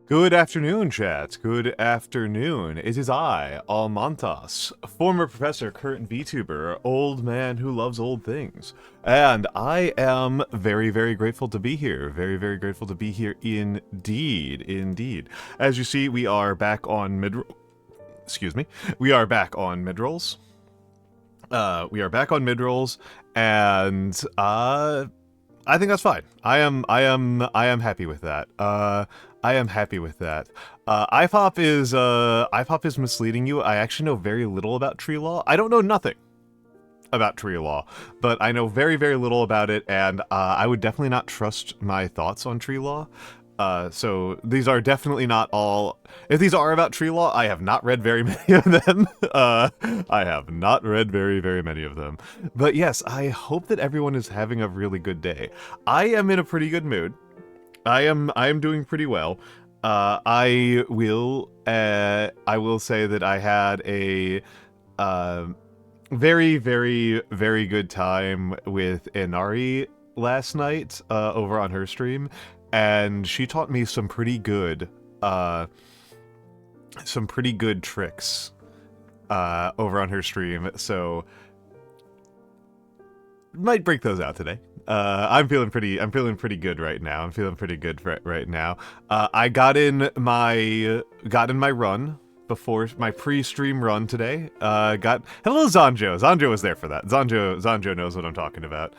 Good afternoon, chat. Good afternoon. It is I, Almantas, former professor, current VTuber, old man who loves old things. And I am very, very grateful to be here. Very, very grateful to be here indeed. Indeed. As you see, we are back on Excuse me. We are back on midrolls. And I think that's fine. I am happy with that. I am happy with that. IPOP is misleading you. I actually know very little about tree law. I don't know nothing about tree law, but I know very, very little about it, and I would definitely not trust my thoughts on tree law. So these are definitely not all... If these are about tree law, I have not read very many of them. I have not read very, very many of them. But yes, I hope that everyone is having a really good day. I am in a pretty good mood. I am doing pretty well. I will say that I had a very, very, very good time with Inari last night over on her stream, and she taught me some pretty good tricks over on her stream. So might break those out today. I'm feeling pretty good right now. I'm feeling pretty good right now. I got in my run before my pre-stream run today. Hello Zanjo. Zanjo was there for that. Zanjo knows what I'm talking about.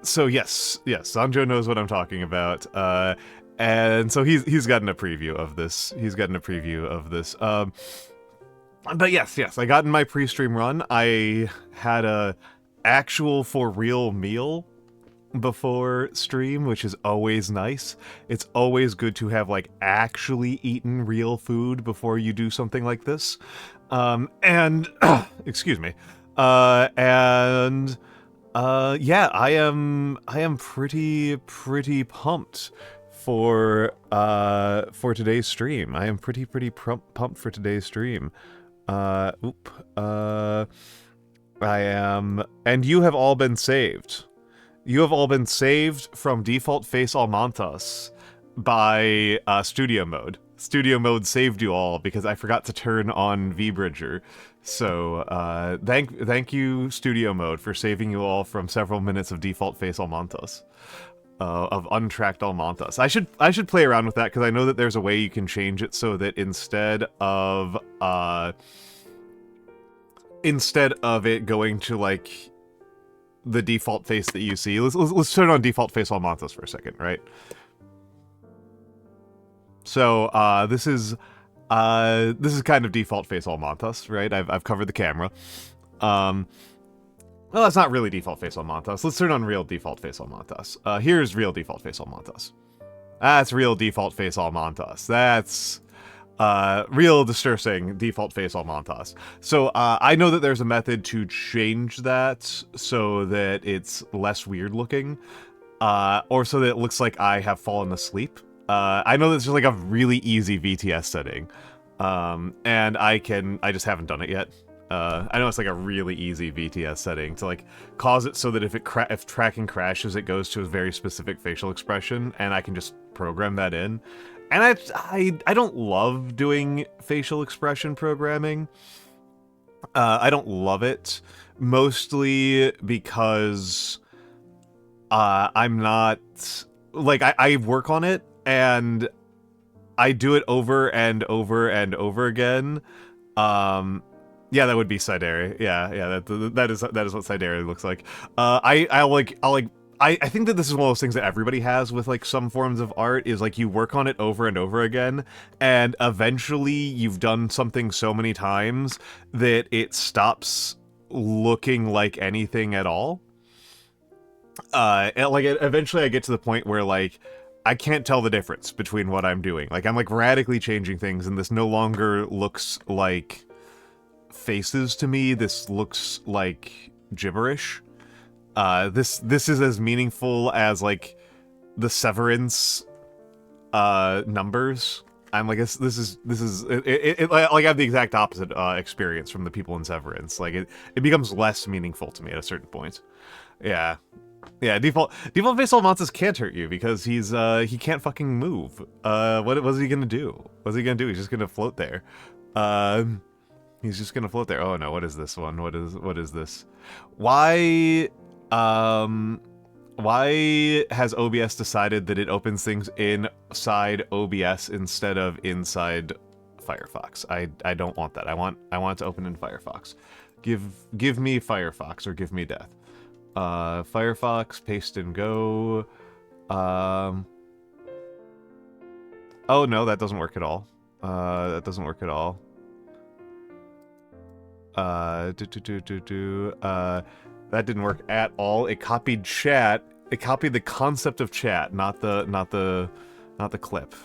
So yes, Zanjo knows what I'm talking about. And so he's gotten a preview of this. But yes, I got in my pre-stream run. I had a actual for real meal before stream, which is always nice. It's always good to have like actually eaten real food before you do something like this. And excuse me. Yeah, I am pretty pumped for today's stream. I am pretty pumped for today's stream. I am, and you have all been saved. You have all been saved from default face Almantas by studio mode. Studio mode saved you all because I forgot to turn on Vbridger. So thank you studio mode for saving you all from several minutes of default face Almantas. Of untracked Almantas. I should play around with that because I know that there's a way you can change it so that instead of it going to like the default face that you see, let's turn on default face Almantas for a second, right? So this is kind of default face Almantas, right? I've covered the camera. Well, that's not really default face Almantas. Let's turn on real default face Almantas. Here's real default face Almantas. That's real default face Almantas. That's real distressing default face Almantas. So I know that there's a method to change that so that it's less weird looking, or so that it looks like I have fallen asleep. I know that's just like a really easy VTS setting, and I just haven't done it yet. I know it's like a really easy VTS setting to like cause it so that if tracking crashes, it goes to a very specific facial expression, and I can just program that in. And I don't love doing facial expression programming. I don't love it, mostly because I'm not like I work on it and I do it over and over and over again. Yeah, that would be Sideri. Yeah, that is what Sideri looks like. I think that this is one of those things that everybody has with like some forms of art, is like you work on it over and over again, and eventually you've done something so many times that it stops looking like anything at all. And, like eventually I get to the point where like I can't tell the difference between what I'm doing. Like I'm like radically changing things, and this no longer looks like faces to me. This looks like gibberish. This is as meaningful as like the Severance numbers. I'm like, this is like I have the exact opposite experience from the people in Severance. Like it becomes less meaningful to me at a certain point. Yeah. Yeah, default face Almantas can't hurt you because he can't fucking move. What's he gonna do? What's he gonna do? He's just gonna float there. He's just gonna float there. Oh no, what is this one? What is this? Why has OBS decided that it opens things inside OBS instead of inside Firefox? I don't want that. I want it to open in Firefox. Give me Firefox or give me death. Firefox, paste and go. Oh no, that doesn't work at all. That doesn't work at all. That didn't work at all. It copied chat. It copied the concept of chat, not the clip.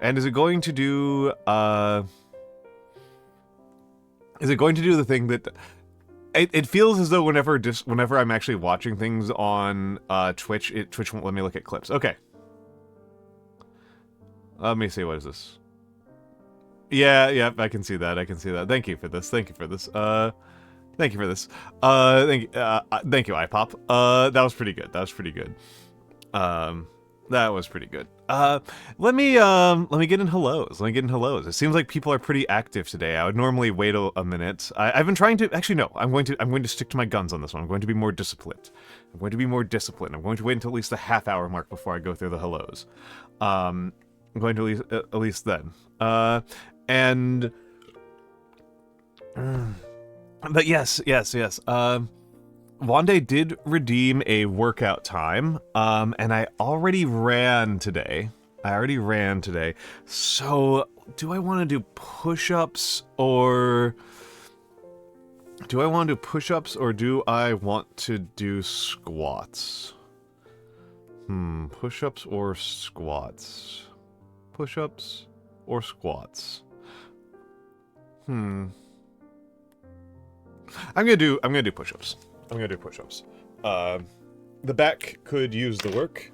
And is it going to do the thing that it feels as though whenever I'm actually watching things on Twitch, Twitch won't let me look at clips. Okay. Let me see, what is this? Yeah, I can see that. Thank you for this. Thank you for this. Thank you, iPop. That was pretty good. That was pretty good. Let me get in hellos. It seems like people are pretty active today. I would normally wait a minute. I've been trying to, actually no, I'm going to stick to my guns on this one. I'm going to be more disciplined. I'm going to wait until at least the half-hour mark before I go through the hellos. I'm going to at least then. But yes. Wande did redeem a workout time, and I already ran today. So, do I want to do push-ups, or do I want to do squats? Push-ups or squats? Push-ups or squats? I'm gonna do push-ups. The back could use the work.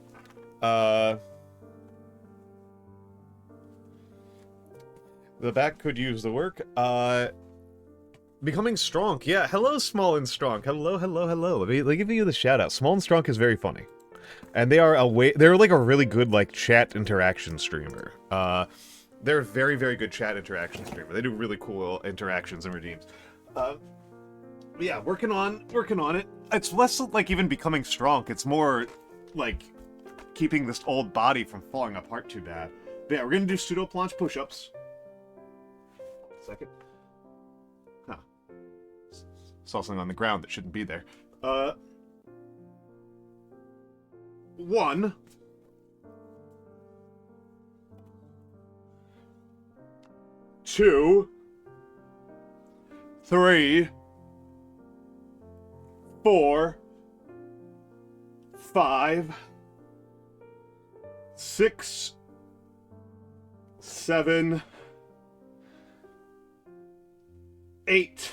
Becoming strong. Yeah, hello, Small and Strong. Hello. Let me give you the shout out. Small and Strong is very funny. And they're like a really good like chat interaction streamer. They're a very, very good chat interaction streamer. They do really cool interactions and redeems. Yeah, working on it. It's less like even becoming strong. It's more like keeping this old body from falling apart too bad. But yeah, we're gonna do pseudo planche push-ups. Second. Huh. Saw something on the ground that shouldn't be there. 1. 2. 3. 4, 5, 6, 7, 8,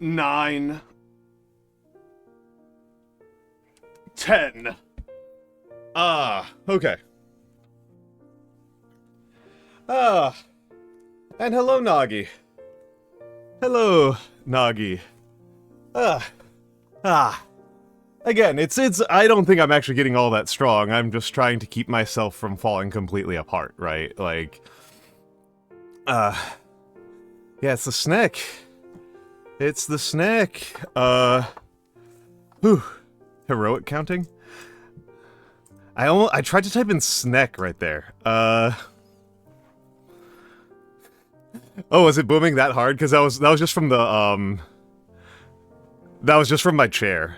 9, 10. Okay. And hello, Nagi. Hello, Nagi. Again, it's I don't think I'm actually getting all that strong. I'm just trying to keep myself from falling completely apart, right? Like, yeah, it's the snack. It's the snack. Heroic counting? I tried to type in snack right there. Oh, was it booming that hard? Because that was just from the, that was just from my chair.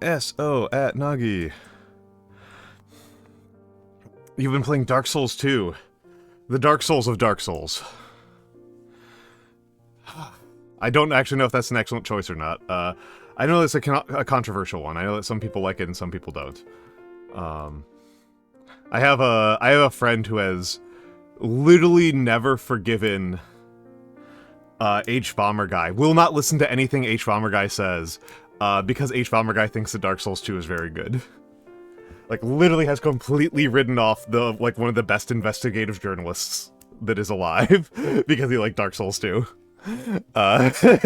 S.O. at Nagi. You've been playing Dark Souls 2. The Dark Souls of Dark Souls. I don't actually know if that's an excellent choice or not. I know it's a controversial one. I know that some people like it and some people don't. I have a friend who has literally never forgiven H-Bomber Guy. Will not listen to anything H-Bomber Guy says, because H-Bomber Guy thinks that Dark Souls 2 is very good. Like, literally has completely written off one of the best investigative journalists that is alive, because he liked Dark Souls 2. I think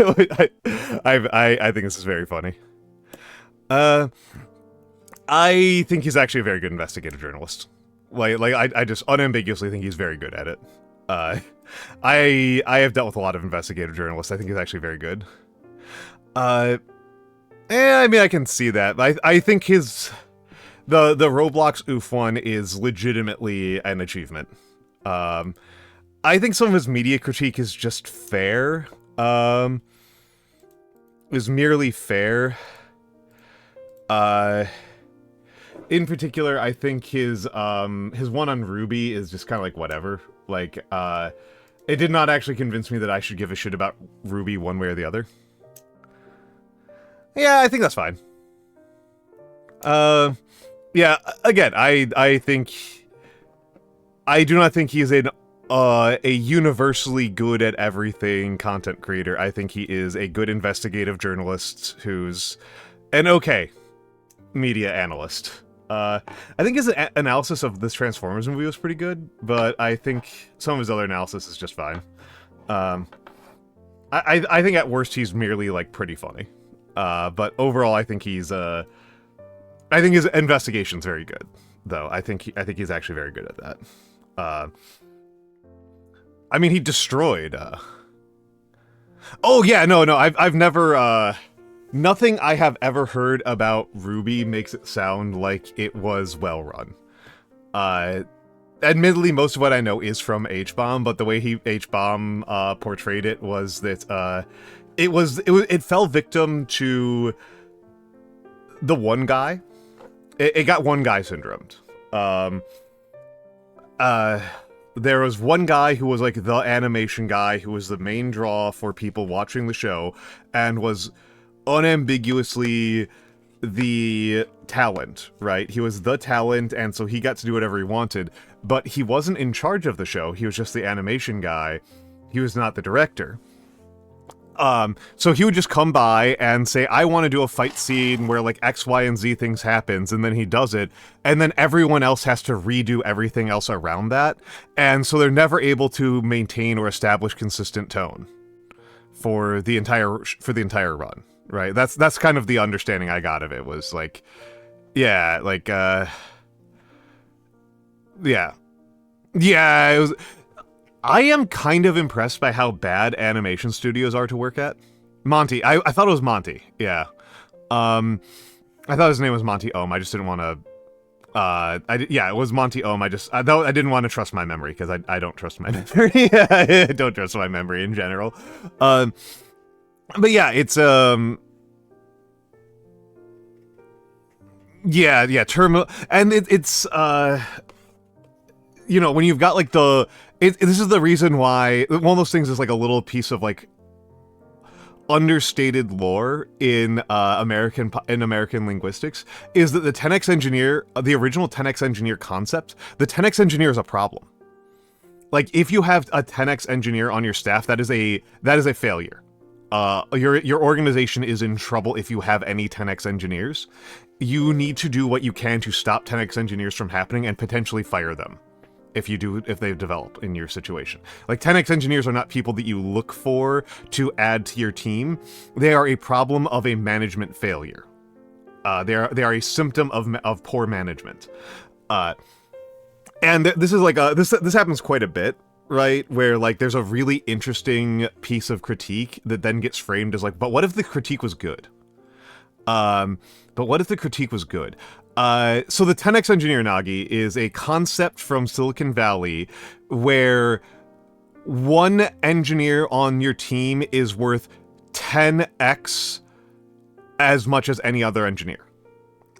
this is very funny. I think he's actually a very good investigative journalist. I just unambiguously think he's very good at it. I have dealt with a lot of investigative journalists. I think he's actually very good. I mean, I can see that. I think the Roblox UF one is legitimately an achievement. I think some of his media critique is just fair. Is merely fair. In particular, I think his one on Ruby is just kind of like whatever. Like, it did not actually convince me that I should give a shit about Ruby one way or the other. Yeah, I think that's fine. Yeah, again, I think... I do not think he is a universally good at everything content creator. I think he is a good investigative journalist who's an okay media analyst. I think his analysis of this Transformers movie was pretty good, but I think some of his other analysis is just fine. I think at worst he's merely, like, pretty funny. But overall I think he's, I think his investigation's very good, though. I think he's actually very good at that. I mean, he destroyed, Oh, yeah, no, I've never, nothing I have ever heard about Ruby makes it sound like it was well run. Admittedly, most of what I know is from H-Bomb, but the way H-Bomb portrayed it was that it fell victim to the one guy. It got one guy syndromed. There was one guy who was like the animation guy who was the main draw for people watching the show and was unambiguously the talent, right? He was the talent, and so he got to do whatever he wanted, but he wasn't in charge of the show. He was just the animation guy. He was not the director. So he would just come by and say, I want to do a fight scene where like X, Y, and Z things happens, and then he does it, and then everyone else has to redo everything else around that, and so they're never able to maintain or establish consistent tone for the entire run, right? That's kind of the understanding I got of it, was like, yeah, like, yeah, it was... I am kind of impressed by how bad animation studios are to work at. Monty. I thought it was Monty. Yeah. I thought his name was Monty Ohm. I just didn't want to... yeah, it was Monty Ohm. I didn't want to trust my memory, because I don't trust my memory. I don't trust my memory in general. But yeah, it's... Yeah, Terminal... And it's... You know, when you've got, like, the... this is the reason why... One of those things is, like, a little piece of, like, understated lore in American linguistics, is that the 10x engineer, the original 10x engineer concept, the 10x engineer is a problem. Like, if you have a 10x engineer on your staff, that is a failure. Your organization is in trouble if you have any 10x engineers. You need to do what you can to stop 10x engineers from happening and potentially fire them. If they develop in your situation. Like, 10x engineers are not people that you look for to add to your team. They are a problem of a management failure. They are a symptom of poor management. And this is like this happens quite a bit, right? Where, like, there's a really interesting piece of critique that then gets framed as like, but what if the critique was good? But what if the critique was good? So the 10x engineer Nagi is a concept from Silicon Valley where one engineer on your team is worth 10x as much as any other engineer.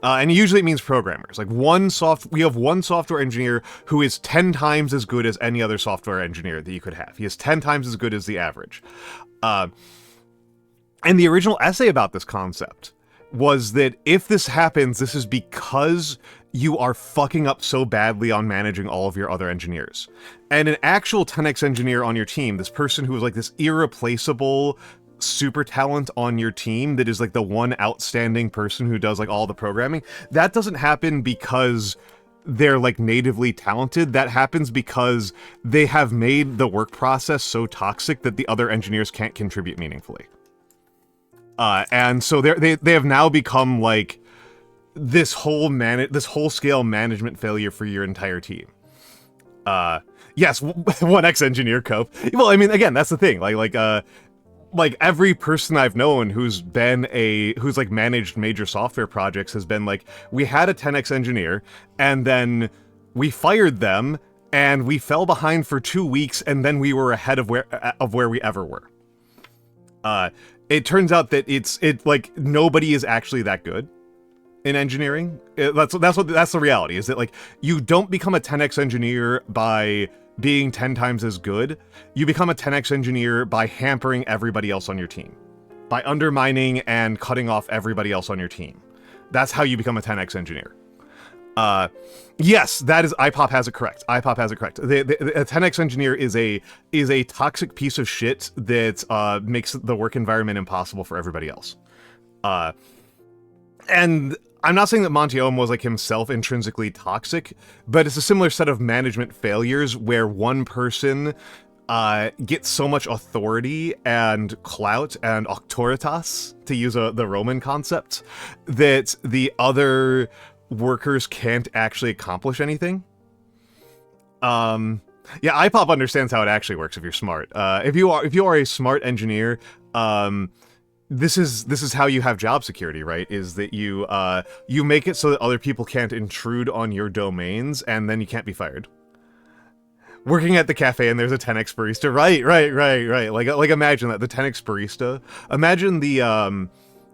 And usually it means programmers. Like, we have one software engineer who is 10 times as good as any other software engineer that you could have. He is 10 times as good as the average. And the original essay about this concept was that if this happens, this is because you are fucking up so badly on managing all of your other engineers. And an actual 10x engineer on your team, this person who is like this irreplaceable super talent on your team that is like the one outstanding person who does like all the programming, that doesn't happen because they're like natively talented. That happens because they have made the work process so toxic that the other engineers can't contribute meaningfully. And so they have now become like this whole scale management failure for your entire team. Yes, 1x engineer cope. Well, I mean, again, that's the thing. Like every person I've known who's like managed major software projects has been like, we had a 10x engineer, and then we fired them, and we fell behind for 2 weeks, and then we were ahead of where we ever were. It turns out that like nobody is actually that good in engineering. That's the reality, is that like you don't become a 10x engineer by being 10 times as good. You become a 10x engineer by hampering everybody else on your team, by undermining and cutting off everybody else on your team. That's how you become a 10x engineer. Yes, that is, IPOP has it correct. IPOP has it correct. A 10x engineer is a toxic piece of shit that makes the work environment impossible for everybody else. And I'm not saying that Monty Ohm was like himself intrinsically toxic, but it's a similar set of management failures where one person gets so much authority and clout and auctoritas, to use the Roman concept, that the other workers can't actually accomplish anything. Yeah, IPOP understands how it actually works if you're smart. If you are a smart engineer, this is how you have job security, right? Is that you make it so that other people can't intrude on your domains, and then you can't be fired. Working at the cafe and there's a 10x barista, right. Like imagine that, the 10x barista. Imagine the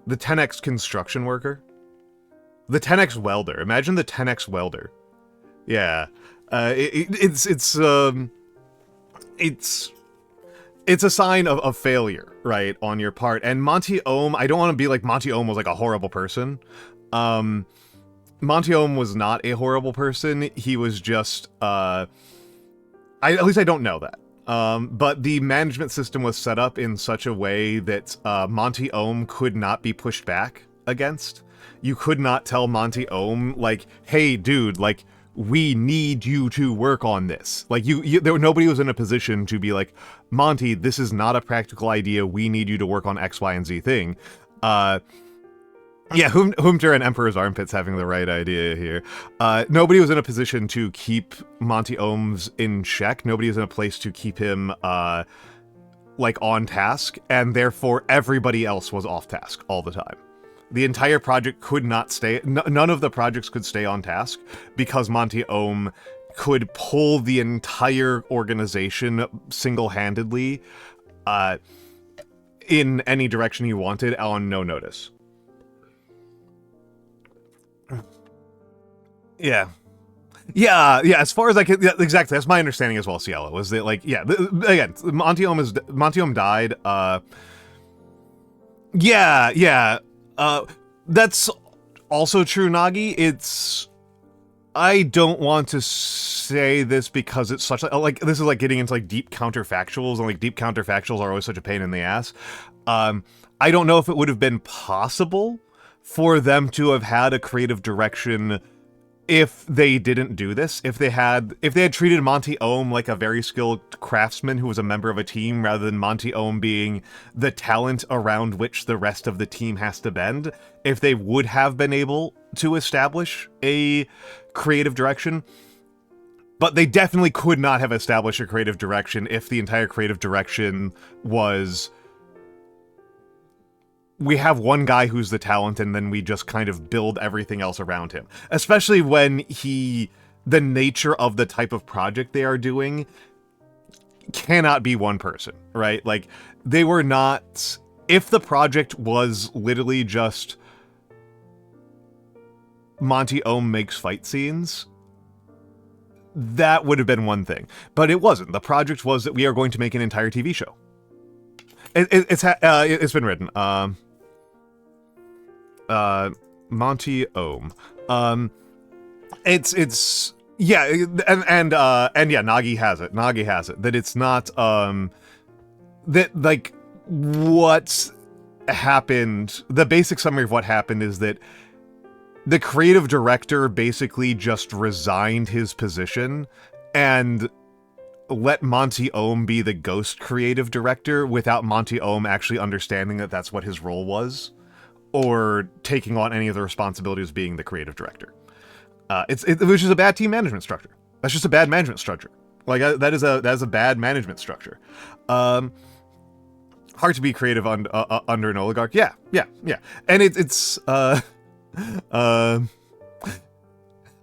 10x construction worker, the 10x welder. Imagine the 10x welder. Yeah, it's a sign of failure, right, on your part. And Monty Ohm, I don't want to be like Monty Ohm was like a horrible person. Monty Ohm was not a horrible person. He was just, at least I don't know that. But the management system was set up in such a way that Monty Ohm could not be pushed back against. You could not tell Monty Ohm, like, hey, dude, like, we need you to work on this. Like, nobody was in a position to be like, Monty, this is not a practical idea. We need you to work on X, Y, and Z thing. Yeah, Humter and Emperor's Armpits having the right idea here. Nobody was in a position to keep Monty Ohms in check. Nobody was in a place to keep him, like, on task, and therefore everybody else was off task all the time. The entire project could not stay, none of the projects could stay on task because Monty Ohm could pull the entire organization single-handedly in any direction he wanted on no notice. Yeah, as far as I can, yeah, exactly, that's my understanding as well, Cielo, was that, like, yeah, again, Monty Ohm died, that's also true, Nagi. I don't want to say this because it's such like this is like getting into like deep counterfactuals, and like deep counterfactuals are always such a pain in the ass. I don't know if it would have been possible for them to have had a creative direction if they didn't do this, if they had treated Monty Ohm like a very skilled craftsman who was a member of a team, rather than Monty Ohm being the talent around which the rest of the team has to bend, if they would have been able to establish a creative direction. But they definitely could not have established a creative direction if the entire creative direction was, we have one guy who's the talent, and then we just kind of build everything else around him. Especially when the nature of the type of project they are doing cannot be one person, right? Like, they were not, if the project was literally just Monty Ohm makes fight scenes, that would have been one thing. But it wasn't. The project was that we are going to make an entire TV show. It's been written. Monty Ohm. It's yeah, and yeah, Nagi has it. Nagi has it. That it's not that, like, what happened, the basic summary of what happened is that the creative director basically just resigned his position and let Monty Ohm be the ghost creative director without Monty Ohm actually understanding that that's what his role was, or taking on any of the responsibilities of being the creative director. Which is a bad team management structure. That's just a bad management structure. Like, that is a bad management structure. Hard to be creative under an oligarch. Yeah. And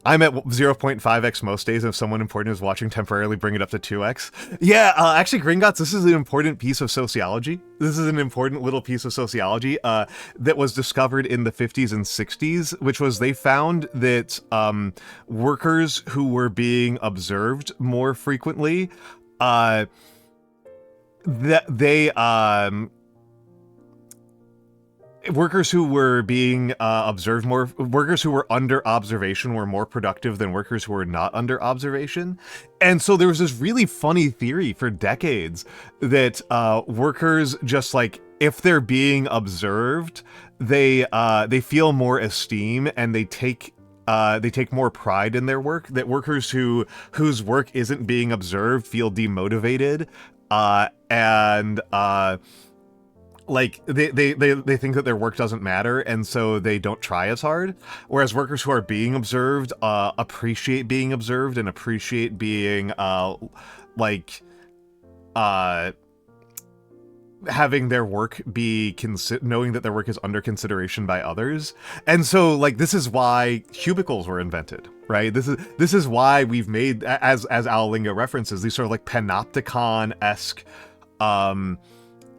I'm at 0.5x most days, and if someone important is watching, temporarily bring it up to 2x. Yeah, actually, Gringotts, this is an important piece of sociology. This is an important little piece of sociology that was discovered in the 50s and 60s, which was they found that workers who were being observed more frequently, workers who were being observed more, workers who were under observation were more productive than workers who were not under observation. And so there was this really funny theory for decades that workers just like, if they're being observed, they feel more esteem and they take more pride in their work, that workers whose work isn't being observed feel demotivated and like they think that their work doesn't matter, and so they don't try as hard. Whereas workers who are being observed appreciate being observed and appreciate being having their work be knowing that their work is under consideration by others. And so like this is why cubicles were invented, right? This is why we've made, as Al Linga references, these sort of like panopticon-esque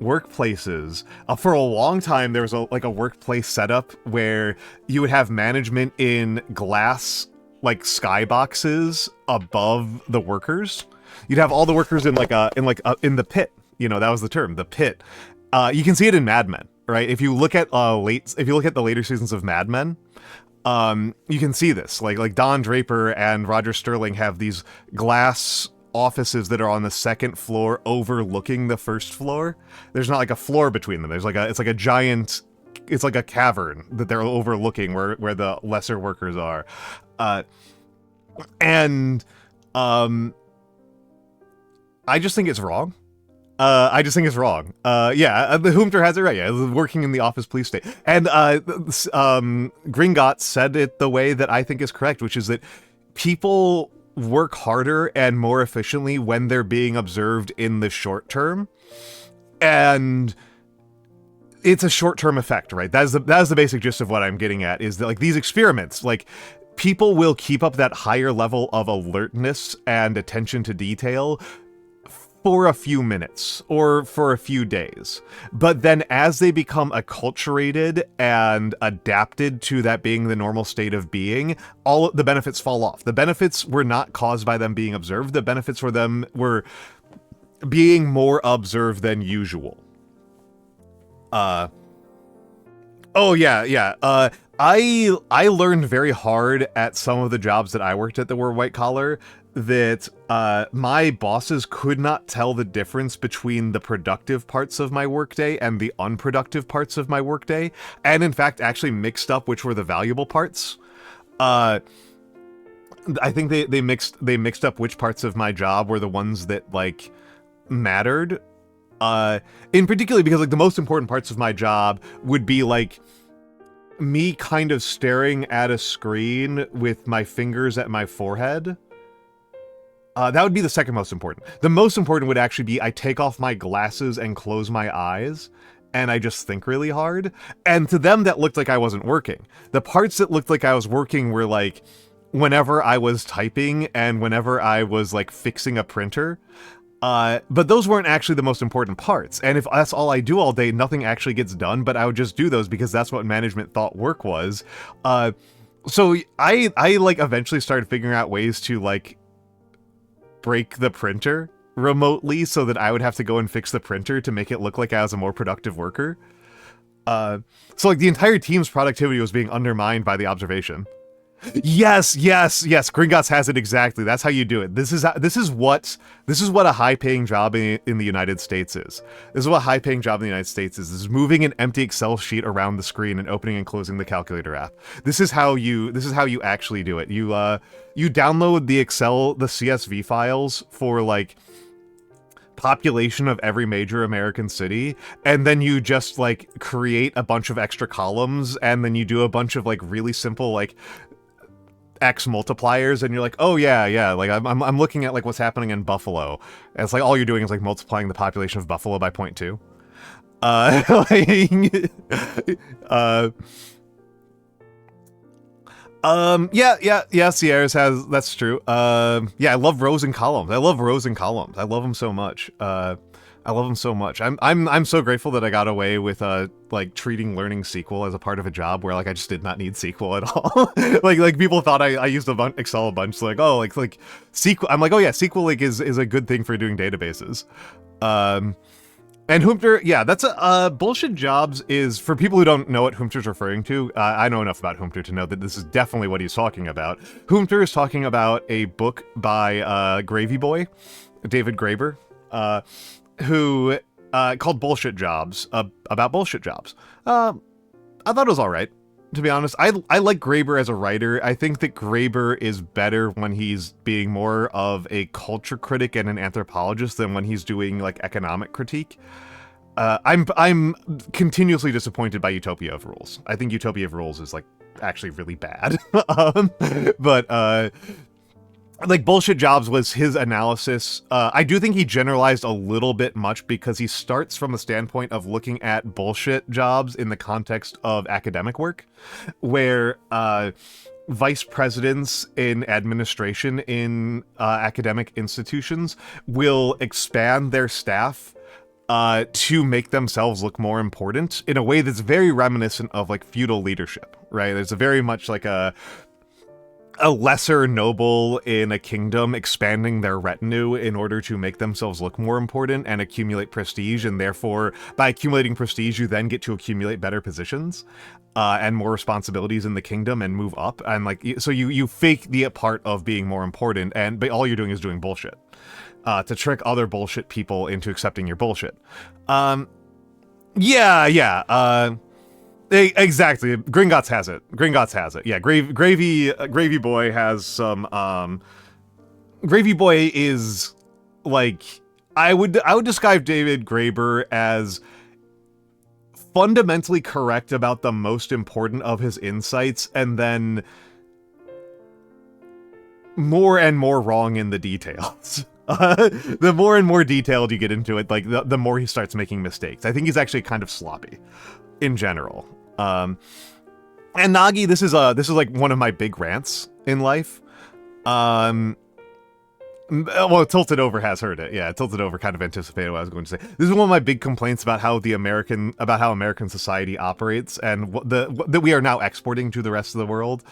workplaces. For a long time there was a workplace setup where you would have management in glass like skyboxes above the workers. You'd have all the workers in the pit. You know, that was the term, the pit. You can see it in Mad Men, right? If you look at the later seasons of Mad Men, you can see this. Like Don Draper and Roger Sterling have these glass offices that are on the second floor overlooking the first floor. There's not like a floor between them. It's like a giant, it's like a cavern that they're overlooking where the lesser workers are. I just think it's wrong. Yeah, the Humter has it right. Yeah, working in the office police state. And Gringotts said it the way that I think is correct, which is that people work harder and more efficiently when they're being observed in the short term. And it's a short-term effect, right? That is the basic gist of what I'm getting at, is that like these experiments, like people will keep up that higher level of alertness and attention to detail for a few minutes or for a few days. But then as they become acculturated and adapted to that being the normal state of being, all the benefits fall off. The benefits were not caused by them being observed. The benefits were being more observed than usual. I learned very hard at some of the jobs that I worked at that were white collar that my bosses could not tell the difference between the productive parts of my workday and the unproductive parts of my workday, and in fact actually mixed up which were the valuable parts. I think they mixed up which parts of my job were the ones that like mattered. In particular because like the most important parts of my job would be like me kind of staring at a screen with my fingers at my forehead. That would be the second most important. The most important would actually be I take off my glasses and close my eyes, and I just think really hard. And to them, that looked like I wasn't working. The parts that looked like I was working were like whenever I was typing and whenever I was like fixing a printer. But those weren't actually the most important parts. And if that's all I do all day, nothing actually gets done, but I would just do those because that's what management thought work was. So I like eventually started figuring out ways to like break the printer remotely so that I would have to go and fix the printer to make it look like I was a more productive worker. So like the entire team's productivity was being undermined by the observation. Yes, yes, yes. Gringotts has it exactly. That's how you do it. This is what a high-paying job in the United States is. This is what a high-paying job in the United States is moving an empty Excel sheet around the screen and opening and closing the calculator app. This is how you actually do it. You download the CSV files for like population of every major American city, and then you just like create a bunch of extra columns, and then you do a bunch of like really simple like X multipliers, and you're like, oh yeah, like I'm looking at like what's happening in Buffalo, and it's like all you're doing is like multiplying the population of Buffalo by 0.2. Yeah, Sierra's has, that's true. Yeah, I love rows and columns. I love them so much. I love them so much. I'm so grateful that I got away with like treating learning SQL as a part of a job where like I just did not need SQL at all. like people thought I used Excel a bunch. So like, oh, like SQL. I'm like, oh yeah, SQL like is a good thing for doing databases. And Humpter, yeah, that's bullshit jobs is, for people who don't know what Humpter's referring to, I know enough about Humpter to know that this is definitely what he's talking about. Humpter is talking about a book by Gravy Boy, David Graeber, who called Bullshit Jobs, about bullshit jobs. I thought it was alright, to be honest. I like Graeber as a writer. I think that Graeber is better when he's being more of a culture critic and an anthropologist than when he's doing like economic critique. I'm continuously disappointed by Utopia of Rules. I think Utopia of Rules is like actually really bad. But like Bullshit Jobs was his analysis. I do think he generalized a little bit much because he starts from the standpoint of looking at bullshit jobs in the context of academic work, where vice presidents in administration in academic institutions will expand their staff to make themselves look more important in a way that's very reminiscent of like feudal leadership, right? There's a very much like a lesser noble in a kingdom expanding their retinue in order to make themselves look more important and accumulate prestige, and therefore by accumulating prestige you then get to accumulate better positions and more responsibilities in the kingdom and move up, and like so you fake the part of being more important, but all you're doing is doing bullshit to trick other bullshit people into accepting your bullshit. Exactly. Gringotts has it. Yeah, Gravy Boy has some. Gravy Boy is like, I would describe David Graeber as fundamentally correct about the most important of his insights, and then more and more wrong in the details. The more and more detailed you get into it, like the more he starts making mistakes. I think he's actually kind of sloppy in general. And Nagi, this is like one of my big rants in life. Well, Tilted Over has heard it. Yeah, Tilted Over kind of anticipated what I was going to say. This is one of my big complaints about how American society operates, and that we are now exporting to the rest of the world.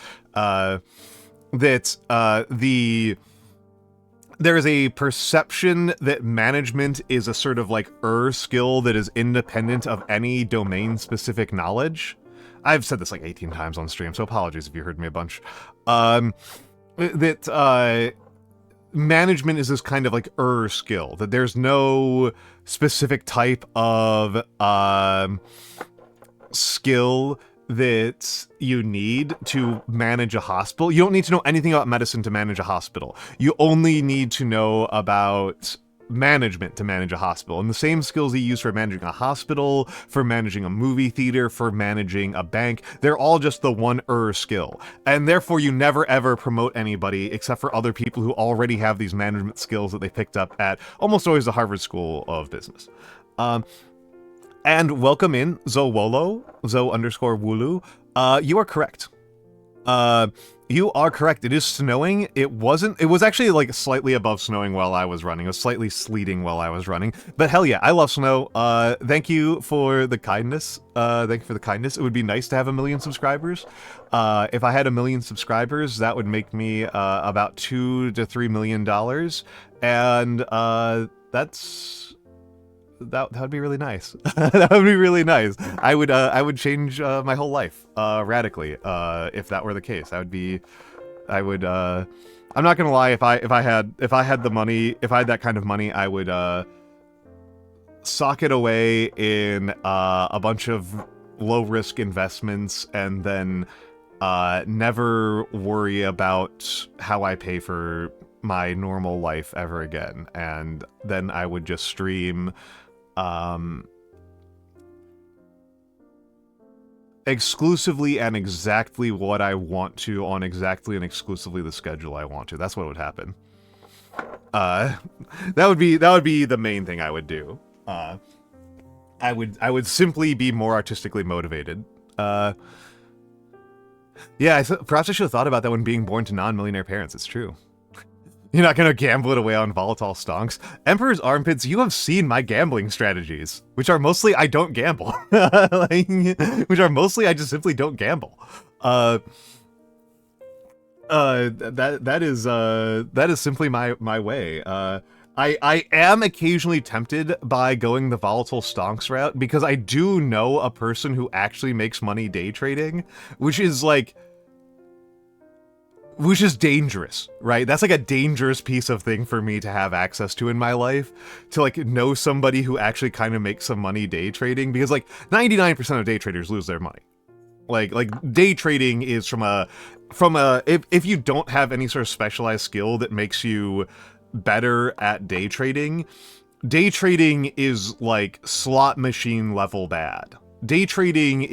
There is a perception that management is a sort of like skill that is independent of any domain-specific knowledge. I've said this like 18 times on stream, so apologies if you heard me a bunch. Management is this kind of like skill, that there's no specific type of skill that you need to manage a hospital. You don't need to know anything about medicine to manage a hospital. You only need to know about management to manage a hospital. And the same skills you use for managing a hospital, for managing a movie theater, for managing a bank, they're all just the one skill. And therefore you never ever promote anybody except for other people who already have these management skills that they picked up at almost always the Harvard School of Business. And welcome in, Zowolo, Zo_Wulu. You are correct. You are correct. It is snowing. It was actually like slightly above snowing while I was running. It was slightly sleeting while I was running. But hell yeah, I love snow. Thank you for the kindness. It would be nice to have 1 million subscribers. If I had 1 million subscribers, that would make me about $2 to $3 million. And that's that would be really nice. That would be really nice. I would change my whole life radically if that were the case. I'm not gonna lie, if I had the money, if I had that kind of money, I would sock it away in a bunch of low-risk investments and then never worry about how I pay for my normal life ever again. And then I would just stream exclusively and exactly what I want to on exactly and exclusively the schedule I want to. That's what would happen. That would be the main thing I would do. I would simply be more artistically motivated. Yeah, perhaps I should have thought about that when being born to non-millionaire parents. It's true. You're not gonna gamble it away on volatile stonks. Emperor's Armpits, you have seen my gambling strategies, which are mostly I don't gamble. Which are mostly I just simply don't gamble. That is simply my way. I am occasionally tempted by going the volatile stonks route because I do know a person who actually makes money day trading, which is dangerous, right? That's like a dangerous piece of thing for me to have access to in my life, to like know somebody who actually kind of makes some money day trading, because like 99% of day traders lose their money. Like day trading is from a if you don't have any sort of specialized skill that makes you better at day trading is like slot machine level bad. Day trading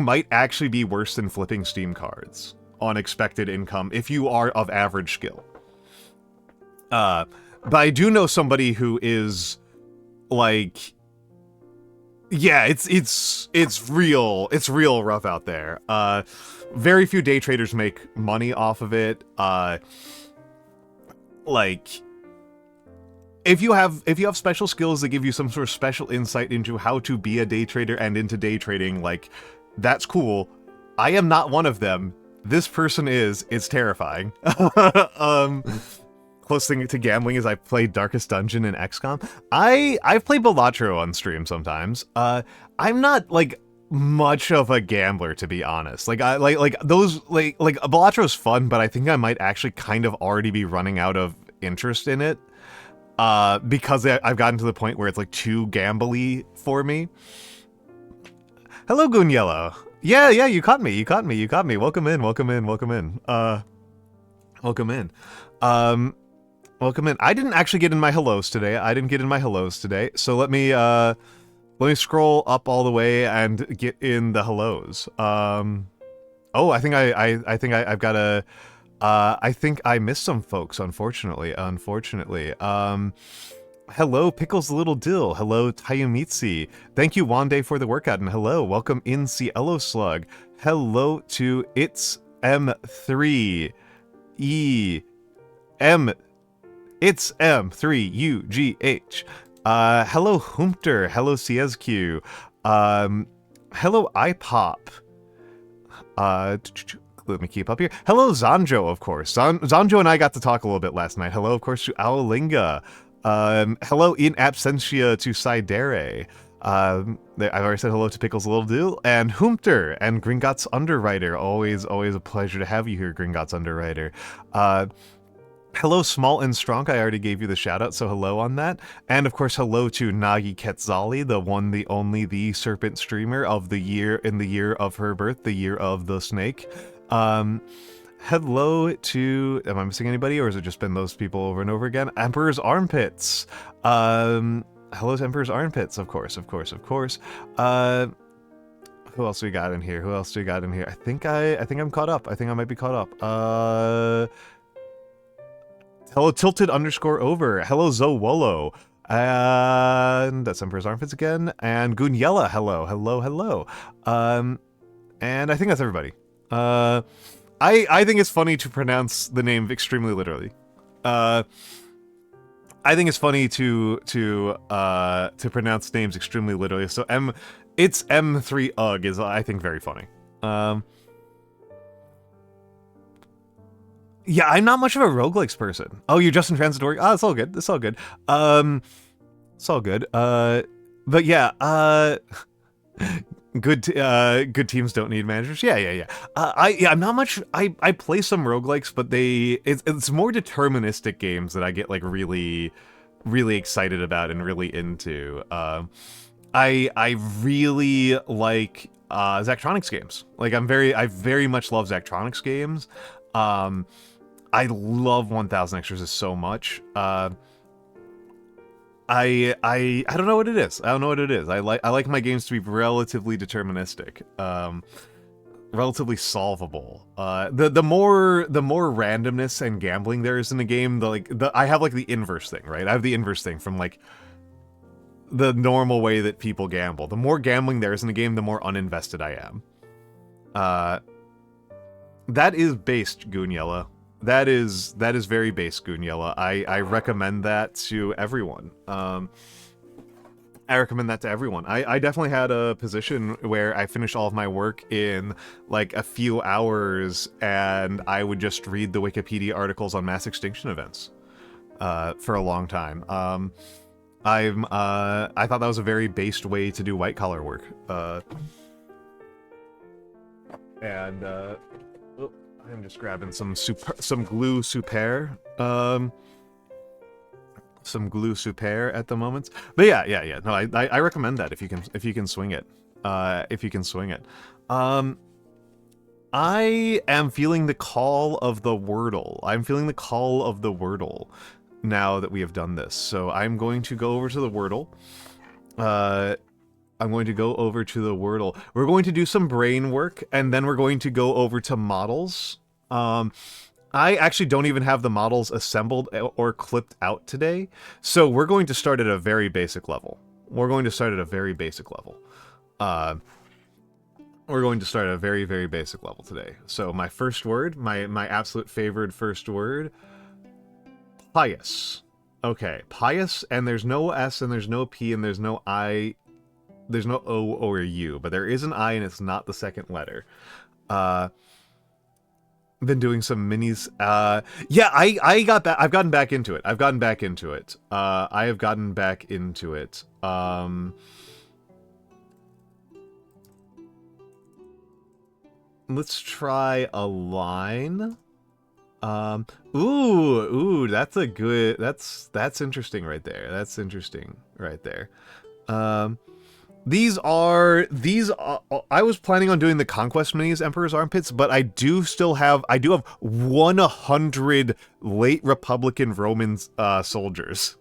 might actually be worse than flipping Steam cards on expected income if you are of average skill. But I do know somebody who is like, yeah, it's real rough out there. Very few day traders make money off of it. Like, if you have special skills that give you some sort of special insight into how to be a day trader and into day trading, like, that's cool. I am not one of them. This person is. It's terrifying. Close thing to gambling is I played Darkest Dungeon in XCOM. I've played Balatro on stream sometimes. I'm not like much of a gambler, to be honest. Like Balatro's fun, but I think I might actually kind of already be running out of interest in it. Because I've gotten to the point where it's like too gambly for me. Hello, Goonyellow. Yeah, you caught me. Welcome in. Welcome in. I didn't actually get in my hellos today. So let me scroll up all the way and get in the hellos. Oh, I think I've got a. I think I missed some folks, unfortunately. Hello, Pickles the Little Dill. Hello, Tayumitsi. Thank you, Wande, for the workout, and hello, welcome in Cielo Slug. Hello to It's M3 It's M3UGH. Hello, Humpter. Hello, CSQ. Hello, iPop. Let me keep up here. Hello, Zanjo, of course. Zanjo and I got to talk a little bit last night. Hello, of course, to Owlinga. Hello, in absentia to Sidere. I've already said hello to Pickles Little Deal, and Humpter, and Gringotts Underwriter. Always a pleasure to have you here, Gringotts Underwriter. Hello, Small and Strong. I already gave you the shout out, so hello on that. And of course, hello to Nagi Quetzali, the one, the only, the serpent streamer of the year, in the year of her birth, the year of the snake. Hello to, am I missing anybody, or has it just been those people over and over again? Emperor's Armpits. Hello to Emperor's Armpits, of course. Who else we got in here? I think I'm caught up. I think I might be caught up. Hello, Tilted_over. Hello, Zowolo. And that's Emperor's Armpits again. And Goonyella, hello. And I think that's everybody. I think it's funny to pronounce the name extremely literally. I think it's funny to pronounce names extremely literally. So it's M3UG is, I think, very funny. Yeah, I'm not much of a roguelikes person. Oh, you're just in transitory. Oh, it's all good. It's all good. It's all good. But yeah, good teams don't need managers. Yeah. I'm not much. I play some roguelikes, but it's more deterministic games that I get like really excited about and really into. I really like Zachtronics games. Like I very much love Zachtronics games. I love 1000 Extras so much. I don't know what it is. I don't know what it is. I like my games to be relatively deterministic, relatively solvable. The more randomness and gambling there is in a game, I have like the inverse thing, right? I have the inverse thing from like the normal way that people gamble. The more gambling there is in a game, the more uninvested I am. That is based, Goonyella. That is very base, Goonyella. I recommend that to everyone. I recommend that to everyone. I definitely had a position where I finished all of my work in like a few hours, and I would just read the Wikipedia articles on mass extinction events for a long time. I thought that was a very based way to do white collar work. I'm just grabbing some glue super. Some glue super at the moment. But yeah. No, I recommend that if you can swing it. If you can swing it. I am feeling the call of the Wordle. I'm feeling the call of the Wordle now that we have done this. So I'm going to go over to the Wordle. I'm going to go over to the Wordle. We're going to do some brain work, and then we're going to go over to models. I actually don't even have the models assembled or clipped out today, so we're going to start at a very basic level. We're going to start at a very basic level. We're going to start at a very, very basic level today. So my first word, my absolute favorite first word, pious. Okay, pious, and there's no S, and there's no P, and there's no I. There's no O or U, but there is an I, and it's not the second letter. Been doing some minis. Yeah, I got that. I've gotten back into it. I have gotten back into it. Let's try a line. Ooh, that's a good. That's interesting right there. That's interesting right there. These are I was planning on doing the Conquest minis Emperor's Armpits, but I do have 100 late Republican Roman soldiers.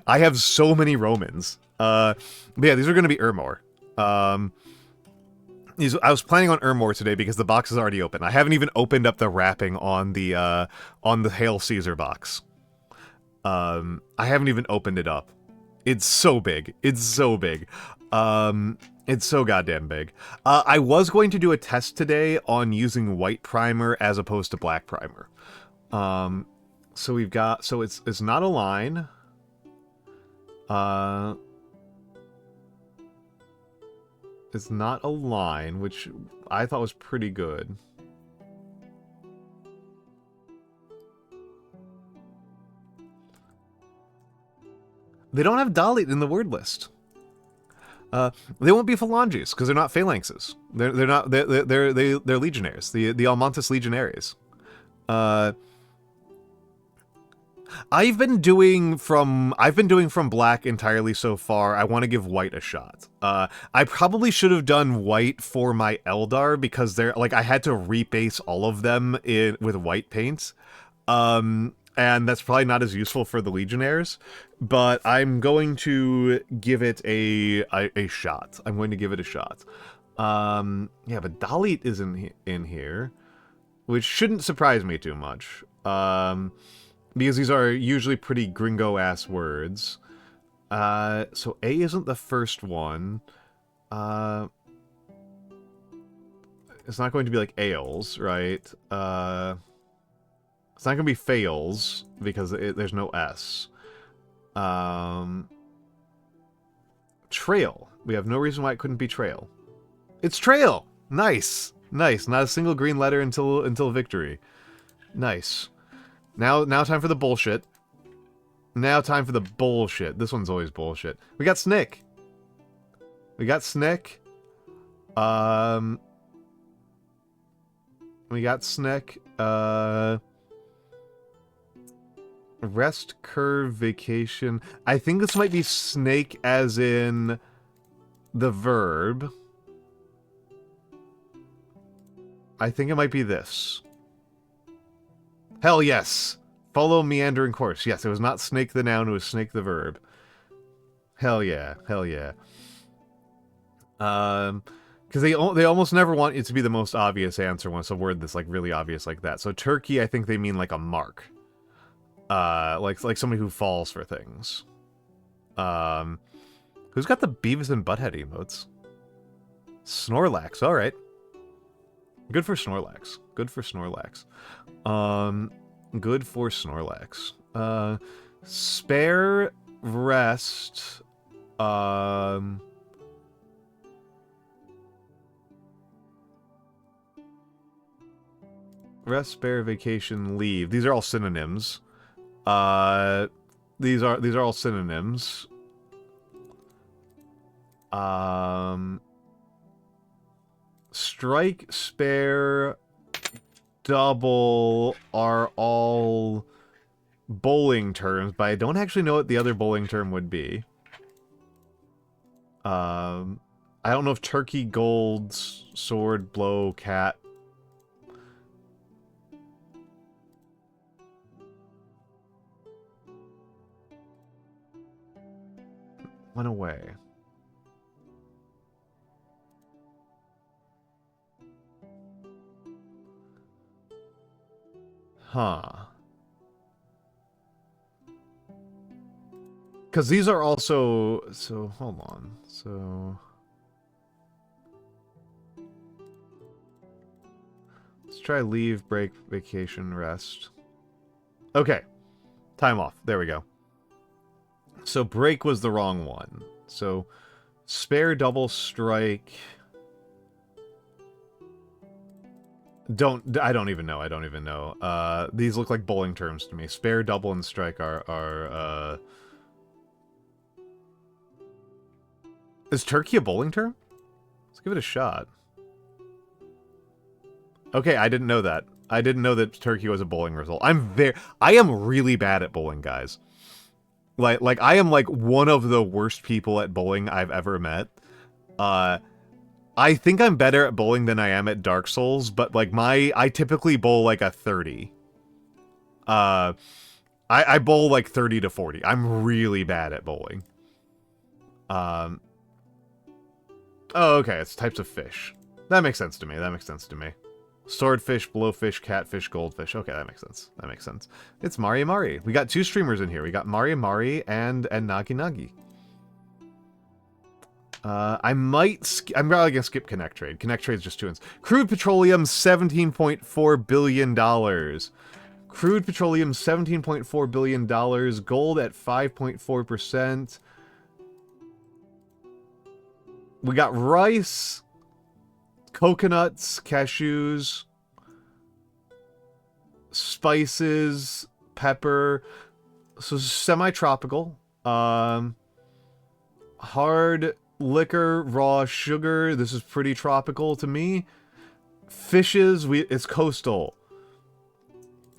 I have so many Romans. But yeah, these are going to be Ermor. I was planning on Ermor today because the box is already open. I haven't even opened up the wrapping on the Hail Caesar box. I haven't even opened it up. It's so big. It's so big. It's so goddamn big. I was going to do a test today on using white primer as opposed to black primer. So we've got, so it's not a line. It's not a line, which I thought was pretty good. They don't have Dalit in the word list. They won't be phalanges because they're not phalanxes. They're legionaries. The Almantas legionaries. I've been doing from black entirely so far. I want to give white a shot. I probably should have done white for my Eldar because they're like I had to rebase all of them with white paint. And that's probably not as useful for the Legionnaires, but I'm going to give it a shot. I'm going to give it a shot. Yeah, but Dalit isn't in here, which shouldn't surprise me too much, because these are usually pretty gringo-ass words. So A isn't the first one. It's not going to be like ales, right? It's not going to be fails, because there's no S. Trail. We have no reason why it couldn't be trail. It's trail! Nice! Nice. Not a single green letter until victory. Nice. Now time for the bullshit. Now time for the bullshit. This one's always bullshit. We got Snick. We got Snick. We got Snick. Rest curve vacation. I think this might be snake as in the verb. I think it might be this. Hell yes. Follow meandering course. Yes, it was not snake the noun, it was snake the verb. Hell yeah. Hell yeah. Because they almost never want it to be the most obvious answer when it's a word that's like really obvious like that. So turkey, I think they mean like a mark. Like somebody who falls for things. Who's got the Beavis and Butthead emotes? Snorlax, alright. Good for Snorlax. Good for Snorlax. Good for Snorlax. Spare, rest, rest, spare, vacation, leave. These are all synonyms. These are all synonyms. Strike, spare, double are all bowling terms, but I don't actually know what the other bowling term would be. I don't know if turkey, gold, sword, blow, cat. Went away. Huh. Because these are also... So, hold on. So... Let's try leave, break, vacation, rest. Okay. Time off. There we go. So break was the wrong one. So spare, double, strike... I don't even know. These look like bowling terms to me. Spare, double, and strike are Is turkey a bowling term? Let's give it a shot. Okay, I didn't know that. I didn't know that turkey was a bowling result. I am really bad at bowling, guys. Like I am like one of the worst people at bowling I've ever met. I think I'm better at bowling than I am at Dark Souls, but like I typically bowl like a 30. I bowl like 30 to 40. I'm really bad at bowling. Oh, okay, it's types of fish. That makes sense to me. That makes sense to me. Swordfish, blowfish, catfish, goldfish. Okay, that makes sense. That makes sense. It's Mari Mari. We got two streamers in here. We got Mari Mari and Nagi Nagi. I'm probably gonna skip Connect Trade. Connect Trade's just 2 ins. Crude petroleum, $17.4 billion. Crude petroleum, $17.4 billion. Gold at 5.4%. We got rice, coconuts, cashews, spices, pepper. So semi-tropical. Hard liquor, raw sugar. This is pretty tropical to me. Fishes, it's coastal.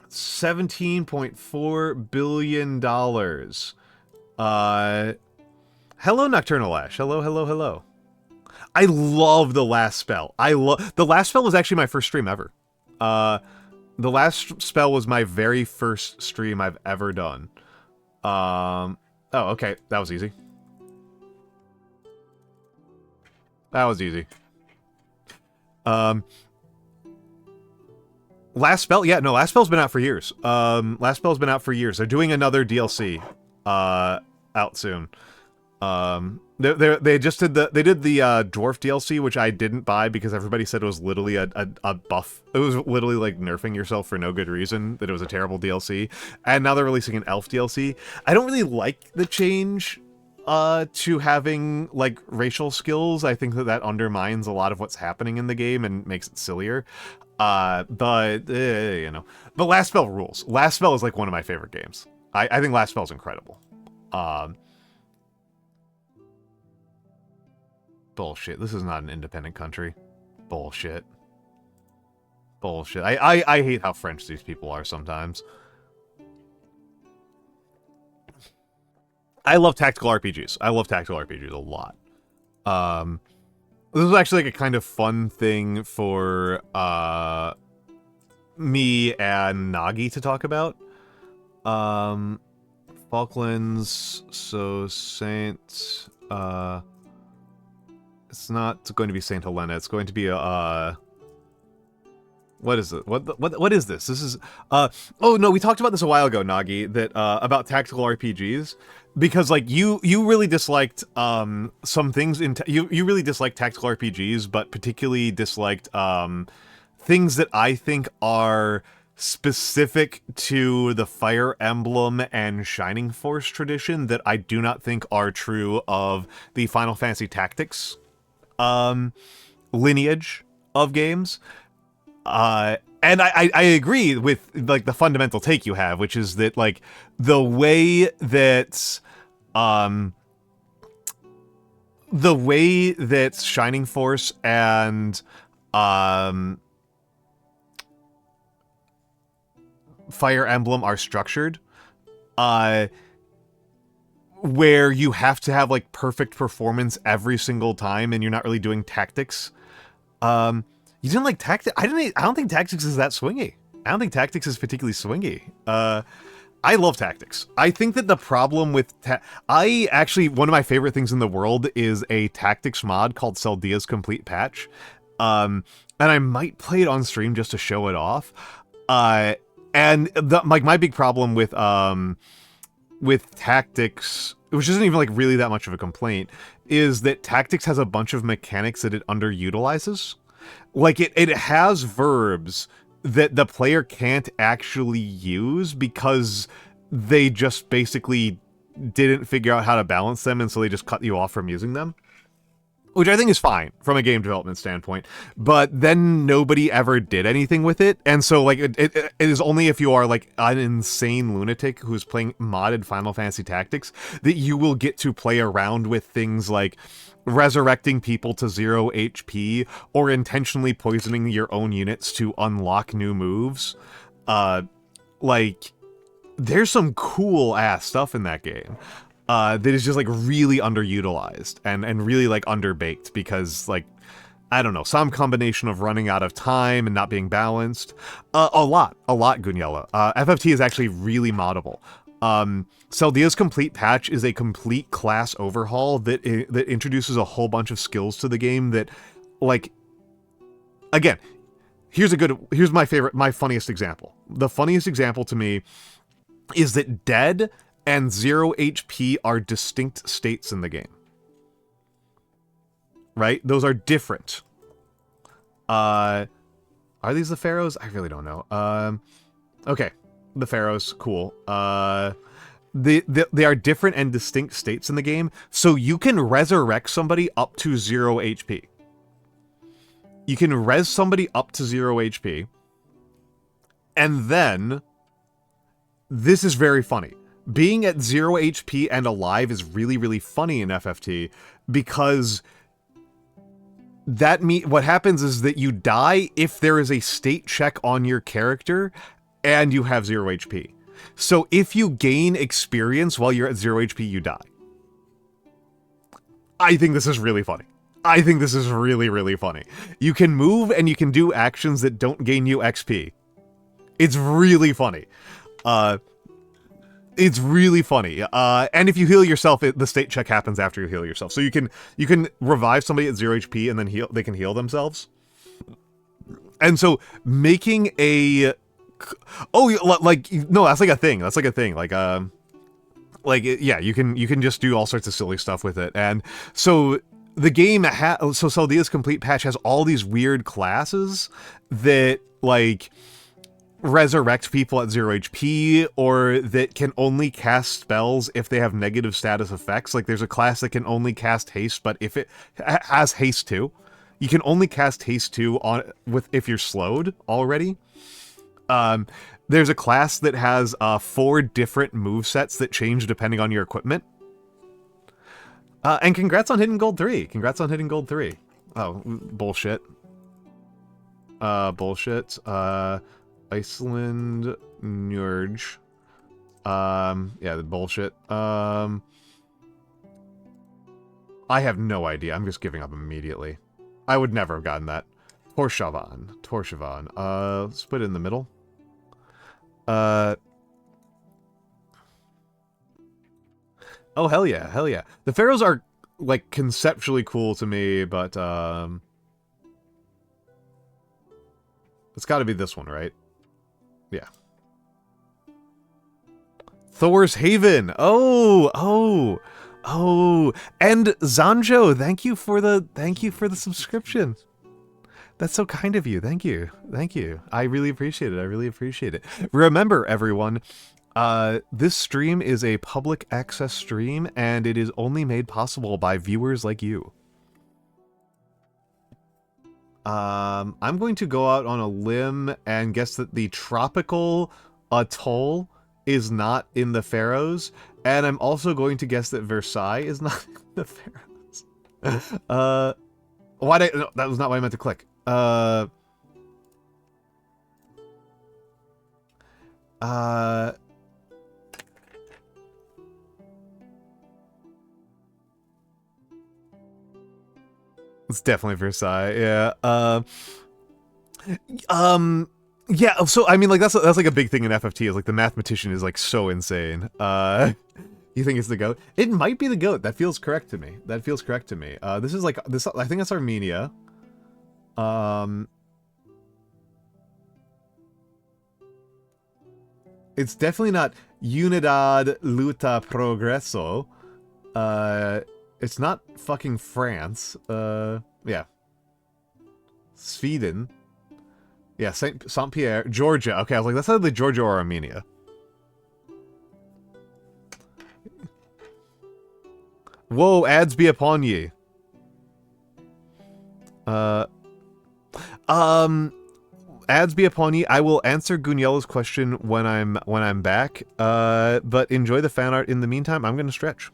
$17.4 billion. Hello, Nocturnal Ash. Hello, hello, hello. I love The Last Spell. The Last Spell was actually my first stream ever. The Last Spell was my very first stream I've ever done. Oh, okay. That was easy. That was easy. Last Spell? Yeah, no, Last Spell's been out for years. Last Spell's been out for years. They're doing another DLC, out soon. They just did the dwarf DLC, which I didn't buy because everybody said it was literally a buff. It was literally like nerfing yourself for no good reason, that it was a terrible DLC. And now they're releasing an elf DLC. I don't really like the change to having, like, racial skills. I think that undermines a lot of what's happening in the game and makes it sillier. But, you know. But Last Spell rules. Last Spell is, like, one of my favorite games. I think Last Spell is incredible. Bullshit. This is not an independent country. Bullshit. Bullshit. I hate how French these people are sometimes. I love tactical RPGs. I love tactical RPGs a lot. This was actually like a kind of fun thing for me and Nagi to talk about. Falklands, so Saint... it's not going to be Saint Helena. It's going to be a... What is it? What is this? This is oh no, we talked about this a while ago, Nagi, that about tactical RPGs, because like you really disliked some things in you really disliked tactical RPGs, but particularly disliked things that I think are specific to the Fire Emblem and Shining Force tradition that I do not think are true of the Final Fantasy Tactics lineage of games. And I agree with, like, the fundamental take you have, which is that, like, the way that Shining Force and, Fire Emblem are structured, where you have to have, like, perfect performance every single time, and you're not really doing tactics, you didn't like Tactics? I don't think Tactics is that swingy. I don't think Tactics is particularly swingy. I love Tactics. I think that the problem with... one of my favorite things in the world is a Tactics mod called Celdia's Complete Patch. And I might play it on stream just to show it off. And my big problem with Tactics, which isn't even, like, really that much of a complaint, is that Tactics has a bunch of mechanics that it underutilizes. Like, it has verbs that the player can't actually use because they just basically didn't figure out how to balance them, and so they just cut you off from using them. Which I think is fine from a game development standpoint, but then nobody ever did anything with it, and so, like, it is only if you are, like, an insane lunatic who's playing modded Final Fantasy Tactics that you will get to play around with things like resurrecting people to 0 HP, or intentionally poisoning your own units to unlock new moves. Like, there's some cool-ass stuff in that game. That is just, like, really underutilized and really, like, underbaked because, like, I don't know, some combination of running out of time and not being balanced. A lot, Gunyella. FFT is actually really moddable. Celdia's Complete Patch is a complete class overhaul that introduces a whole bunch of skills to the game that, like, again, here's my funniest example. The funniest example to me is that Dead and 0 HP are distinct states in the game. Right? Those are different. Are these the Pharaohs? I really don't know. Okay. The Pharaohs, cool. They are different and distinct states in the game, so you can resurrect somebody up to 0 HP. You can res somebody up to 0 HP, and then, this is very funny. Being at 0 HP and alive is really, really funny in FFT, because what happens is that you die if there is a state check on your character, and you have 0 HP. So if you gain experience while you're at 0 HP, you die. I think this is really funny. I think this is really, really funny. You can move and you can do actions that don't gain you XP. It's really funny. It's really funny. And if you heal yourself, the state check happens after you heal yourself. So you can revive somebody at 0 HP and then they can heal themselves. And so making a... Oh, like, no, that's like a thing. That's like a thing. Like, yeah, you can just do all sorts of silly stuff with it. And so the game so Celdia's Complete Patch has all these weird classes that, like, resurrect people at 0 HP, or that can only cast spells if they have negative status effects. Like, there's a class that can only cast haste, but if it has haste 2, you can only cast haste 2 if you're slowed already. There's a class that has 4 different movesets that change depending on your equipment. And congrats on hitting gold 3. Congrats on hitting gold 3. Oh, bullshit. Bullshit. Iceland Nurge. Yeah, the bullshit. I have no idea. I'm just giving up immediately. I would never have gotten that. Torshavan. Let's put it in the middle. Oh, hell yeah, hell yeah. The pharaohs are, like, conceptually cool to me, but, it's gotta be this one, right? Yeah. Thor's Haven! Oh! And Zanjo, thank you for the subscription. That's so kind of you. Thank you. I really appreciate it. Remember, everyone, this stream is a public access stream, and it is only made possible by viewers like you. I'm going to go out on a limb and guess that the tropical atoll is not in the Faroes, and I'm also going to guess that Versailles is not in the Faroes. No, that was not what I meant to click. It's definitely Versailles, yeah. Yeah, so, I mean, like, that's like a big thing in FFT, is, like, the mathematician is, like, so insane. You think it's the goat? It might be the goat. That feels correct to me. This is, like, I think that's Armenia. It's definitely not Unidad Luta Progreso. It's not fucking France. Yeah. Sweden. Yeah, Saint Pierre. Georgia. Okay, I was like, that's either Georgia or Armenia. Whoa, ads be upon ye. Ads be upon ye. I will answer Gunyella's question when I'm back. But enjoy the fan art in the meantime. I'm gonna stretch.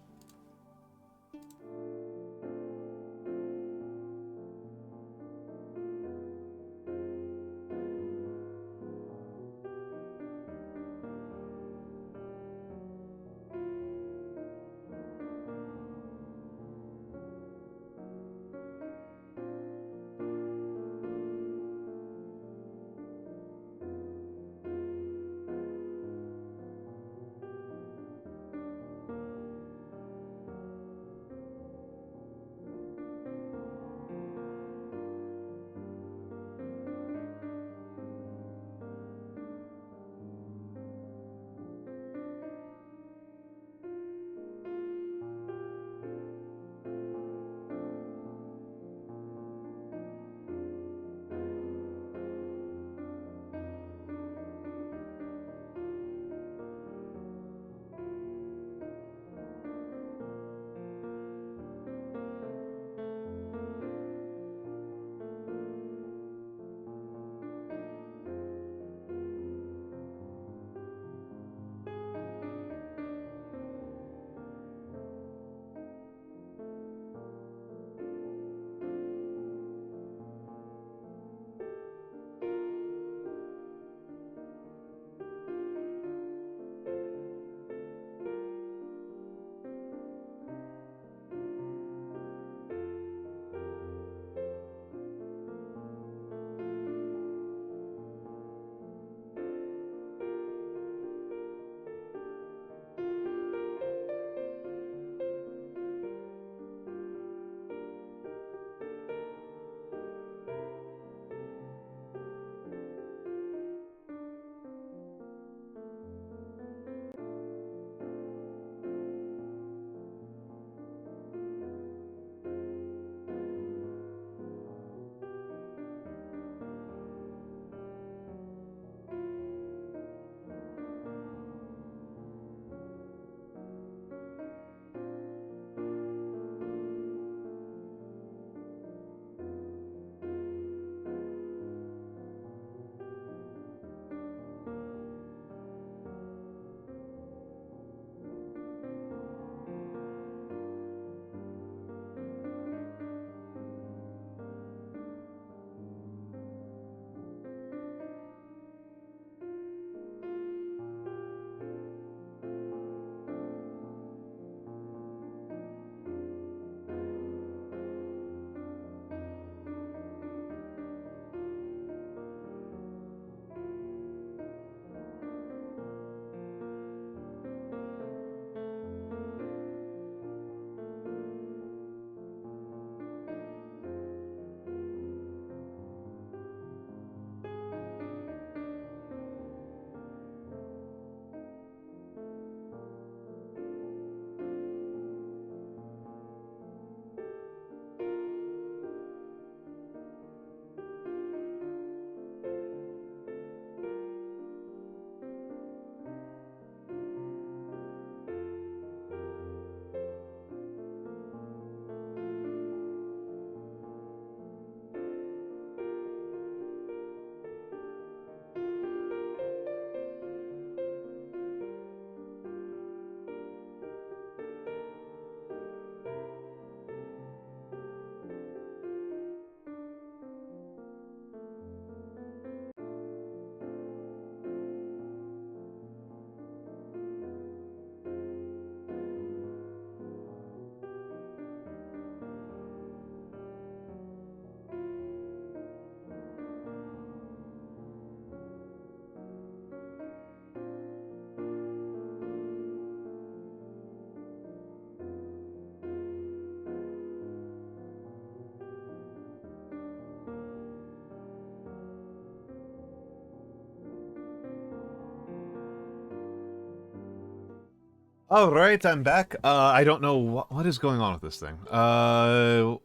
All right, I'm back. I don't know what is going on with this thing. Why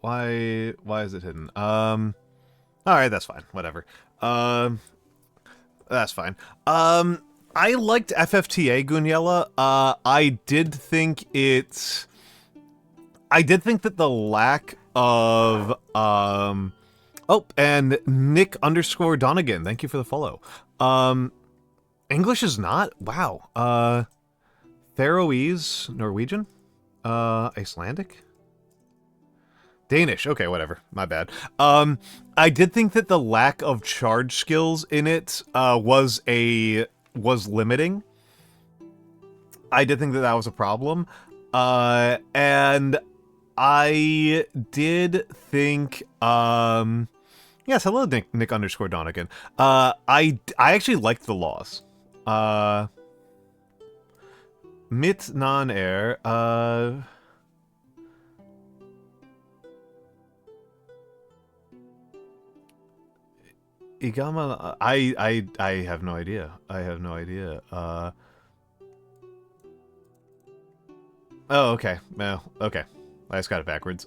is it hidden? All right, that's fine. Whatever. That's fine. I liked FFTA Guniella. I did think that the lack of oh, and Nick _ Donegan, thank you for the follow. English is not? Wow. Faroese, Norwegian? Icelandic? Danish, okay, whatever. My bad. I did think that the lack of charge skills in it was limiting. I did think that was a problem. And I did think, yes, hello, Nick _ Donegan. I actually liked the laws. Mitt non air, Igama, I have no idea. I have no idea. Oh, okay. Well, okay. I just got it backwards.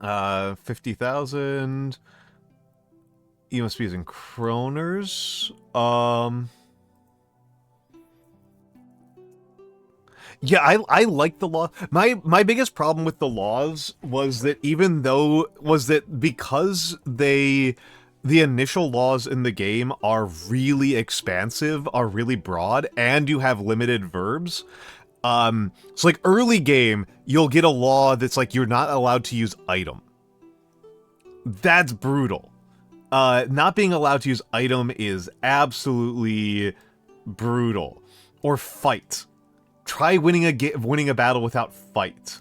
50,000. You must be using kroners. Yeah, I like the law. My biggest problem with the laws was that because the initial laws in the game are really expansive, are really broad, and you have limited verbs. So like early game, you'll get a law that's like you're not allowed to use item. That's brutal. Not being allowed to use item is absolutely brutal. Or fight. Try winning a battle without fight.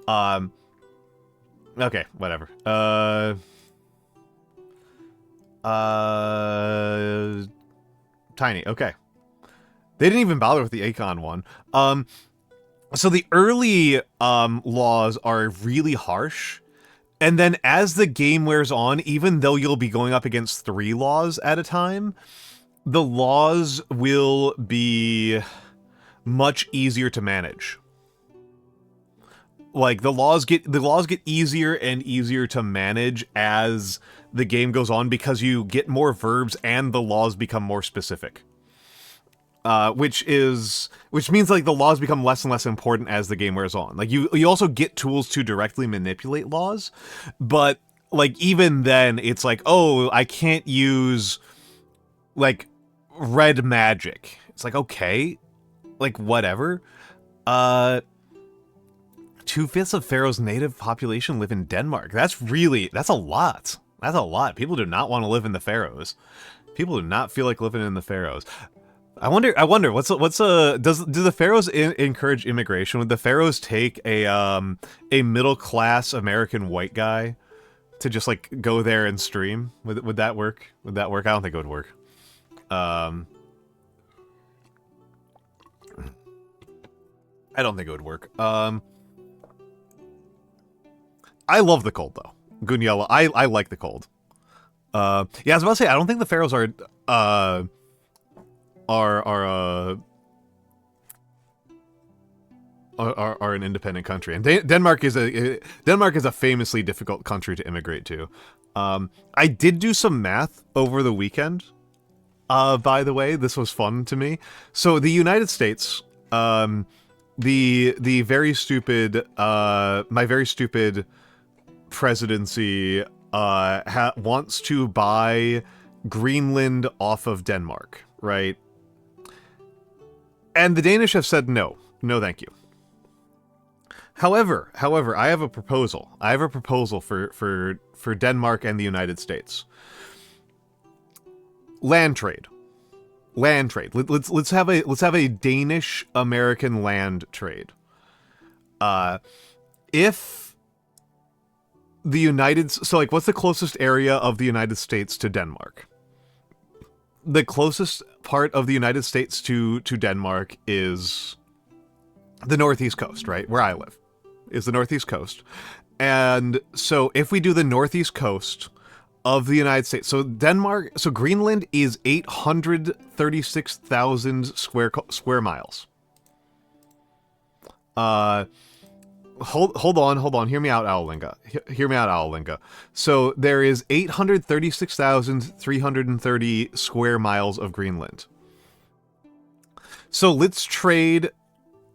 Okay, whatever. Tiny, okay. They didn't even bother with the Akon one. So the early laws are really harsh. And then as the game wears on, even though you'll be going up against 3 laws at a time, the laws will be much easier to manage. Like the laws get easier and easier to manage as the game goes on because you get more verbs and the laws become more specific. Which means like the laws become less and less important as the game wears on. Like you also get tools to directly manipulate laws, but like even then it's like, oh, I can't use like red magic. It's like, okay, like whatever. 2/5 of Faroe's native population live in Denmark. That's a lot. That's a lot. People do not want to live in the Faroes. People do not feel like living in the Faroes. I wonder do the Faroes encourage immigration? Would the Faroes take a middle class American white guy to just like go there and stream? Would that work? Would that work? I don't think it would work. I don't think it would work. I love the cold though. Guniella, I like the cold. Yeah, I was about to say I don't think the Faroes are an independent country, and Denmark is a famously difficult country to immigrate to. I did do some math over the weekend. By the way, this was fun to me. So the United States, the very stupid, my very stupid presidency wants to buy Greenland off of Denmark, right? And the Danish have said no, thank you. However, I have a proposal. I have a proposal for Denmark and the United States. Land trade. Let's have a Danish American land trade. If the what's the closest area of the United States to Denmark? The closest part of the United States to Denmark is the northeast coast, right? Where I live is the northeast coast. And so if we do the northeast coast, of the United States. So Greenland is 836,000 square miles. Hold on. Hear me out, Owlinga. Hear me out, Owlinga. So there is 836,330 square miles of Greenland. So let's trade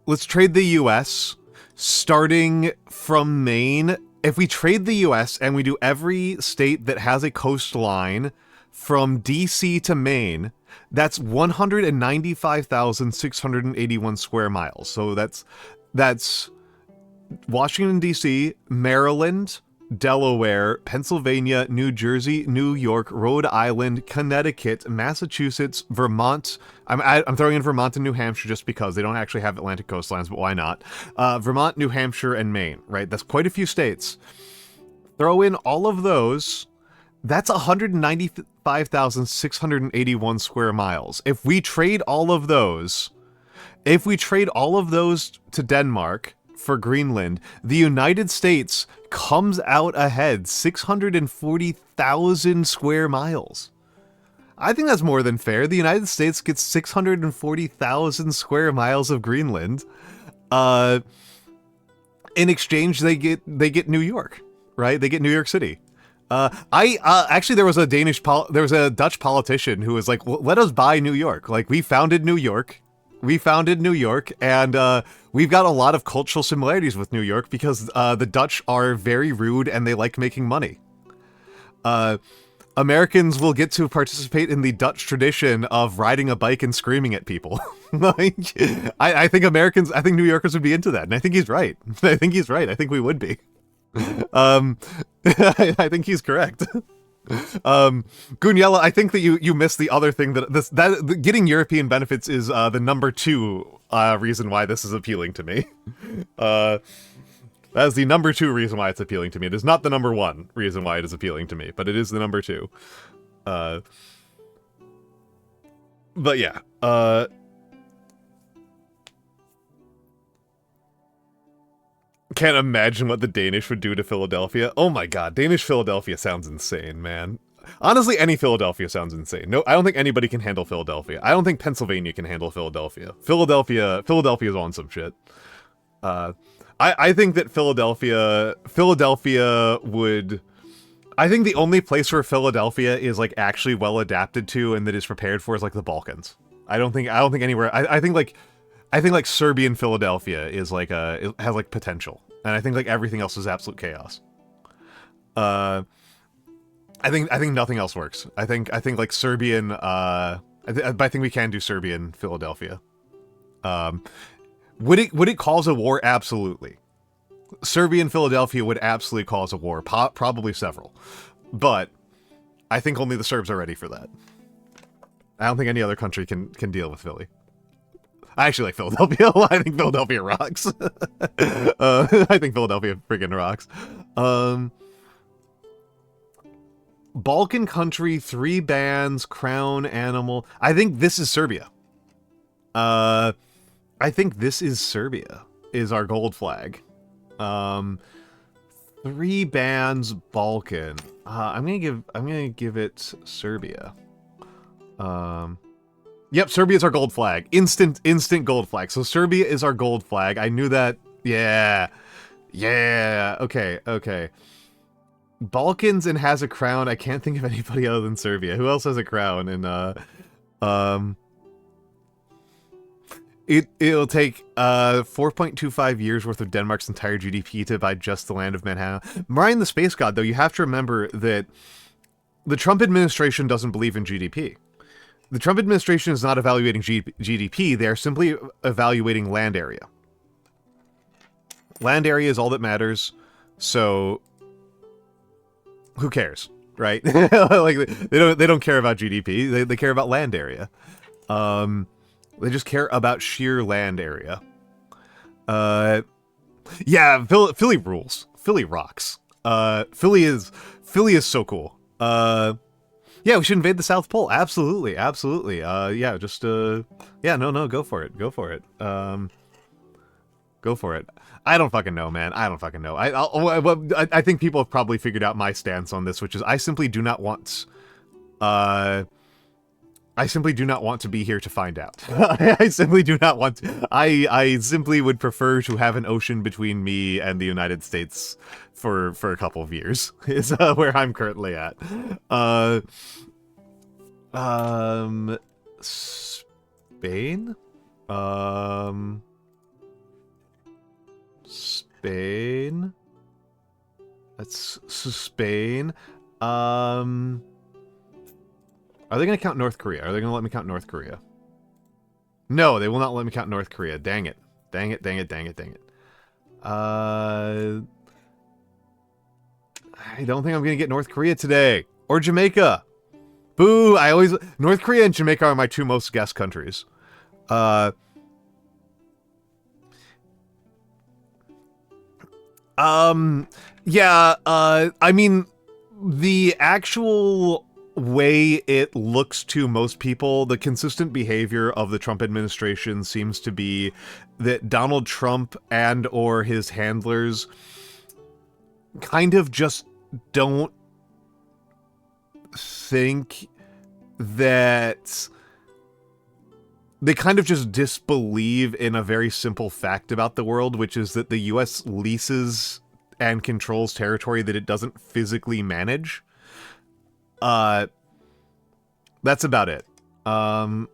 the US starting from Maine. If we trade the US and we do every state that has a coastline from DC to Maine, that's 195,681 square miles. So that's Washington, D.C., Maryland, Delaware, Pennsylvania, New Jersey, New York, Rhode Island, Connecticut, Massachusetts, Vermont. I'm throwing in Vermont and New Hampshire just because they don't actually have Atlantic coastlines, but why not? Vermont, New Hampshire, and Maine, right? That's quite a few states. Throw in all of those. That's 195,681 square miles. If we trade all of those to Denmark for Greenland, the United States comes out ahead 640,000 square miles. I think that's more than fair. The United States gets 640,000 square miles of Greenland. In exchange, they get New York, right? They get New York City. Actually, there was a Dutch politician who was like, well, let us buy New York. Like, we founded New York, and we've got a lot of cultural similarities with New York because the Dutch are very rude and they like making money. Americans will get to participate in the Dutch tradition of riding a bike and screaming at people. I think New Yorkers would be into that, and I think he's right. I think we would be. I think he's correct. Guniella, I think that you missed the other thing that getting European benefits is the number 2 reason why this is appealing to me. That is the number 2 reason why it's appealing to me. It is not the number 1 reason why it is appealing to me, but it is the number 2. But yeah, can't imagine what the Danish would do to Philadelphia. Oh my god, Danish Philadelphia sounds insane, man. Honestly, any Philadelphia sounds insane. No, I don't think anybody can handle Philadelphia. I don't think Pennsylvania can handle Philadelphia. Philadelphia's on some shit. I think that Philadelphia would... I think the only place where Philadelphia is like actually well adapted to and that is prepared for is like the Balkans. I don't think anywhere... I think like Serbian Philadelphia is like it has like potential, and I think like everything else is absolute chaos. I think nothing else works. I think like Serbian. I think we can do Serbian Philadelphia. Would it cause a war? Absolutely. Serbian Philadelphia would absolutely cause a war, probably several, but I think only the Serbs are ready for that. I don't think any other country can deal with Philly. I actually like Philadelphia. I think Philadelphia rocks. I think Philadelphia friggin' rocks. Balkan country, 3 bands, crown, animal. I think this is Serbia. I think this is Serbia, is our gold flag. 3 bands, Balkan. I'm gonna give it Serbia. Yep, Serbia is our gold flag. Instant gold flag. So Serbia is our gold flag. I knew that. Yeah. Okay. Balkans and has a crown. I can't think of anybody other than Serbia. Who else has a crown? And it'll take 4.25 years worth of Denmark's entire GDP to buy just the land of Manhattan. Marian the Space God, though, you have to remember that the Trump administration doesn't believe in GDP. The Trump administration is not evaluating GDP, they are simply evaluating land area. Land area is all that matters, so who cares, right? Like they don't care about GDP, they care about land area. They just care about sheer land area. Yeah, Philly rules. Philly rocks. Philly is so cool. Yeah, we should invade the South Pole. Absolutely. Yeah, just, yeah, no, go for it. Go Go for it. I don't fucking know, man. I don't fucking know. I think people have probably figured out my stance on this, which is I simply do not want... I simply do not want to be here to find out. I simply do not want to. I simply would prefer to have an ocean between me and the United States for a couple of years, is where I'm currently at. Spain? Spain? That's Spain. Are they going to count North Korea? Are they going to let me count North Korea? No, they will not let me count North Korea. Dang it. Dang it, dang it, dang it, dang it. I don't think I'm going to get North Korea today. Or Jamaica. Boo! North Korea and Jamaica are my two most guessed countries. Yeah, I mean, the actual way it looks to most people, the consistent behavior of the Trump administration seems to be that Donald Trump and or his handlers kind of just don't think that... They kind of just disbelieve in a very simple fact about the world, which is that the US leases and controls territory that it doesn't physically manage. That's about it. Ostergotland.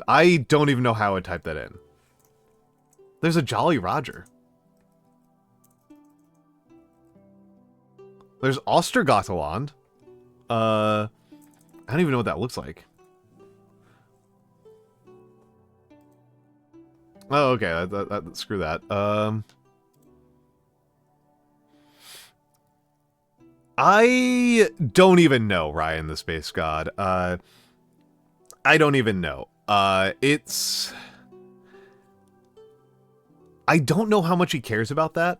I don't even know how I type that in. There's a Jolly Roger. There's Ostergotland. I don't even know what that looks like. Oh, okay. Screw that. I don't even know, Ryan the Space God. I don't even know. I don't know how much he cares about that.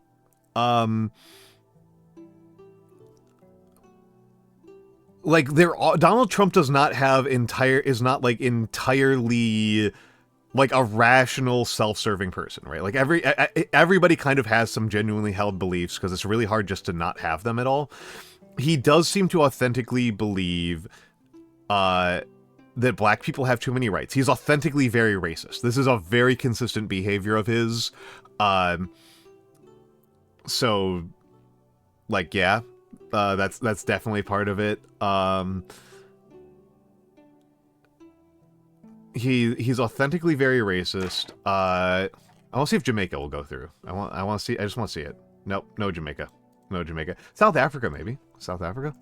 Like, Donald Trump does not have is not, like, entirely... like a rational, self-serving person, right? Like everybody kind of has some genuinely held beliefs because it's really hard just to not have them at all. He does seem to authentically believe that black people have too many rights. He's authentically very racist. This is a very consistent behavior of his. So, like, yeah, that's definitely part of it. He's authentically very racist. I want to see if Jamaica will go through. I just want to see it. Nope, no Jamaica. No Jamaica. South Africa, maybe. South Africa?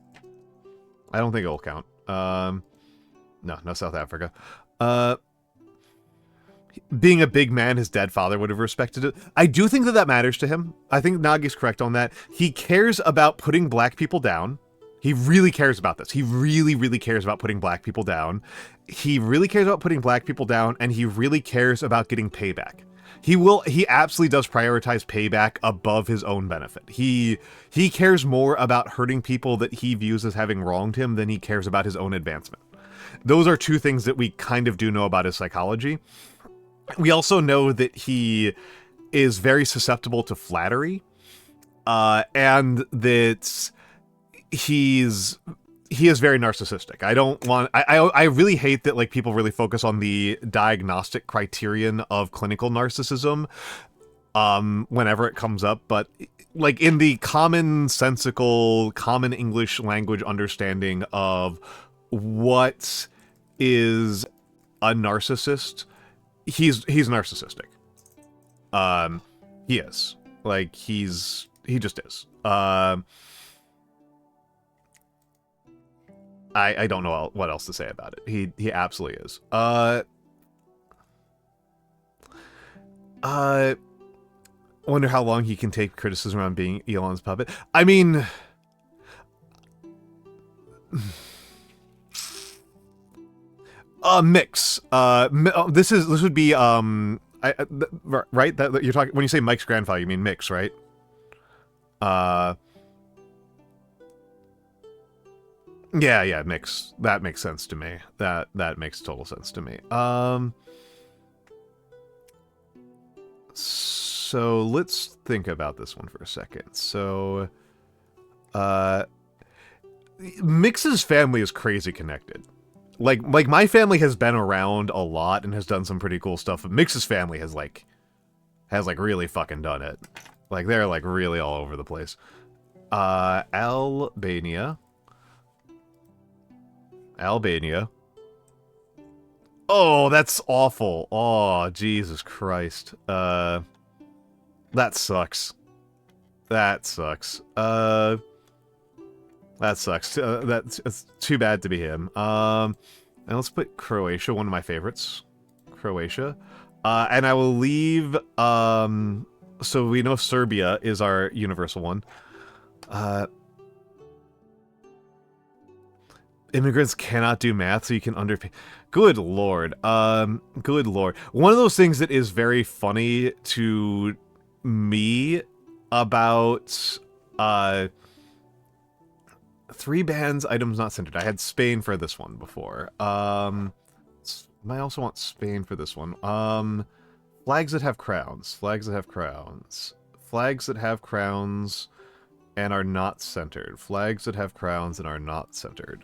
I don't think it will count. No South Africa. Being a big man, his dead father would have respected it. I do think that matters to him. I think Nagi's correct on that. He cares about putting black people down. He really cares about this. He really, really cares about putting black people down. He really cares about putting black people down, and he really cares about getting payback. He absolutely does prioritize payback above his own benefit. He cares more about hurting people that he views as having wronged him than he cares about his own advancement. Those are two things that we kind of do know about his psychology. We also know that he is very susceptible to flattery, and that he is very narcissistic. I really hate that, like, people really focus on the diagnostic criterion of clinical narcissism whenever it comes up, but like in the commonsensical, common English language understanding of what is a narcissist, he's narcissistic. He is. Like, he just is. I don't know what else to say about it. He absolutely is. Wonder how long he can take criticism on being Elon's puppet. I mean, mix. This would be right. That you're talking when you say Mike's grandfather, you mean Mix, right? Yeah, Mix. That makes sense to me. That makes total sense to me. So let's think about this one for a second. So, Mix's family is crazy connected. Like my family has been around a lot and has done some pretty cool stuff, but Mix's family has really fucking done it. Like, they're like really all over the place. Albania. Oh, that's awful. Oh, Jesus Christ. That sucks. That sucks. It's too bad to be him. And let's put Croatia, one of my favorites. Croatia. And I will leave, so we know Serbia is our universal one. Immigrants cannot do math, so you can underpay. Good lord. Good lord. One of those things that is very funny to me about, 3 bands, items not centered. I had Spain for this one before. I also want Spain for this one. Flags that have crowns. Flags that have crowns. Flags that have crowns and are not centered. Flags that have crowns and are not centered.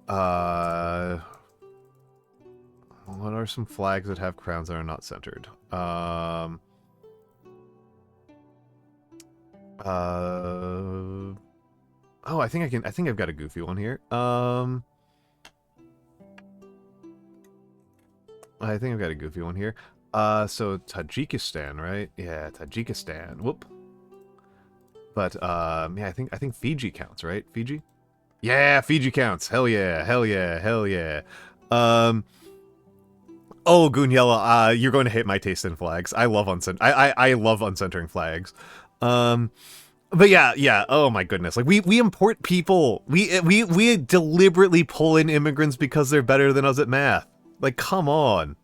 What are some flags that have crowns that are not centered? Oh, I think I've got a goofy one here. I think I've got a goofy one here. So Tajikistan, right? Yeah, Tajikistan. Whoop. But yeah, I think Fiji counts, right? Fiji? Yeah, Fiji counts. Hell yeah, hell yeah, hell yeah. Oh, Gunyella, you're going to hate my taste in flags. I love I love uncentering flags. But yeah. Oh my goodness. Like we import people. We deliberately pull in immigrants because they're better than us at math. Like, come on.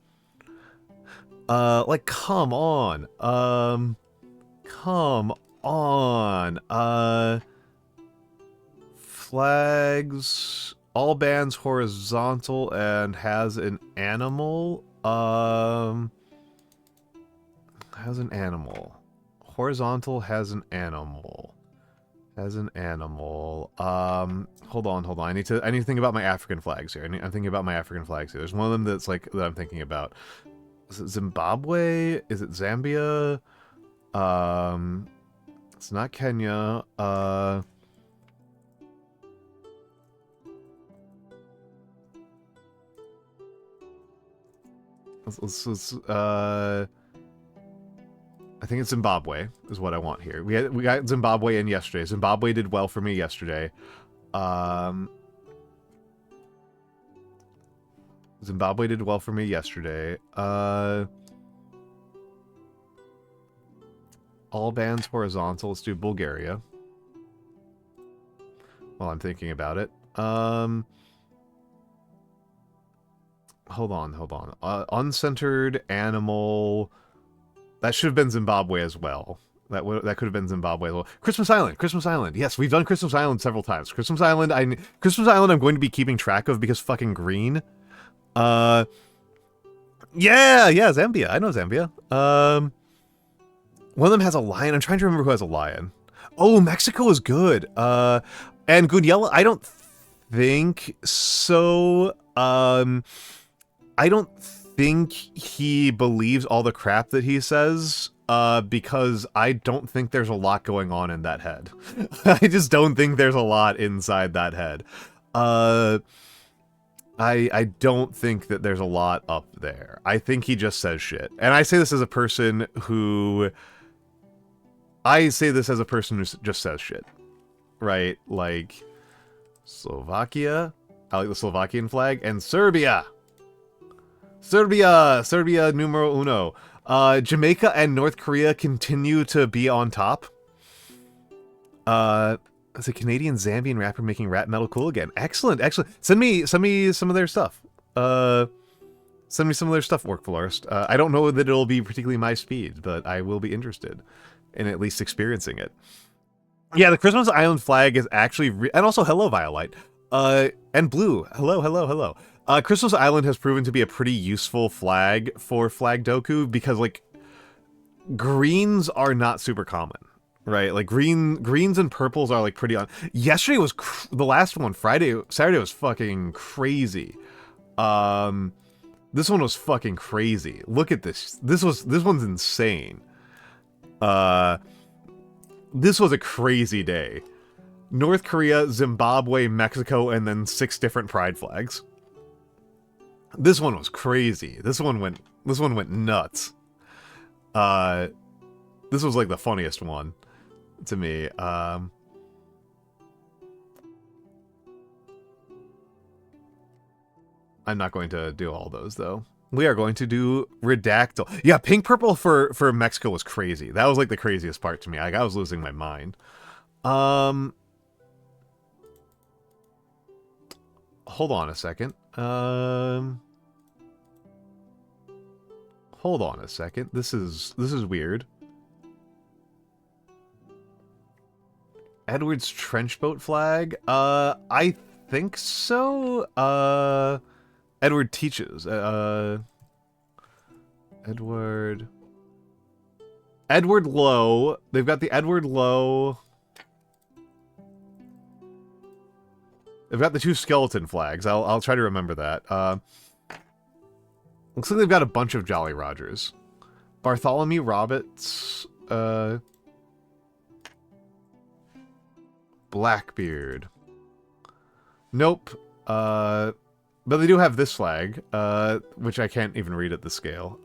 Come on. Come on. Flags. All bands horizontal and has an animal. Has an animal. Horizontal has an animal. Hold on. I need to think about my African flags here. I'm thinking about my African flags here. There's one of them that's like that I'm thinking about. Is it Zimbabwe? Is it Zambia? It's not Kenya. I think it's Zimbabwe is what I want here. We got Zimbabwe in yesterday. Zimbabwe did well for me yesterday. Zimbabwe did well for me yesterday. All bands horizontal. Let's do Bulgaria. While I'm thinking about it. Hold on. Uncentered animal. That should have been Zimbabwe as well. That could have been Zimbabwe as well. Christmas Island. Yes, we've done Christmas Island several times. Christmas Island I'm going to be keeping track of because fucking green. Yeah, Zambia. I know Zambia. One of them has a lion. I'm trying to remember who has a lion. Oh, Mexico is good. And Gunyella, I don't think so. I don't think he believes all the crap that he says, because I don't think there's a lot going on in that head. I just don't think there's a lot inside that head. I don't think that there's a lot up there. I think he just says shit. And I say this as a person who... just says shit. Right? Like, Slovakia. I like the Slovakian flag. And Serbia! Serbia numero uno. Jamaica and North Korea continue to be on top. As a Canadian Zambian rapper making rap metal cool again. Excellent. Send me some of their stuff. Send me some of their stuff, Work Florist. I don't know that it'll be particularly my speed, but I will be interested in at least experiencing it. Yeah, the Christmas Island flag is actually... and also, hello, Violite. And Blue. Hello. Christmas Island has proven to be a pretty useful flag for Flag Doku because, like, greens are not super common, right? Like greens and purples are like pretty on. Yesterday was the last one. Saturday was fucking crazy. This one was fucking crazy. Look at this. This one's insane. This was a crazy day. North Korea, Zimbabwe, Mexico, and then 6 different pride flags. This one was crazy. This one went nuts. This was like the funniest one to me. I'm not going to do all those though. We are going to do Redactyl. Yeah, pink purple for Mexico was crazy. That was like the craziest part to me. Like, I was losing my mind. Hold on a second. Hold on a second. This is weird. Edward's trenchboat flag? I think so. Edward teaches. Edward Lowe. They've got the Edward Lowe. They've got the 2 skeleton flags. I'll try to remember that. Looks like they've got a bunch of Jolly Rogers. Bartholomew Roberts. Blackbeard. Nope. But they do have this flag, which I can't even read at the scale.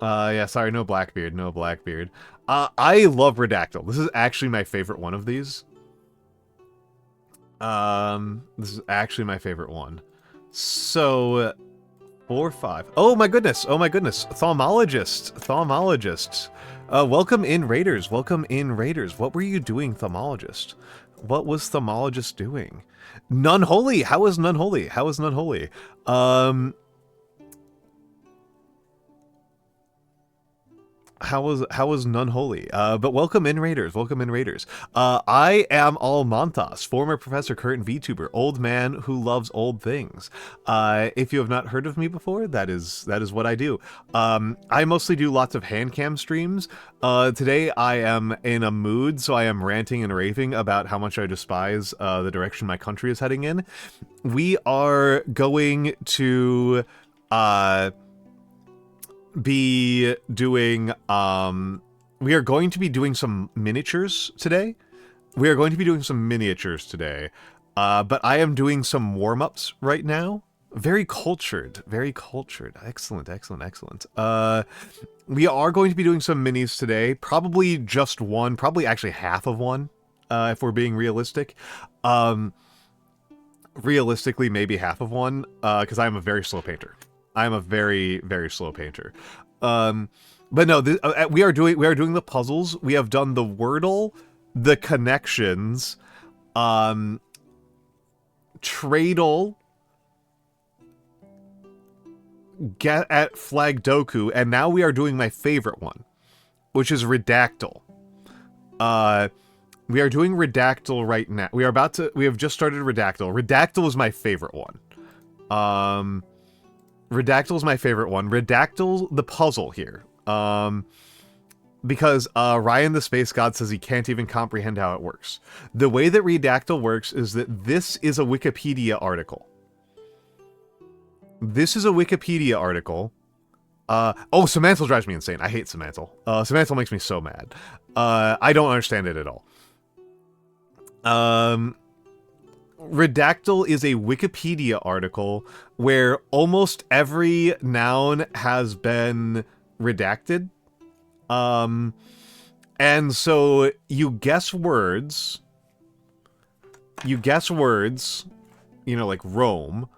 Yeah, sorry, no Blackbeard, no Blackbeard. I love Redactyl. This is actually my favorite one of these. This is actually my favorite one. So, 4, 5. Oh my goodness, oh my goodness. Thaumalogist. Welcome in, Raiders. Welcome in, Raiders. What were you doing, Thaumalogist? What was Thaumalogist doing? Nunholy. How was Nunholy? How was Nunholy? How was Nunholy? But welcome in, Raiders. Welcome in, Raiders. I am Almantas, former professor, current VTuber, old man who loves old things. If you have not heard of me before, that is what I do. I mostly do lots of handcam streams. Today I am in a mood, so I am ranting and raving about how much I despise the direction my country is heading in. We are going to be doing we are going to be doing some miniatures today. But I am doing some warm-ups right now. Very cultured. Excellent. We are going to be doing some minis today. Probably just one, probably actually half of one, if we're being realistic. Realistically, maybe half of one, because I am a very slow painter. I'm a very, very slow painter. But no, we are doing the puzzles. We have done the Wordle, the connections, Tradle, Get at Flag Doku, and now we are doing my favorite one, which is Redactyl. We are doing Redactyl right now. We have just started Redactyl. Redactyl is my favorite one. Redactyl is my favorite one. Redactyl, the puzzle here. Because Ryan the Space God says he can't even comprehend how it works. The way that Redactyl works is that this is a Wikipedia article. Oh, Semantle drives me insane. I hate Semantle. Semantle makes me so mad. I don't understand it at all. Redactyl is a Wikipedia article where almost every noun has been redacted. And so you guess words, you know, like Rome,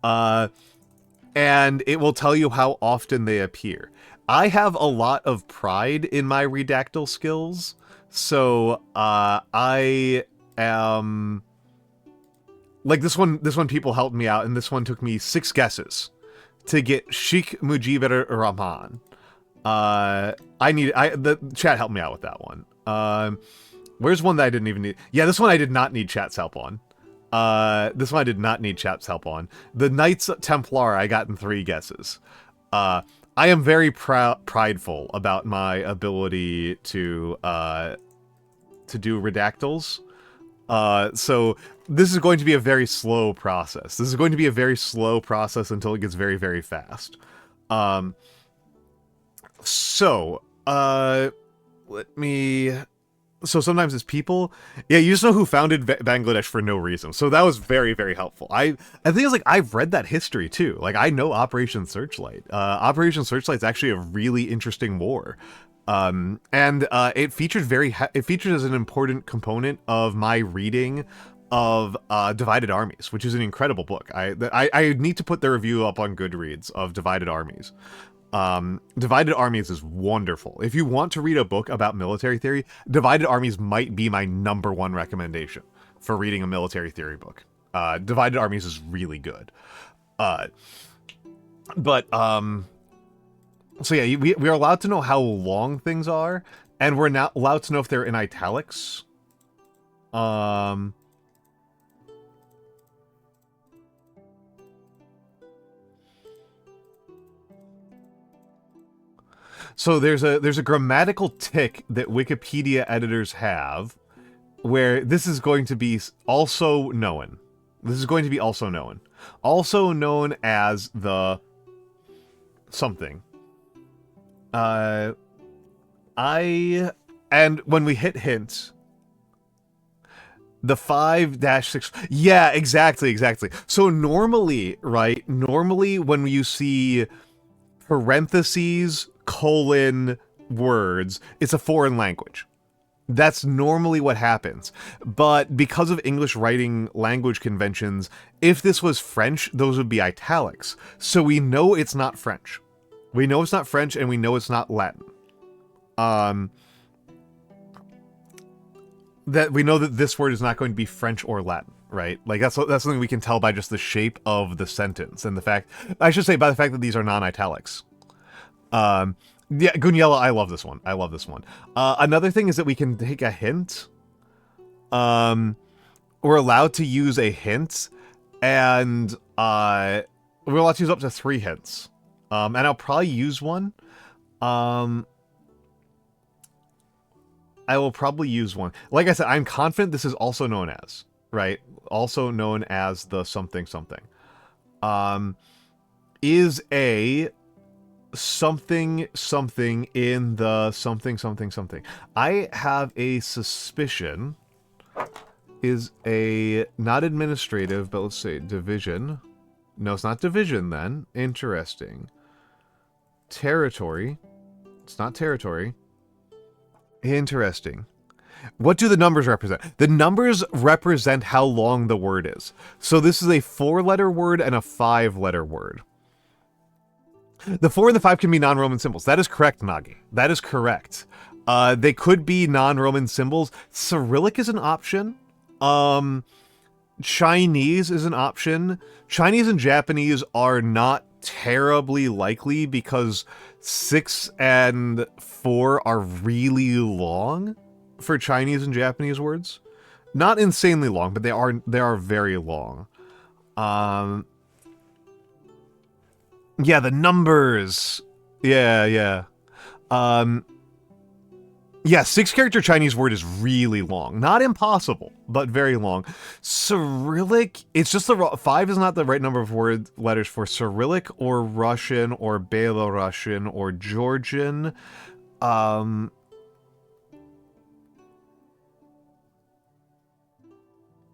and it will tell you how often they appear. I have a lot of pride in my Redactyl skills, so I am... Like this one people helped me out, and this one took me 6 guesses to get Sheikh Mujibur Rahman. The chat helped me out with that one. Where's one that I didn't even need? Yeah, this one I did not need chat's help on. This one I did not need chat's help on. The Knights Templar I got in 3 guesses. I am very prideful about my ability to do redactals. So this is going to be a very slow process. This is going to be a very slow process until it gets very, very fast. Let me... So sometimes it's people. Yeah, you just know who founded Bangladesh for no reason. So that was very, very helpful. I think it's like, I've read that history too. Like, I know Operation Searchlight. Operation Searchlight's actually a really interesting war. It featured it featured as an important component of my reading of Divided Armies, which is an incredible book. I need to put the review up on Goodreads of Divided Armies. Divided Armies is wonderful. If you want to read a book about military theory, Divided Armies might be my #1 recommendation for reading a military theory book. Divided Armies is really good. So yeah, we are allowed to know how long things are, and we're not allowed to know if they're in italics. So there's a grammatical tick that Wikipedia editors have, where this is going to be also known. This is going to be also known. Also known as the something. And when we hit hint, the 5-6, yeah, exactly. So normally, right, when you see parentheses, colon, words, it's a foreign language. That's normally what happens. But because of English writing language conventions, if this was French, those would be italics. So we know it's not French. We know it's not French, and we know it's not Latin. That we know that this word is not going to be French or Latin, right? Like that's something we can tell by just the shape of the sentence and the fact, I should say, by the fact that these are non-italics. Yeah, Gunyella, I love this one. Another thing is that we can take a hint. We're allowed to use a hint, and we're allowed to use up to 3 hints. And I'll probably use one. I will probably use one. Like I said, I'm confident this is also known as, right? Also known as the something. Is a something in the something. I have a suspicion is a, not administrative, but let's say division. No, it's not division then. Interesting. Territory. It's not territory. Interesting. What do the numbers represent? The numbers represent how long the word is. So this is a 4-letter word and a 5-letter word. The 4 and the 5 can be non-Roman symbols. That is correct, Nagi. That is correct. They could be non-Roman symbols. Cyrillic is an option. Chinese is an option. Chinese and Japanese are not terribly likely because 6 and 4 are really long for Chinese and Japanese words. Not insanely long, but they are very long. Yeah, the numbers. Yeah. Yeah, 6-character Chinese word is really long. Not impossible, but very long. Cyrillic, it's just 5 is not the right number of letters for Cyrillic or Russian or Belarusian or Georgian.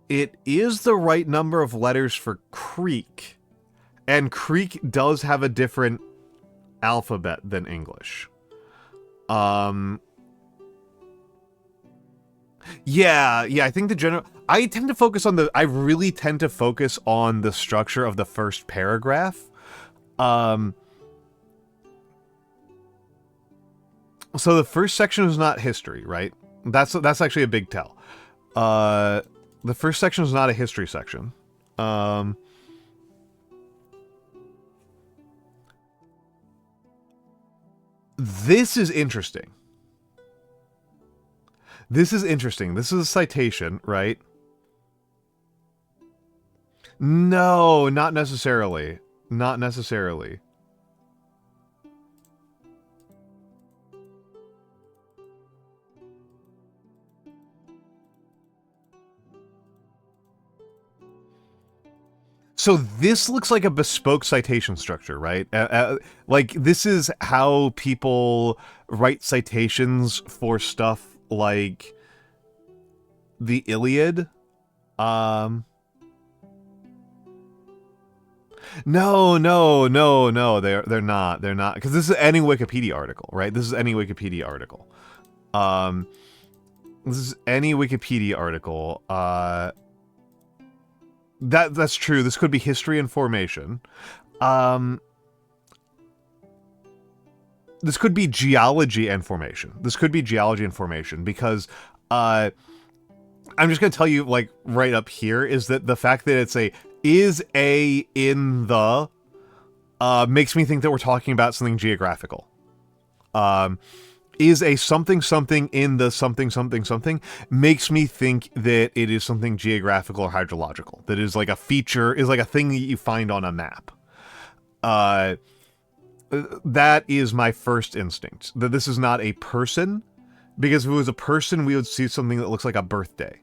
It is the right number of letters for Greek. And Greek does have a different alphabet than English. Yeah, I think the general... I really tend to focus on the structure of the first paragraph. So the first section is not history, right? That's actually a big tell. The first section is not a history section. This is interesting. This is a citation, right? No, not necessarily. Not necessarily. So this looks like a bespoke citation structure, right? Like, this is how people write citations for stuff like the Iliad. No, no, no, no. They're not. They're not, because this is any Wikipedia article, right? This is any Wikipedia article. This is any Wikipedia article. That's true. This could be history and formation. This could be geology and formation. This could be geology and formation because, I'm just gonna tell you, like, right up here, is that the fact that it's is a in the, makes me think that we're talking about something geographical. Is a something something in the something something something makes me think that it is something geographical or hydrological. That is like a feature, is like a thing that you find on a map. That is my first instinct. That this is not a person, because if it was a person, we would see something that looks like a birthday.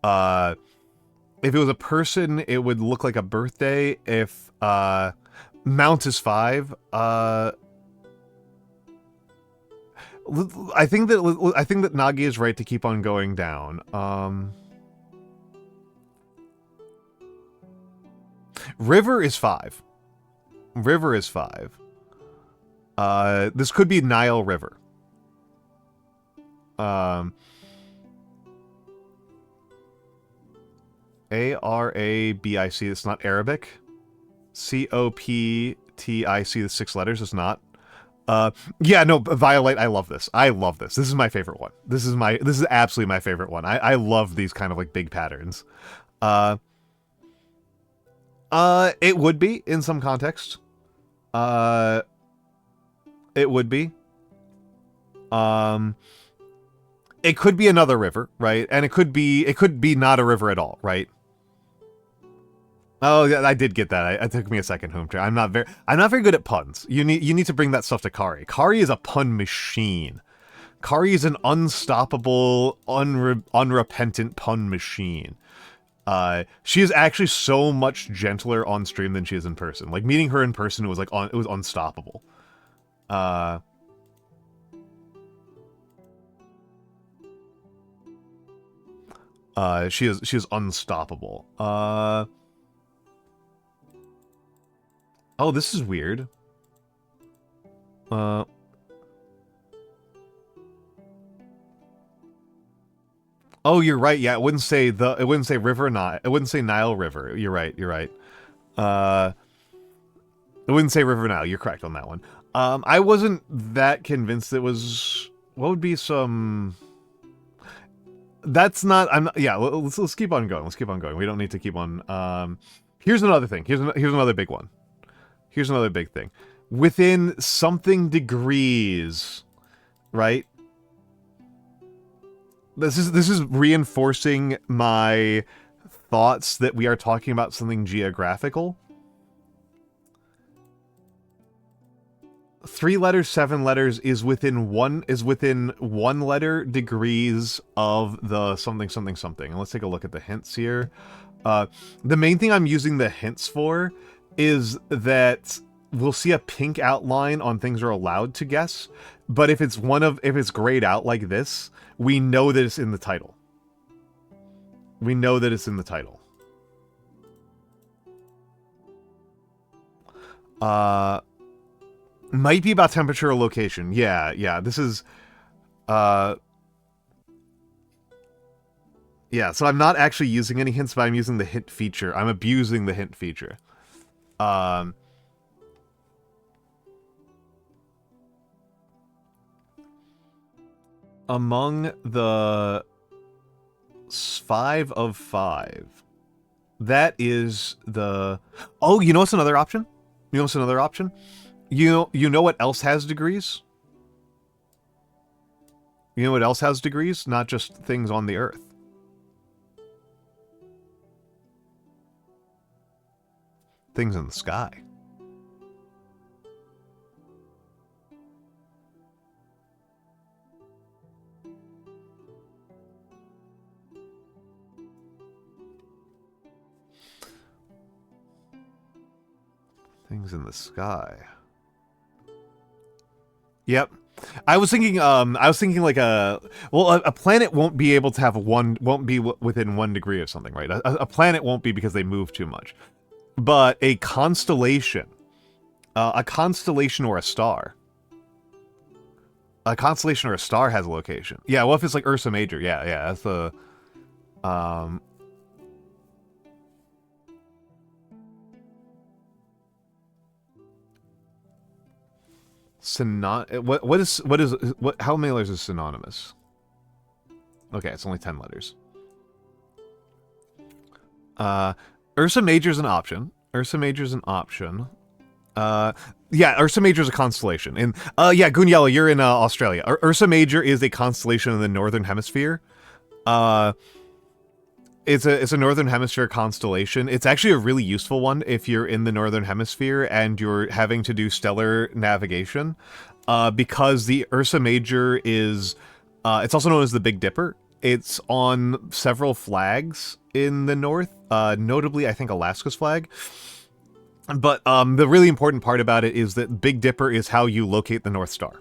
If it was a person, it would look like a birthday. If Mount is 5, I think that Nagi is right to keep on going down. River is 5. River is 5. This could be Nile River. A-R-A-B-I-C, it's not Arabic. C-O-P-T-I-C, the 6 letters, it's not. Yeah, no, Violate, I love this. I love this. This is my favorite one. This is absolutely my favorite one. I love these kind of, like, big patterns. It would be, in some context. It would be. It could be another river, right? And it could be not a river at all, right? Oh, yeah, I did get that. It took me a second, Hoomter. I'm not very good at puns. You need to bring that stuff to Kari. Kari is a pun machine. Kari is an unstoppable, unrepentant pun machine. She is actually so much gentler on stream than she is in person. Like, meeting her in person was like it was unstoppable. She is unstoppable. Oh, this is weird. Oh, you're right. Yeah, it wouldn't say river, not. It wouldn't say Nile River. You're right. You're right. It wouldn't say River Nile. You're correct on that one. I wasn't that convinced it was. What would be some? That's not. I'm not. Yeah. Let's keep on going. Let's keep on going. We don't need to keep on. Here's another thing. Here's another big one. Here's another big thing. Within something degrees, right? This is reinforcing my thoughts that we are talking about something geographical. 3 letters, 7 letters is within one letter degrees of the something something something. And let's take a look at the hints here. The main thing I'm using the hints for is that we'll see a pink outline on things we're allowed to guess, but if it's grayed out like this, we know that it's in the title. We know that it's in the title. Might be about temperature or location. Yeah, this is yeah, so I'm not actually using any hints, but I'm using the hint feature. I'm abusing the hint feature. Among the 5 of 5, that is the... Oh, you know what's another option? You know what's another option? You know what else has degrees? You know what else has degrees? Not just things on the Earth. Things in the sky. Things in the sky. Yep. I was thinking like a planet won't be able to have won't be within 1 degree of something, right? A planet won't be because they move too much. But a constellation or a star. A constellation or a star has a location. Yeah, well, if it's like Ursa Major, yeah, that's the how many letters is synonymous? Okay, it's only 10 letters. Ursa Major is an option. Yeah, Ursa Major is a constellation. And yeah, Goonyella, you're in Australia. Ursa Major is a constellation in the northern hemisphere. It's a northern hemisphere constellation. It's actually a really useful one if you're in the northern hemisphere and you're having to do stellar navigation, because the Ursa Major is it's also known as the Big Dipper. It's on several flags in the north, notably I think Alaska's flag. But the really important part about it is that Big Dipper is how you locate the North Star.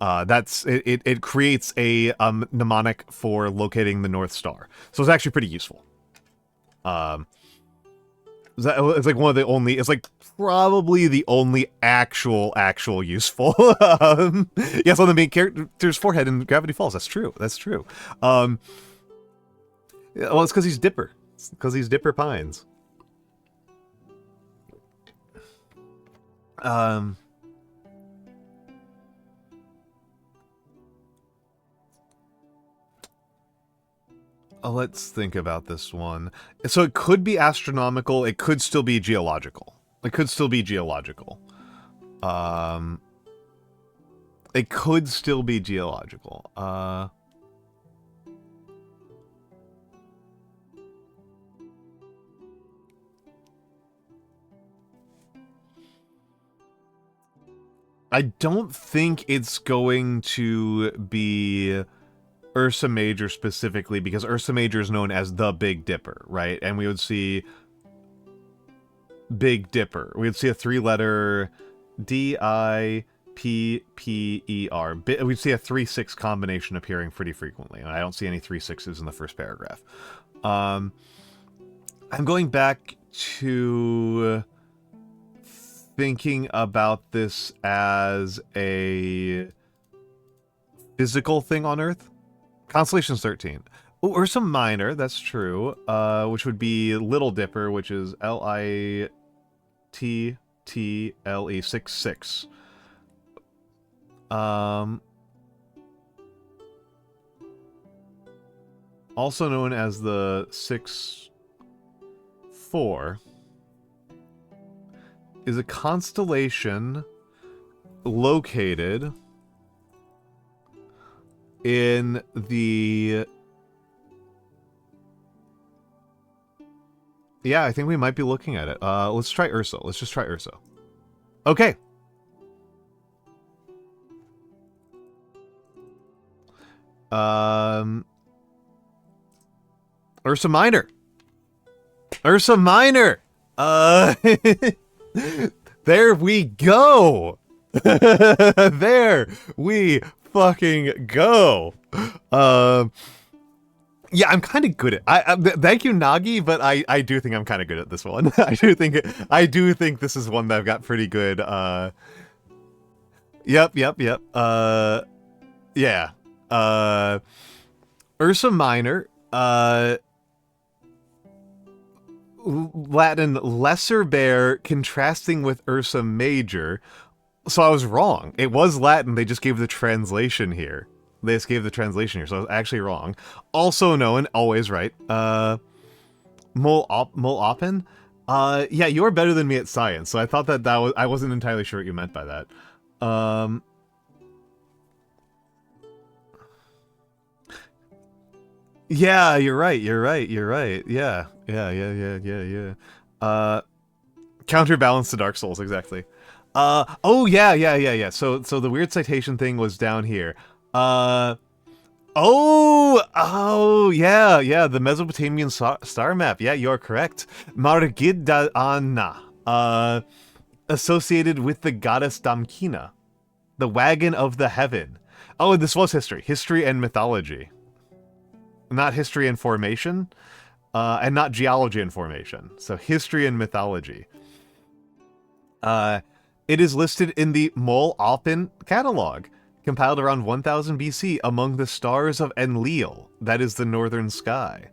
It creates a mnemonic for locating the North Star, so it's actually pretty useful. It's like one of the only. It's like probably the only actual useful. Yes, on the main character's forehead in Gravity Falls. That's true. Well, it's because he's Dipper. It's because he's Dipper Pines. Let's think about this one. So it could be astronomical. It could still be geological. It could still be geological. I don't think it's going to be Ursa Major specifically, because Ursa Major is known as the Big Dipper, right? And we would see Big Dipper. We would see a 3-letter D-I-P-P-E-R. We'd see a 3-6 combination appearing pretty frequently, and I don't see any 3-6s in the first paragraph. I'm going back to thinking about this as a physical thing on Earth. Constellation's 13. Oh, Ursa Minor, that's true. Which would be Little Dipper, which is Little 66. Also known as the 6-4, is a constellation located in the... Yeah, I think we might be looking at it. Let's try Ursa. Let's just try Ursa. Okay. Ursa Minor. Ursa Minor! There we go! There we fucking go! Yeah, I'm kind of good at. Thank you, Nagi, but I do think I'm kind of good at this one. I do think this is one that I've got pretty good. Yep. Yeah. Ursa Minor. Latin lesser bear contrasting with Ursa Major. So I was wrong. It was Latin. They just gave the translation here. So I was actually wrong. Also known, always right. Mol Oppen? Yeah, you are better than me at science, so I thought that was... I wasn't entirely sure what you meant by that. Yeah, you're right. Yeah. Counterbalance to Dark Souls, exactly. Oh yeah. So the weird citation thing was down here. Yeah, the Mesopotamian star map. Yeah, you're correct. Margidana, associated with the goddess Damkina, the wagon of the heaven. Oh, this was history and mythology, not history and formation, and not geology and formation. So history and mythology. It is listed in the Mol Alpin catalog, compiled around 1000 BC among the stars of Enlil, that is the northern sky.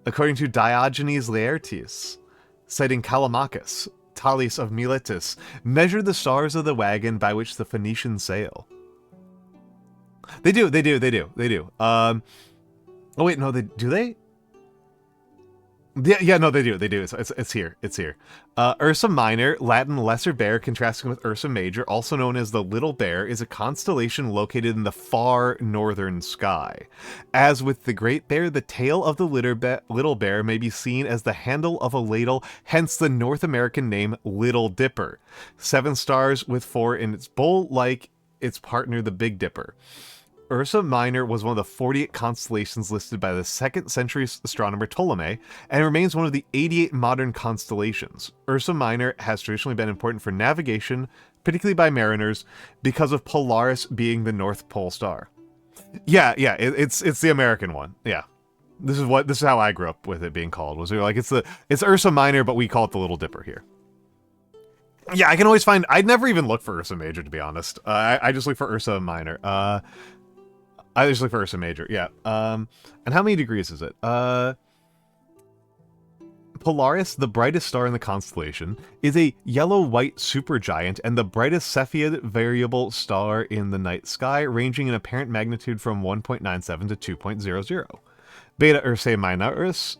According to Diogenes Laertius, citing Callimachus, Thales of Miletus, measured the stars of the wagon by which the Phoenicians sail. They do. Oh wait, no, do they? Yeah, no, they do. It's here. Ursa Minor, Latin Lesser Bear, contrasting with Ursa Major, also known as the Little Bear, is a constellation located in the far northern sky. As with the Great Bear, the tail of the Little Bear may be seen as the handle of a ladle, hence the North American name Little Dipper. 7 stars with 4 in its bowl, like its partner, the Big Dipper. Ursa Minor was one of the 48 constellations listed by the 2nd century astronomer Ptolemy, and remains one of the 88 modern constellations. Ursa Minor has traditionally been important for navigation, particularly by mariners, because of Polaris being the North Pole star. Yeah, it's the American one. Yeah, this is how I grew up with it being called. Was like it's Ursa Minor, but we call it the Little Dipper here. Yeah, I can always find. I'd never even look for Ursa Major, to be honest. I just look for Ursa Minor. I just look for Ursa Major, yeah. And how many degrees is it? Polaris, the brightest star in the constellation, is a yellow-white supergiant and the brightest Cepheid variable star in the night sky, ranging in apparent magnitude from 1.97 to 2.00. Beta Ursae Minoris,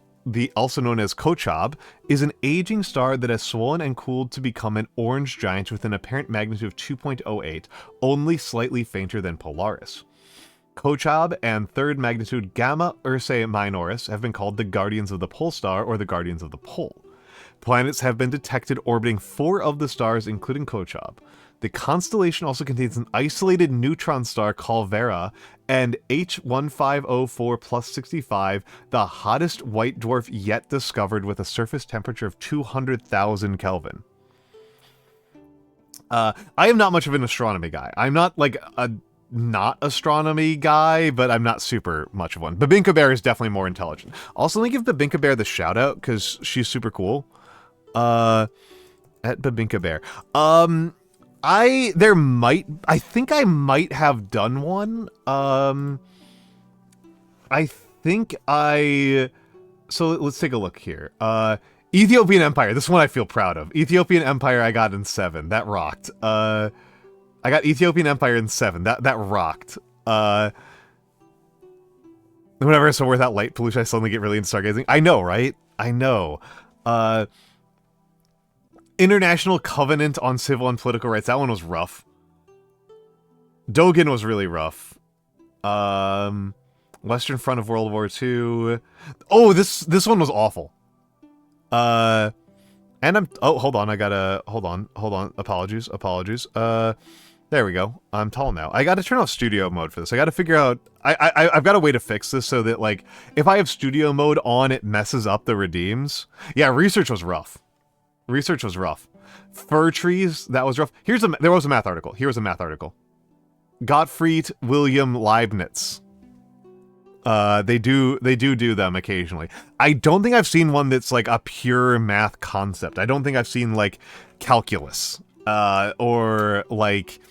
also known as Kochab, is an aging star that has swollen and cooled to become an orange giant with an apparent magnitude of 2.08, only slightly fainter than Polaris. Kochab and third magnitude Gamma Ursae Minoris have been called the Guardians of the Pole Star or the Guardians of the Pole. Planets have been detected orbiting 4 of the stars, including Kochab. The constellation also contains an isolated neutron star called Vera, and H1504 plus 65, the hottest white dwarf yet discovered with a surface temperature of 200,000 Kelvin. I am not much of an astronomy guy. I'm not like a not astronomy guy, but I'm not super much of one. Babinka Bear is definitely more intelligent. Also, let me give Babinka Bear the shout out because she's super cool. At Babinka Bear. I think I might have done one. So let's take a look here. Ethiopian Empire. This one I feel proud of. Ethiopian Empire I got in 7. That rocked. I got Ethiopian Empire in 7. That rocked. Whenever I saw where that light pollution, I suddenly get really into stargazing. I know, right? I know. International Covenant on Civil and Political Rights. That one was rough. Dogen was really rough. Western Front of World War II. Oh, this one was awful. And I'm... Oh, hold on. I gotta... Hold on. Apologies. There we go. I'm tall now. I gotta turn off studio mode for this. I gotta figure out... I've got a way to fix this so that, like, if I have studio mode on, it messes up the redeems. Yeah, research was rough. Fir trees, that was rough. There was a math article. Here's a math article. Gottfried Wilhelm Leibniz. They do them occasionally. I don't think I've seen one that's like a pure math concept. I don't think I've seen like calculus, or like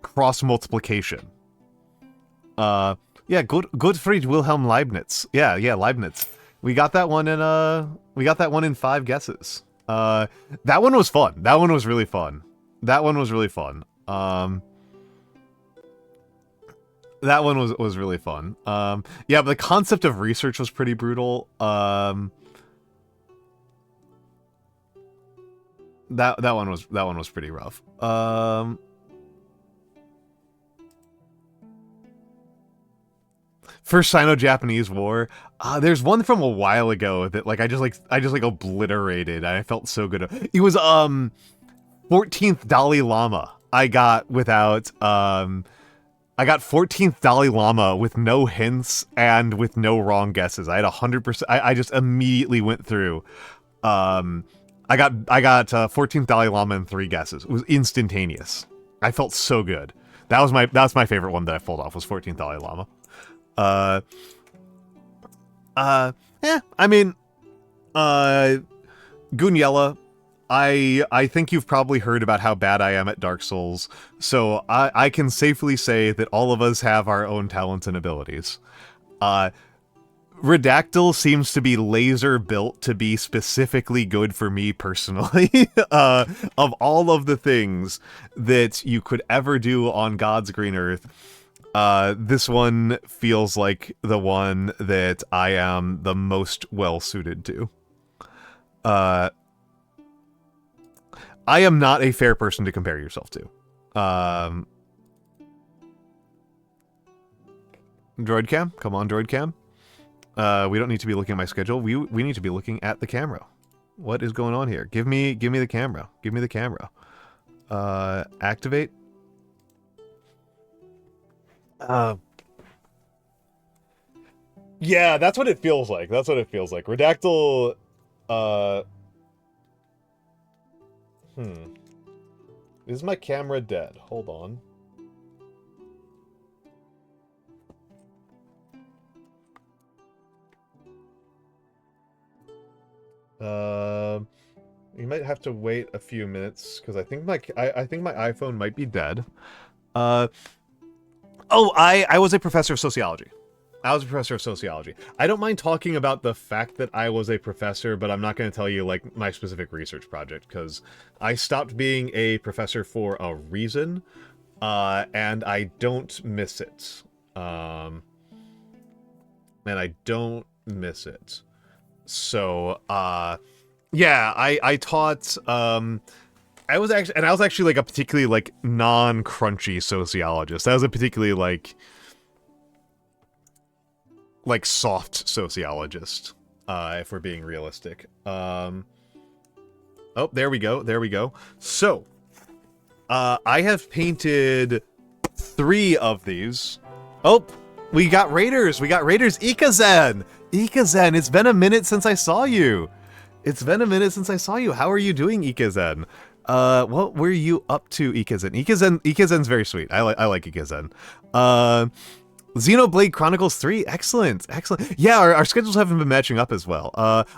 cross multiplication. Yeah, Gottfried Wilhelm Leibniz. Yeah, Leibniz. We got that one in 5 guesses. That one was fun. That one was really fun. That one was really fun. Yeah, but the concept of research was pretty brutal. That one was pretty rough. First Sino-Japanese War. There's one from a while ago that like I just like obliterated. And I felt so good. It was 14th Dalai Lama. I got 14th Dalai Lama with no hints and with no wrong guesses. I had 100%. I just immediately went through. I got 14th Dalai Lama in 3 guesses. It was instantaneous. I felt so good. That was my favorite one that I pulled off, was 14th Dalai Lama. I mean, Gunyella, I think you've probably heard about how bad I am at Dark Souls, so I can safely say that all of us have our own talents and abilities. Redactyl seems to be laser built to be specifically good for me personally. Of all of the things that you could ever do on God's green earth, this one feels like the one that I am the most well-suited to. I am not a fair person to compare yourself to. Droidcam? Come on, Droidcam. We don't need to be looking at my schedule. We need to be looking at the camera. What is going on here? Give me the camera. Give me the camera. Activate. Yeah, that's what it feels like. That's what it feels like. Redactyl, Is my camera dead? Hold on. You might have to wait a few minutes, because I think my iPhone might be dead. Oh, I was a professor of sociology. I was a professor of sociology. I don't mind talking about the fact that I was a professor, but I'm not going to tell you, like, my specific research project, because I stopped being a professor for a reason, and I don't miss it. And I don't miss it. So, yeah, I taught, I was actually, like, a particularly, like, non-crunchy sociologist. I was a particularly, like, soft sociologist, if we're being realistic. Oh, there we go. So, I have painted 3 of these. Oh, we got Raiders! Ikazen! Ikazen, it's been a minute since I saw you! How are you doing, Ikazen? What were you up to, Ikazen? Ikazen's very sweet. I like Ikazen. Xenoblade Chronicles 3, excellent. Yeah, our schedules haven't been matching up as well.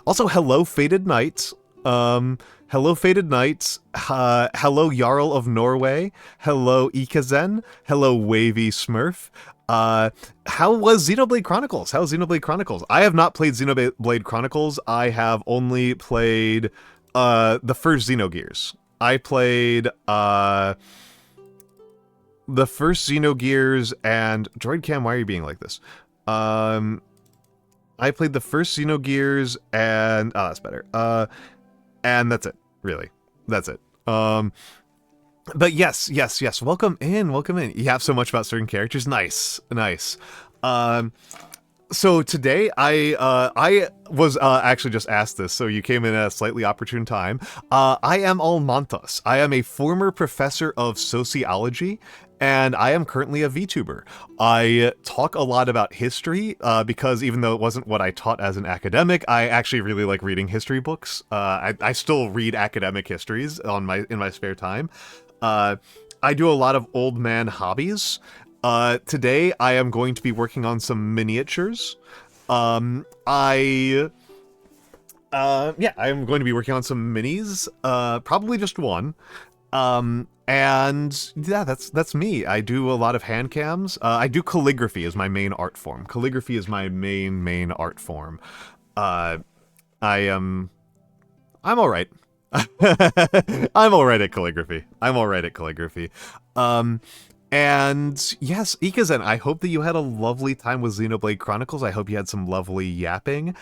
Also, hello, Fated Knight. Hello, Jarl of Norway. Hello, Ikazen. Hello, Wavy Smurf. How was Xenoblade Chronicles? I have not played Xenoblade Chronicles. I have only played, the first Xenogears. I played, the first Xenogears and... Droidcam, why are you being like this? I played the first Xenogears and... Oh, that's better. And that's it, really. That's it. But yes. Welcome in. You have so much about certain characters. Nice. So today, I was actually just asked this, so you came in at a slightly opportune time. I am Almantas. I am a former professor of sociology, and I am currently a VTuber. I talk a lot about history, because even though it wasn't what I taught as an academic, I actually really like reading history books. I still read academic histories in my spare time. I do a lot of old man hobbies. Today I am going to be working on some miniatures. I am going to be working on some minis, probably just one. And yeah, that's me. I do a lot of hand cams. I do calligraphy as my main art form. Main art form. I'm alright. I'm alright at calligraphy. And yes, Ikazen, I hope that you had a lovely time with Xenoblade Chronicles. I hope you had some lovely yapping.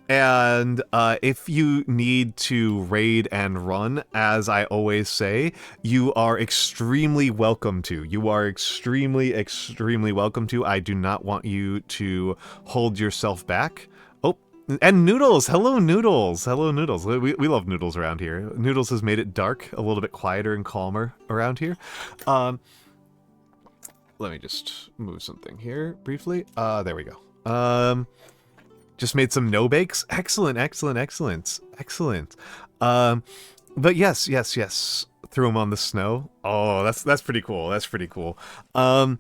And if you need to raid and run, as I always say, you are extremely welcome to. You are extremely, extremely welcome to. I do not want you to hold yourself back. Oh, and Noodles! Hello, Noodles! Hello, Noodles. We love Noodles around here. Noodles has made it dark, a little bit quieter and calmer around here. Let me just move something here briefly. There we go. Just made some no-bakes. Excellent, excellent, excellent, excellent. But yes. Threw them on the snow. Oh, that's pretty cool. That's pretty cool. But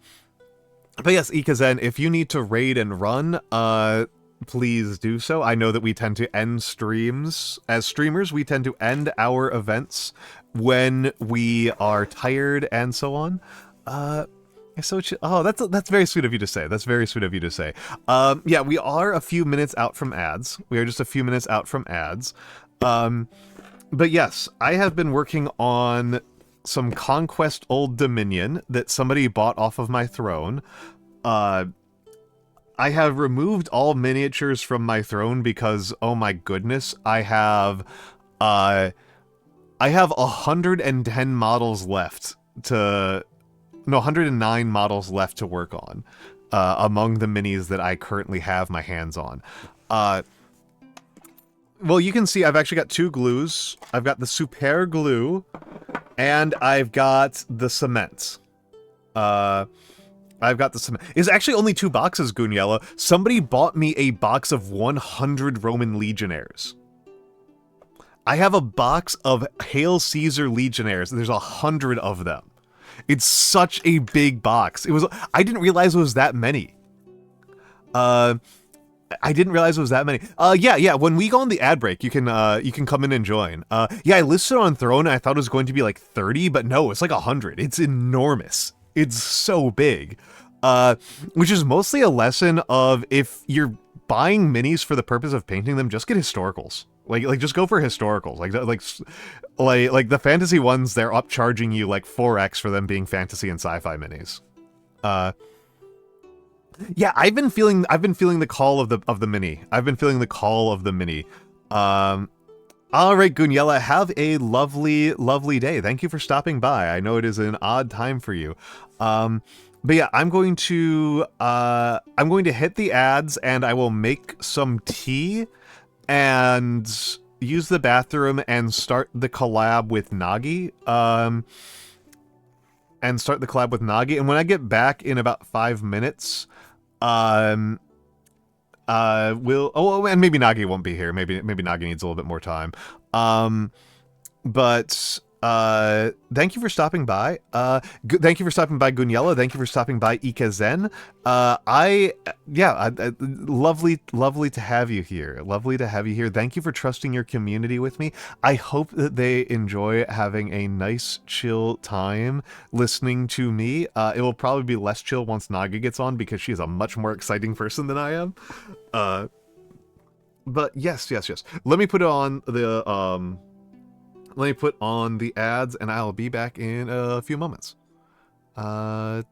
yes, Ikazen, if you need to raid and run, please do so. I know that we tend to end streams. As streamers, we tend to end our events when we are tired and so on. So that's very sweet of you to say. That's very sweet of you to say. Yeah, we are a few minutes out from ads. We are just a few minutes out from ads. But yes, I have been working on some Conquest Old Dominion that somebody bought off of my throne. I have removed all miniatures from my throne because, oh my goodness, I have 110 models left to... No, 109 models left to work on, among the minis that I currently have my hands on. Well, you can see I've actually got two glues. I've got the Super glue, and I've got the cement. I've got the cement. It's actually only 2 boxes, Goonyella. Somebody bought me a box of 100 Roman Legionnaires. I have a box of Hail Caesar Legionnaires. There's 100 of them. It's such a big box. I didn't realize it was that many. Yeah. When we go on the ad break, you can come in and join. Yeah, I listed on Throne. And I thought it was going to be like 30, but no, it's like 100. It's enormous. It's so big. Which is mostly a lesson of if you're buying minis for the purpose of painting them, just get historicals. Like just go for historicals. Like the fantasy ones, they're upcharging you like 4x for them being fantasy and sci-fi minis. Yeah, I've been feeling the call of the mini. I've been feeling the call of the mini. All right, Goonyella, have a lovely, lovely day. Thank you for stopping by. I know it is an odd time for you. But yeah, I'm going to hit the ads and I will make some tea and use the bathroom and start the collab with Nagi. And when I get back in about 5 minutes, and maybe Nagi won't be here. Maybe Nagi needs a little bit more time. But thank you for stopping by. Thank you for stopping by, Goonyella. Thank you for stopping by, Ikazen. Lovely to have you here. Lovely to have you here. Thank you for trusting your community with me. I hope that they enjoy having a nice, chill time listening to me. It will probably be less chill once Nagi gets on because she is a much more exciting person than I am. But yes. Let me put on the ads, and I'll be back in a few moments. There.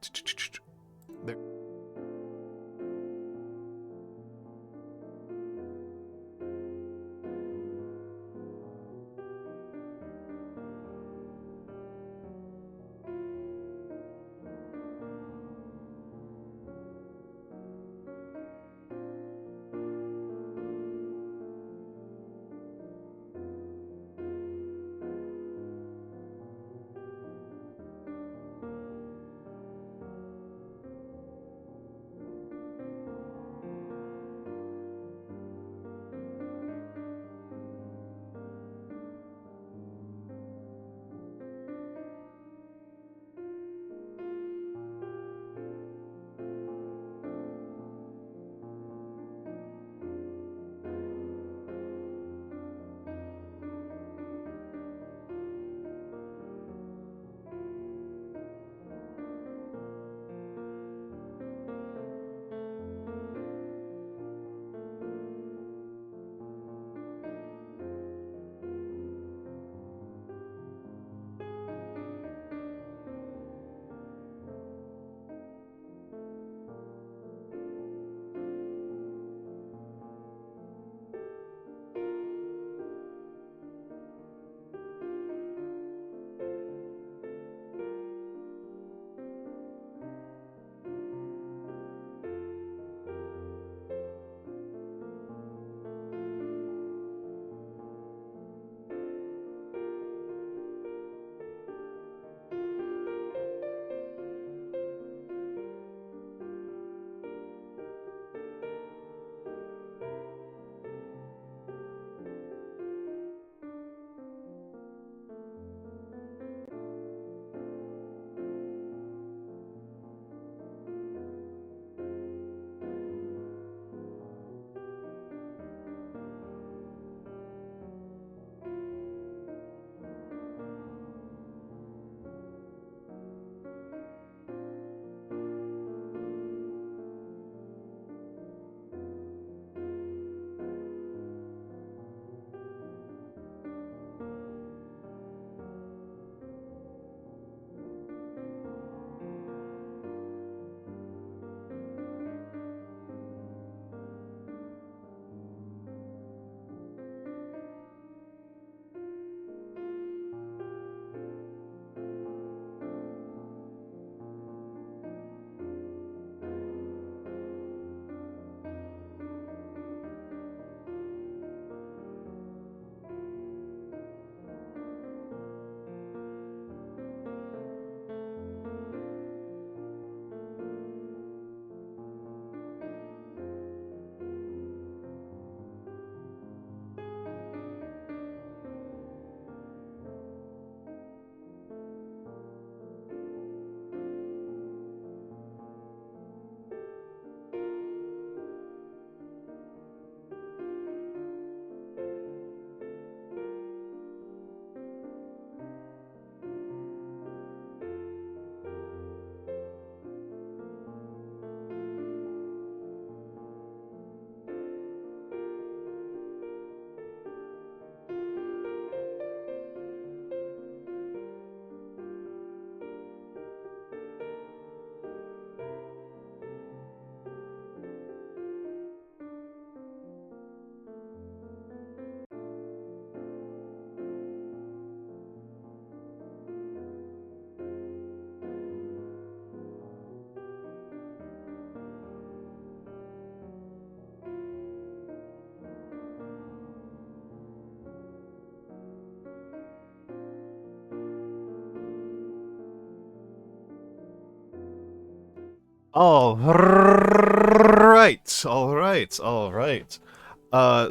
All right, all right, all right.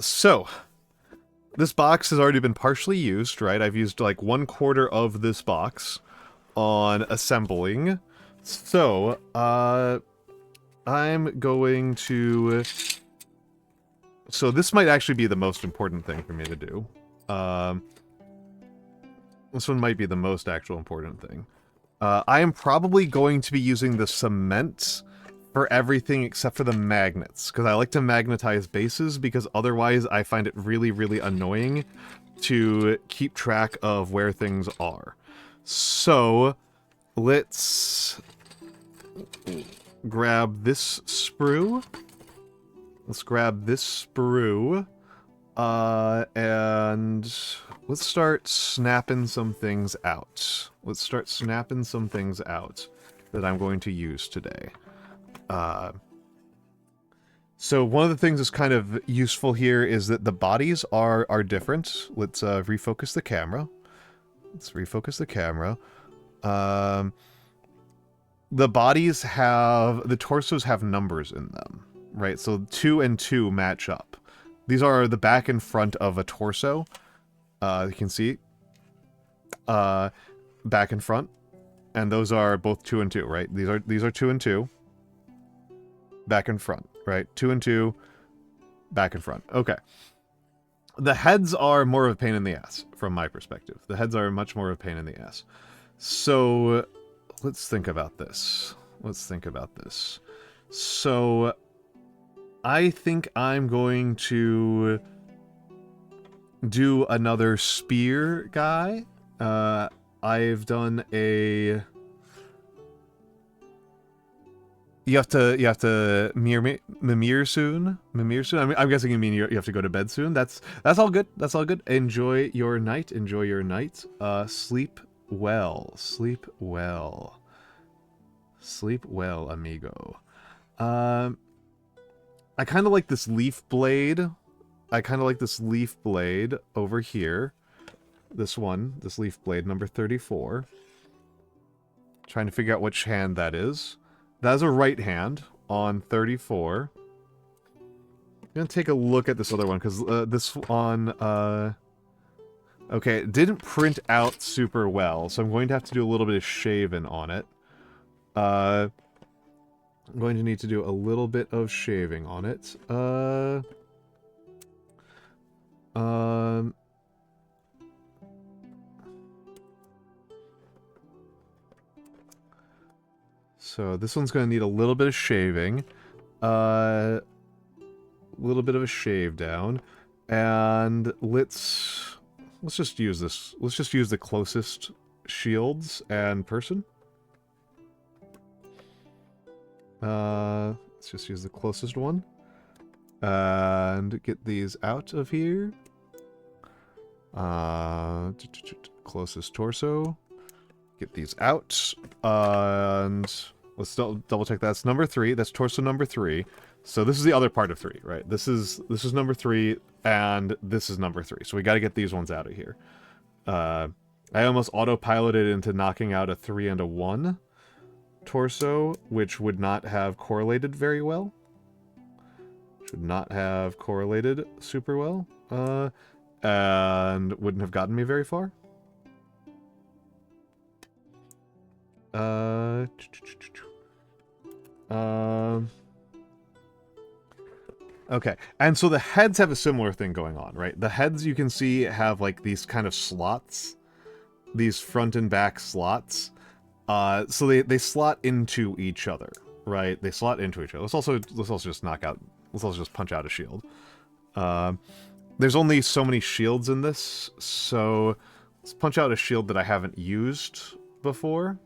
So this box has already been partially used, right? I've used like 1/4 of this box on assembling. So, I'm going to... So this might actually be the most important thing for me to do. This one might be the most actual important thing. I am probably going to be using the cement for everything except for the magnets, because I like to magnetize bases, because otherwise I find it really, really annoying to keep track of where things are. So, let's grab this sprue. Let's grab this sprue. And let's start snapping some things out. Let's start snapping some things out that I'm going to use today. So one of the things that's kind of useful here is that the bodies are different. Let's refocus the camera. Let's refocus the camera. The bodies have... The torsos have numbers in them, right? So 2 and 2 match up. These are the back and front of a torso. You can see. Back and front. And those are both 2 and 2, right? These are 2 and 2. Back and front, right? 2 and 2. Back and front. Okay. The heads are more of a pain in the ass, from my perspective. The heads are much more of a pain in the ass. So, let's think about this. Let's think about this. So, I think I'm going to do another spear guy. I've done a... You have to mimir soon. Mimir soon. I mean, I'm guessing you mean you have to go to bed soon. That's all good. That's all good. Enjoy your night. Enjoy your night. Sleep well. Sleep well. Sleep well, amigo. I kind of like this leaf blade. I kind of like this leaf blade over here. This one. This leaf blade, number 34. Trying to figure out which hand that is. That is a right hand on 34. I'm going to take a look at this other one, because this one... Okay, it didn't print out super well, so I'm going to have to do a little bit of shaving on it. I'm going to need to do a little bit of shaving on it. So this one's going to need a little bit of shaving. A little bit of a shave down. And let's just use this. Let's just use the closest shields and person. Let's just use the closest one. And get these out of here. Closest torso. Get these out. And let's double check. That's number 3. That's torso number 3. So this is the other part of 3, right? This is number 3, and this is number 3. So we got to get these ones out of here. I almost autopiloted into knocking out a 3 and a 1 torso, which would not have correlated very well. Should not have correlated super well. And wouldn't have gotten me very far. Okay, and so the heads have a similar thing going on, right? The heads, you can see, have like these kind of slots, these front and back slots. So they slot into each other, right? They slot into each other. Let's also just let's also just punch out a shield. There's only so many shields in this, so let's punch out a shield that I haven't used before.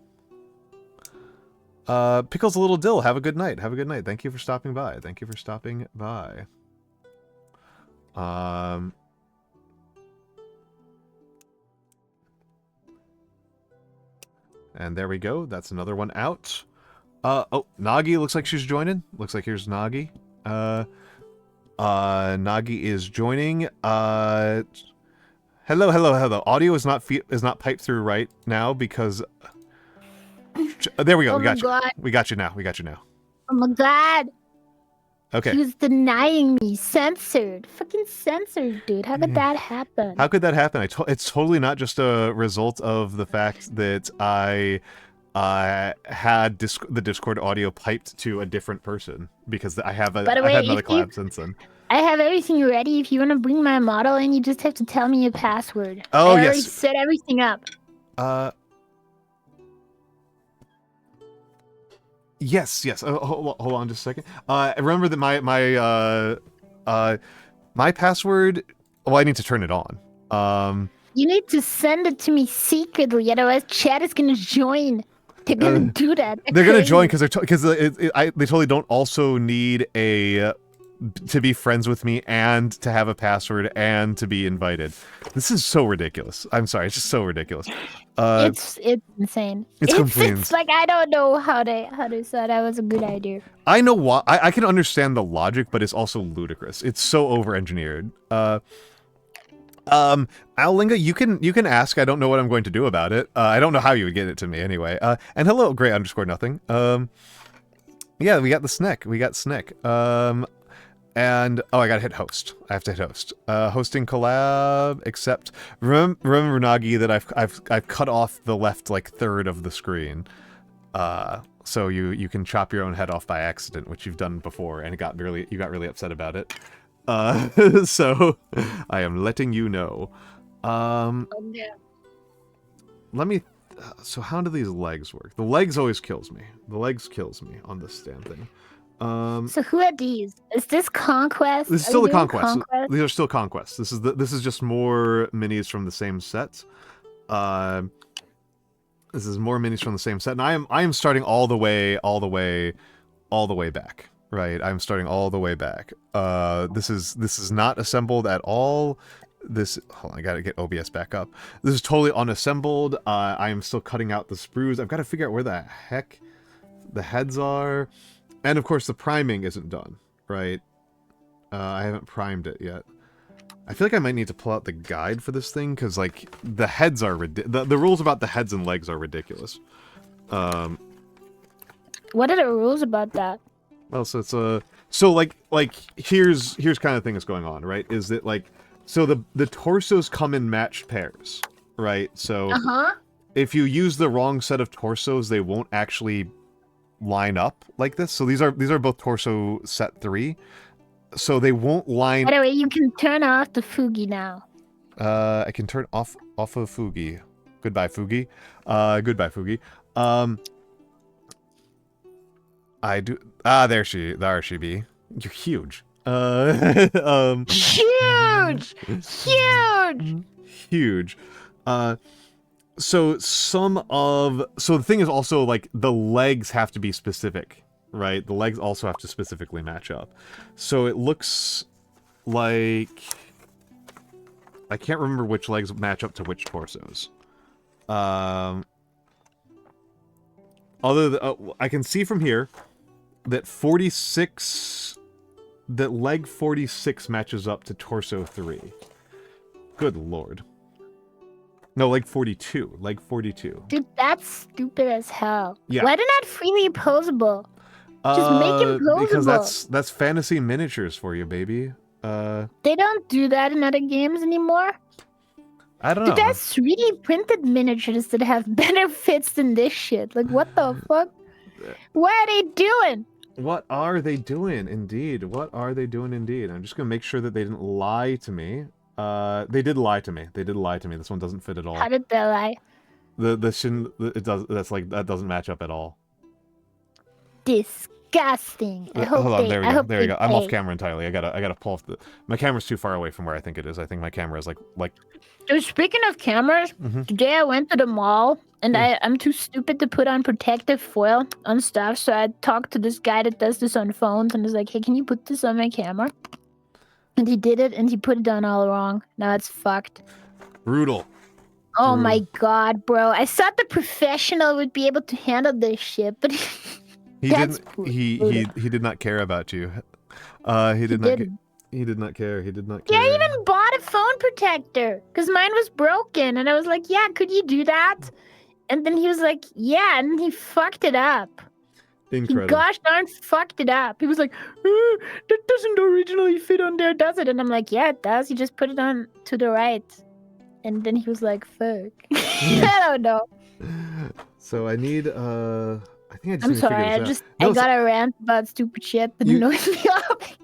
Pickles a Little Dill, have a good night. Have a good night. Thank you for stopping by. Thank you for stopping by. And there we go. That's another one out. Oh, Nagi looks like she's joining. Looks like here's Nagi. Nagi is joining. Hello. Audio is not piped through right now because... There we go. We got you. We got you now. Oh my god. Okay. He was denying me. Censored. Fucking censored, dude. How could that happen? How could that happen? It's totally not just a result of the fact that I had the Discord audio piped to a different person because I've had another collab since then. I have everything ready. If you want to bring my model in, you just have to tell me a password. Oh, I yes. already set everything up. Yes. Hold on just a second. Remember that my password. Well, I need to turn it on. You need to send it to me secretly, otherwise chat is gonna join. They're gonna do that. They're gonna join because they totally don't also need to be friends with me and to have a password and to be invited. This is so ridiculous. I'm sorry, it's just so ridiculous. It's insane. It's like I don't know how they said that was a good idea. I know why. I can understand the logic, but it's also ludicrous. It's so over-engineered. Alinga, you can ask. I don't know what I'm going to do about it. I don't know how you would get it to me anyway. And hello, Gray_nothing. Yeah, we got the Snick. We got Snick. And I gotta hit host. I have to hit host. Hosting collab. Except remember Nagi that I've cut off the left like third of the screen. So you can chop your own head off by accident, which you've done before, and you got really upset about it. So I am letting you know. Yeah. Let me. So how do these legs work? The legs always kills me. The legs kills me on this damn thing. So who are these? Is this Conquest? This is still the Conquest. These are still Conquest. This is just more minis from the same set. This is more minis from the same set, and I am starting all the way back. Right, I'm starting all the way back. This is not assembled at all. Hold on, I gotta get OBS back up. This is totally unassembled. I am still cutting out the sprues. I've got to figure out where the heck the heads are. And of course the priming isn't done, right? I haven't primed it yet. I feel like I might need to pull out the guide for this thing, because like the heads are the rules about the heads and legs are ridiculous. What are the rules about that? Well, so it's like here's kind of thing that's going on, right? Is that like so the torsos come in matched pairs, right? So if you use the wrong set of torsos, they won't actually line up like this. So these are both torso set 3. So they won't line. By the way, you can turn off the Fugi now. I can turn off of Fugi. Goodbye, Fugi. Goodbye, Fugi. I do. There she be. You're huge. Huge! Huge. So the thing is also like the legs have to be specific, right? The legs also have to specifically match up. So it looks like I can't remember which legs match up to which torsos. I can see from here that leg 46 matches up to torso 3. Good lord. No, leg 42. Leg 42. Dude, that's stupid as hell. Yeah. Why they're not freely posable? Just make him posable. Because that's fantasy miniatures for you, baby. They don't do that in other games anymore. I don't know. Dude, that's 3D printed miniatures that have better fits than this shit. Like, what the fuck? What are they doing? What are they doing, indeed? What are they doing, indeed? I'm just gonna make sure that they didn't lie to me. They did lie to me. They did lie to me. This one doesn't fit at all. How did they lie? That doesn't match up at all. Disgusting. Hold on, there we go. I'm off camera entirely. I gotta pull off my camera's too far away from where I think it is. I think my camera is like. Dude, speaking of cameras, today I went to the mall and I'm too stupid to put on protective foil on stuff, so I talked to this guy that does this on phones and was like, hey, can you put this on my camera? And he did it, and he put it on all wrong. Now it's fucked. Brutal. Oh my god, bro. I thought the professional would be able to handle this shit, but he didn't. He did not care about you. He did not care. Yeah, I even bought a phone protector because mine was broken, and I was like, yeah, could you do that? And then he was like, yeah, and he fucked it up. Incredible. He gosh darn fucked it up. He was like, that doesn't originally fit on there, does it? And I'm like, yeah, it does. You just put it on to the right. And then he was like, fuck. I don't know. So I need, I think I just I'm need to sorry, figure this out. I got a rant about stupid shit that annoys me off.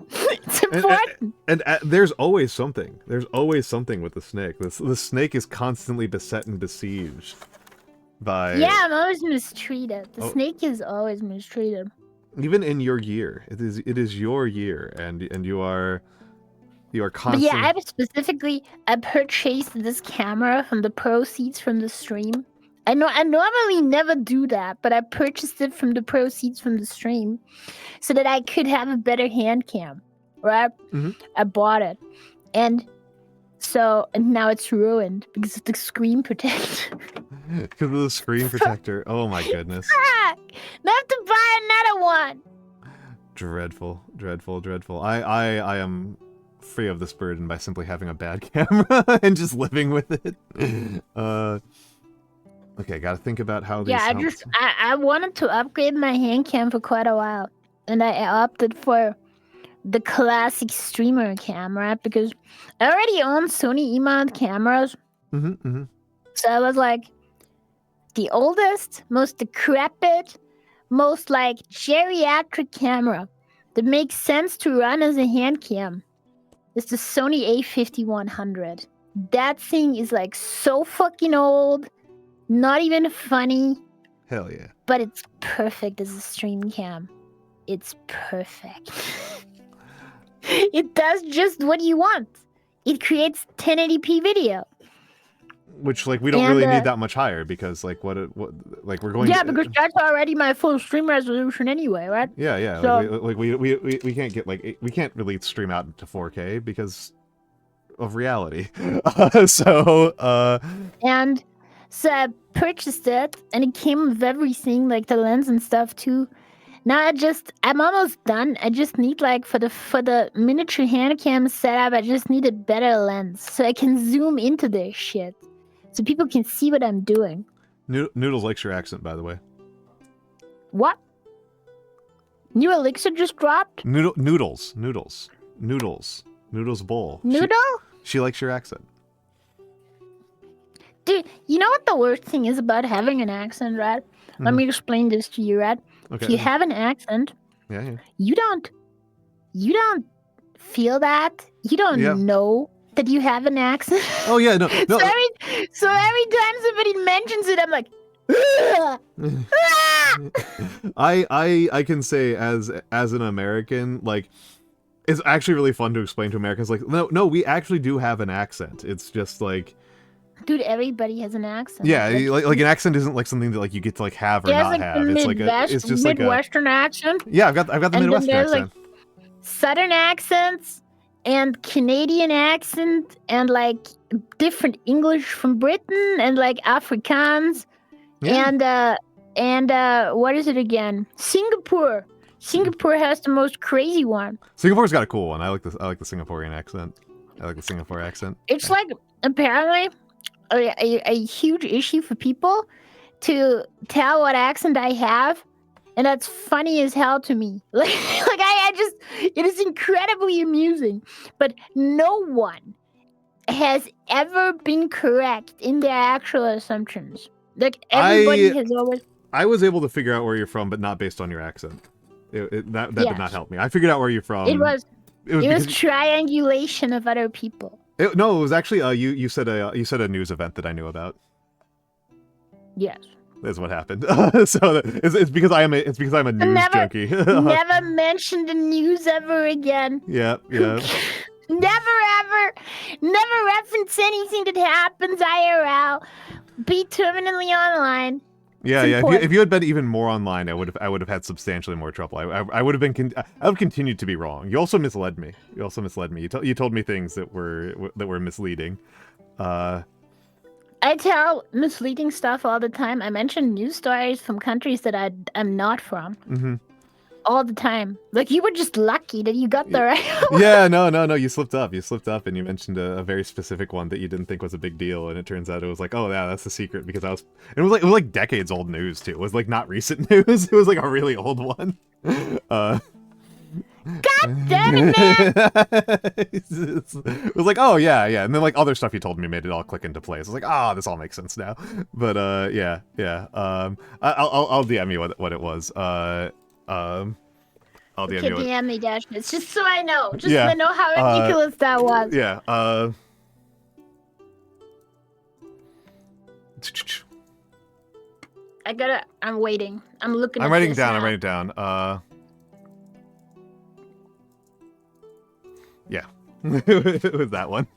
It's important. And there's always something. There's always something with the snake. The snake is constantly beset and besieged by... Yeah, I'm always mistreated. The snake is always mistreated. Even in your year. It is your year, and you are constantly... But yeah, I purchased this camera from the proceeds from the stream. I normally never do that, but I purchased it from the proceeds from the stream so that I could have a better hand cam, right? Mm-hmm. I bought it. And now it's ruined because of the screen protector. Because of the screen protector. Oh my goodness. Fuck! I have to buy another one. Dreadful, dreadful, dreadful. I am free of this burden by simply having a bad camera and just living with it. Okay, gotta think about how these... Yeah, I wanted to upgrade my hand cam for quite a while. And I opted for the classic streamer camera because I already own Sony E-mount cameras. So I was like, the oldest, most decrepit, most like geriatric camera that makes sense to run as a hand cam is the Sony A5100. That thing is like so fucking old, not even funny. Hell yeah. But it's perfect as a stream cam. It's perfect. It does just what you want. It creates 1080p video. Which, like, we don't really need that much higher because, like, we're going... Yeah, because that's already my full stream resolution anyway, right? Yeah, yeah. So, we can't get, like, we can't really stream out to 4K because of reality. And so I purchased it, and it came with everything, like the lens and stuff, too. Now I'm almost done. I just need, like, for the miniature hand cam setup, I just need a better lens so I can zoom into this shit. So people can see what I'm doing. Noodles likes your accent, by the way. What? New Elixir just dropped? Noodles bowl. Noodle? She likes your accent. Dude, you know what the worst thing is about having an accent, right? Let me explain this to you, right? Okay. If you have an accent, yeah. you don't feel that. You don't know that you have an accent. Oh yeah, no. So every time somebody mentions it, I'm like, I can say as an American, like, it's actually really fun to explain to Americans, like, no, we actually do have an accent. It's just like, dude, everybody has an accent. Yeah, like an accent isn't like something that like you get to like have or not have. It's like it's just like a Midwestern accent. Yeah, I've got the Midwestern accent. Like Southern accents and Canadian accent and like different English from Britain and like Afrikaans and what is it again? Singapore. Singapore has the most crazy one. Singapore's got a cool one. I like the Singaporean accent. I like the Singapore accent. It's like apparently a huge issue for people to tell what accent I have, and that's funny as hell to me. Like it is incredibly amusing, but no one has ever been correct in their actual assumptions. Like everybody has always... I was able to figure out where you're from, but not based on your accent. That did not help me. I figured out where you're from. It was triangulation of other people. No, it was actually you said a news event that I knew about. Yes. That's what happened. So it's because I'm a news junkie. Never mention the news ever again. Yeah. Never reference anything that happens IRL. Be terminally online. Yeah. If you had been even more online, I would have had substantially more trouble. I would have continued to be wrong. You also misled me. You told me things that were misleading. I tell misleading stuff all the time. I mention news stories from countries that I'm not from. all the time. Like, you were just lucky that you got the right one. Yeah, no, you slipped up. You slipped up and you mentioned a very specific one that you didn't think was a big deal, and it turns out it was like, oh yeah, that's the secret, because it was like decades old news too. It was like not recent news. It was like a really old one. God damn it, man! It was like, oh yeah, and then like other stuff you told me made it all click into place. I was like, ah, this all makes sense now. But yeah. I'll DM you what it was. I'll DM you. DM me, Dash. It's just so I know. Just Yeah, so I know how ridiculous that was. Yeah. I'm waiting. I'm looking. I'm at writing this down. now. I'm writing down. Yeah. It was that one.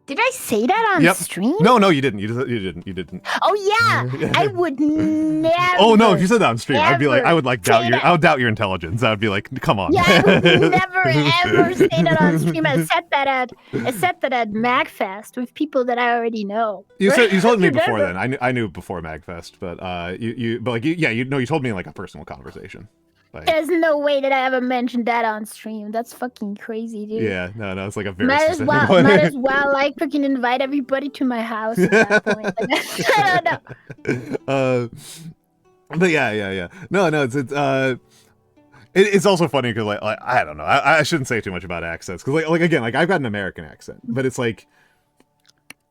Did I say that on stream? No, you didn't. You didn't. Oh yeah, I would never. Oh no, if you said that on stream, I'd be like, ever I would like I would doubt your intelligence. I would be like, come on. Yeah, I would never ever say that on stream. I said that at MagFest with people that I already know. You told me before Remember? then. I knew before MagFest, but you told me in like a personal conversation. Like, There's no way that I ever mentioned that on stream. That's fucking crazy, dude. yeah, no, it's like a very Might specific as one. well like freaking invite everybody to my house at that point. I don't know. But yeah. No, it's also funny because like I don't know. I shouldn't say too much about accents because like again, like I've got an American accent, but it's like.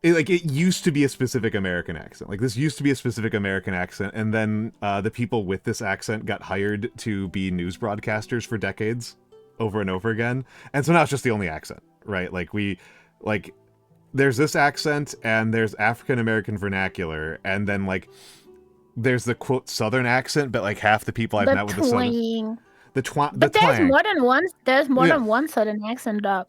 It used to be a specific American accent. Like, this used to be a specific American accent, and then the people with this accent got hired to be news broadcasters for decades, over and over again. And so now it's just the only accent, right? Like, there's this accent, and there's African-American vernacular, and then, like, there's the, quote, Southern accent, but, like, half the people I've met with the Southern... But there's more than one. There's more than one Southern accent, dog.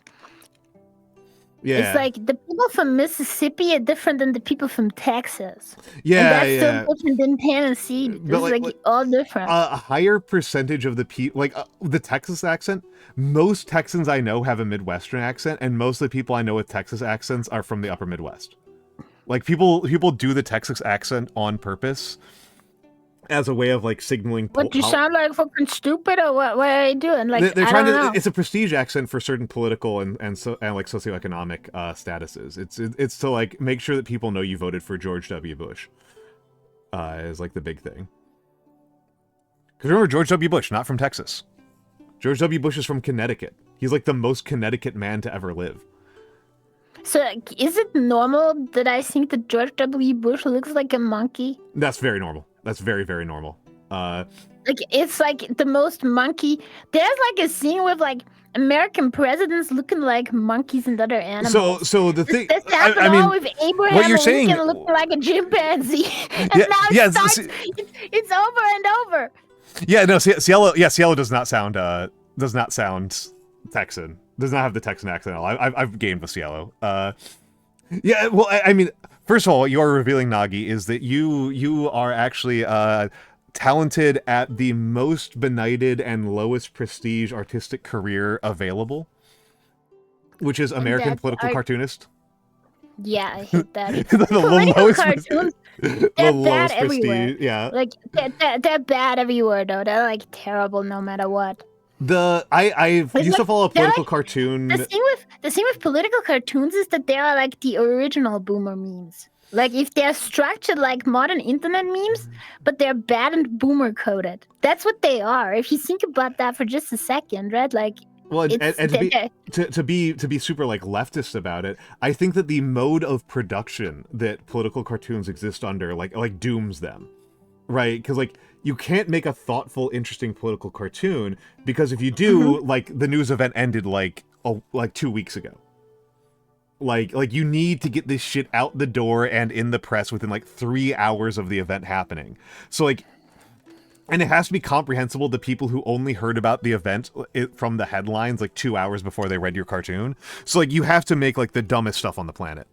Yeah. It's like the people from Mississippi are different than the people from Texas. Yeah, and that's still different than Tennessee. It's like all different. A higher percentage of the people, like the Texas accent, most Texans I know have a Midwestern accent, and most of the people I know with Texas accents are from the upper Midwest. Like, people do the Texas accent on purpose as a way of like signaling. What, you sound like fucking stupid, or what? What are you doing? Like, they're I trying don't to. know. It's a prestige accent for certain political and like socioeconomic statuses. It's to like make sure that people know you voted for George W. Bush. Is like the big thing. Because remember, George W. Bush, not from Texas. George W. Bush is from Connecticut. He's like the most Connecticut man to ever live. So, is it normal that I think that George W. Bush looks like a monkey? That's very normal. That's very, very normal. Like, it's like the most monkey. There's like a scene with like American presidents looking like monkeys and other animals. So the thing, this happened I mean, all with Abraham what you're Lincoln saying, looking like a chimpanzee, and now it's over and over. Yeah, no, Cielo does not sound Texan. Does not have the Texan accent at all. I've gamed with Cielo. Yeah, well, I mean, first of all, what you are revealing, Nagi, is that you are actually talented at the most benighted and lowest prestige artistic career available, which is American political cartoonist. Yeah, I hate that. The lowest cartoons, they're bad everywhere. prestige, yeah. Like, they're bad everywhere, though. They're like terrible no matter what. I used to follow a political cartoon. The thing with political cartoons is that they are like the original boomer memes. Like, if they're structured like modern internet memes, but they're bad and boomer coded. That's what they are. If you think about that for just a second, right? Like, well, and to be super like leftist about it, I think that the mode of production that political cartoons exist under like dooms them, right? Because like, you can't make a thoughtful, interesting political cartoon, because if you do, like, the news event ended like 2 weeks ago. Like you need to get this shit out the door and in the press within like 3 hours of the event happening. So like, and it has to be comprehensible to people who only heard about the event from the headlines like 2 hours before they read your cartoon. So like, you have to make like the dumbest stuff on the planet.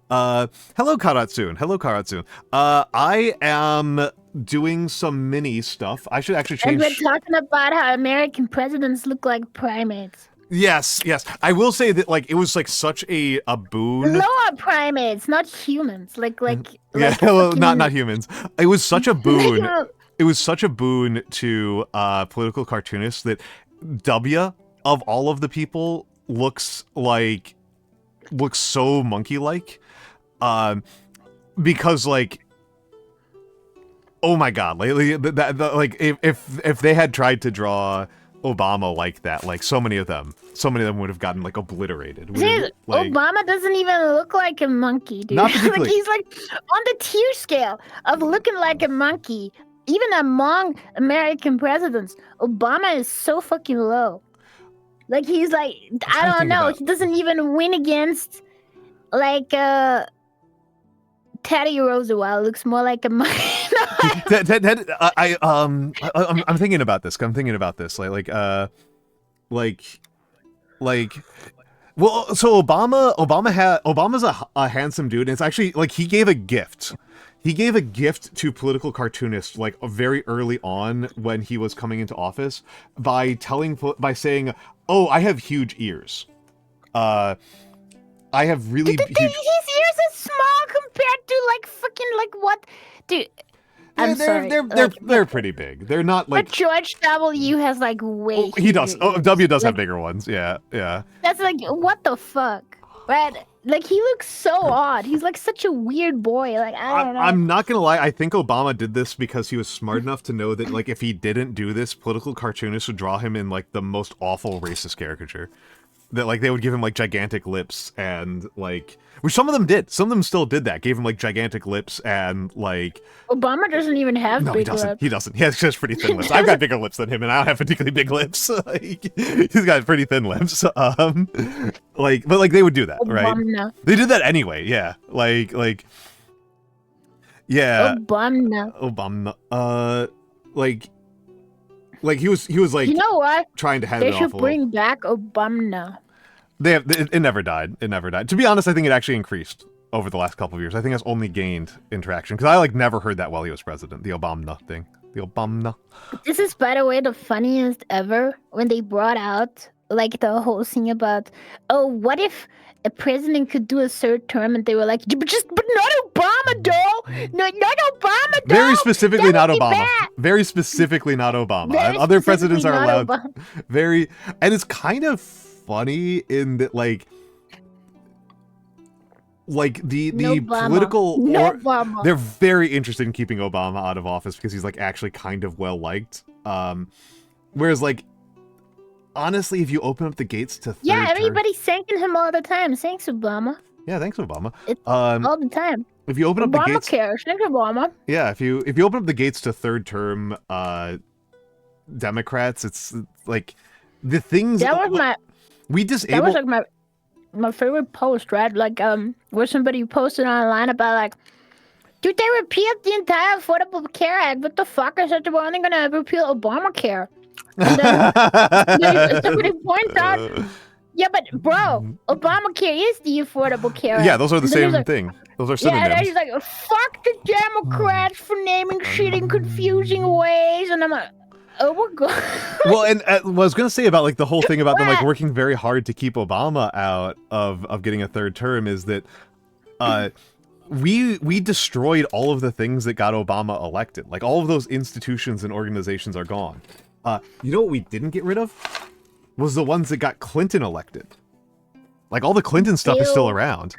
Hello Karatsun. Hello Karatsun. I am doing some mini stuff. I should actually change. And we're talking about how American presidents look like primates. Yes, yes. I will say that like it was like such a boon. Lower primates, not humans. Yeah, well, not humans. It was such a boon. It was such a boon to political cartoonists that W of all of the people looks so monkey-like, because like, oh my god, like if they had tried to draw Obama like that, like so many of them would have gotten like obliterated. Dude, like, Obama doesn't even look like a monkey, dude. Not particularly. Like he's like on the tier scale of looking like a monkey. Even among American presidents, Obama is so fucking low. Like he's like, I don't know, he doesn't even win against like Teddy Roosevelt. Looks more like a monkey. I'm thinking about this. Well, so Obama's a handsome dude, and it's actually like he gave a gift. He gave a gift to political cartoonists like very early on when he was coming into office by saying, "Oh, I have huge ears. I have really huge." His ears are small compared to like fucking like what, dude. They're pretty big. They're not like. But George W has like way. He does. Oh, W does have bigger ones. Yeah, yeah. That's like what the fuck, right? Like he looks so odd. He's like such a weird boy. Like I don't know. I'm not gonna lie. I think Obama did this because he was smart enough to know that like if he didn't do this, political cartoonists would draw him in like the most awful racist caricature. That like they would give him like gigantic lips and like, which some of them did. Some of them still did that. Gave him like gigantic lips and like. Obama doesn't even have big lips. He doesn't. He has just pretty thin lips. I've got bigger lips than him, and I don't have particularly big lips. Like, he's got pretty thin lips. But like they would do that, Obama. Right? They did that anyway. Yeah. Yeah. Obama. Like he was like, you know what? Trying to have they it should bring back Obama. It never died. It never died. To be honest, I think it actually increased over the last couple of years. I think it's only gained interaction because I like never heard that while he was president. The Obama thing. The Obama. This is, by the way, the funniest ever when they brought out like the whole thing about, oh, what if a president could do a third term, and they were like, but not Obama, though. No, not Obama, though. Very specifically not Obama. Very specifically not Obama. Other presidents are allowed. And it's kind of funny in that, like the political. They're very interested in keeping Obama out of office because he's like actually kind of well liked. Whereas like. Honestly, if you open up the gates to everybody's thanking him all the time. Thanks, Obama. Yeah, thanks, Obama. All the time. If you open up the gates, cares. Thanks, Obama. Yeah, if you open up the gates to third term Democrats, it's like the things that was That was like my favorite post, right? Like where somebody posted online about like, dude, they repealed the entire Affordable Care Act. What the fuck? I said they were only gonna repeal Obamacare. And then somebody points out, yeah, but bro, Obamacare is the Affordable Care Act. Yeah, those are the same thing. Those are synonyms. Yeah, and he's like, fuck the Democrats for naming shit in confusing ways, and I'm like, oh my god. Well, and what I was gonna say about like the whole thing about them like working very hard to keep Obama out of getting a third term is that we destroyed all of the things that got Obama elected. Like all of those institutions and organizations are gone. You know what we didn't get rid of? Was the ones that got Clinton elected. Like all the Clinton stuff is still around.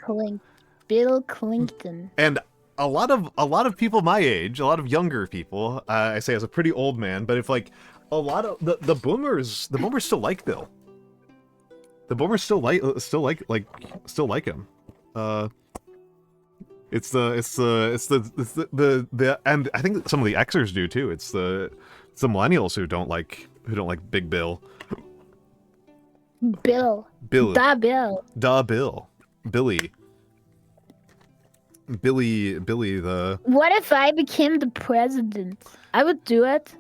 Bill Clinton. And a lot of people my age, a lot of younger people, I say as a pretty old man, but if like a lot of the boomers still like Bill. The boomers still like him. It's the and I think some of the Xers do too. It's the millennials who don't like Big Bill. Bill. Billy. The. What if I became the president? I would do it.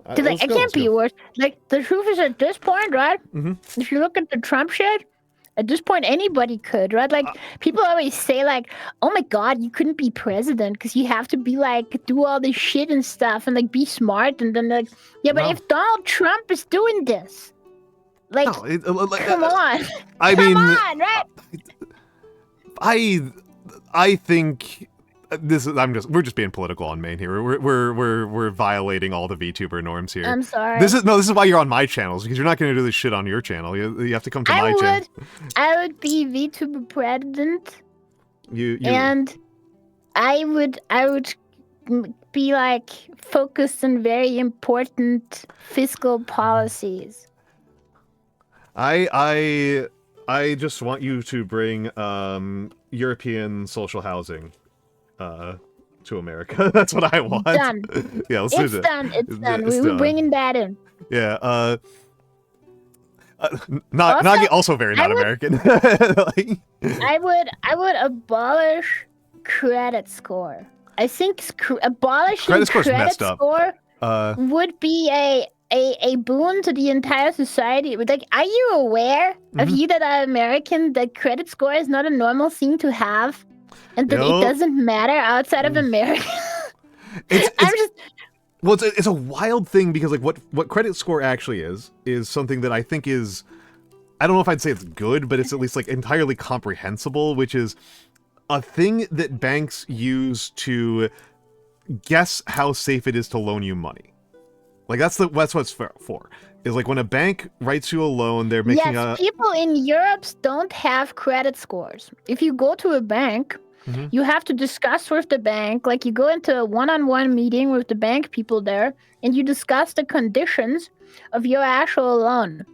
Cause like I can't be worse. Like the truth is, at this point, right? Mm-hmm. If you look at the Trump shit, at this point anybody could, right? Like people always say, like, "Oh my God, you couldn't be president because you have to be like do all this shit and stuff and like be smart." And then like, yeah, but if Donald Trump is doing this, Like, No, come on. I Come mean, on, right? I think this is. We're just being political on main here. We're violating all the VTuber norms here. I'm sorry. This is why you're on my channels, because you're not going to do this shit on your channel. You have to come to my channel. I would be VTuber president. You and I would be like focused on very important fiscal policies. I just want you to bring European social housing to America. That's what I want. Done. Yeah, let's do that. It's done. We're bringing that in. Yeah. Nagi also very not American. Like, I would abolish credit score. I think abolishing credit score would be a boon to the entire society. Like, are you aware of you that are American that credit score is not a normal thing to have, and that it doesn't matter outside of America? Well, it's a wild thing because like what credit score actually is something that I think is, I don't know if I'd say it's good, but it's at least like entirely comprehensible, which is a thing that banks use to guess how safe it is to loan you money. Like that's what it's for. Is like when a bank writes you a loan, they're making people in Europe don't have credit scores. If you go to a bank, you have to discuss with the bank, like you go into a one-on-one meeting with the bank people there, and you discuss the conditions of your actual loan.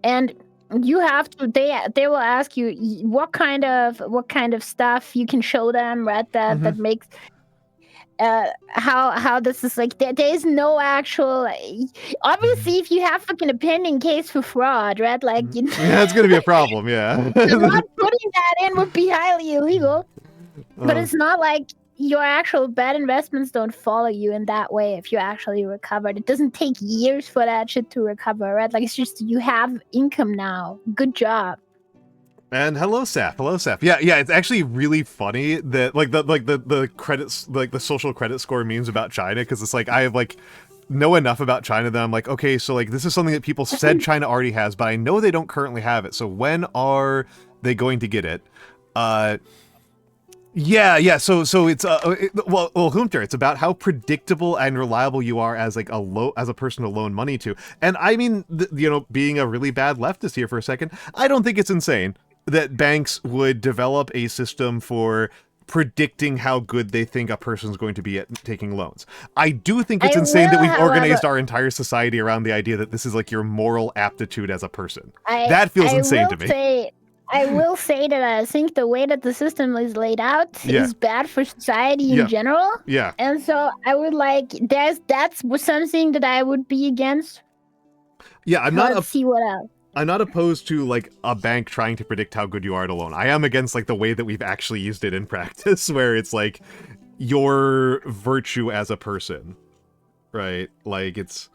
And you have to, they will ask you what kind of stuff you can show them, right? That makes how this is like there is no actual, obviously if you have fucking a pending case for fraud, right? Like yeah, it's gonna be a problem, yeah. Not putting that in would be highly illegal. But it's not like your actual bad investments don't follow you in that way if you actually recovered. It doesn't take years for that shit to recover, right? Like, it's just you have income now. Good job. And hello, Saf. Hello, Saf. Yeah. It's actually really funny that the credits, like the social credit score memes about China, because it's like I have like know enough about China that I'm like, okay, so like this is something that people said China already has, but I know they don't currently have it. So when are they going to get it? Yeah. So it's well, Hunter, it's about how predictable and reliable you are as like as a person to loan money to. And I mean, being a really bad leftist here for a second, I don't think it's insane that banks would develop a system for predicting how good they think a person's going to be at taking loans. I do think it's insane that we've organized our entire society around the idea that this is like your moral aptitude as a person. That feels insane to me. I will say that I think the way that the system is laid out is bad for society in general. Yeah. And so I would like, that's something that I would be against. Yeah, Let's see what else. I'm not opposed to like a bank trying to predict how good you are at a loan. I am against like the way that we've actually used it in practice, where it's like your virtue as a person, right? Like it's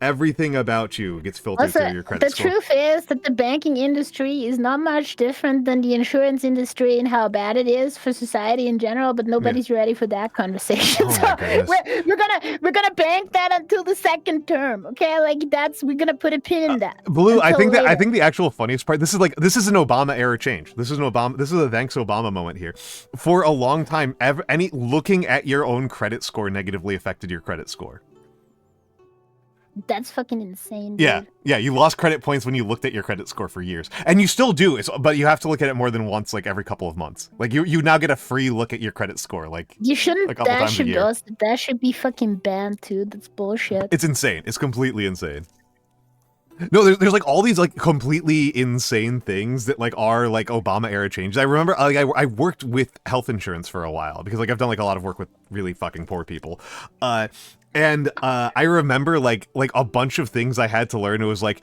everything about you gets filtered through your credit score. The truth is that the banking industry is not much different than the insurance industry and how bad it is for society in general, but nobody's ready for that conversation. Oh so we're gonna bank that until the second term, okay? Like we're gonna put a pin in that. Blue, I think the actual funniest part, this is an Obama era change. This is a thanks Obama moment here. For a long time, looking at your own credit score negatively affected your credit score. That's fucking insane, dude. Yeah, you lost credit points when you looked at your credit score for years. And you still do, but you have to look at it more than once, like every couple of months. Like you now get a free look at your credit score, like you shouldn't. a couple times a year. That should be fucking banned too. That's bullshit. It's insane. It's completely insane. No, there's like all these like completely insane things that like are like Obama era changes. I remember like I worked with health insurance for a while because like I've done like a lot of work with really fucking poor people. And I remember like a bunch of things I had to learn. It was like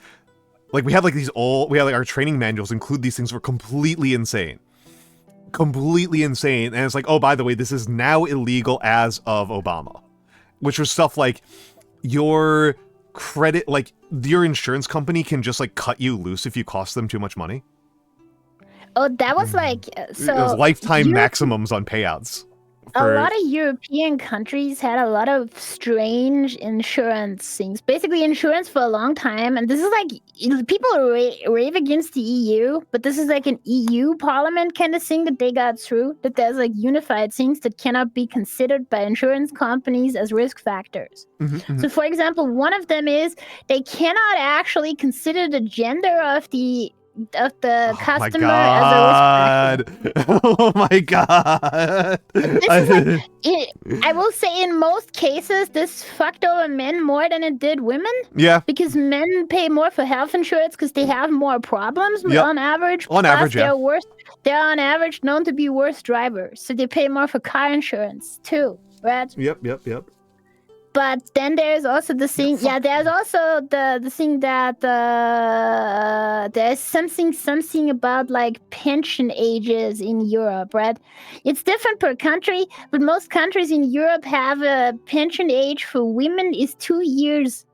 we had like our training manuals include these things were completely insane. Completely insane. And it's like, oh, by the way, this is now illegal as of Obama. Which was stuff like your credit, like your insurance company can just like cut you loose if you cost them too much money. Oh, that was like, so... It was lifetime maximums on payouts. A lot of European countries had a lot of strange insurance things. Basically, insurance for a long time, and this is like people rave against the EU, but this is like an EU Parliament kind of thing that they got through. That there's like unified things that cannot be considered by insurance companies as risk factors. So, for example, one of them is they cannot actually consider the gender of the customer as a risk factor. Oh my god! This is I will say in most cases, this fucked over men more than it did women. Yeah. Because men pay more for health insurance because they have more problems on average. On average, yeah. They're on average known to be worse drivers, so they pay more for car insurance too, right? Yep. But then there's also the thing, there's also the thing that there's something about like pension ages in Europe, right? It's different per country, but most countries in Europe have a pension age for women is 2 years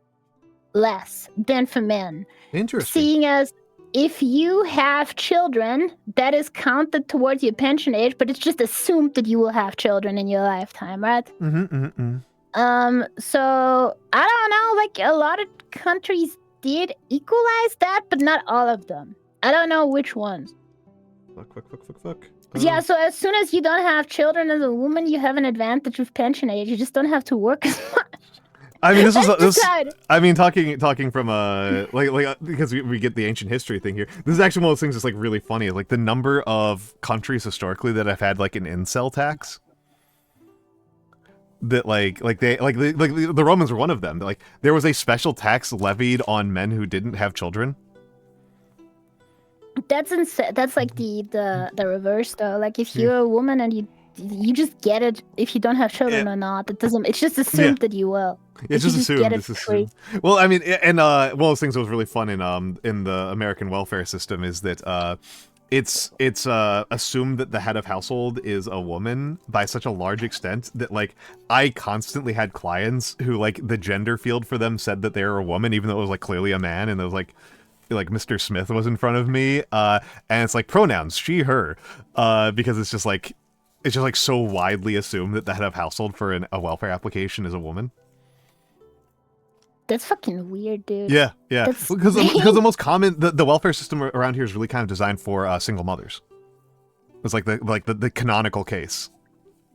less than for men. Interesting. Seeing as if you have children, that is counted towards your pension age, but it's just assumed that you will have children in your lifetime, right? So I don't know, like a lot of countries did equalize that, but not all of them. I don't know which ones. Fuck. Yeah, so as soon as you don't have children as a woman, you have an advantage with pension age. You just don't have to work as much. I mean, I mean, talking from because we get the ancient history thing here. This is actually one of those things that's like really funny. Like the number of countries historically that have had like an incel tax. That the Romans were one of them. Like there was a special tax levied on men who didn't have children. That's like the reverse though. Like if you're a woman and you just get it if you don't have children or not. It doesn't. It's just assumed that you will. It's just assumed. Well, I mean, and one of those things that was really fun in the American welfare system is that it's assumed that the head of household is a woman by such a large extent that like I constantly had clients who like the gender field for them said that they were a woman even though it was like clearly a man, and it was like Mr. Smith was in front of me, and it's like pronouns she her, because it's just like so widely assumed that the head of household for a welfare application is a woman. That's fucking weird, dude. Yeah. Because the most common the welfare system around here is really kind of designed for single mothers. It's like the canonical case,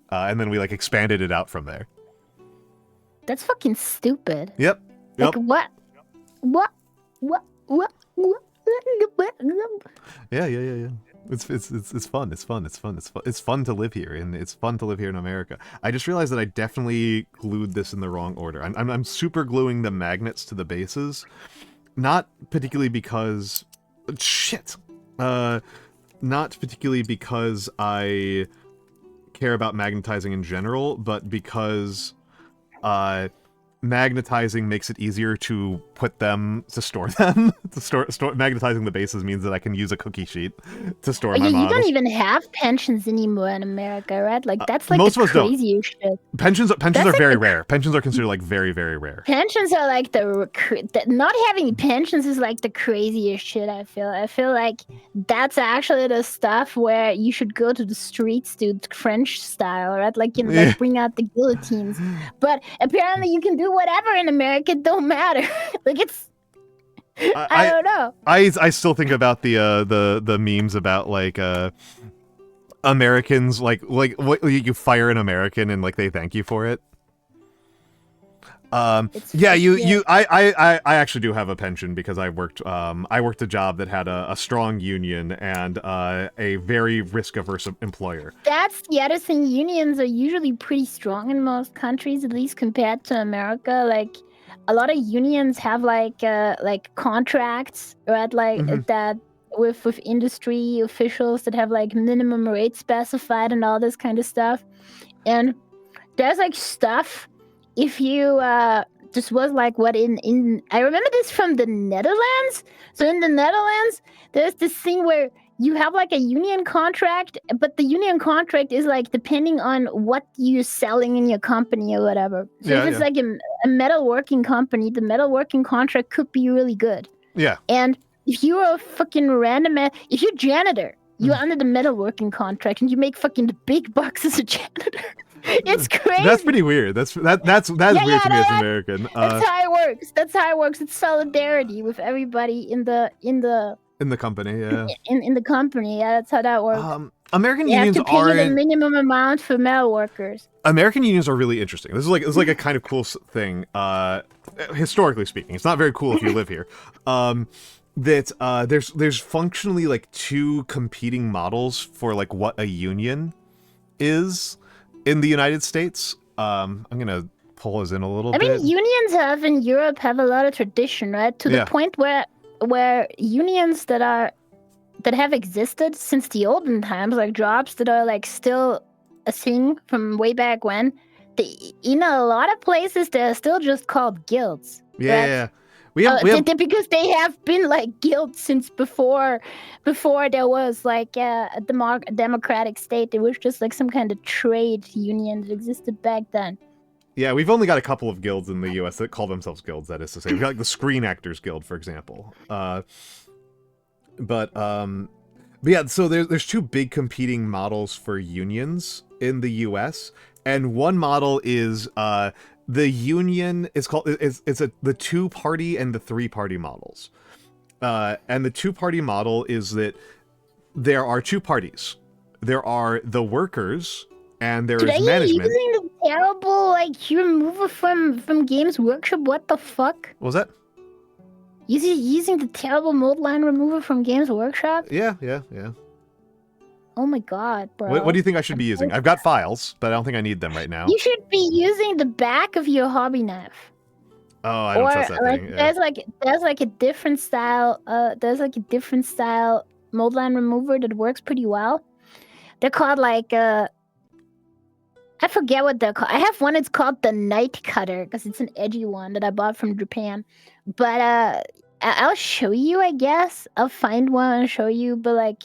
and then we like expanded it out from there. That's fucking stupid. Yep. Like what? Yeah. It's fun. It's fun to live here, and it's fun to live here in America. I just realized that I definitely glued this in the wrong order. I'm super gluing the magnets to the bases, not particularly because not particularly because I care about magnetizing in general, but because magnetizing makes it easier to put them, to store them. Magnetizing the bases means that I can use a cookie sheet to store my models. You don't even have pensions anymore in America, right? Like that's like most the of us craziest shit. Pensions are very rare. Pensions are considered like very, very rare. Pensions are like not having pensions is like the craziest shit. I feel like that's actually the stuff where you should go to the streets, dude, French style, right? Like like bring out the guillotines. But apparently you can do whatever in America, it don't matter. Like it's I don't know. I still think about the memes about like Americans like what you fire an American and like they thank you for it. I actually do have a pension because I worked a job that had a strong union and a very risk-averse employer. That's the other thing. Unions are usually pretty strong in most countries, at least compared to America. Like a lot of unions have like contracts, right? Like that with industry officials that have like minimum rates specified and all this kind of stuff. And there's like stuff. If you, this was like what I remember this from the Netherlands. So in the Netherlands, there's this thing where you have like a union contract, but the union contract is like depending on what you're selling in your company or whatever. So if it's like a metalworking company, the metalworking contract could be really good. Yeah. And if you're a fucking if you're janitor, you're under the metalworking contract and you make fucking the big bucks as a janitor. It's crazy. That's pretty weird. That's weird to me as an American. That's how it works. That's how it works. It's solidarity with everybody in the company, yeah. In the company, yeah. That's how that works. American you unions have to pay aren't the minimum amount for male workers. American unions are really interesting. This is like a kind of cool thing. Historically speaking, it's not very cool if you live here. There's functionally like two competing models for like what a union is in the United States. I'm gonna pull us in a little bit. I mean, unions in Europe have a lot of tradition, right? To the point where unions that have existed since the olden times, like jobs that are like still a thing from way back when, in a lot of places they're still just called guilds. Yeah. Right? Because they have been like guilds since before there was like a democratic state. It was just like some kind of trade union that existed back then. Yeah, we've only got a couple of guilds in the U.S. that call themselves guilds. That is to say, we've got like the Screen Actors Guild, for example. But yeah, so there's two big competing models for unions in the U.S. and one model is the union is called the 2-party and the 3-party models. And the 2-party model is that there are 2 parties. There are the workers and there is management. Are you using the terrible like remover from Games Workshop? What the fuck? What was that? Using the terrible mode line remover from Games Workshop? Yeah. Oh my god, bro. What do you think I should be using? I've got files, but I don't think I need them right now. You should be using the back of your hobby knife. Oh, I don't trust that thing. Yeah. There's like a different style. There's like a different style mode line remover that works pretty well. They're called like I forget what they're called. I have one. It's called the Night Cutter because it's an edgy one that I bought from Japan. But I'll show you. I guess I'll find one and show you. But like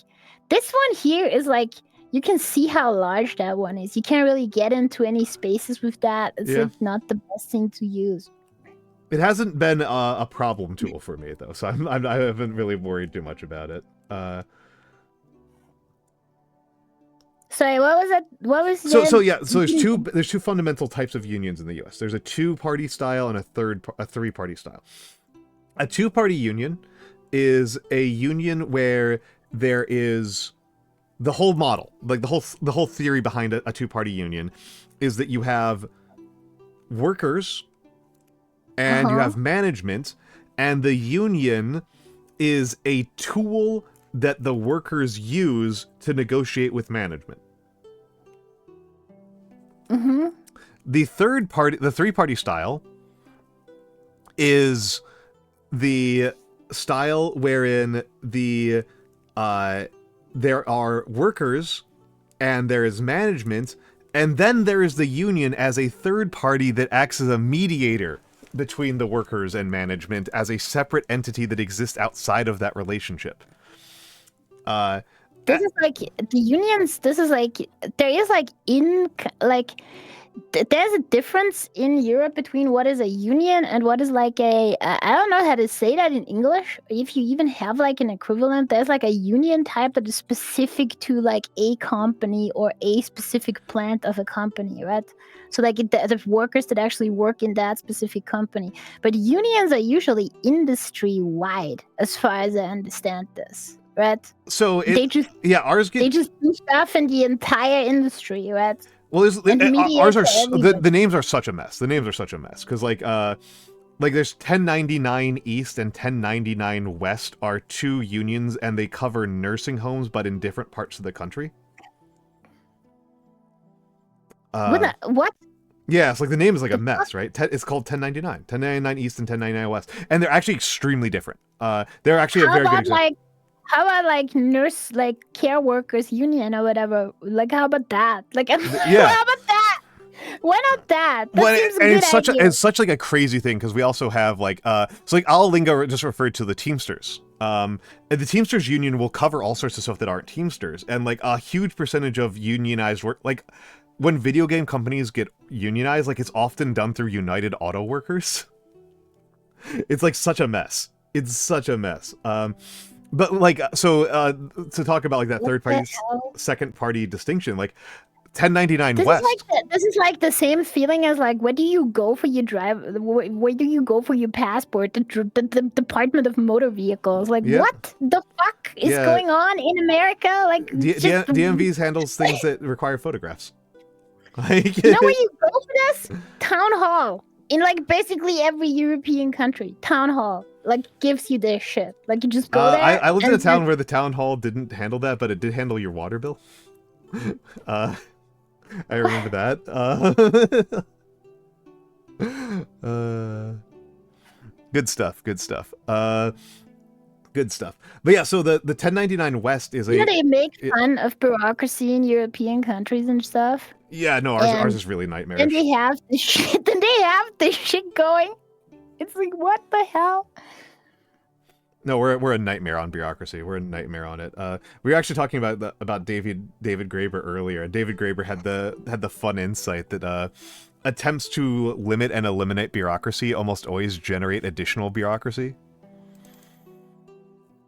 this one here is like you can see how large that one is. You can't really get into any spaces with that. It's like not the best thing to use. It hasn't been a problem tool for me though, so I haven't really worried too much about it. Sorry, what was that? What was so there's two fundamental types of unions in the U.S. There's a 2-party style and a 3-party style. A 2-party union is a union where there is the whole model, like the whole theory behind a 2-party union, is that you have workers and you have management, and the union is a tool that the workers use to negotiate with management. Mm-hmm. The 3-party style is the style wherein there are workers and there is management, and then there is the union as a 3rd party that acts as a mediator between the workers and management as a separate entity that exists outside of that relationship. This is like the unions. This is like there is like there's a difference in Europe between what is a union and what is like a I don't know how to say that in English. If you even have like an equivalent, there's like a union type that is specific to like a company or a specific plant of a company, right? So like the workers that actually work in that specific company. But unions are usually industry wide, as far as I understand this. Right. So they just do stuff in the entire industry, right? Well, ours are the names are such a mess. The names are such a mess because like there's 1099 East and 1099 West are 2 unions and they cover nursing homes but in different parts of the country. What? Yeah, it's like the name is like a mess, right? It's called 1099, 1099 East and 1099 West, and they're actually extremely different. They're actually a very good example. How about like nurse, like care workers union or whatever? Like how about that? Like how about that? Why not that? It's such like a crazy thing because we also have like so like Alalinga just referred to the Teamsters. And the Teamsters union will cover all sorts of stuff that aren't Teamsters, and like a huge percentage of unionized work, like when video game companies get unionized, like it's often done through United Auto Workers. It's like such a mess. It's such a mess. But like, so to talk about like that 3rd party, 2nd party distinction, like 1099 West. This is like the same feeling as like, where do you go for your where do you go for your passport? The Department of Motor Vehicles. Like, what the fuck is going on in America? Like, DMVs handles things that require photographs. Like, you know where you go for this? Town hall. In like basically every European country, town hall like gives you this shit. Like you just go there. I lived in a town where the town hall didn't handle that, but it did handle your water bill. I remember that. Good stuff. Good stuff. Good stuff. But yeah, so the 1099 West is they make fun of bureaucracy in European countries and stuff. Yeah, no, ours is really nightmarish. And they have this shit. Then they have this shit going. It's like, what the hell? No, we're a nightmare on bureaucracy. We're a nightmare on it. We were actually talking about David Graeber earlier. David Graeber had the fun insight that attempts to limit and eliminate bureaucracy almost always generate additional bureaucracy.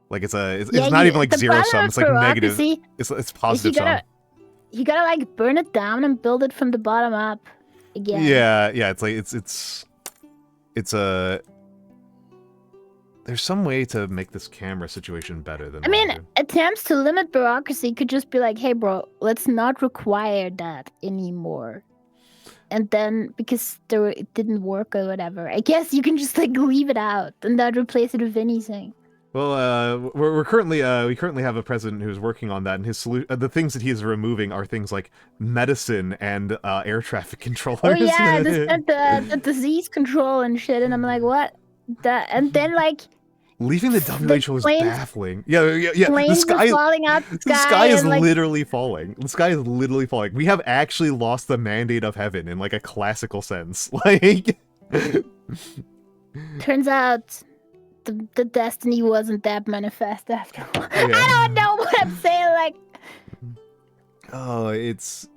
Like it's not even like zero sum. It's like negative. It's positive sum. You gotta like burn it down and build it from the bottom up again. Yeah. It's like it's a. There's some way to make this camera situation better than. I mean, attempts to limit bureaucracy could just be like, hey, bro, let's not require that anymore. And then because it didn't work or whatever, I guess you can just like leave it out and not replace it with anything. Well, we currently have a president who's working on that, and his the things that he is removing are things like medicine and air traffic controllers. Oh yeah, the disease control and shit, and I'm like, what? And then like leaving the WHO is baffling. Yeah. The sky is falling out. The sky is literally falling. The sky is literally falling. We have actually lost the mandate of heaven in like a classical sense. Like, turns out. The destiny wasn't that manifest after all. Yeah. I don't know what I'm saying, like... Oh, it's...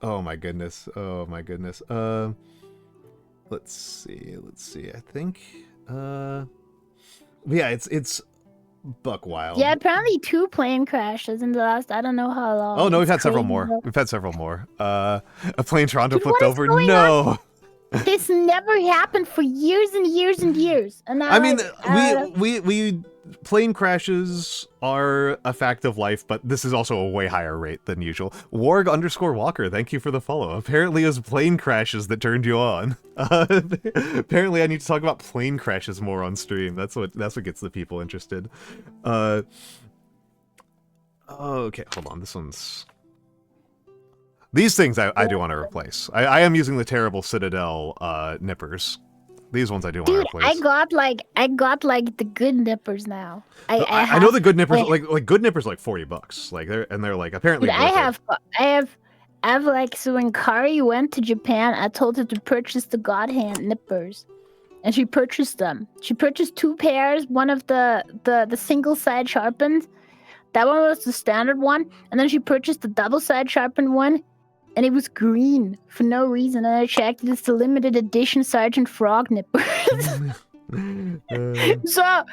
Oh my goodness. Let's see, I think... Yeah, it's buck wild. Yeah, apparently 2 plane crashes in the last, I don't know how long. Oh no, we've had several more. A plane Toronto flipped over? No! This never happened for years and years and years. And I mean, we plane crashes are a fact of life, but this is also a way higher rate than usual. Warg_Walker, thank you for the follow. Apparently it was plane crashes that turned you on. Apparently I need to talk about plane crashes more on stream. That's what gets the people interested. Okay, hold on. This one's... These things I do want to replace. I am using the terrible Citadel nippers. These ones I do want to replace. I got like the good nippers now. I know the good nippers like good nippers like $40. Like they're like apparently. Dude, I have like, so when Kari went to Japan, I told her to purchase the God Hand nippers, and she purchased them. She purchased 2 pairs. One of the single side sharpened. That one was the standard one, and then she purchased the double side sharpened one. And it was green for no reason. And I checked, it's the limited edition Sergeant Frog nippers. So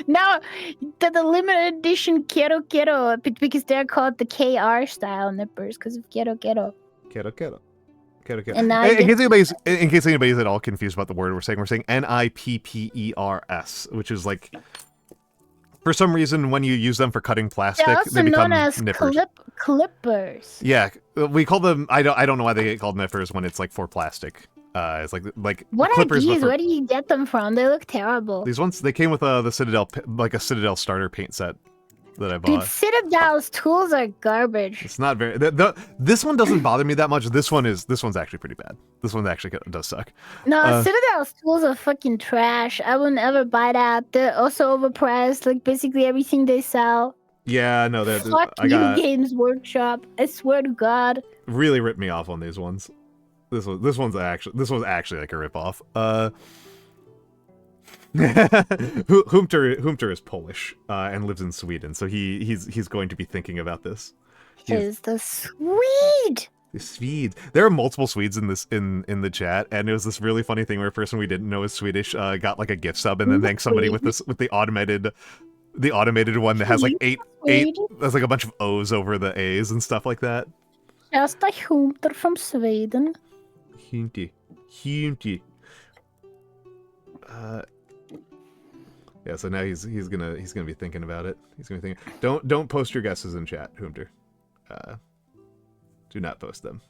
now the limited edition Kero because they're called the KR style nippers because of Kero. And now in case anybody's at all confused about the word we're saying NIPPERS, which is like, for some reason, when you use them for cutting plastic, they become nippers. Clippers. Yeah, we call them. I don't know why they get called nippers when it's like for plastic. It's like what clippers. Are these? Where do you get them from? They look terrible. These ones, they came with the Citadel, like a Citadel starter paint set that I bought. Dude, Citadel's tools are garbage. It's not very. This one doesn't bother me that much. This one's actually pretty bad. This one actually does suck. No, Citadel's tools are fucking trash. I will never buy that. They're also overpriced. Like basically everything they sell. Yeah, no, fuck you, Games Workshop. I swear to God. Really ripped me off on these ones. This was actually like a ripoff. Humter is Polish and lives in Sweden, so he's going to be thinking about this. Is the Swede? The Swede. There are multiple Swedes in the chat, and it was this really funny thing where a person we didn't know is Swedish got like a gift sub and then thanked somebody with the automated one that has like eight. There's like a bunch of O's over the A's and stuff like that. just a hunter from Sweden. Hunty. Yeah, so now he's gonna be thinking about it. He's gonna be thinking. Don't post your guesses in chat, Hunter. Do not post them.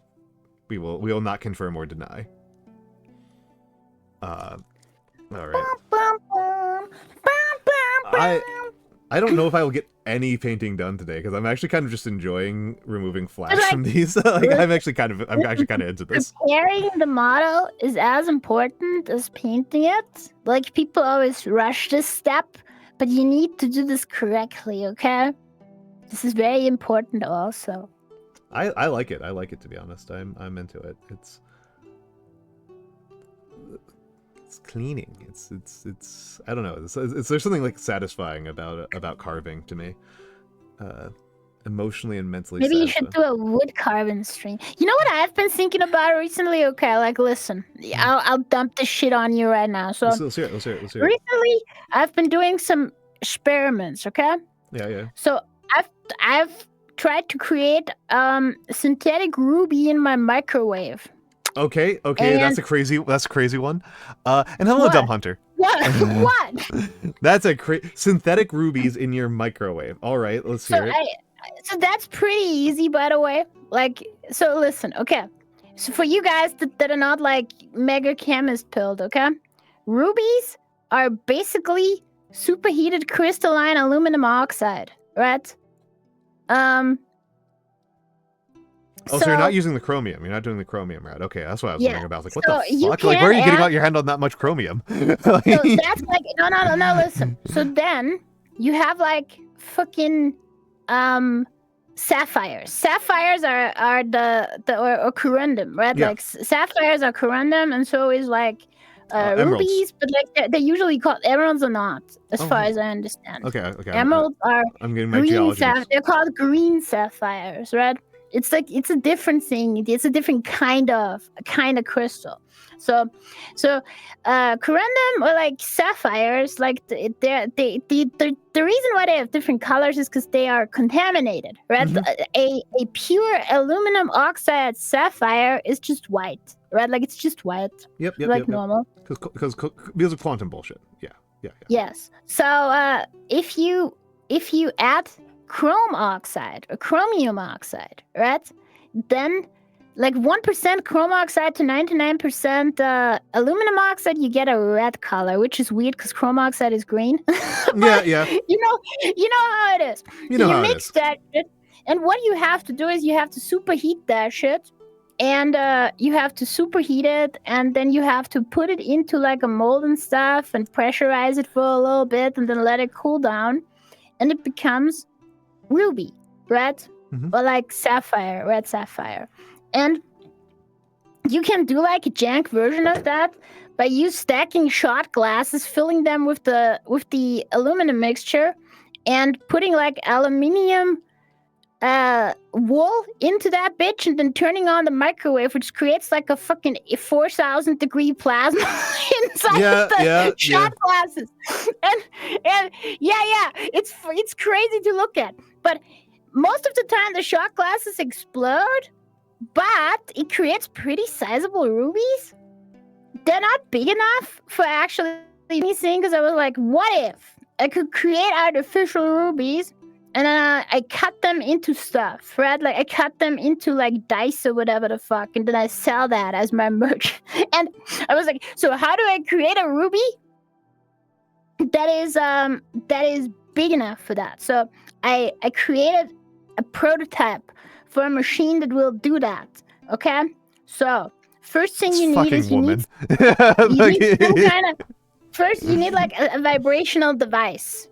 We will not confirm or deny. All right. I don't know if I will get any painting done today because I'm actually kind of just enjoying removing flash from these. Like, I'm actually kind of into this. Preparing the model is as important as painting it. Like, people always rush this step, but you need to do this correctly, okay? This is very important also. I like it. I like it, to be honest. I'm into it. It's cleaning. It's I don't know. There's something like satisfying about carving to me. Emotionally and mentally. Maybe satisfying. You should do a wood carving stream. You know what I've been thinking about recently? Okay, like listen, I'll dump this shit on you right now. So let's hear it. Recently, I've been doing some experiments. Okay. Yeah. So I've tried to create synthetic ruby in my microwave. Okay, that's a crazy one. And hello, What? Dumb Hunter. What? That's a synthetic rubies in your microwave. All right, let's hear it. So that's pretty easy, by the way. Like, so listen, okay. So for you guys that are not like mega chemist pilled, okay? Rubies are basically superheated crystalline aluminum oxide, right? So you're not using the chromium. You're not doing the chromium, right? Okay, that's what I was wondering about. Like, what so the fuck? Like, where are you getting out your hand on that much chromium? So that's like no. Listen. So then you have like fucking sapphires. Sapphires are or corundum, right? Yeah. Like sapphires are corundum, and so is like rubies, but like they're usually called emeralds or not, as far as I understand. Okay. Emeralds are I'm getting my green geology. They're called green sapphires, right? It's like it's a different thing. It's a different kind of crystal. So corundum or like sapphires, like the reason why they have different colors is because they are contaminated, right? A pure aluminum oxide sapphire is just white, right? Like it's just white. Yep. Normal. Because of quantum bullshit. Yeah. Yes. So if you add chrome oxide or chromium oxide, right? Then like 1% chrome oxide to 99% aluminum oxide, you get a red color, which is weird because chrome oxide is green. Yeah. You know how it is. You mix that shit, and what you have to do is you have to superheat that shit, and you have to superheat it, and then you have to put it into like a mold and stuff and pressurize it for a little bit and then let it cool down, and it becomes ruby, right? Or like sapphire, red sapphire. And you can do like a jank version of that by you stacking shot glasses, filling them with the aluminum mixture, and putting like aluminium wool into that bitch, and then turning on the microwave, which creates like a fucking 4,000 degree plasma inside the shot glasses. And it's crazy to look at. But most of the time the shot glasses explode, but it creates pretty sizable rubies. They're not big enough for actually anything, because I was like, what if I could create artificial rubies and then I cut them into stuff, right? Like I cut them into like dice or whatever the fuck, and then I sell that as my merch. And I was like, so how do I create a ruby that is big enough for that? So I created a prototype for a machine that will do that. Okay, so first thing you need is you need some kind of. First, you need like a vibrational device.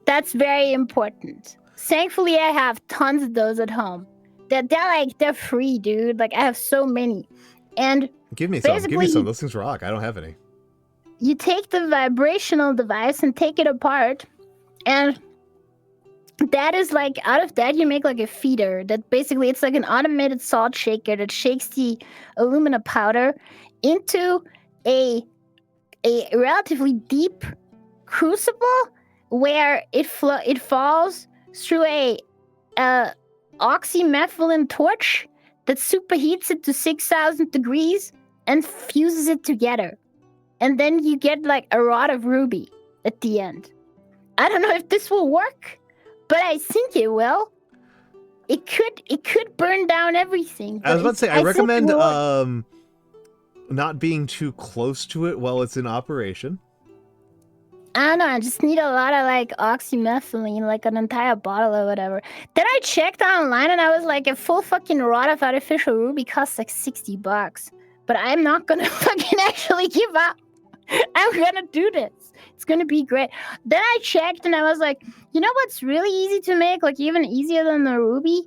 That's very important. Thankfully, I have tons of those at home. They're free, dude. Like I have so many. And give me some. Those things rock. I don't have any. You take the vibrational device and take it apart, and that is like, out of that you make like a feeder that basically, it's like an automated salt shaker that shakes the alumina powder into a relatively deep crucible where it falls through a oxymethylene torch that superheats it to 6,000 degrees and fuses it together. And then you get like a rod of ruby at the end. I don't know if this will work, but I think it will. It could burn down everything. I was about to say, I recommend think not being too close to it while it's in operation. I don't know, I just need a lot of like oxymethylene, like an entire bottle or whatever. Then I checked online and I was like, a full fucking rod of artificial ruby costs like $60. But I'm not gonna fucking actually give up. I'm gonna do this. It's gonna be great. Then I checked and I was like, you know what's really easy to make? Like even easier than the ruby?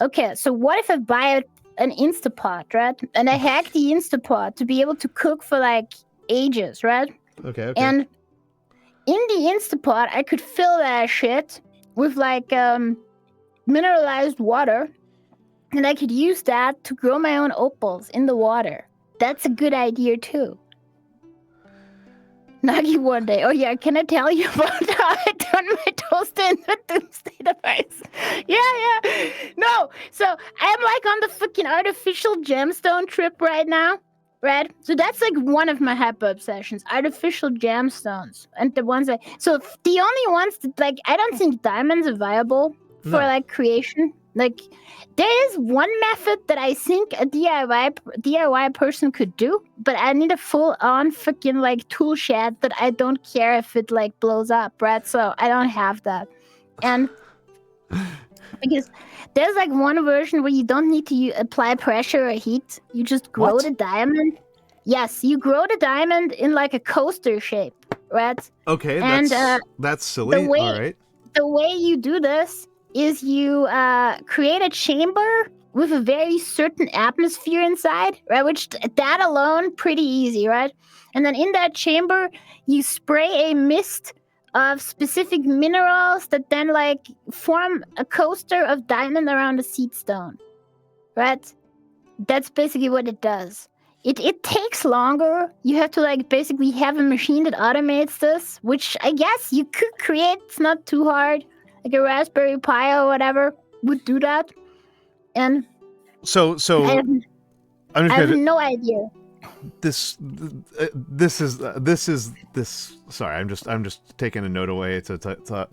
Okay, so what if I buy an Instapot, right? And I hack the Instapot to be able to cook for like ages, right? Okay. And in the Instapot, I could fill that shit with like mineralized water, and I could use that to grow my own opals in the water. That's a good idea too. Nagi one day. Oh yeah, can I tell you about how I turned my toaster into a doomsday device? Yeah. No, so I'm like on the fucking artificial gemstone trip right now. Right? So that's like one of my hyper obsessions, artificial gemstones. And the ones so the only ones that like, I don't think diamonds are viable for like creation. Like there is one method that I think a DIY person could do, but I need a full on fucking like tool shed that I don't care if it like blows up, right? So I don't have that. And because there's like one version where you don't need to apply pressure or heat. You just grow the diamond. Yes, you grow the diamond in like a coaster shape, right? Okay, and that's silly. All right. The way you do this is you create a chamber with a very certain atmosphere inside, right? Which that alone, pretty easy, right? And then in that chamber, you spray a mist of specific minerals that then like form a coaster of diamond around a seed stone, right? That's basically what it does. It takes longer. You have to like basically have a machine that automates this, which I guess you could create. It's not too hard. Like a Raspberry Pi or whatever would do that. And so I have no idea. This. Sorry, I'm just taking a note away to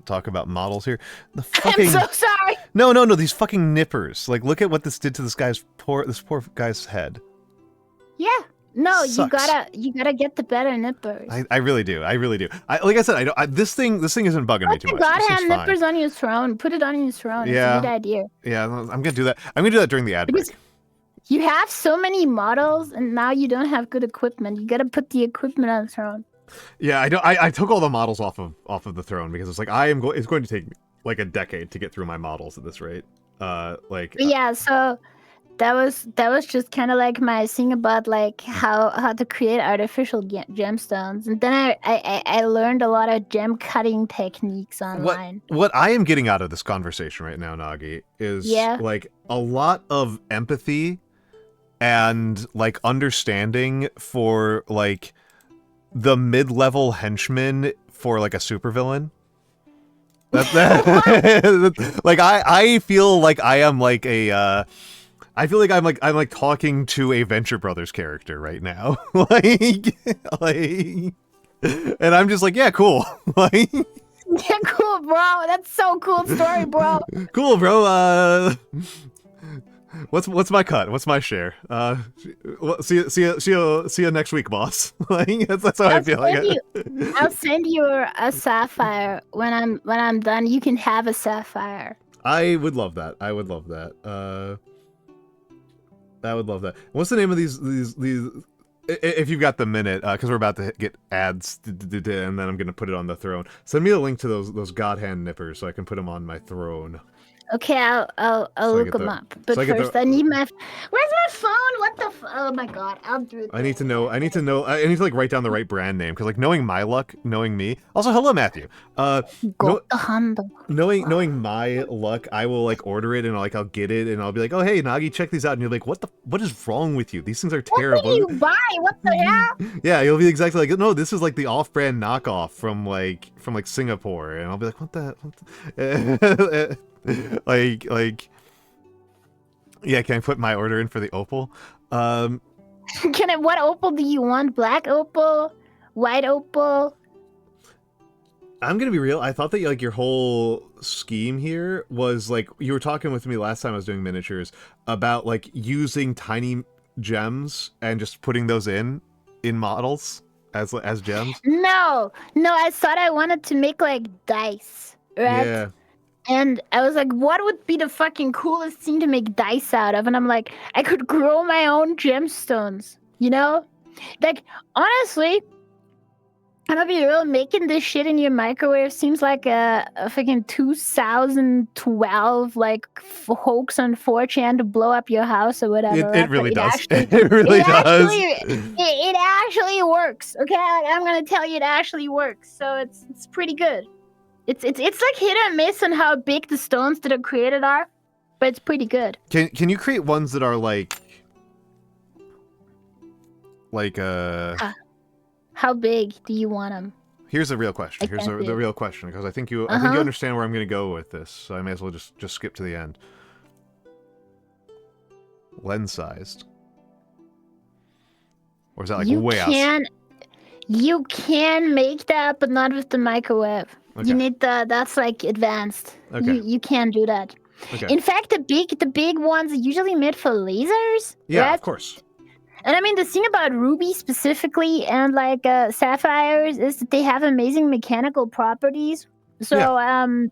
talk about models here. I'm so sorry. No. These fucking nippers. Like, look at what this did to this poor guy's head. Yeah. No, Sucks. you gotta get the better nippers. I really do. Like I said, this thing isn't bugging me too much. God have nippers on your throne. Put it on your throne. Yeah. It's a good idea. Yeah, I'm gonna do that. I'm gonna do that during the ad break. You have so many models, and now you don't have good equipment. You gotta put the equipment on the throne. Yeah, I took all the models off of the throne because it's like it's going to take like a decade to get through my models at this rate. Yeah, so that was just kind of like my thing about like how to create artificial gemstones, and then I learned a lot of gem cutting techniques online. What I am getting out of this conversation right now, Nagi, is like a lot of empathy and like understanding for like the mid-level henchman for like a supervillain. Like I feel like I am like a I feel like I'm like talking to a Venture Brothers character right now. like and I'm just like, yeah, cool. Like yeah, cool, bro. That's so cool story, bro. Cool, bro. What's my cut? What's my share? See you next week, boss. Like that's how I feel. I'll send you a sapphire when I'm done. You can have a sapphire. I would love that. I would love that. I would love that. What's the name of these? If you've got the minute, because we're about to get ads, and then I'm gonna put it on the throne. Send me a link to those god hand nippers so I can put them on my throne. Okay, I'll look them up. But first, I need my. Where's my phone? What the? Oh my god! I'll do it. I need to like write down the right brand name because like knowing my luck, knowing me. Also, hello Matthew. Knowing my luck, I will like order it and I'll get it and I'll be like, oh hey Nagi, check these out, and you're like, what is wrong with you? These things are terrible. What did you buy? What the hell? Yeah, you'll be exactly like, no, this is like the off-brand knockoff from like Singapore, and I'll be like, what the? like Yeah, can I put my order in for the opal? What opal do you want? Black opal? White opal? I'm gonna be real. I thought that like your whole scheme here was like you were talking with me last time I was doing miniatures about like using tiny gems and just putting those in models as gems. No, I thought I wanted to make like dice, right? Yeah. And I was like, what would be the fucking coolest thing to make dice out of? And I'm like, I could grow my own gemstones, you know? Like, honestly, I'm gonna be real, making this shit in your microwave seems like a fucking 2012 like hoax on 4chan to blow up your house or whatever. It really does. Actually, It really does. it actually works. Okay, I'm gonna tell you, it actually works. So it's pretty good. It's like hit and miss on how big the stones that are created are, but it's pretty good. Can you create ones that are like How big do you want them? Here's the real question. Here's the real question, because I think you understand where I'm going to go with this, so I may as well just skip to the end. Lens sized, or is that like way out? You can make that, but not with the microwave. Okay. You need that's like advanced. Okay. You can't do that. Okay. In fact, the big ones are usually made for lasers. Yeah, right? Of course. And I mean, the thing about ruby specifically and like sapphires is that they have amazing mechanical properties. So,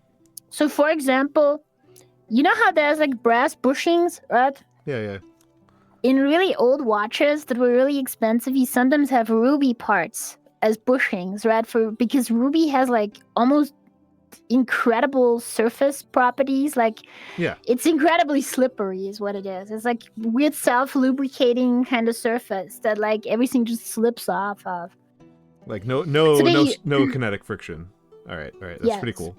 so for example, you know how there's like brass bushings, right? Yeah. In really old watches that were really expensive, you sometimes have ruby parts as bushings, right? Because ruby has like almost incredible surface properties. Like, it's incredibly slippery is what it is. It's like weird self-lubricating kind of surface that like everything just slips off of. Like no kinetic friction. All right, that's pretty cool.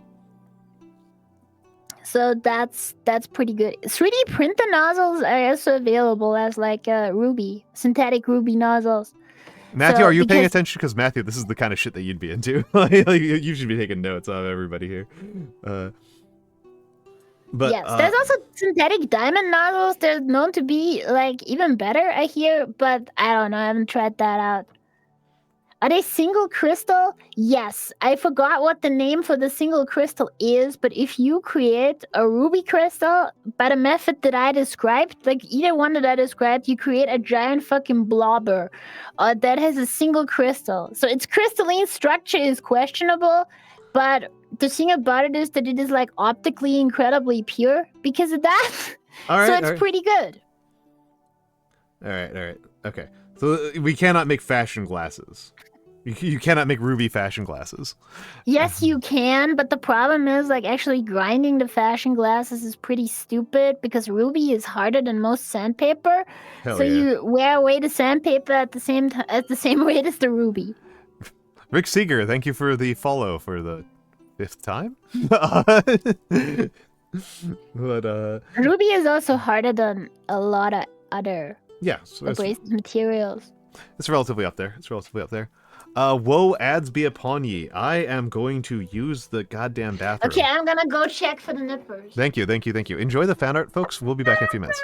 So that's pretty good. 3D printer nozzles are also available as like ruby, synthetic ruby nozzles. Matthew, are you paying attention? Because Matthew, this is the kind of shit that you'd be into. You should be taking notes of everybody here. But yes, there's also synthetic diamond nozzles. They're known to be like even better, I hear, but I don't know. I haven't tried that out. Are they single crystal? Yes. I forgot what the name for the single crystal is, but if you create a ruby crystal by the method that I described, like either one that I described, you create a giant fucking blobber that has a single crystal. So its crystalline structure is questionable, but the thing about it is that it is like optically incredibly pure because of that. So it's pretty good. All right. Okay. So we cannot make fashion glasses. You cannot make ruby fashion glasses. Yes, you can, but the problem is like actually grinding the fashion glasses is pretty stupid because ruby is harder than most sandpaper. Hell so yeah. You wear away the sandpaper at the same rate as the ruby. Rick Seeger, thank you for the follow for the 5th time. But ruby is also harder than a lot of other abrasive materials. It's relatively up there. Woe ads be upon ye. I am going to use the goddamn bathroom. Okay, I'm gonna go check for the nippers. Thank you. Enjoy the fan art, folks. We'll be back in a few minutes.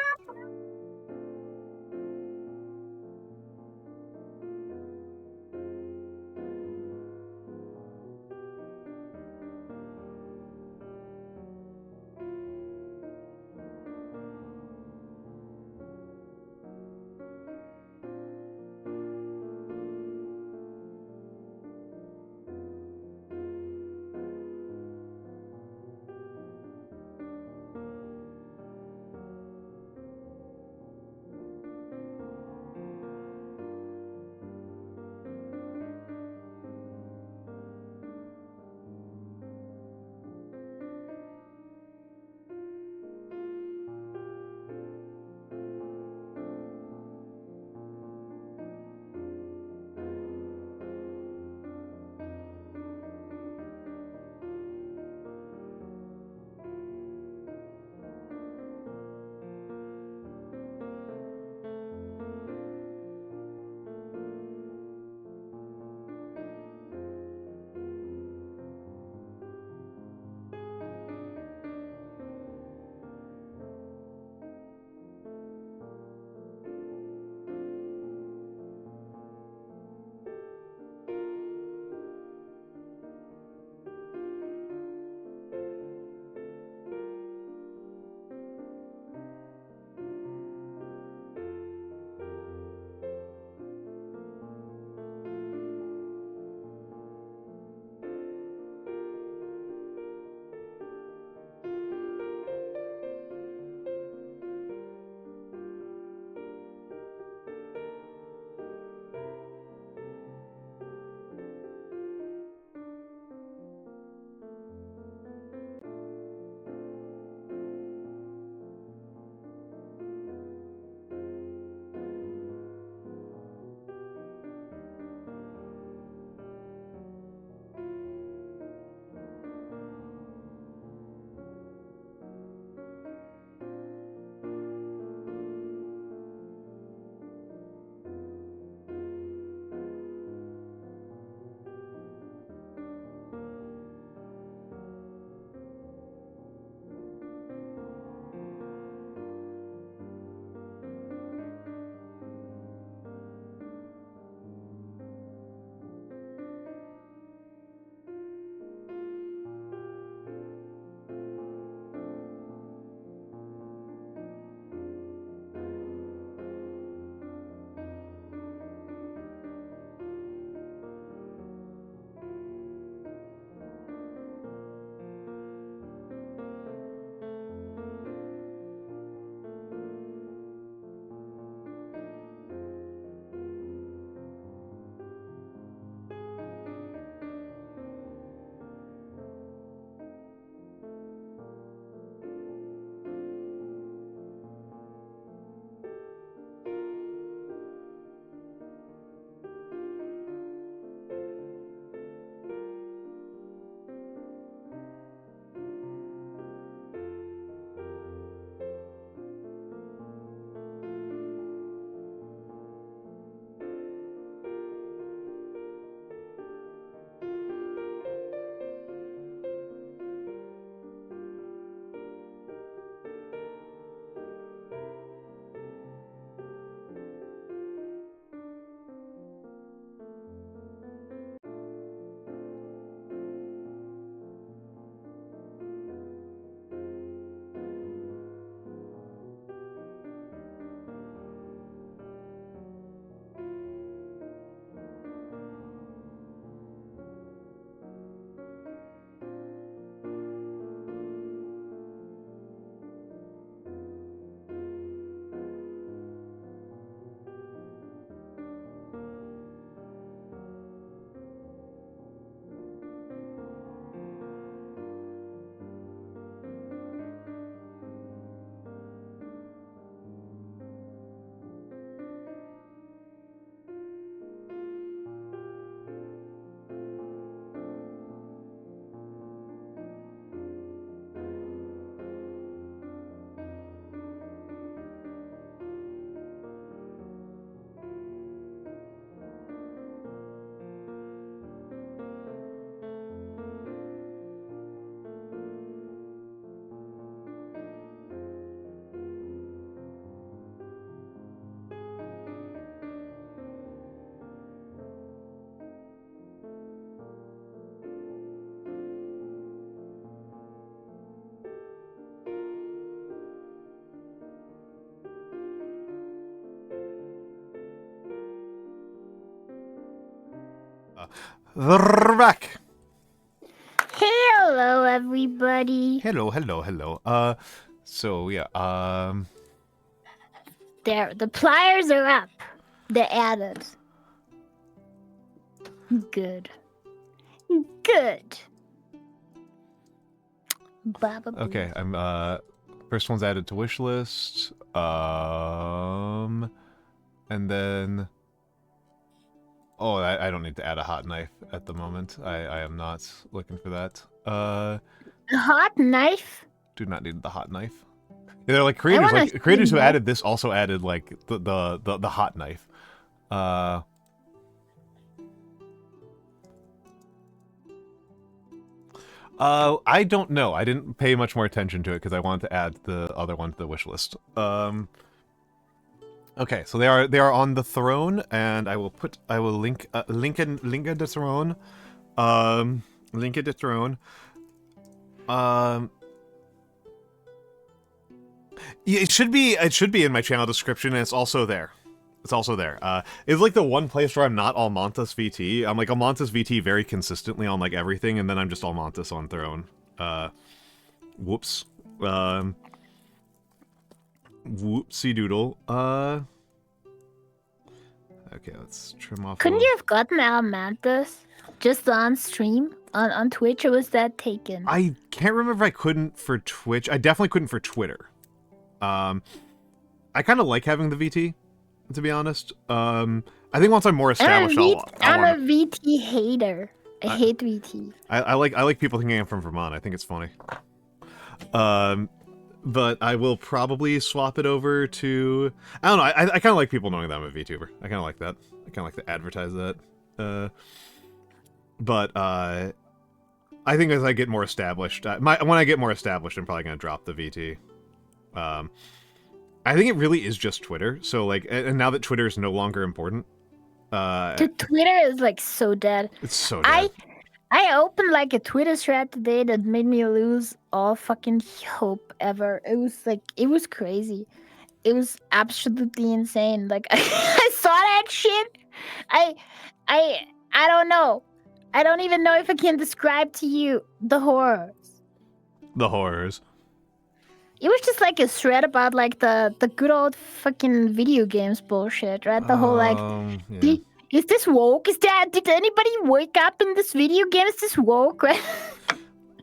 We're back. Hello, everybody. Hello. So yeah, There, the pliers are up. They're added. Good. Baba. okay, I'm first one's added to wish list. And then I don't need to add a hot knife at the moment. I am not looking for that. A hot knife? Do not need the hot knife. Yeah, they're like creators who added this also added like the hot knife. I don't know. I didn't pay much more attention to it because I wanted to add the other one to the wish list. Okay, so they are on the throne, and I will link in the throne. Link in the throne. Yeah, it should be in my channel description, and it's also there. It's also there. It's like the one place where I'm not Almantas VT. I'm like Almantas VT very consistently on like everything, and then I'm just Almantas on Throne. Whoops. Whoopsie doodle. Okay, let's trim off. Couldn't you have gotten Almantas just on stream on Twitch, or was that taken? I can't remember if I couldn't for Twitch. I definitely couldn't for Twitter. I kind of like having the VT. To be honest, I think once I'm more established, I'm a VT hater. I hate VT. I like people thinking I'm from Vermont. I think it's funny. But I will probably swap it over to. I don't know. I kind of like people knowing that I'm a VTuber. I kind of like that. I kind of like to advertise that. But I think as I get more established, when I get more established, I'm probably gonna drop the VT. I think it really is just Twitter. So like, and now that Twitter is no longer important, Twitter is like so dead. It's so dead. I opened like a Twitter thread today that made me lose all fucking hope ever. It was crazy. It was absolutely insane. Like I saw that shit. I don't know. I don't even know if I can describe to you the horrors. The horrors. It was just like a thread about like the good old fucking video games bullshit, right? The whole like, yeah. Is this woke? Did anybody wake up in this video game? Is this woke? Right?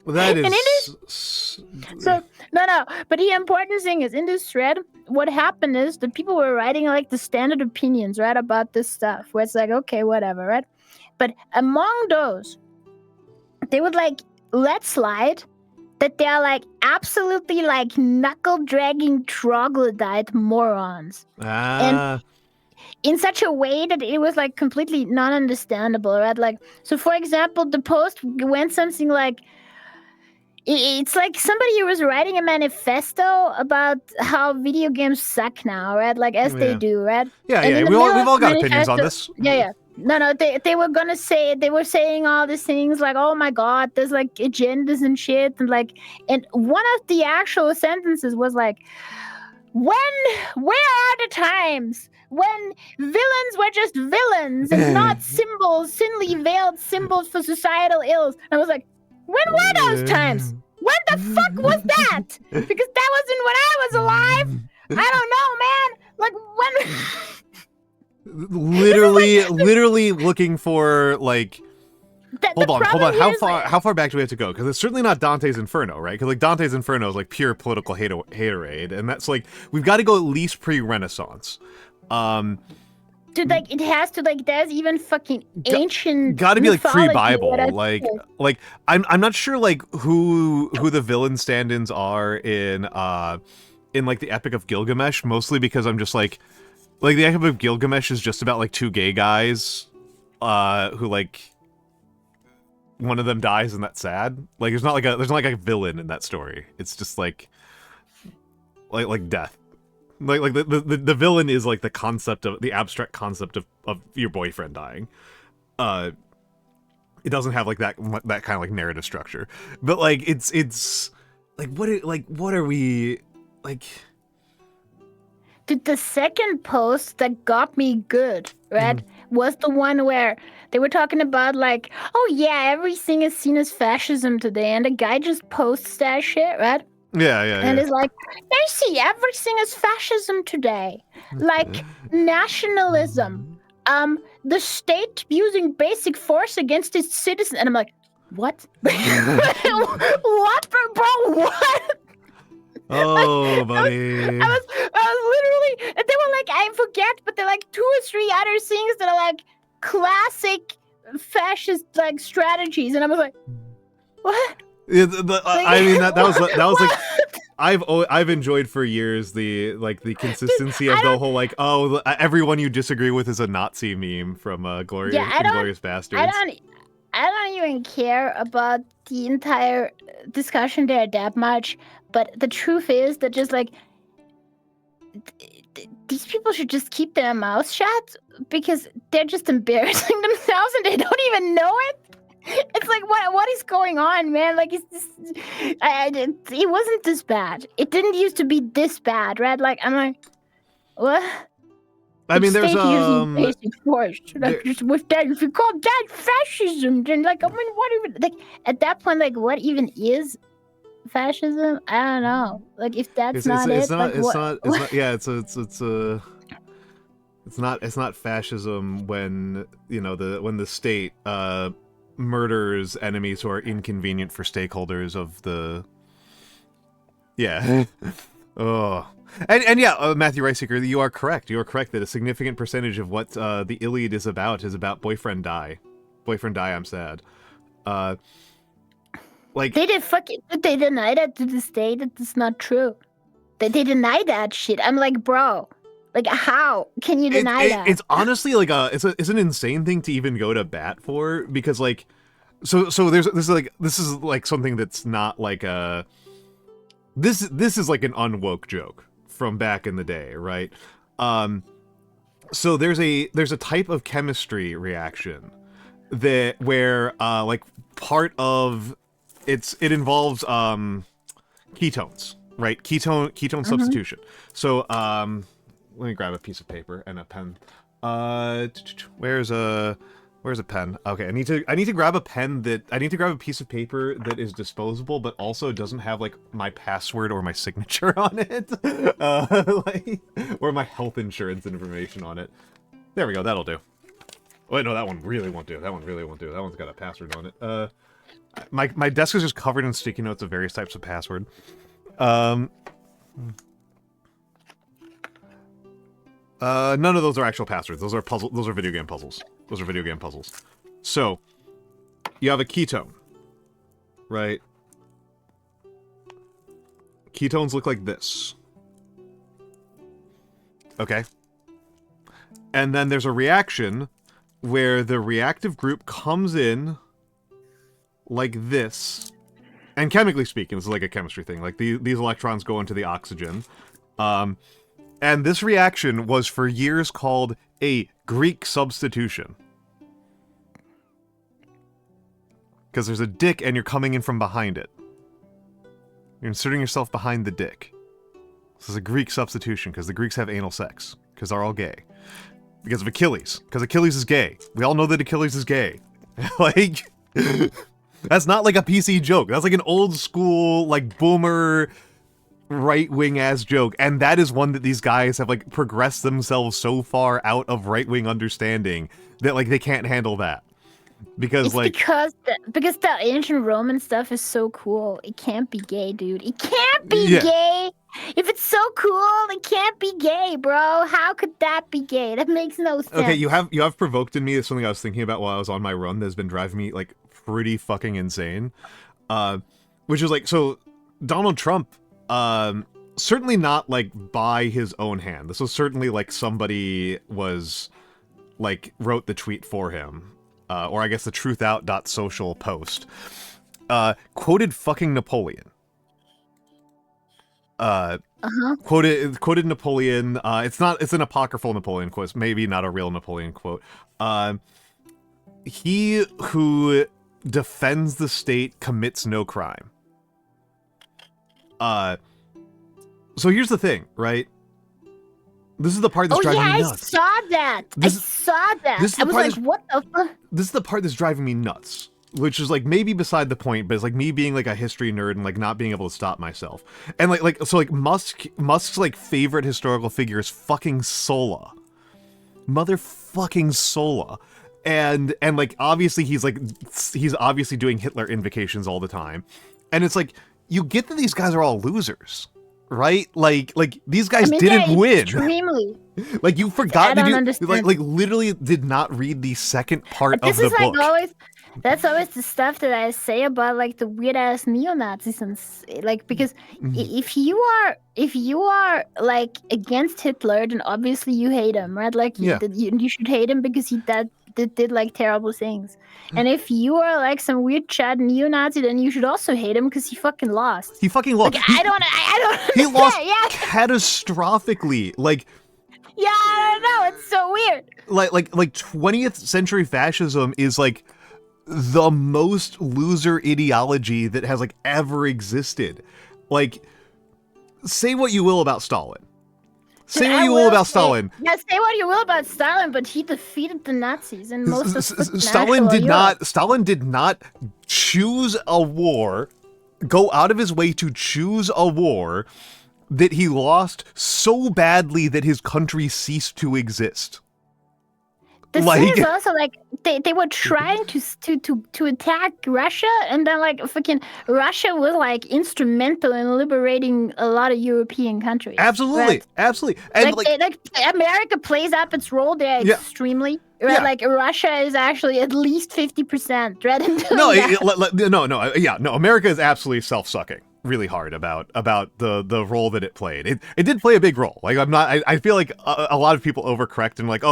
Well, that is. And it is. So no. But the important thing is in this thread, what happened is the people were writing like the standard opinions, right, about this stuff, where it's like, okay, whatever, right? But among those, they would like let slide that they are like absolutely like knuckle-dragging troglodyte morons. And in such a way that it was like completely non-understandable, right? Like, so for example, the post went something like, it's like somebody who was writing a manifesto about how video games suck now, right? Like, as they do, right? Yeah. We've all got opinions on this. Yeah. No, they were gonna say, they were saying all these things like, oh my god, there's like agendas and shit, and like, and one of the actual sentences was like, where are the times when villains were just villains and not symbols, thinly veiled symbols for societal ills? And I was like, when were those times? When the fuck was that? Because that wasn't when I was alive. I don't know, man. Like, when... literally looking for like. Hold on. How far back do we have to go? Because it's certainly not Dante's Inferno, right? Because like Dante's Inferno is like pure political haterade, and that's like we've got to go at least pre-Renaissance. Dude, like it has to like there's even fucking ancient. Got to be like pre-Bible. Like I'm not sure like who the villain stand-ins are in like the Epic of Gilgamesh, mostly because I'm just like the Epic of Gilgamesh is just about like two gay guys who like one of them dies and that's sad. Like there's not like a villain in that story. It's just like death. Like the villain is like the concept of the abstract concept of your boyfriend dying. It doesn't have like that kind of like narrative structure. But like it's like what are we like? Dude, the second post that got me good, right, was the one where they were talking about like, oh yeah, everything is seen as fascism today, and the guy just posts that shit, right? Yeah. And it's like, they see everything as fascism today, like nationalism, the state using basic force against its citizens, and I'm like, what? What, bro? What? Oh, buddy. I was literally, they were like, I forget, but they're like 2 or 3 other things that are like classic fascist like strategies, and I was like, what? Yeah, I mean that was like I've enjoyed for years the consistency of the whole like, oh, everyone you disagree with is a Nazi meme from Glorious Bastards. I don't even care about the entire discussion there that much, but the truth is that just like these people should just keep their mouths shut because they're just embarrassing themselves and they don't even know it. It's like, what is going on, man? Like, it wasn't this bad. It didn't used to be this bad, right? Like, I'm like, what? I mean, there's basic force. Like, just with that, if you call that fascism, then like, I mean, what even? Like, at that point, like, what even is fascism? I don't know. Like, if that's not it's not fascism when when the state murders enemies who are inconvenient for stakeholders of the oh. And yeah, Matthew Riceseeker, you are correct. You are correct that a significant percentage of what the Iliad is about boyfriend die. Boyfriend die, I'm sad. Like they deny that to this day that it's not true. They deny that shit. I'm like, bro, like how can you deny that? It's honestly like it's an insane thing to even go to bat for, because like so this is like something that's not like a this is like an unwoke joke from back in the day, right? So there's a type of chemistry reaction where like part of it involves ketones, right? Ketone substitution. So let me grab a piece of paper and a pen. Where's a pen? Okay, I need to grab a piece of paper that is disposable, but also doesn't have like my password or my signature on it, or my health insurance information on it. There we go. That'll do. Wait, no, that one really won't do. That one's got a password on it. My desk is just covered in sticky notes of various types of password. None of those are actual passwords. Those are video game puzzles. So, you have a ketone, right? Ketones look like this. Okay? And then there's a reaction where the reactive group comes in like this. And chemically speaking, this is like a chemistry thing. Like, these electrons go into the oxygen. And this reaction was for years called a Greek substitution. Because there's a dick and you're coming in from behind it. You're inserting yourself behind the dick. This is a Greek substitution, because the Greeks have anal sex. Because they're all gay. Because of Achilles. Because Achilles is gay. We all know that Achilles is gay. Like, that's not like a PC joke. That's like an old school, like, boomer, right-wing ass joke. And that is one that these guys have, like, progressed themselves so far out of right-wing understanding that, like, they can't handle that. Because it's like because the ancient Roman stuff is so cool. It can't be gay, dude. It can't be gay. If it's so cool, it can't be gay, bro. How could that be gay? That makes no sense. Okay, you have provoked in me something I was thinking about while I was on my run that's been driving me like pretty fucking insane. Which is like, so Donald Trump, certainly not like by his own hand. This was certainly like somebody was like wrote the tweet for him. Or I guess the truthout.social post, quoted fucking Napoleon. Quoted Napoleon. It's an apocryphal Napoleon quote, maybe not a real Napoleon quote. He who defends the state commits no crime. So here's the thing, right? This is the part that's driving me nuts. I saw that. I saw that. I was like, what the fuck? This is the part that's driving me nuts. Which is like maybe beside the point, but it's like me being like a history nerd and like not being able to stop myself. And so Musk's like favorite historical figure is fucking Sola. Motherfucking Sola. And like obviously he's obviously doing Hitler invocations all the time. And it's like you get that these guys are all losers. Right? Like these guys didn't win. Extremely. Like you forgot to do like literally did not read the second part of the book. That's always the stuff that I say about like the weird ass neo-Nazis and like because if you are like against Hitler, then obviously you hate him, right? Like you should hate him because he did like terrible things. And if you are like some weird Chad neo-Nazi, then you should also hate him because he fucking lost. He fucking lost. Like, I don't. He lost catastrophically. Like. Yeah, I don't know. It's so weird. Like 20th century fascism is like the most loser ideology that has like ever existed. Like, say what you will about Stalin. Say what you will about Stalin. Yeah, say what you will about Stalin, but he defeated the Nazis in most of Stalin did not choose a war, go out of his way to choose a war that he lost so badly that his country ceased to exist. The thing is also like they were trying to attack Russia, and then like fucking Russia was like instrumental in liberating a lot of European countries. Absolutely, right? absolutely. And like America plays up its role there extremely. Right, yeah. Like Russia is actually at least 50%. Right? No. America is absolutely self-sucking really hard about the role that it played. It did play a big role. Like I feel like a lot of people overcorrect and like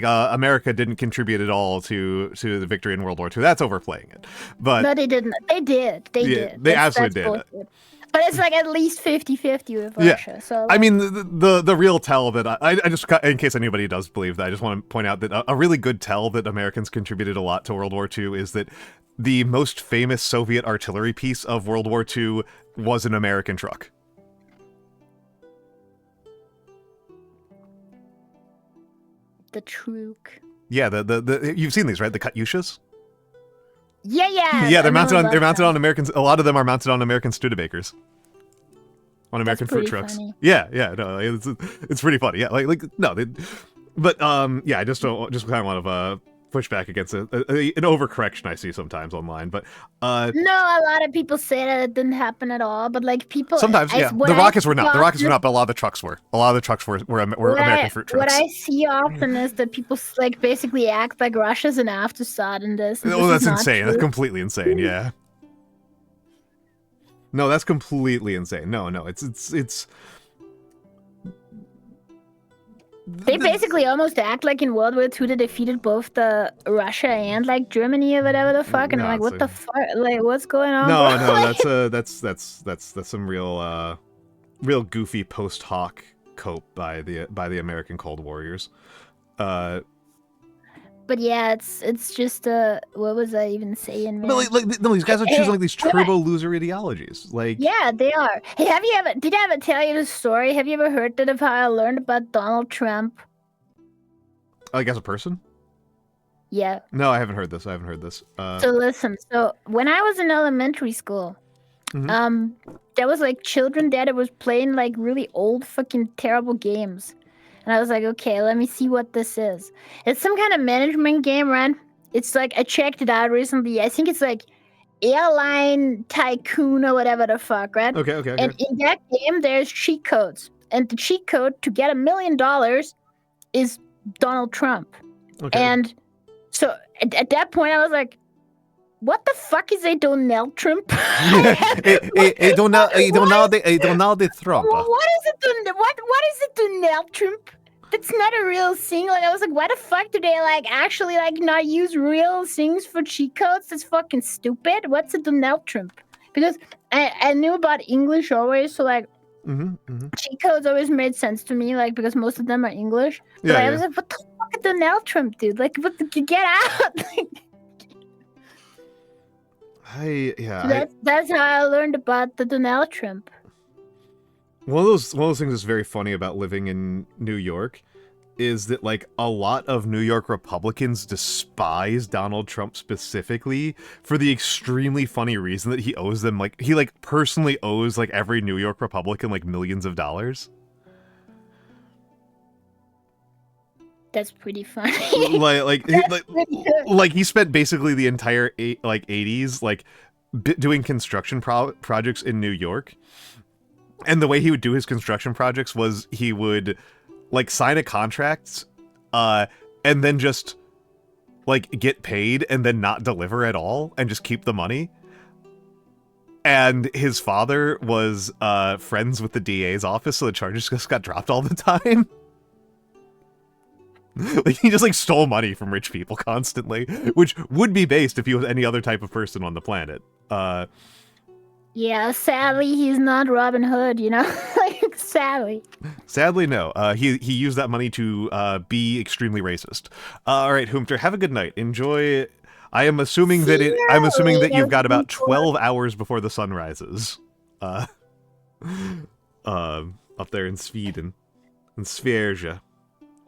America didn't contribute at all to the victory in World War II. That's overplaying it. But no, they didn't. They did. They absolutely did. Bullshit. But it's like at least 50-50 with Russia. Yeah. So like, I mean, the real tell that I just, in case anybody does believe that, I just want to point out that a really good tell that Americans contributed a lot to World War II is that the most famous Soviet artillery piece of World War II was an American truck. The truck. Yeah, the you've seen these, right? The Katyushas? Yeah, they're mounted on American. A lot of them are mounted on American Studebakers, on American fruit trucks. Funny. Yeah, no, it's pretty funny. Yeah, I just kind of want to push back against an overcorrection I see sometimes online. But no, a lot of people say that it didn't happen at all. But like people sometimes, the rockets were not. The rockets were not, but a lot of the trucks were. A lot of the trucks were American fruit trucks. What I see often is that people like basically act like Russia's an afterthought in this. Oh, that's insane. True. That's completely insane. Yeah. No, that's completely insane. No, it's. They basically almost act like in World War II they defeated both the Russia and like Germany or whatever the fuck, and I'm like, what the fuck? Like, what's going on? No, that's some real goofy post hoc cope by the American Cold Warriors. But yeah, it's just what was I even saying, man? But no, these guys are choosing like these turbo loser ideologies. Like, yeah, they are. Hey, did I ever tell you the story? Have you ever heard that of how I learned about Donald Trump? Like as a person? Yeah. No, I haven't heard this. So listen. So when I was in elementary school, there was like children there that was playing like really old fucking terrible games. And I was like, okay, let me see what this is. It's some kind of management game, right? It's like, I checked it out recently. I think it's like Airline Tycoon or whatever the fuck, right? Okay. And in that game, there's cheat codes. And the cheat code to get $1 million is Donald Trump. Okay. And so at that point, I was like, what the fuck is a Donald Trump? a Donald Trump. What is a Donald Trump? That's not a real thing. Like, I was like, why the fuck do they like actually like not use real things for cheat codes? That's fucking stupid. What's a Donald Trump? Because I knew about English always, so like cheat codes always made sense to me, like because most of them are English. But I was like, what the fuck is Donald Trump, dude? Like, get out! That's how I learned about the Donald Trump. One of those things that's very funny about living in New York is that, like, a lot of New York Republicans despise Donald Trump specifically for the extremely funny reason that he owes them, like, he, like, personally owes, like, every New York Republican, like, millions of dollars. That's pretty funny. like he spent basically the entire 80s, like, doing construction projects in New York. And the way he would do his construction projects was he would, like, sign a contract, and then just, like, get paid and then not deliver at all and just keep the money. And his father was friends with the DA's office, so the charges just got dropped all the time. Like, he just, like, stole money from rich people constantly, which would be based if he was any other type of person on the planet. Yeah, sadly, he's not Robin Hood, you know? Like, sadly. Sadly, no. He used that money to be extremely racist. All right, Humter, have a good night. Enjoy. I am assuming that you've got about 12 hours before the sun rises. Up there in Sweden. In Sverige.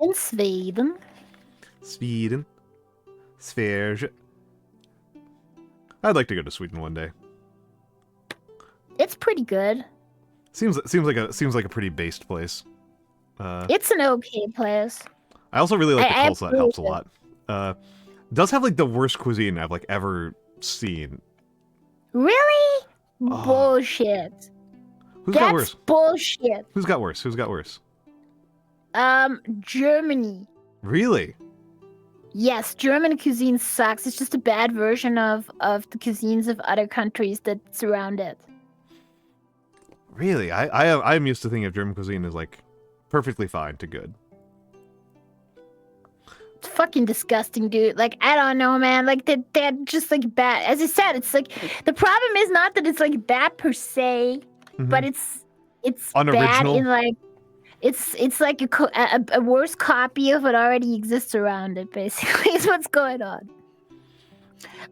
In Sweden. Sweden. Sverige. I'd like to go to Sweden one day. It's pretty good. Seems like a pretty based place. It's an okay place. I also really like the pulse. That helps a lot. Does have, like, the worst cuisine I've, like, ever seen. Really? Oh. Bullshit. Who's got worse? Bullshit. Who's got worse? Germany. Really? Yes, German cuisine sucks. It's just a bad version of the cuisines of other countries that surround it. Really? I'm used to thinking of German cuisine as, like, perfectly fine to good. It's fucking disgusting, dude. Like, I don't know, man. Like, they're just, like, bad. As I said, it's like, the problem is not that it's, like, bad per se, but it's bad in, like, it's like a worse copy of what already exists around it, basically, is what's going on.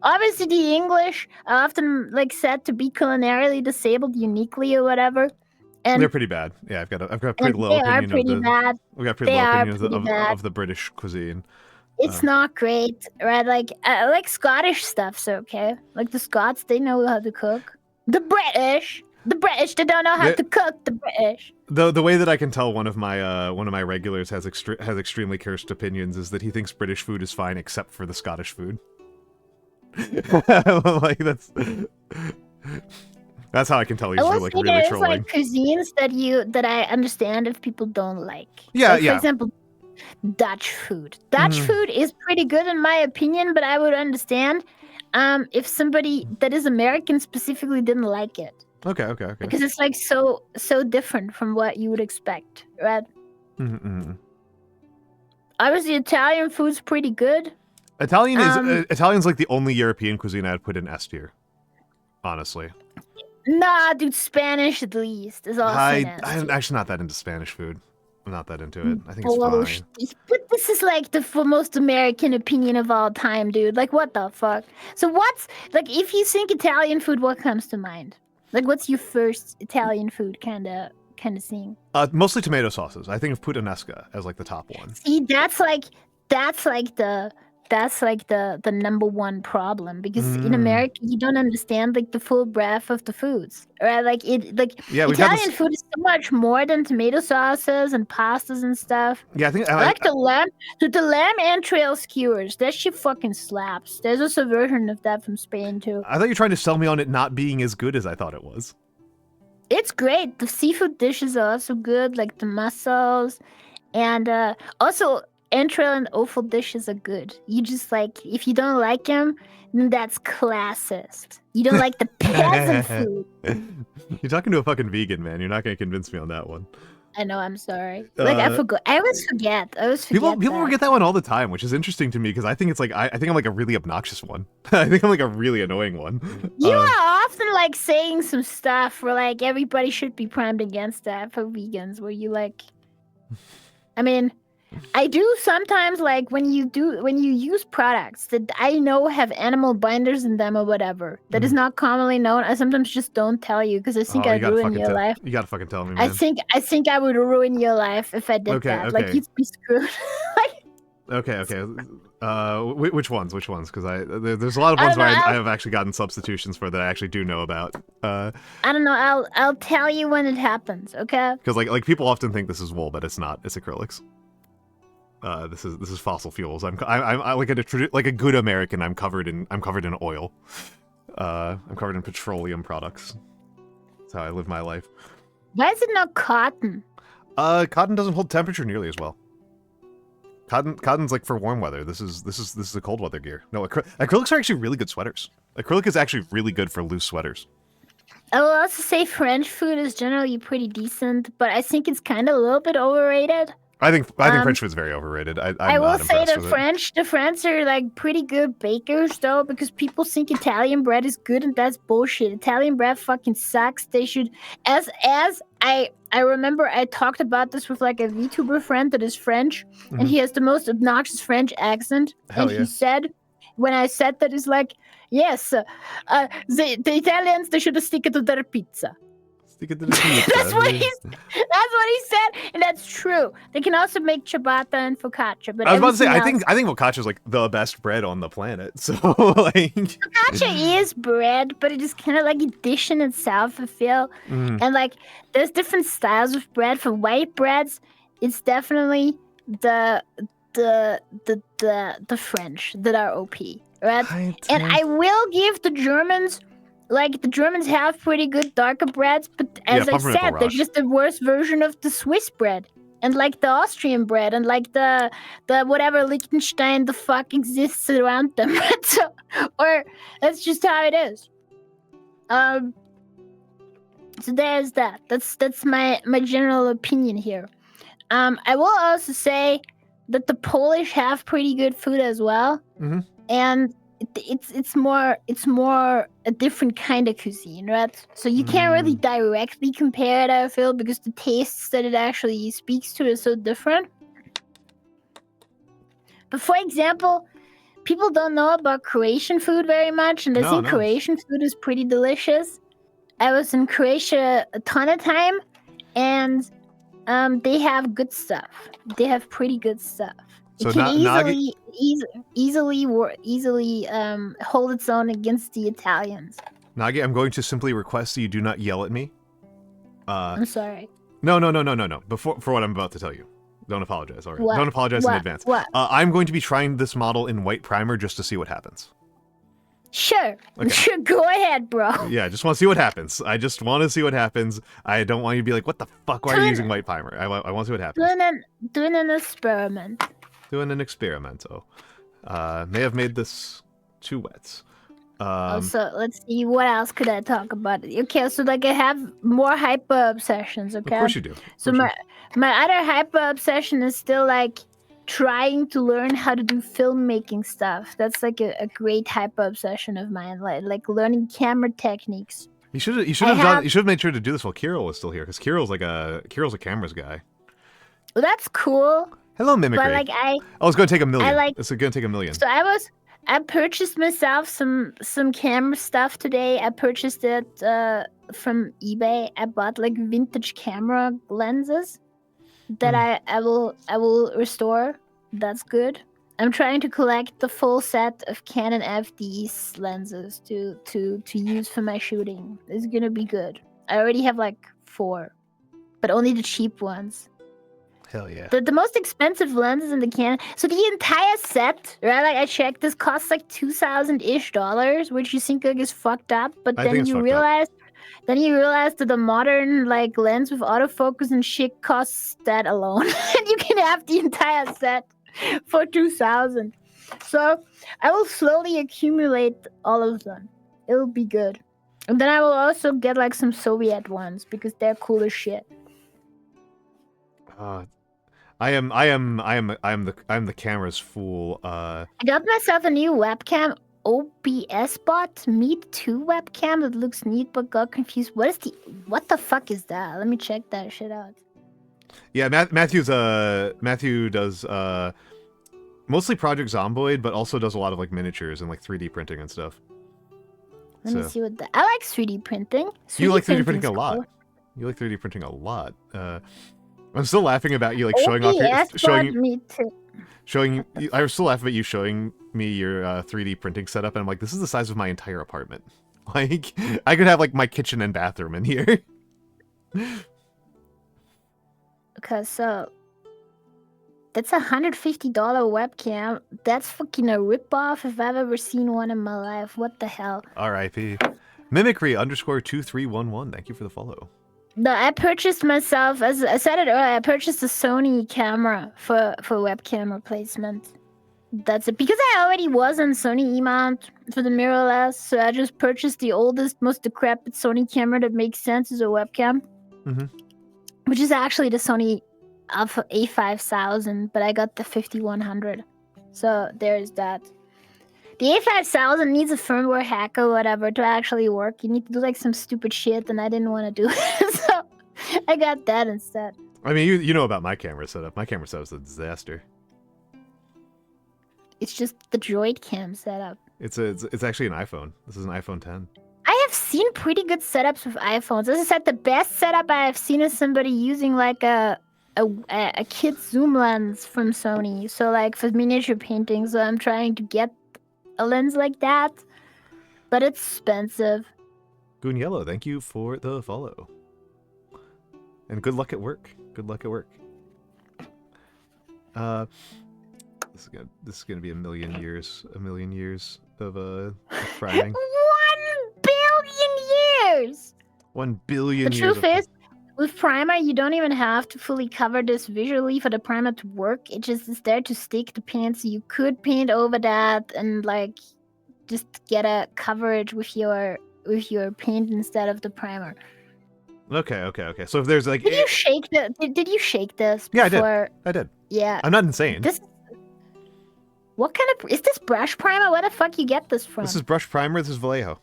Obviously, the English are often, like, said to be culinarily disabled uniquely or whatever. And they're pretty bad. Yeah, I've got pretty low opinion of the British cuisine. It's not great, right? Like Scottish stuff's okay. Like, the Scots, they know how to cook. The British, they don't know how to cook. The British. The way that I can tell one of my regulars has extremely cursed opinions is that he thinks British food is fine except for the Scottish food. Like, that's how I can tell he's like really trolling. Like cuisines that I understand if people don't like. Yeah, like, for example, Dutch food. Dutch food is pretty good in my opinion, but I would understand if somebody that is American specifically didn't like it. Okay. Because it's, like, so different from what you would expect, right? Obviously, Italian food's pretty good. Italian's like the only European cuisine I'd put in S tier, honestly. Nah, dude, Spanish at least is also I'm actually not that into Spanish food. I'm not that into it. I think it's fine. But this is, like, the most American opinion of all time, dude. Like, what the fuck? So what's, like, if you think Italian food, what comes to mind? Like, what's your first Italian food kind of thing? Mostly tomato sauces. I think of puttanesca as, like, the top one. See, that's like the number one problem, because in America you don't understand, like, the full breadth of the foods, right? Like, Italian food is so much more than tomato sauces and pastas and stuff. Yeah, I think the lamb entrail skewers. That shit fucking slaps. There's also a version of that from Spain too. I thought you were trying to sell me on it not being as good as I thought it was. It's great. The seafood dishes are also good, like the mussels, and also. Entrail and offal dishes are good. You just, like, if you don't like them, then that's classist. You don't like the peasant food. You're talking to a fucking vegan, man. You're not going to convince me on that one. I know, I'm sorry. Like, I forgot. I always forget. People forget that one all the time, which is interesting to me, because I think it's like, I think I'm, like, a really obnoxious one. I think I'm, like, a really annoying one. You are often, like, saying some stuff where, like, everybody should be primed against that for vegans, where you, like, I mean, I do sometimes like when you use products that I know have animal binders in them or whatever that is not commonly known. I sometimes just don't tell you because I think I'd ruin your life. You gotta fucking tell me, I man. think I would ruin your life if I did that. Like you'd be screwed. Okay. Which ones? Because there's a lot of ones where I have actually gotten substitutions for that I actually do know about. I don't know. I'll tell you when it happens. Okay. Because like people often think this is wool, but it's not. It's acrylics. This is fossil fuels. I'm like a good American. I'm covered in oil. I'm covered in petroleum products. That's how I live my life. Why is it not cotton? Cotton doesn't hold temperature nearly as well. Cotton's like for warm weather. This is a cold weather gear. No, acrylics are actually really good sweaters. Acrylic is actually really good for loose sweaters. I will also say French food is generally pretty decent, but I think it's kind of a little bit overrated. I think French food is very overrated. I will say the French are like pretty good bakers though, because people think Italian bread is good and that's bullshit. Italian bread fucking sucks. They should, as I remember I talked about this with like a VTuber friend that is French, and he has the most obnoxious French accent. He said, when I said that, he's like, yes, the Italians, they should stick it to their pizza. That's what he said, and that's true. They can also make ciabatta and focaccia. But I was about to say, I think focaccia is like the best bread on the planet. So like, focaccia is bread, but it is kind of like a dish in itself. I feel, and like there's different styles of bread. For white breads, it's definitely the French that are OP, right? And I will give the Germans. Like, the Germans have pretty good darker breads, but as I said, they're just the worst version of the Swiss bread. And, like, the Austrian bread, and, like, the whatever Liechtenstein the fuck exists around them. Or, that's just how it is. So there's that. That's my general opinion here. I will also say that the Polish have pretty good food as well. And it's more a different kind of cuisine, right? So you can't really directly compare it, I feel, because the tastes that it actually speaks to is so different. But for example, people don't know about Croatian food very much, and I think Croatian food is pretty delicious. I was in Croatia a ton of time, and they have good stuff. They have pretty good stuff. So it can easily hold its own against the Italians. Nagi, I'm going to simply request that you do not yell at me. I'm sorry. No. For what I'm about to tell you. Don't apologize. All right. Don't apologize in advance. What? I'm going to be trying this model in white primer just to see what happens. Sure. Okay. Sure. Go ahead, bro. Yeah, I just want to see what happens. I just want to see what happens. I don't want you to be like, what the fuck? Why are you using white primer? I want to see what happens. Doing an experiment. Doing an experimento. May have made this too wet. So let's see, what else could I talk about? Okay, so like I have more hyper obsessions, okay? Of course you do. So my other hyper obsession is still like trying to learn how to do filmmaking stuff. That's like a great hyper obsession of mine, like learning camera techniques. You should have made sure to do this while Kirill was still here, because Kirill's a cameras guy. Well, that's cool. Hello, Mimicry. But like it's going to take a million. It's going to take a million. So I purchased myself some camera stuff today. I purchased it from eBay. I bought like vintage camera lenses that I will restore. That's good. I'm trying to collect the full set of Canon FD's lenses to use for my shooting. It's gonna be good. I already have like 4, but only the cheap ones. Hell yeah. The most expensive lenses in the Canon. So the entire set, right? Like I checked, this costs like $2,000-ish, which you think like is fucked up. But then you realize that the modern like lens with autofocus and shit costs that alone, and you can have the entire set for $2,000. So I will slowly accumulate all of them. It'll be good, and then I will also get like some Soviet ones because they're cool as shit. I am the camera's fool. I got myself a new webcam, OBS bot Meet 2 webcam that looks neat but got confused. What the fuck is that? Let me check that shit out. Yeah, Matthew does mostly Project Zomboid, but also does a lot of like miniatures and like 3D printing and stuff. Let me see what I like 3D printing. You like 3D printing a cool. lot. You like 3D printing a lot. I'm still laughing about you like showing off me too. I was still laughing at you showing me your 3D printing setup, and I'm like, this is the size of my entire apartment. Like, I could have like my kitchen and bathroom in here. Okay, so that's $150 webcam. That's fucking a ripoff if I've ever seen one in my life. What the hell? R.I.P. Mimicry _2311. Thank you for the follow. No, I purchased myself, as I said it earlier, I purchased a Sony camera for webcam replacement. That's it. Because I already was on Sony E-mount for the mirrorless, so I just purchased the oldest, most decrepit Sony camera that makes sense as a webcam. Which is actually the Sony Alpha A5000, but I got the 5100. So there's that. The A5000 needs a firmware hack or whatever to actually work. You need to do like some stupid shit, and I didn't want to do it, so I got that instead. I mean, you know about my camera setup. My camera setup is a disaster. It's just the Droid cam setup. It's actually an iPhone. This is an iPhone 10. I have seen pretty good setups with iPhones. As I said, the best setup I have seen is somebody using like a kit zoom lens from Sony. So like for miniature painting, so I'm trying to get a lens like that, but it's expensive. Goon Yellow, thank you for the follow. And good luck at work. Good luck at work. This is gonna be a million years of priming. 1 billion years! 1 billion years. The truth is, with primer, you don't even have to fully cover this visually for the primer to work. It just is there to stick the paint, so you could paint over that and like just get a coverage with your paint instead of the primer. Okay. So if there's like, did you shake this? Yeah, before? I did. Yeah. I'm not insane. What kind of is this brush primer? Where the fuck you get this from? This is brush primer. This is Vallejo.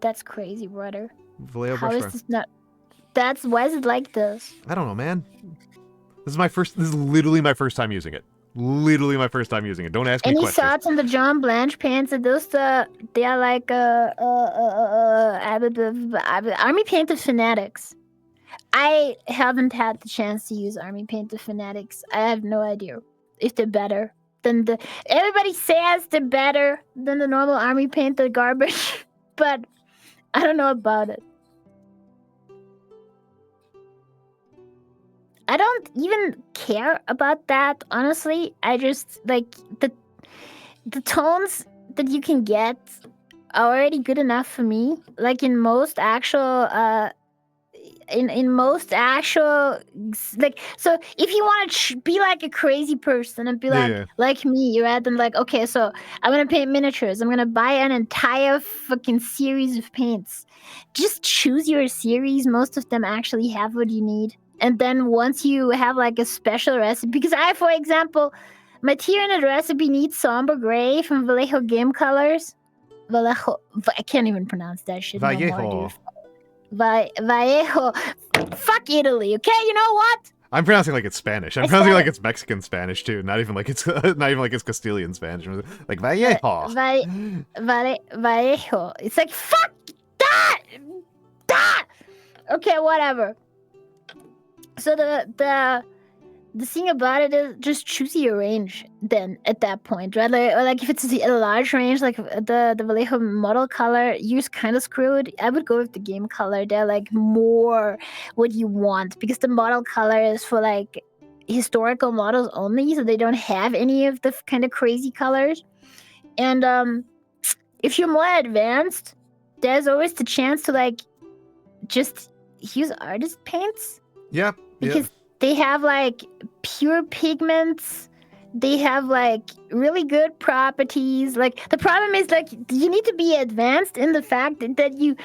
That's crazy, brother. Vallejo How brush is primer. this not? Why is it like this? I don't know, man. This is literally my first time using it. Literally my first time using it. Don't ask me questions. Any thoughts on the John Blanche pants? Are those they are like Army Painted Fanatics. I haven't had the chance to use Army Painted Fanatics. I have no idea if they're better than everybody says they're better than the normal Army Painted garbage, but I don't know about it. I don't even care about that, honestly. I just like the tones that you can get are already good enough for me. Like in most actual in most actual like, so if you want to be like a crazy person and be like me, right? Then like, okay, so I'm gonna paint miniatures. I'm gonna buy an entire fucking series of paints. Just choose your series. Most of them actually have what you need. And then once you have like a special recipe, because for example, my Tyranid recipe needs somber gray from Vallejo Game Colors. Vallejo, I can't even pronounce that shit Vallejo. Vallejo. Fuck Italy, okay? You know what? I'm pronouncing like it's Spanish. I'm pronouncing like it's Mexican Spanish too. Not even like it's Castilian Spanish. Like Vallejo. Vallejo. It's like fuck that. Okay, whatever. So the thing about it is just choose your range then at that point, right? Like if it's a large range, like the Vallejo model color, you're kind of screwed. I would go with the game color. They're like more what you want, because the model color is for like historical models only, so they don't have any of the kind of crazy colors. And if you're more advanced, there's always the chance to like just use artist paints. Yeah. Because they have like pure pigments, they have like really good properties. Like the problem is like you need to be advanced in the fact that you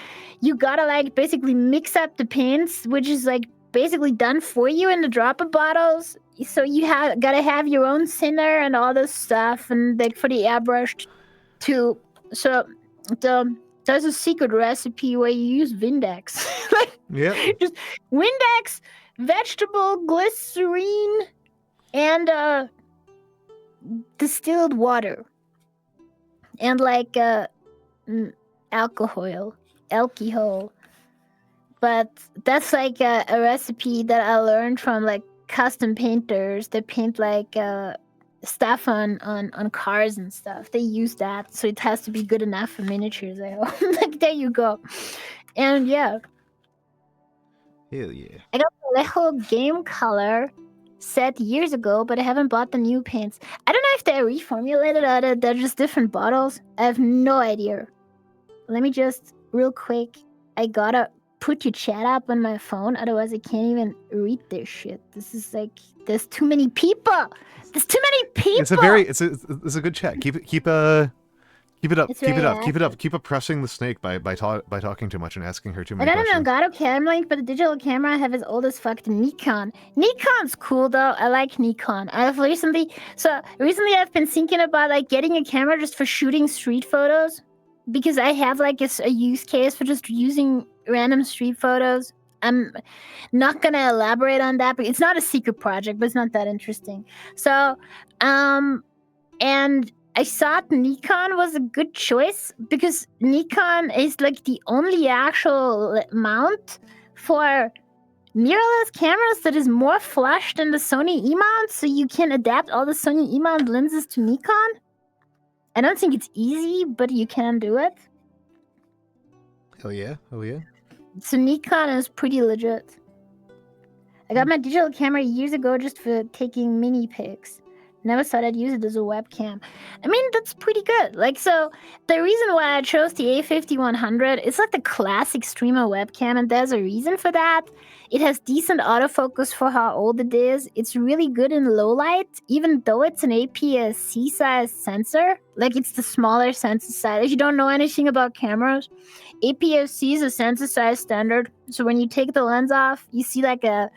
gotta like basically mix up the paints, which is like basically done for you in the dropper bottles. So you gotta have your own thinner and all this stuff, and like for the airbrush too. So So there's a secret recipe where you use Windex. Like, Yeah. just Windex, vegetable glycerine, and distilled water, and like alcohol. But that's like a recipe that I learned from like custom painters that paint like stuff on cars and stuff. They use that, so it has to be good enough for miniatures. I hope. Like, there you go. And yeah, Hell yeah. I got the Leho game color set years ago, but I haven't bought the new paints. I don't know if they're reformulated or they're just different bottles. I have no idea. Let me just real quick. I gotta put your chat up on my phone, otherwise I can't even read this shit. This is like, there's too many people. There's too many people. It's a good chat. Keep it up. It's Keep very it up. Keep it up. active. Keep oppressing the snake by talking too much and asking her too I many got an questions. Elgato cam link, but the digital camera I have is old as fuck, the Nikon. Nikon's cool though. I like Nikon. Recently I've been thinking about like getting a camera just for shooting street photos, because I have like a use case for just using random street photos. I'm not gonna elaborate on that, but it's not a secret project, but it's not that interesting. So, and I thought Nikon was a good choice because Nikon is like the only actual mount for mirrorless cameras that is more flush than the Sony E-mount, so you can adapt all the Sony E-mount lenses to Nikon. I don't think it's easy, but you can do it. Hell yeah. Hell yeah. So Nikon is pretty legit. I got my digital camera years ago just for taking mini pics. Never thought I'd use it as a webcam. I mean, that's pretty good. Like, so the reason why I chose the A5100, it's like the classic streamer webcam, and there's a reason for that. It has decent autofocus for how old it is. It's really good in low light, even though it's an APS-C size sensor. Like, it's the smaller sensor size. If you don't know anything about cameras, APS-C is a sensor size standard. So when you take the lens off, you see like a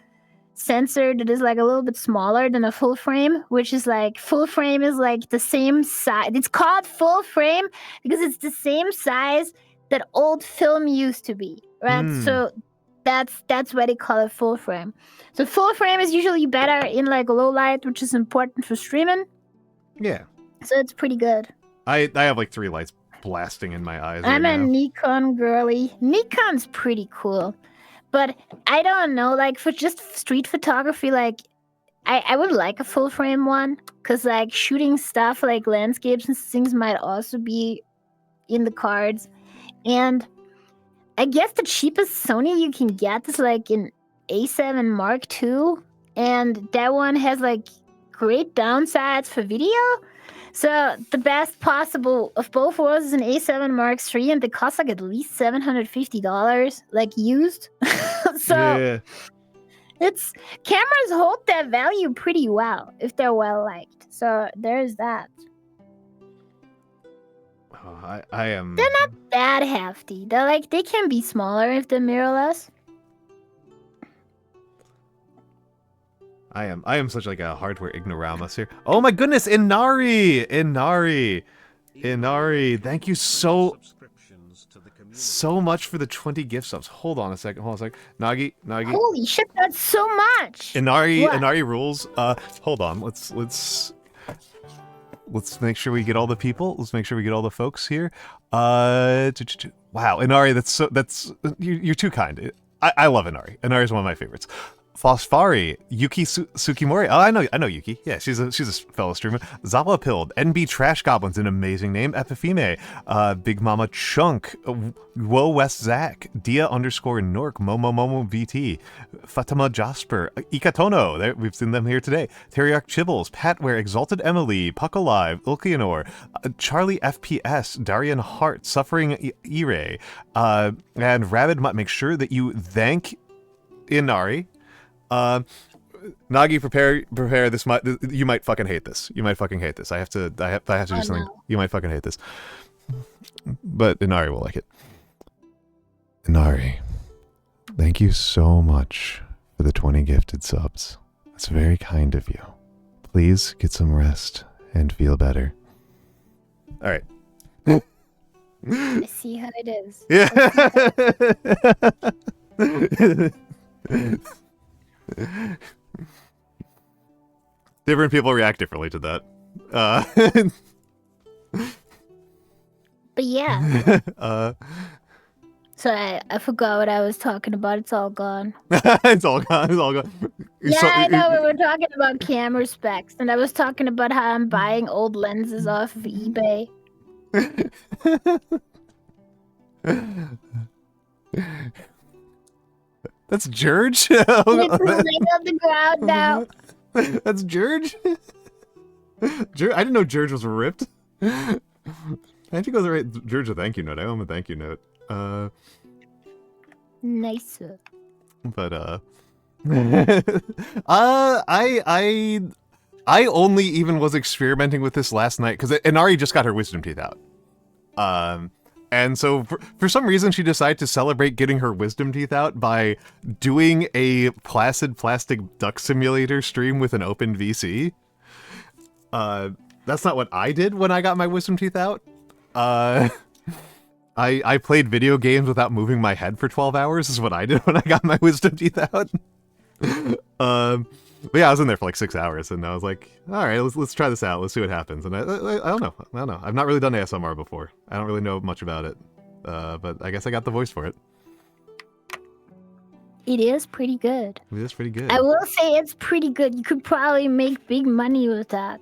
sensor that is like a little bit smaller than a full frame, which is like, full frame is like the same size. It's called full frame because it's the same size that old film used to be, right? So that's why they call it full frame. So full frame is usually better in like low light, which is important for streaming. Yeah. So it's pretty good. I have like 3 lights blasting in my eyes. I'm right a now. Nikon girly. Nikon's pretty cool. But I don't know, like for just street photography, like I would like a full frame one, because like shooting stuff like landscapes and things might also be in the cards. And I guess the cheapest Sony you can get is like an A7 Mark II, and that one has like great downsides for video. So the best possible of both worlds is an A7 Mark III, and they cost like at least $750, like used. So Yeah. it's, cameras hold their value pretty well if they're well liked. So there's that. Oh, I am. They're not that hefty. They're like, they can be smaller if they're mirrorless. I am such like a hardware ignoramus here. Oh my goodness, Inari! Thank you so much for the 20 gift subs. Hold on a second. Nagi. Holy shit, that's so much. Inari What? rules. Hold on. Let's make sure we get all the people. Let's make sure we get all the folks here. Wow, Inari, you're too kind. I love Inari. Inari is one of my favorites. Phosphari, Yuki Tsukimori. Oh, I know Yuki. Yeah, she's a fellow streamer. Zawa Pilled, NB Trash Goblin's an amazing name. Epifime, Big Mama Chunk, Woe West Zach, Dia_Nork, Momo VT, Fatima Jasper, Ikatono. We've seen them here today. Teriak Chibbles, Patware, Exalted Emily, Puck Alive, Ilkianor, Charlie FPS, Darian Hart, Suffering Ire, and Rabid Mutt. Make sure that you thank Inari. Nagi, prepare this. You might fucking hate this. I have to do something. No. You might fucking hate this. But Inari will like it. Inari, thank you so much for the 20 gifted subs. That's very kind of you. Please get some rest and feel better. All right. I see how it is. Yeah. Different people react differently to that. But yeah. uh, So I forgot what I was talking about. It's all gone. it's all gone. It's all gone. Yeah, I know. We were talking about camera specs, and I was talking about how I'm buying old lenses off of eBay. That's George? It's laying on the ground now. That's George? I didn't know George was ripped. I think he goes to write George a thank you note. I owe him a thank you note. Nice. But I only even was experimenting with this last night because Inari just got her wisdom teeth out. And so for some reason she decided to celebrate getting her wisdom teeth out by doing a placid plastic duck simulator stream with an open VC. That's not what I did when I got my wisdom teeth out. I played video games without moving my head for 12 hours is what I did when I got my wisdom teeth out. But yeah, I was in there for like 6 hours and I was like, all right, let's try this out. Let's see what happens. And I don't know. I've not really done ASMR before. I don't really know much about it. But I guess I got the voice for it. It is pretty good. It is pretty good. I will say it's pretty good. You could probably make big money with that.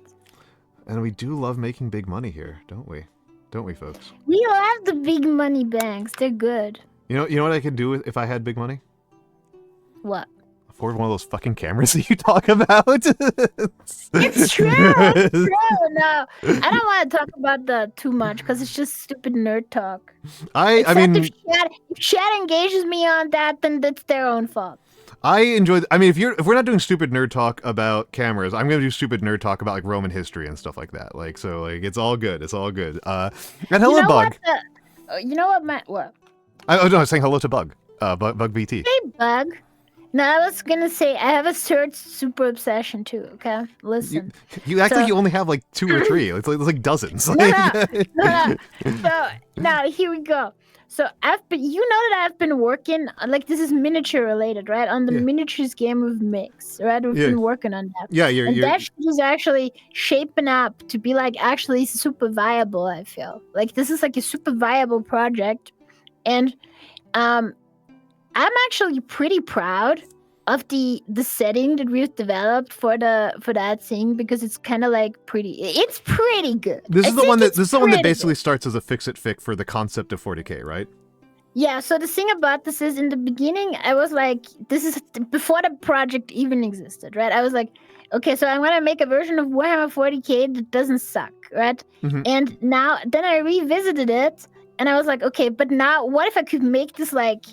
And we do love making big money here, don't we? Don't we, folks? We love the big money banks. They're good. You know what I could do if I had big money? What? Afford one of those fucking cameras that you talk about. It's true. It's true. No, I don't want to talk about that too much because it's just stupid nerd talk. I mean, if chat engages me on that, then that's their own fault. I enjoy. I mean, if we're not doing stupid nerd talk about cameras, I'm gonna do stupid nerd talk about like Roman history and stuff like that. Like, so like it's all good. It's all good. And hello, Bug. You know what, Matt? What? No, I was saying hello to Bug. Bug VT. Hey, Bug. No, I was gonna say I have a third super obsession too. Okay, listen. You act like you only have like 2 or 3. It's like dozens. No. So now here we go. So you know that I've been working like this is miniature related, right? On the miniatures game of Mix, right? We've been working on that. Yeah, that shit is actually shaping up to be like actually super viable. I feel like this is like a super viable project, and I'm actually pretty proud of the setting that we've developed for that thing because it's kind of like it's pretty good. This is the one that basically starts as a fix-it fic for the concept of 40K, right? Yeah, so the thing about this is in the beginning I was like, this is before the project even existed, right? I was like, okay, so I'm gonna make a version of Warhammer 40K that doesn't suck, right? Mm-hmm. And then I revisited it and I was like, okay, but now what if I could make this like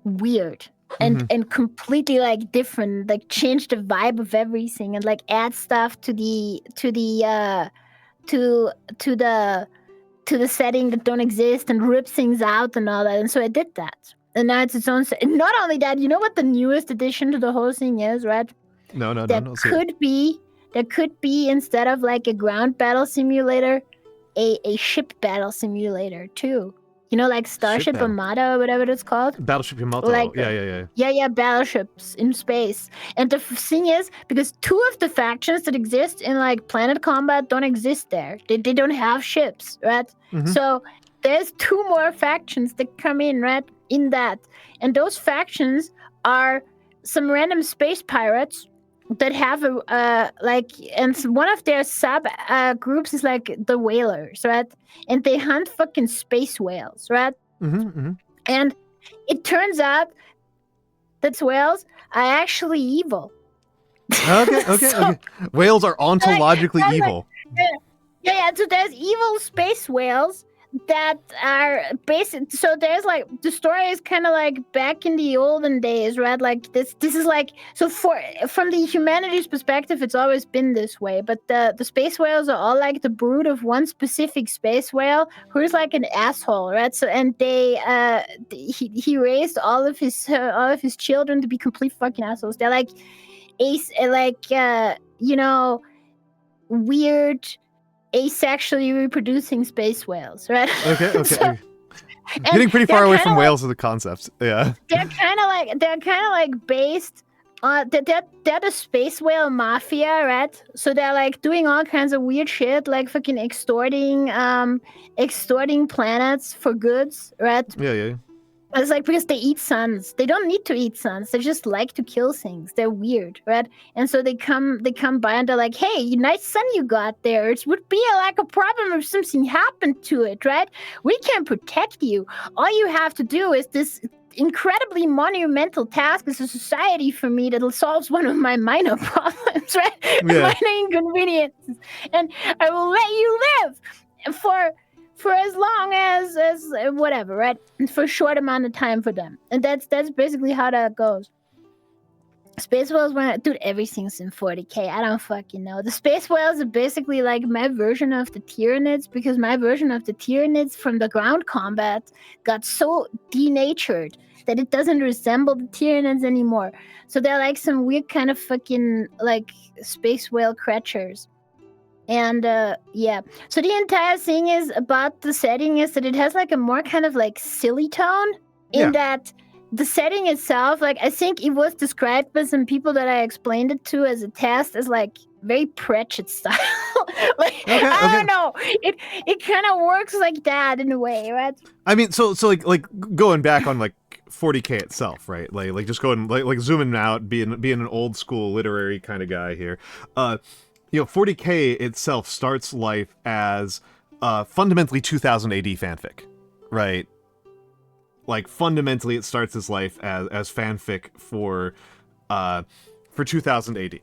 weird and completely like different, like change the vibe of everything and like add stuff to the setting that don't exist and rip things out and all that. And so I did that. And now it's its own and not only that, you know what the newest addition to the whole thing is, right? No. There could be instead of like a ground battle simulator, a ship battle simulator too. You know, like Starship Armada or whatever it's called. Battleship Yamato. Like, yeah. Yeah, battleships in space. And the thing is, because 2 of the factions that exist in like Planet Combat don't exist there. They don't have ships, right? Mm-hmm. So there's 2 more factions that come in, right? In that. And those factions are some random space pirates that have and one of their sub groups is like the whalers, right? And they hunt fucking space whales, right? Mm-hmm. And it turns out that whales are actually evil. Okay. Whales are ontologically evil. Yeah. So there's evil space whales that are basic. So there's like the story is kind of like back in the olden days, right? Like this is like so from the humanities perspective, it's always been this way. But the space whales are all like the brood of one specific space whale who's like an asshole, right? So and he raised all of his children to be complete fucking assholes. They're like weird asexually reproducing space whales, right? Okay. So, Getting pretty far away from like, whales as a concept. Yeah. They're kind of like based on they're the space whale mafia, right? So they're like doing all kinds of weird shit, like fucking extorting planets for goods, right? Yeah. It's like because they eat suns. They don't need to eat suns. They just like to kill things. They're weird, right? And so they come by and they're like, "Hey, nice sun you got there. It would be like a problem if something happened to it, right? We can protect you. All you have to do is this incredibly monumental task as a society for me that solves one of my minor problems, right? Yeah. Minor inconveniences, and I will let you live for as long as whatever, right? For a short amount of time for them, and that's basically how that goes. Space whales, dude, everything's in 40K. I don't fucking know. The space whales are basically like my version of the Tyranids, because my version of the Tyranids from the ground combat got so denatured that it doesn't resemble the Tyranids anymore. So they're like some weird kind of fucking like space whale creatures. And yeah, so the entire thing is about the setting is that it has like a more kind of like silly tone in that the setting itself, like I think it was described by some people that I explained it to as a test as like very Pratchett style. Like I don't know, it kind of works like that in a way, right? I mean, so like going back on like 40K itself, right? Like just going like zooming out, being an old school literary kind of guy here. 40K itself starts life as fundamentally 2000 AD fanfic, right? Like fundamentally, it starts its life as fanfic for 2000 AD,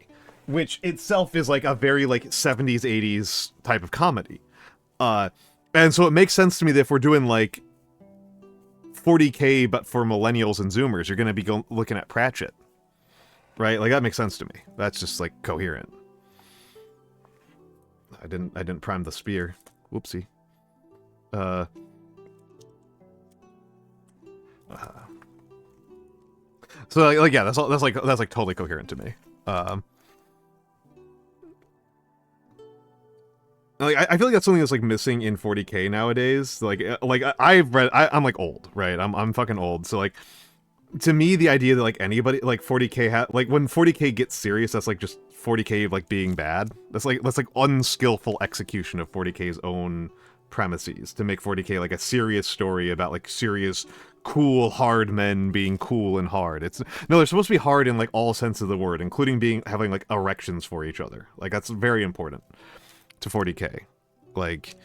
which itself is like a very like 70s 80s type of comedy, and so it makes sense to me that if we're doing like 40K but for millennials and Zoomers, you're gonna be looking at Pratchett, right? Like that makes sense to me. That's just like coherent. I didn't prime the spear. Whoopsie. So like yeah, that's like totally coherent to me. Like I feel like that's something that's like missing in 40K nowadays. Like I'm like old, right? I'm fucking old. So like to me, the idea that like anybody like 40K like when 40K gets serious, that's like just 40K like being bad. That's like unskillful execution of 40K's own premises to make 40K like a serious story about like serious cool hard men being cool and hard. They're supposed to be hard in like all sense of the word, including having like erections for each other. Like that's very important to 40K. Like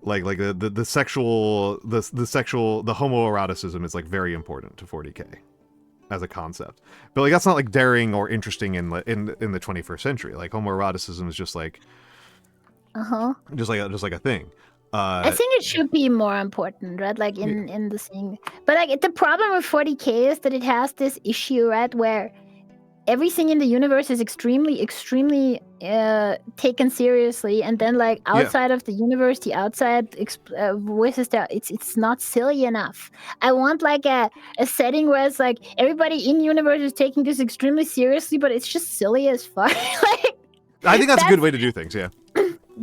the sexual the homoeroticism is like very important to 40K as a concept. But like that's not like daring or interesting in the 21st century. Like homoeroticism is just like just like a thing. I think it should be more important, right? Like in the thing. But like the problem with 40K is that it has this issue, right, where everything in the universe is extremely taken seriously, and then like outside of the universe, the outside voices that it's not silly enough. I want like a setting where it's like everybody in universe is taking this extremely seriously, but it's just silly as fuck. Like I think that's a good way to do things. Yeah.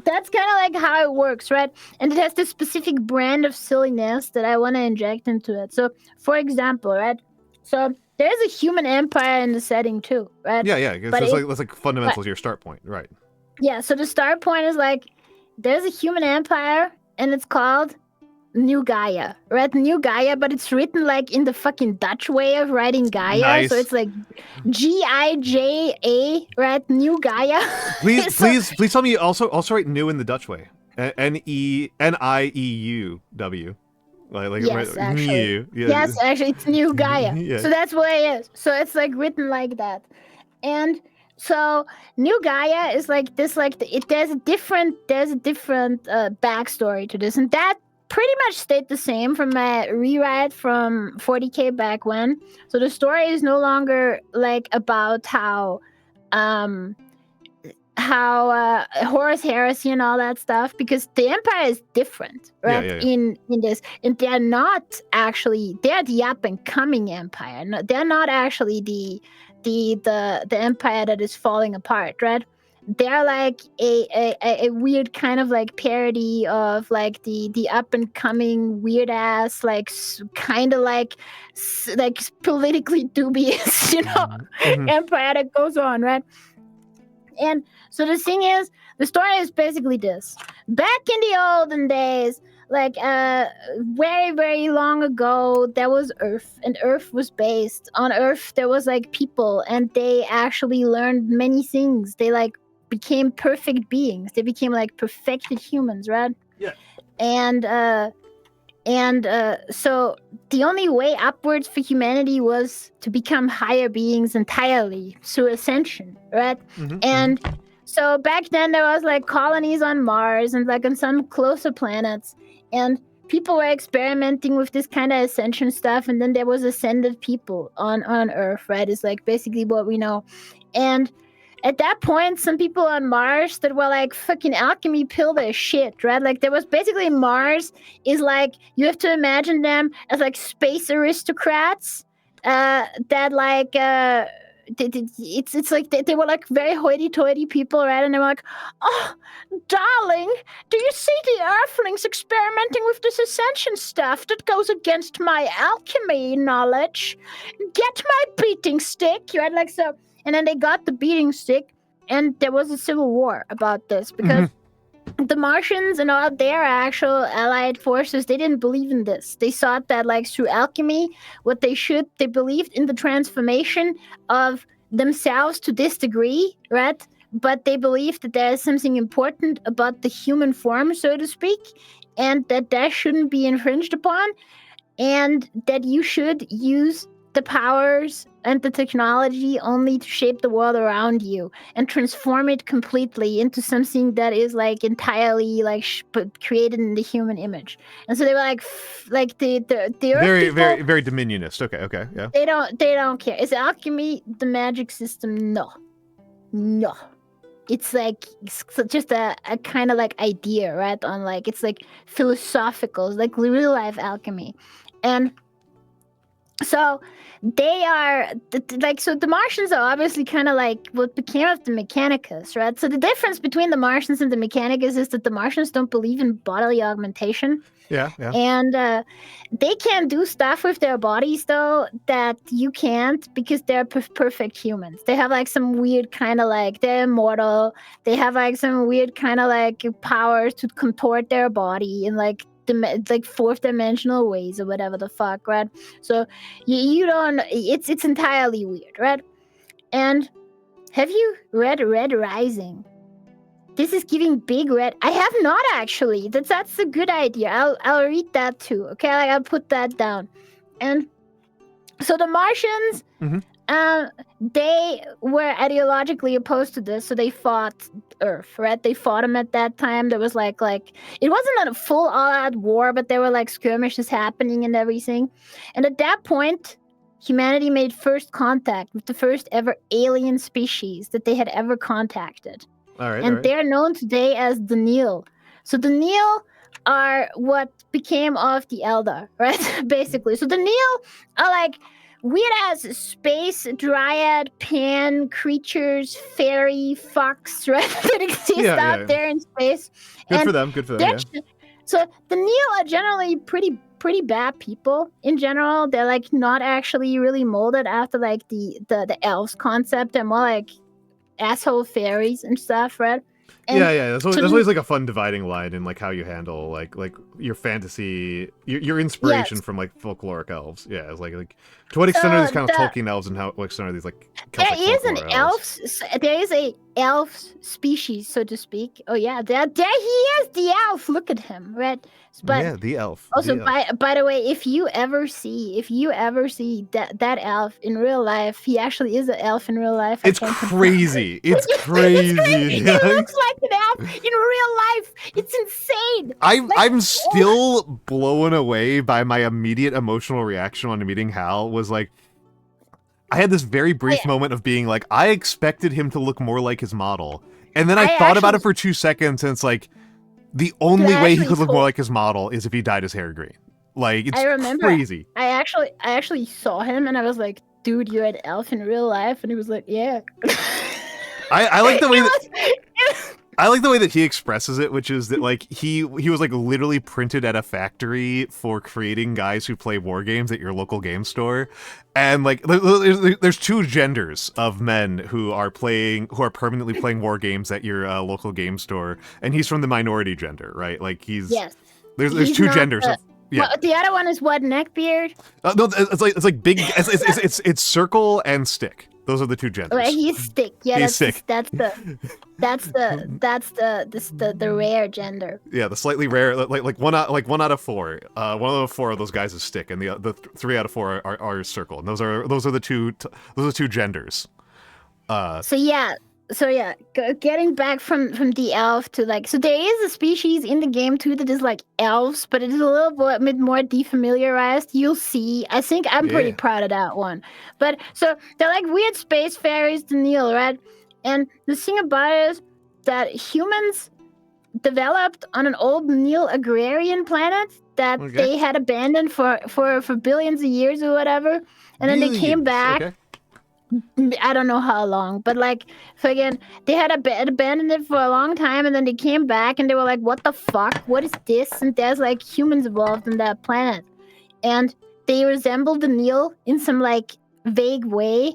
That's kind of like how it works, right? And it has this specific brand of silliness that I want to inject into it. So, for example, right? So there's a human empire in the setting too, right? Yeah. That's like fundamental to your start point, right? Yeah. So the start point is like there's a human empire, and it's called New Gaia, right? New Gaia, but it's written like in the fucking Dutch way of writing Gaia. Nice. So it's like Gija, right? New Gaia. Please tell me you also write new in the Dutch way. Nieuw. Like yes, actually. new. Yeah. Yes, actually, it's New Gaia. Yeah. So that's what it is. So it's like written like that, and so New Gaia is like this. Like there's a different backstory to this, and that pretty much stayed the same from my rewrite from 40K back when. So the story is no longer like about how Horus Heresy and all that stuff, because the Empire is different, right? Yeah. In this, and they're the up and coming Empire. No, they're not actually the Empire that is falling apart, right? they're like a weird kind of like parody of like the up and coming weird ass like kind of like politically dubious empire that goes on, right? And so the thing is, the story is basically this: back in the olden days, like very very long ago, there was Earth, and Earth was based on Earth. There was like people, and they actually learned many things. They like became perfect beings. They became like perfected humans, right? Yeah. And so the only way upwards for humanity was to become higher beings entirely through ascension, right? And so back then there was like colonies on Mars and like on some closer planets, and people were experimenting with this kind of ascension stuff, and then there was ascended people on Earth, right? It's like basically what we know. And at that point, some people on Mars that were like fucking alchemy pill their shit, right? Like there was basically Mars is like, you have to imagine them as like space aristocrats that like it's like they were like very hoity-toity people, right? And they were like, oh, darling, do you see the Earthlings experimenting with this ascension stuff that goes against my alchemy knowledge? Get my beating stick, right? Like so. And then they got the beating stick, and there was a civil war about this because the Martians and all their actual allied forces, they didn't believe in this. They thought that like through alchemy, they believed in the transformation of themselves to this degree, right? But they believed that there is something important about the human form, so to speak, and that shouldn't be infringed upon, and that you should use the powers and the technology only to shape the world around you and transform it completely into something that is like entirely like created in the human image. And so they were like the very Earth very dominionist. Okay, yeah. They don't care. Is alchemy the magic system? No. It's like it's just a kind of like idea, right? On like it's like philosophical, it's like real life alchemy, and so they are like, so the Martians are obviously kind of like what became of the Mechanicus, right? So the difference between the Martians and the Mechanicus is that the Martians don't believe in bodily augmentation. Yeah. And they can do stuff with their bodies though that you can't, because they're perfect humans. They have like some weird kind of like, they're immortal. They have like some weird kind of like powers to contort their body and like fourth dimensional ways or whatever the fuck, right? So you don't, it's entirely weird, right? And have you read Red Rising? This is giving big red. I have not actually. That's a good idea. I'll read that too. Okay, like I'll put that down. And so the Martians, they were ideologically opposed to this, so they fought Earth, right? They fought them at that time. There was like it wasn't a full all-out war, but there were like skirmishes happening and everything. And at that point, humanity made first contact with the first ever alien species that they had ever contacted. All right. They're known today as the Nil. So the Nil are what became of the Eldar, right? Basically. So the Nil are like weird-ass space dryad pan creatures, fairy fucks, right? that exist out there in space. Good for them, yeah. So the Nil are generally pretty bad people in general. They're like not actually really molded after like the elves concept. They're more like asshole fairies and stuff, right? And yeah. That's always like a fun dividing line in like how you handle like your fantasy, your inspiration from like folkloric elves. Yeah, it's like to what extent are these kind of Tolkien elves, and what extent are these like Celtic there is an elves? There is a elf species, so to speak. Oh yeah, there he is, the elf. Look at him, right? But yeah, the elf. Also, by the way, if you ever see that elf in real life, he actually is an elf in real life. It's crazy. It's crazy. He looks like an elf in real life. It's insane. I'm still blown away by my immediate emotional reaction on meeting Hal. Was like, I had this very brief moment of being like, I expected him to look more like his model, and then I thought about it for 2 seconds, and it's like, the only way he could look more like his model is if he dyed his hair green. Like, it's crazy. I actually saw him, and I was like, dude, you're an elf in real life? And he was like, yeah. I like the way that I like the way that he expresses it, which is that like he was like literally printed at a factory for creating guys who play war games at your local game store, and like there's two genders of men who are permanently playing war games at your local game store, and he's from the minority gender, right? Like he's there's two genders. Well, the other one is what, neckbeard? No, it's like big. It's circle and stick. Those are the two genders. Well, he's stick. Yeah, he's stick. That's the rare gender. Yeah, the slightly rare, like one out of four. One out of four of those guys is stick, and the 3 out of 4 are circle. And those are the two genders. So yeah, getting back from the elf to like, so there is a species in the game too that is like elves, but it is a little bit more defamiliarized. You'll see. I think I'm pretty proud of that one. But so they're like weird space fairies to Neil, right? And the thing about it is that humans developed on an old Neil agrarian planet that they had abandoned for billions of years or whatever, and then they came back. Okay. I don't know how long, but like, so again, they had abandoned it for a long time, and then they came back and they were like, what the fuck? What is this? And there's like humans evolved on that planet. And they resemble the Neil in some like vague way.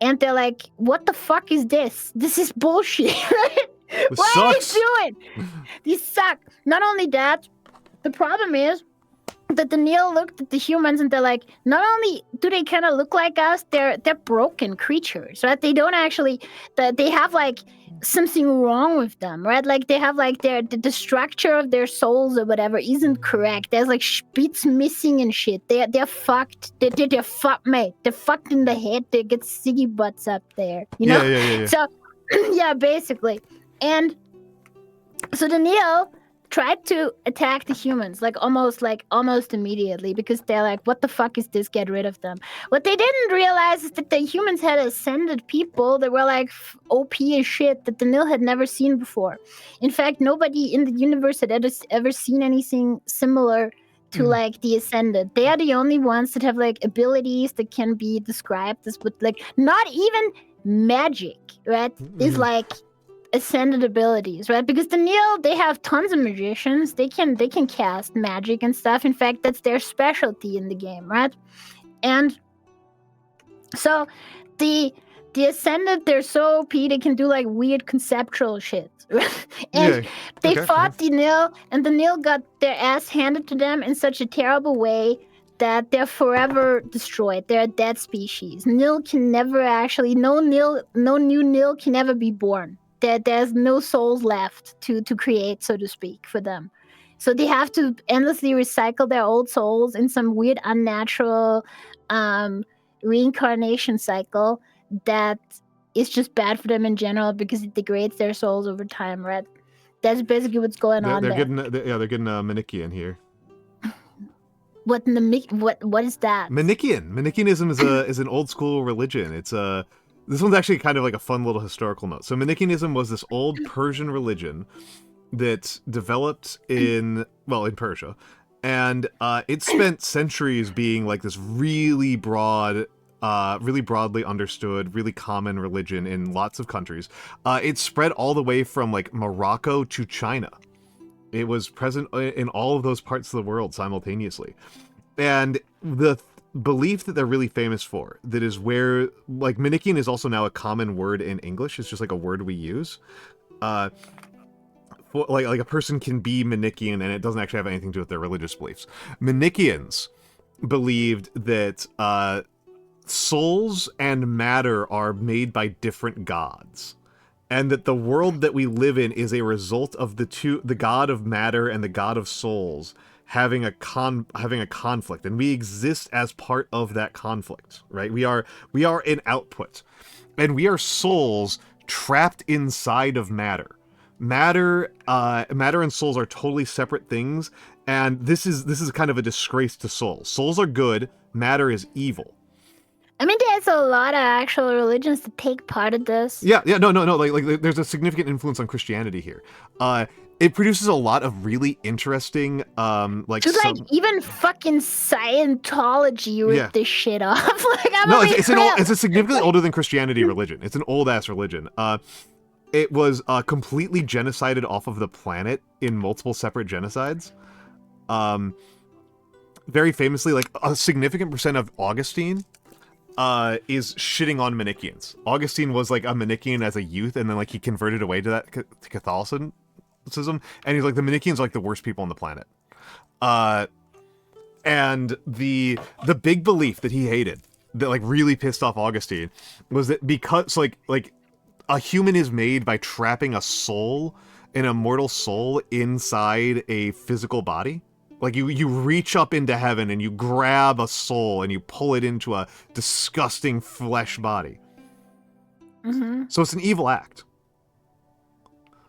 And they're like, what the fuck is this? This is bullshit, right? What are you doing? These suck. Not only that, the problem is that the Neil looked at the humans and they're like, not only do they kind of look like us, they're broken creatures, right? They don't actually, they have like something wrong with them, right? Like they have like the structure of their souls or whatever isn't correct. There's like bits missing and shit. They're fucked. They're fucked, mate. They're fucked in the head. They get siggy butts up there, you know? Yeah. So, yeah, basically. And so the Neil tried to attack the humans almost immediately, because they're like, what the fuck is this? Get rid of them. What they didn't realize is that the humans had ascended people that were like OP as shit that the Nil had never seen before. In fact, nobody in the universe had ever seen anything similar to like the ascended. They are the only ones that have like abilities that can be described as with like not even magic, right? Is like ascended abilities, right? Because the Neil, they have tons of magicians. They can cast magic and stuff. In fact, that's their specialty in the game, right? And so the ascended, they're so OP, they can do like weird conceptual shit. And they fought the Neil, and the Neil got their ass handed to them in such a terrible way that they're forever destroyed. They're a dead species. Nil can never actually, no new Nil can ever be born. There's no souls left to create, so to speak, for them. So they have to endlessly recycle their old souls in some weird, unnatural reincarnation cycle that is just bad for them in general because it degrades their souls over time, right? That's basically what's going on there. They're getting Manichaean here. What is that? Manichaeanism is an old school religion. It's This one's actually kind of like a fun little historical note. So Manichaeanism was this old Persian religion that developed in Persia. And it spent centuries being like this really broadly understood, really common religion in lots of countries. It spread all the way from like Morocco to China. It was present in all of those parts of the world simultaneously. And the belief that they're really famous for, that is where, like, Manichaean is also now a common word in English. It's just like a word we use. Like a person can be Manichaean and it doesn't actually have anything to do with their religious beliefs. Manichaeans believed that souls and matter are made by different gods, and that the world that we live in is a result of the god of matter and the god of souls having a conflict, and we exist as part of that conflict, right? We are an output, and we are souls trapped inside of matter. Matter and souls are totally separate things, and this is kind of a disgrace to souls. Souls are good, matter is evil. I mean, there's a lot of actual religions that take part of this. No. Like, there's a significant influence on Christianity here. It produces a lot of really interesting, even fucking Scientology ripped this shit off. It's a significantly older than Christianity religion. It's an old ass religion. it was completely genocided off of the planet in multiple separate genocides. Very famously, like a significant percent of Augustine is shitting on Manichaeans. Augustine was like a Manichaean as a youth, and then like he converted away to that to Catholicism, and he's like, the Manichaeans are like the worst people on the planet. And the big belief that he hated, that like really pissed off Augustine, was that because like a human is made by trapping a soul, an immortal soul, inside a physical body. Like, you reach up into heaven and you grab a soul and you pull it into a disgusting flesh body. Mm-hmm. So it's an evil act.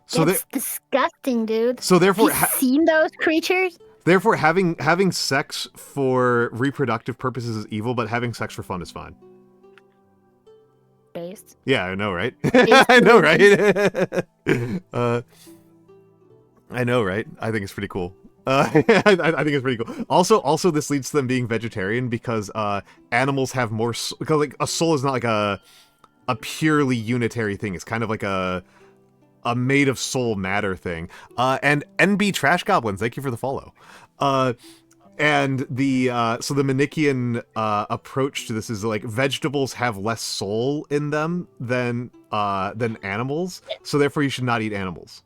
So it's disgusting, dude. So therefore, have you seen those creatures? Therefore, having sex for reproductive purposes is evil, but having sex for fun is fine. Based. Yeah, I know, right? I know, right? I know, right? I think it's pretty cool. I think it's pretty cool. Also, this leads to them being vegetarian because animals have more. Because like a soul is not like a purely unitary thing. It's kind of like a made of soul matter thing. And NB Trash Goblins, thank you for the follow. And the so the Manichaean approach to this is like vegetables have less soul in them than animals, so therefore you should not eat animals.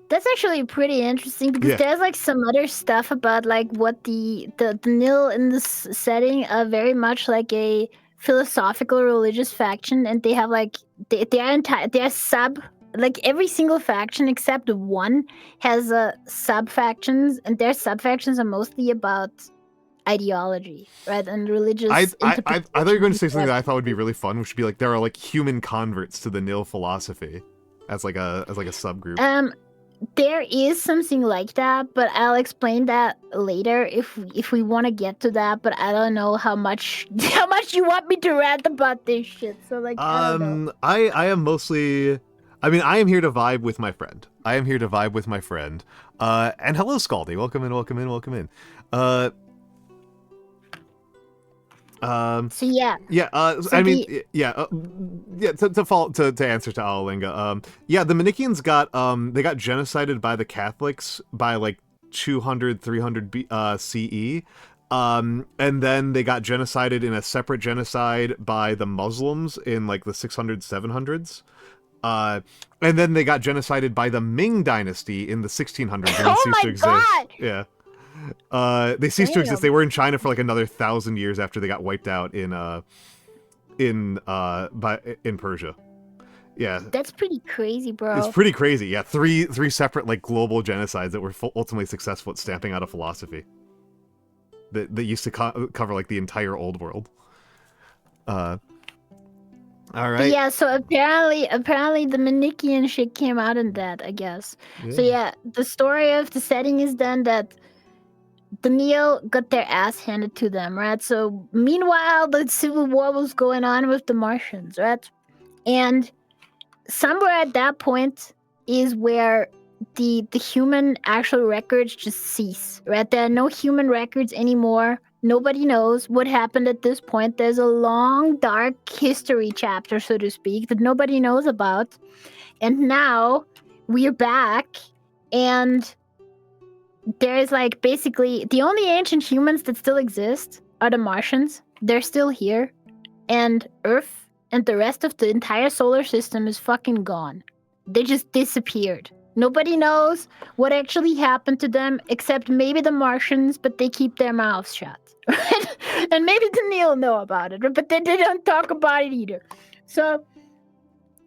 That's actually pretty interesting because there's like some other stuff about like what the Nil in this setting are very much like a philosophical religious faction, and they have like they're sub, like every single faction except one has sub factions, and their sub factions are mostly about ideology, right, and religious. I thought you were going to say something that I thought would be really fun, which would be like there are like human converts to the Nil philosophy as like a subgroup. There is something like that, but I'll explain that later if we want to get to that. But I don't know how much you want me to rant about this shit. So like, I don't know. I am mostly. I mean, I am here to vibe with my friend. And hello, Scaldy. Welcome in. So yeah. Yeah. To answer to Alalinga. The Manichaeans got they got genocided by the Catholics by like 200, 300 CE. And then they got genocided in a separate genocide by the Muslims in like the 600s, 700s. And then they got genocided by the Ming Dynasty in the 1600s. Oh my god! Yeah. They ceased to exist. They were in China for like another 1,000 years after they got wiped out in Persia. Yeah. That's pretty crazy, bro. It's pretty crazy. Yeah, three separate like global genocides that were ultimately successful at stamping out a philosophy that used to cover like the entire old world. All right. Yeah, so apparently the Manichaean shit came out in that, I guess. Yeah. So yeah, the story of the setting is then that the Neo got their ass handed to them, right? So meanwhile, the civil war was going on with the Martians, right? And somewhere at that point is where the human actual records just cease, right? There are no human records anymore. Nobody knows what happened at this point. There's a long, dark history chapter, so to speak, that nobody knows about. And now we're back, and there's like basically the only ancient humans that still exist are the Martians. They're still here. And Earth and the rest of the entire solar system is fucking gone. They just disappeared. Nobody knows what actually happened to them, except maybe the Martians, but they keep their mouths shut. Right? And maybe the Neo know about it, but they don't talk about it either. So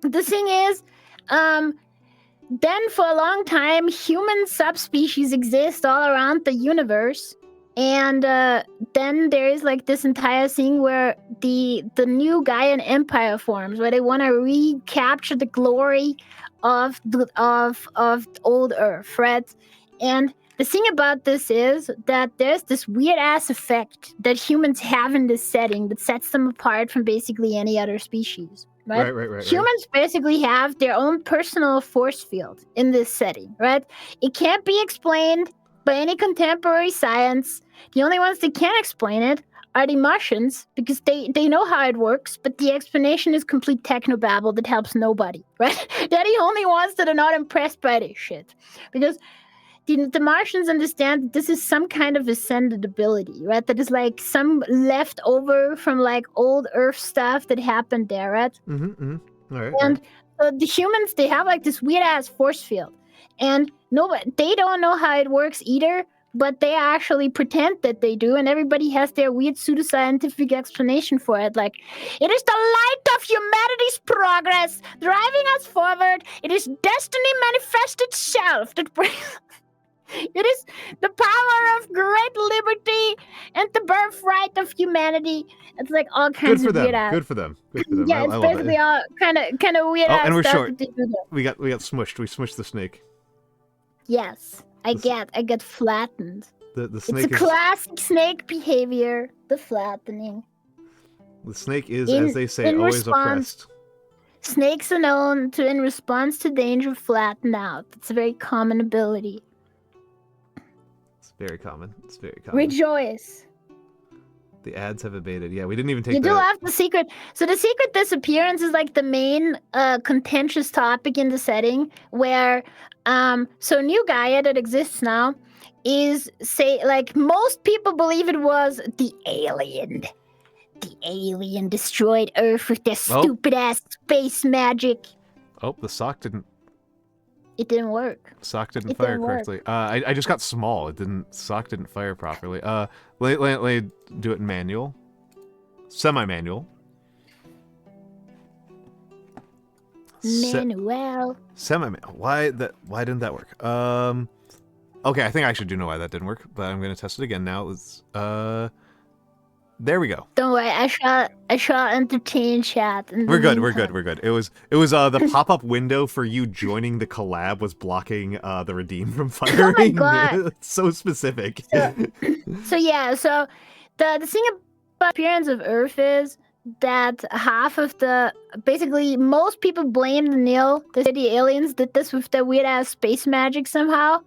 the thing is, then for a long time, human subspecies exist all around the universe. And then there is like this entire thing where the new Gaian Empire forms, where they want to recapture the glory of old Earth, right? And the thing about this is that there's this weird-ass effect that humans have in this setting that sets them apart from basically any other species, right? Humans basically have their own personal force field in this setting, right? It can't be explained by any contemporary science. The only ones that can explain it are the Martians, because they know how it works, but the explanation is complete technobabble that helps nobody, right? They're the only ones that are not impressed by this shit. Because the Martians understand that this is some kind of ascended ability, right? That is like some leftover from like old Earth stuff that happened there, right? All right. And the humans, they have like this weird ass force field, and they don't know how it works either. But they actually pretend that they do, and everybody has their weird pseudoscientific explanation for it. Like, it is the light of humanity's progress driving us forward. It is destiny manifest itself that brings. It is the power of great liberty and the birthright of humanity. It's like all kinds of weird ass. Good for them. Good for them. Yeah, it's basically all kind of weird ass and we're stuff short. that they do there. We got smushed. We smushed the snake. Yes, I get flattened. The snake. It's a classic snake behavior. The flattening. The snake is, as they say, always oppressed. Snakes are known to, in response to danger, flatten out. It's a very common ability. Very common. It's very common. Rejoice. The ads have abated. Yeah, we didn't even take You do have the secret. So the secret disappearance is like the main contentious topic in the setting where so new Gaia that exists now is like most people believe it was the alien. The alien destroyed Earth with their stupid ass space magic. Oh, the sock didn't. It didn't work. Sock didn't fire correctly. I just got small. Sock didn't fire properly. Let me do it in manual. Semi-manual. Manuel. Semi-manual. Why didn't that work? Okay, I think I actually do know why that didn't work, but I'm gonna test it again now. Let's there we go. Don't worry, I shall entertain chat. We're good. It was the pop-up window for you joining the collab was blocking the redeem from firing. Oh my god. It's so specific. So yeah, so the thing about appearance of Earth is that basically most people blame the nil. They say the aliens did this with their weird ass space magic somehow.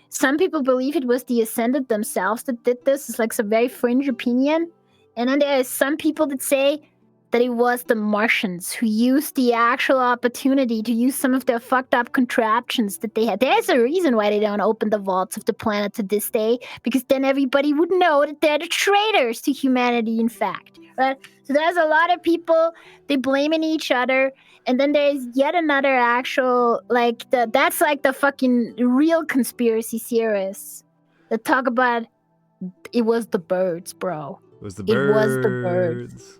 Some people believe it was the Ascended themselves that did this. It's like some very fringe opinion. And then there are some people that say that it was the Martians who used the actual opportunity to use some of their fucked up contraptions that they had. There's a reason why they don't open the vaults of the planet to this day, because then everybody would know that they're the traitors to humanity, in fact. Right? So there's a lot of people, they blaming each other. And then there's yet another actual, like, that's like the fucking real conspiracy theorists that talk about it was the birds, bro. It was the birds.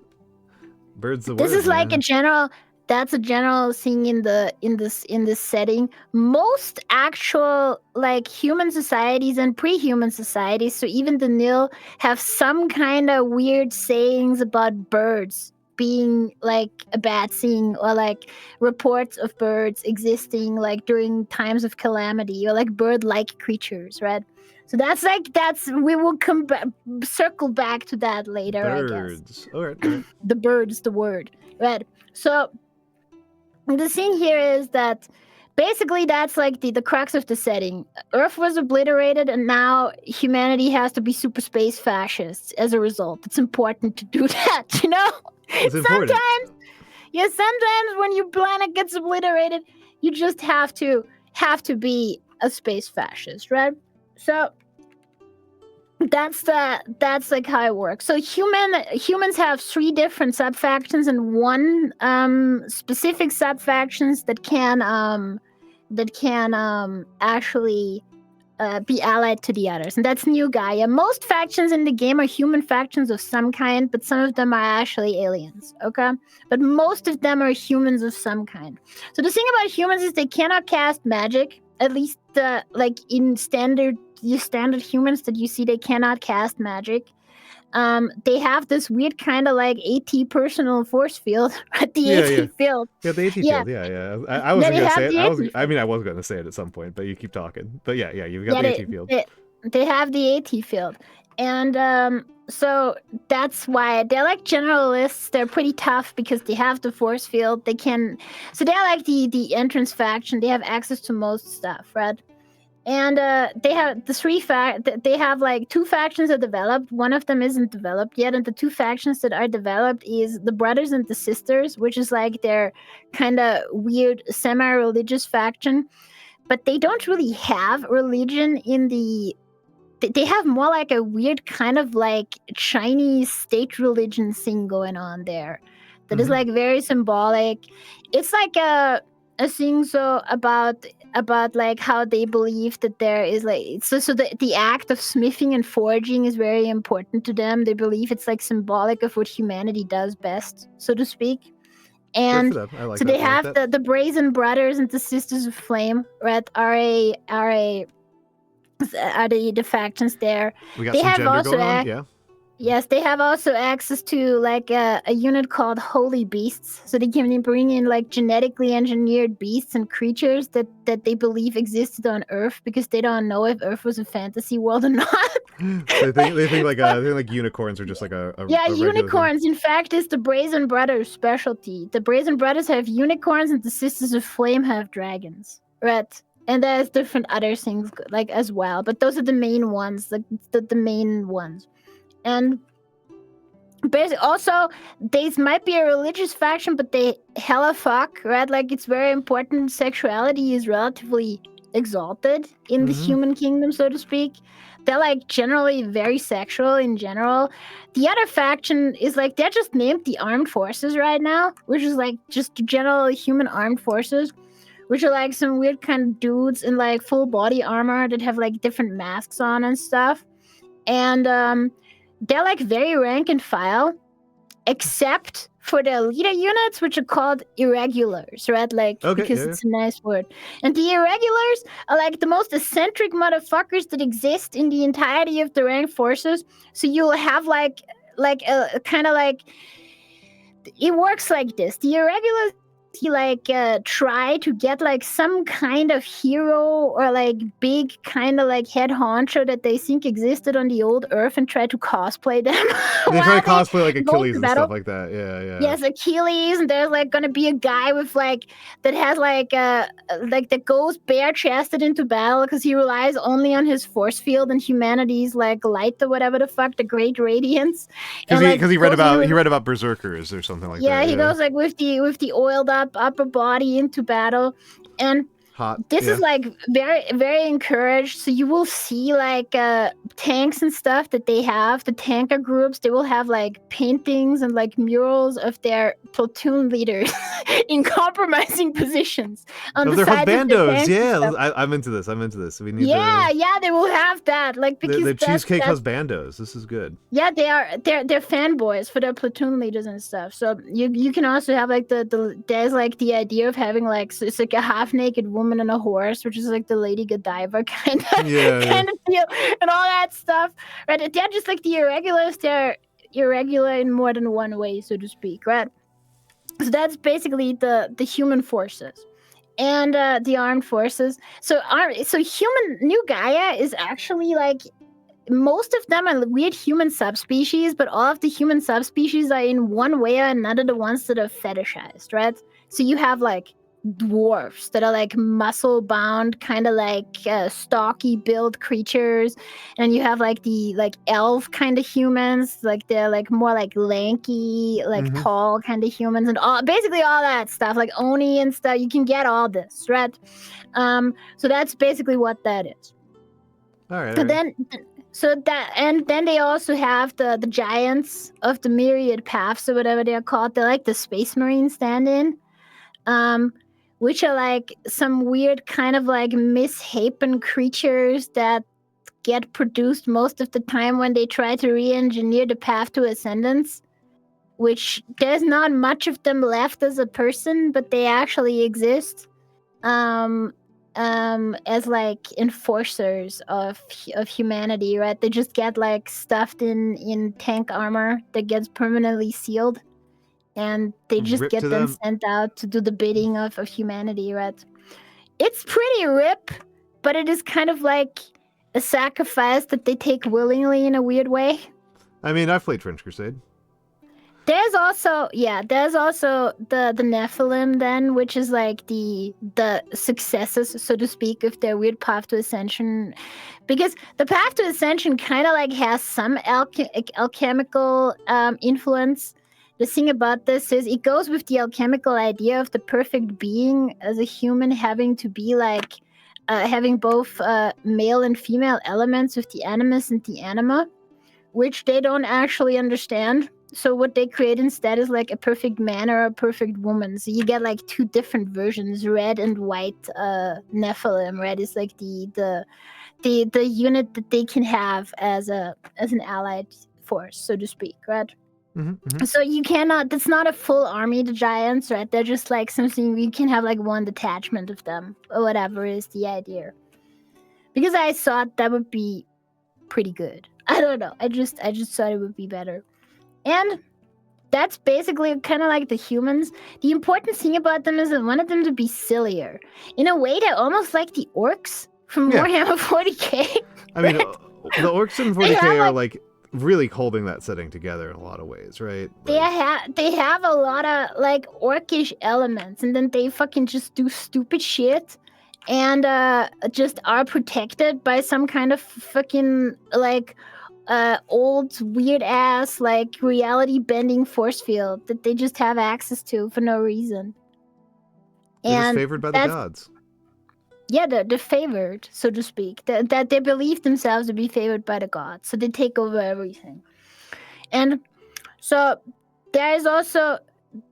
Birds the word. This is like a general. That's a general thing in this setting. Most actual like human societies and pre-human societies, so even the nil, have some kind of weird sayings about birds being like a bad thing, or like reports of birds existing like during times of calamity, or like bird-like creatures, right? So we will circle back to that later, birds. I guess. All right. The bird's the word, right? So the thing here is that basically that's like the crux of the setting. Earth was obliterated, and now humanity has to be super space fascists as a result. It's important to do that, you know? Sometimes when your planet gets obliterated, you just have to be a space fascist, right? So that's like how it works. So humans have 3 different subfactions and 1 specific subfactions that can actually be allied to the others, and that's New Gaia. Most factions in the game are human factions of some kind, but some of them are actually aliens, okay? But most of them are humans of some kind. So the thing about humans is they cannot cast magic, at least like in standard humans that you see, they cannot cast magic. They have this weird kind of like AT personal force field, right? AT field. Yeah, the AT field. Yeah. I wasn't gonna say it. I was gonna say it at some point, but you keep talking. But yeah, you've got the AT field. They have the AT field, and so that's why they're like generalists. They're pretty tough because they have the force field. So they're like the entrance faction. They have access to most stuff, right? And they have they have like 2 factions are developed. One of them isn't developed yet, and the 2 factions that are developed is the brothers and the sisters, which is like their kind of weird semi-religious faction. But they don't really have religion in the. They have more like a weird kind of like Chinese state religion thing going on there. That is like very symbolic. It's like a thing so about like how they believe that there is like so the act of smithing and forging is very important to them. They believe it's like symbolic of what humanity does best, so to speak. And Good for them. I like so that. they I like have that. the Brazen Brothers and the Sisters of Flame, right? Are the factions there. We got They some have gender also going on. Yeah. Yes, they have also access to like a unit called Holy Beasts, so they can bring in like genetically engineered beasts and creatures that they believe existed on Earth, because they don't know if Earth was a fantasy world or not. they think like unicorns are just like a unicorns. Thing. In fact, is the Brazen Brothers' specialty. The Brazen Brothers have unicorns, and the Sisters of Flame have dragons, right? And there's different other things like as well, but those are the main ones, like the main ones. And basically, also, these might be a religious faction, but they hella fuck, right? Like, it's very important. Sexuality is relatively exalted in the human kingdom, so to speak. They're, like, generally very sexual in general. The other faction is, like, they're just named the Armed Forces right now, which is, like, just general human armed forces, which are, like, some weird kind of dudes in, like, full body armor that have, like, different masks on and stuff. And, they're like very rank and file, except for the leader units, which are called irregulars, right? Like, because it's a nice word. And the irregulars are like the most eccentric motherfuckers that exist in the entirety of the ranked forces. So you'll have like a kind of like, it works like this. The irregulars, he like try to get like some kind of hero or like big kind of like head honcho that they think existed on the old Earth and try to cosplay them. They try to cosplay like Achilles and stuff like that. Yeah. Yes, Achilles, and there's like gonna be a guy with like that has like that goes bare chested into battle because he relies only on his force field and humanity's like light or whatever the fuck, the great radiance. Because he read about berserkers or something like that. Yeah, he goes like with the oiled up upper body into battle, and this is like very, very encouraged. So you will see like tanks and stuff that they have. The tanker groups, they will have like paintings and like murals of their platoon leaders in compromising positions on the side of the tanks. Yeah, I'm into this. We need they will have that. Like, because the cheesecake husbandos. This is good. Yeah, they're fanboys for their platoon leaders and stuff. So you can also have like there's like the idea of having like, so it's like a half naked woman and a horse, which is like the Lady Godiva kind of deal, and all that stuff. Right? They're just like the irregulars. They're irregular in more than one way, so to speak. Right? So that's basically the human forces and the armed forces. So human New Gaia is actually like, most of them are weird human subspecies, but all of the human subspecies are in one way or another the ones that are fetishized, right? So you have like dwarfs that are like muscle bound, kind of like stocky build creatures, and you have like the like elf kind of humans, like they're like more like lanky, like tall kind of humans, and basically all that stuff, like Oni and stuff. You can get all this, right? So that's basically what that is. All right. Then they also have the giants of the myriad paths or whatever they're called. They're like the Space Marine stand-in, which are like some weird kind of like misshapen creatures that get produced most of the time when they try to re-engineer the path to ascendance, which there's not much of them left as a person, but they actually exist. As like enforcers of humanity, right? They just get like stuffed in tank armor that gets permanently sealed, and they just get them sent out to do the bidding of humanity, right? It's pretty rip, but it is kind of like a sacrifice that they take willingly in a weird way. I mean, I've played Trench Crusade. There's also the Nephilim then, which is like the successes, so to speak, of their weird path to ascension, because the path to ascension kind of like has some alchemical influence. The thing about this is it goes with the alchemical idea of the perfect being as a human having to be like having both male and female elements of the animus and the anima, which they don't actually understand. So what they create instead is like a perfect man or a perfect woman. So you get like two different versions, red and white Nephilim. Red is like the unit that they can have as an allied force, so to speak, right? So you cannot, that's not a full army, the giants, right? They're just like something, you can have like one detachment of them or whatever is the idea. Because I thought that would be pretty good. I don't know. I just thought it would be better. And that's basically kind of like the humans. The important thing about them is I wanted them to be sillier. In a way, they're almost like the orcs from Warhammer 40k. I mean, the orcs in 40k are like really holding that setting together in a lot of ways, right? Like, they have a lot of like orcish elements, and then they fucking just do stupid shit and just are protected by some kind of fucking like old weird ass like reality bending force field that they just have access to for no reason. They're just favored by the gods. Yeah, they're favored, so to speak. That they believe themselves to be favored by the gods, so they take over everything. And so there is also,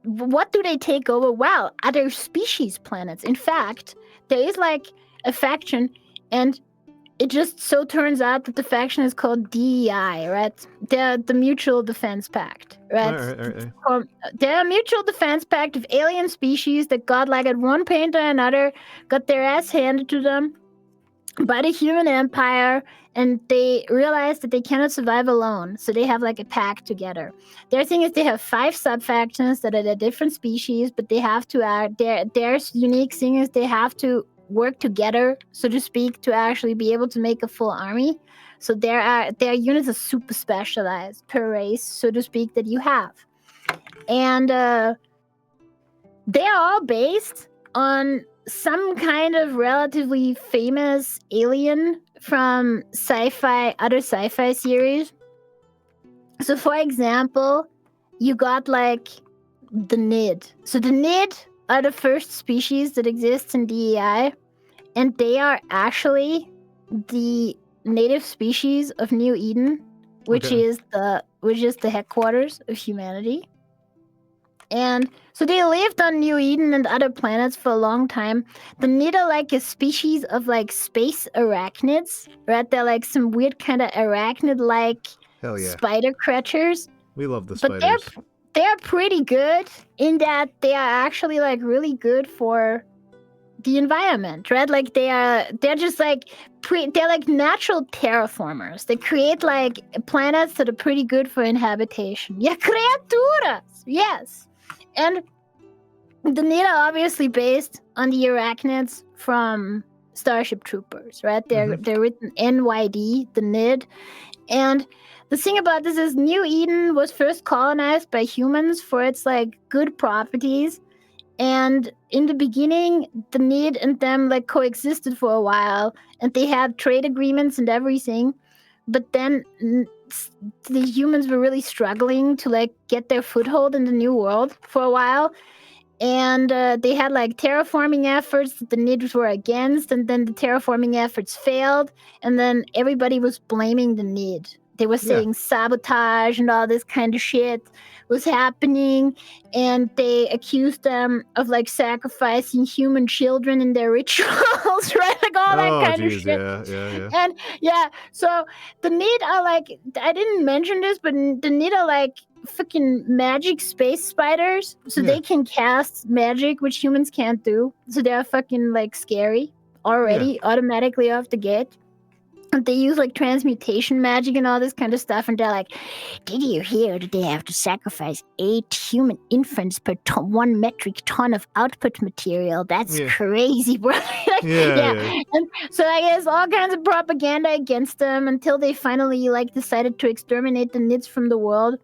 what do they take over? Well, other species planets. In fact, there is like a faction, and it just so turns out that the faction is called DEI, right? They're the Mutual Defense Pact, right? Right. They're a mutual defense pact of alien species that got like at one point or another, got their ass handed to them by the human empire, and they realized that they cannot survive alone, so they have like a pact together. Their thing is they have 5 sub-factions that are different species, but they have to their unique thing is they have to work together, so to speak, to actually be able to make a full army. So their units are super specialized per race, so to speak, that you have. And they are all based on some kind of relatively famous alien from other sci-fi series. So for example, you got like the Nid. So the Nid are the first species that exists in DEI, and they are actually the native species of New Eden, which is the headquarters of humanity. And so they lived on New Eden and other planets for a long time. The Nid are like a species of like space arachnids, right? They're like some weird kind of arachnid-like spider creatures. We love the spiders. But they're pretty good in that they are actually like really good for the environment, right? Like they're just like they're like natural terraformers. They create like planets that are pretty good for inhabitation. Yeah, criaturas. Yes. And the Nid are obviously based on the arachnids from Starship Troopers, right? They're written NYD, the Nid. And the thing about this is New Eden was first colonized by humans for its like good properties. And in the beginning, the Nid and them like coexisted for a while, and they had trade agreements and everything. But then the humans were really struggling to like get their foothold in the new world for a while. And they had like terraforming efforts that the Nids were against, and then the terraforming efforts failed, and then everybody was blaming the Nid. They were saying sabotage and all this kind of shit was happening, and they accused them of like sacrificing human children in their rituals, right? Like all that kind of shit. Yeah. And so the Nid are like, I didn't mention this, but the Nid are like freaking magic space spiders, so they can cast magic which humans can't do. So they're fucking like scary already, automatically off the gate. They use like transmutation magic and all this kind of stuff, and they're like, did you hear that they have to sacrifice 8 human infants per 1 metric ton of output material? That's crazy, bro. And so I guess all kinds of propaganda against them until they finally like decided to exterminate the Nids from the world.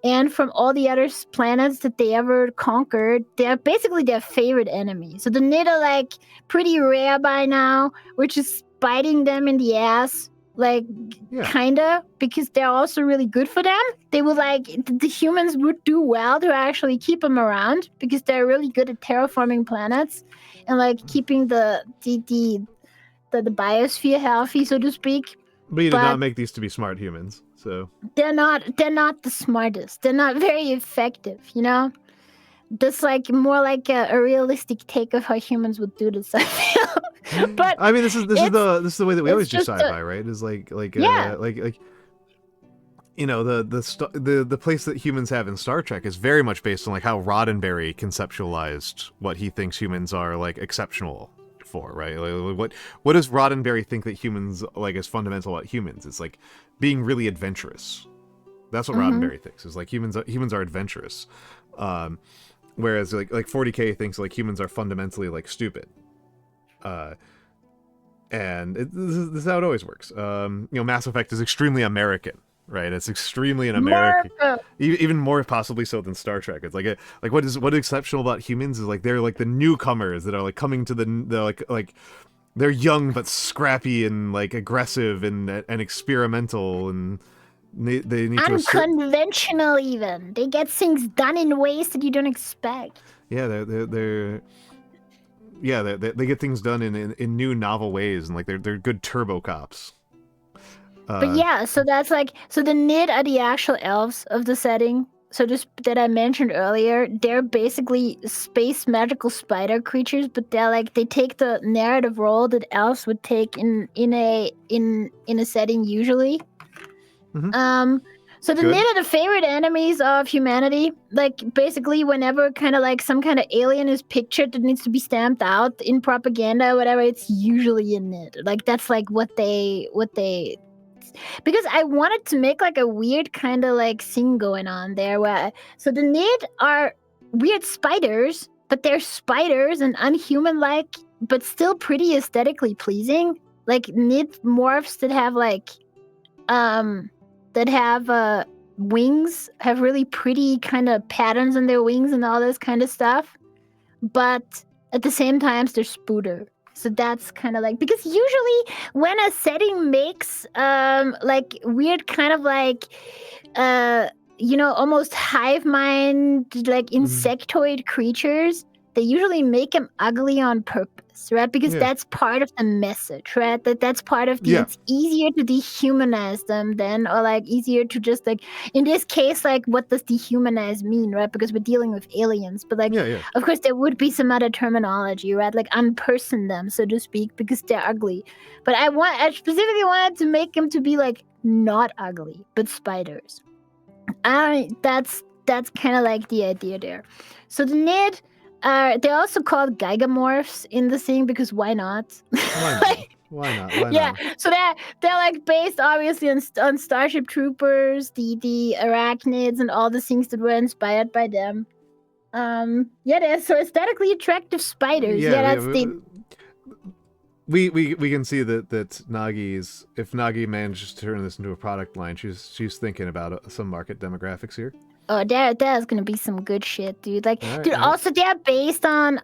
and from all the other planets that they ever conquered, they're basically their favorite enemy. So the Nid are like pretty rare by now, which is biting them in the ass, like kinda, because they're also really good for them. They would like the humans would do well to actually keep them around because they're really good at terraforming planets and like keeping the biosphere healthy, so to speak. But you did not make these to be smart humans, so they're not the smartest. They're not very effective, you know? That's like more like a realistic take of how humans would do this, I feel. But I mean, this is the way that we always do sci-fi, right? Is like you know, the place that humans have in Star Trek is very much based on like how Roddenberry conceptualized what he thinks humans are like exceptional for, right? Like, what does Roddenberry think that humans like is fundamental about humans? It's like being really adventurous. That's what Roddenberry thinks. Is like humans are adventurous, whereas like 40K thinks like humans are fundamentally like stupid. And this is how it always works. You know, Mass Effect is extremely American. Right, it's extremely an American, even more possibly so than Star Trek. It's like what is exceptional about humans is like they're like the newcomers that are like coming to they're like they're young but scrappy and like aggressive and experimental and they need unconventional even. They get things done in ways that you don't expect. Yeah, they get things done in new novel ways and like they're good turbo cops. But yeah, so that's like, so the Nid are the actual elves of the setting. So just that I mentioned earlier, they're basically space magical spider creatures, but they're like, they take the narrative role that elves would take in a setting usually. So the Nid are the favorite enemies of humanity. Like basically whenever kind of like some kind of alien is pictured that needs to be stamped out in propaganda or whatever, it's usually a Nid. Like that's like what they because I wanted to make like a weird kind of like thing going on there where so the Nid are weird spiders, but they're spiders and unhuman like, but still pretty aesthetically pleasing. Like Nid morphs that have like wings, have really pretty kind of patterns on their wings and all this kind of stuff. But at the same time, they're spooter. So that's kind of like, because usually when a setting makes like weird kind of like, you know, almost hive mind, like insectoid creatures, they usually make them ugly on purpose, right? Because that's part of the message, right? That's part of the, it's easier to dehumanize them then, or like easier to just like, in this case, like what does dehumanize mean, right? Because we're dealing with aliens, but like, of course there would be some other terminology, right? Like unperson them, so to speak, because they're ugly. But I specifically wanted to make them to be like not ugly, but spiders. That's kind of like the idea there. So the Nid, they're also called Gigamorphs in the thing because why not? Why not? So they're like based obviously on Starship Troopers, the arachnids, and all the things that were inspired by them. They're so aesthetically attractive spiders. We can see that Nagi's, if Nagi manages to turn this into a product line, she's thinking about some market demographics here. Oh, there's gonna be some good shit, dude. Like, also they're based on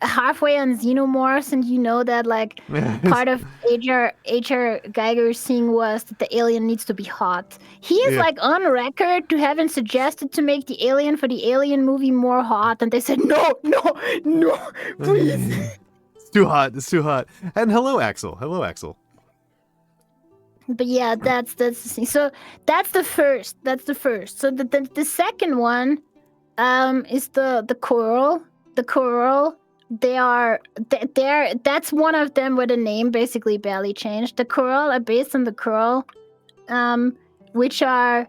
halfway on xenomorphs, and you know that like part of H.R. Geiger's thing was that the alien needs to be hot. He is like on record to having suggested to make the alien for the Alien movie more hot, and they said no, please. It's too hot. And hello, Axel. But yeah, that's the thing. So that's the first. So the second one is the coral. The coral. They're that's one of them where the name basically barely changed. The coral are based on the coral, which are,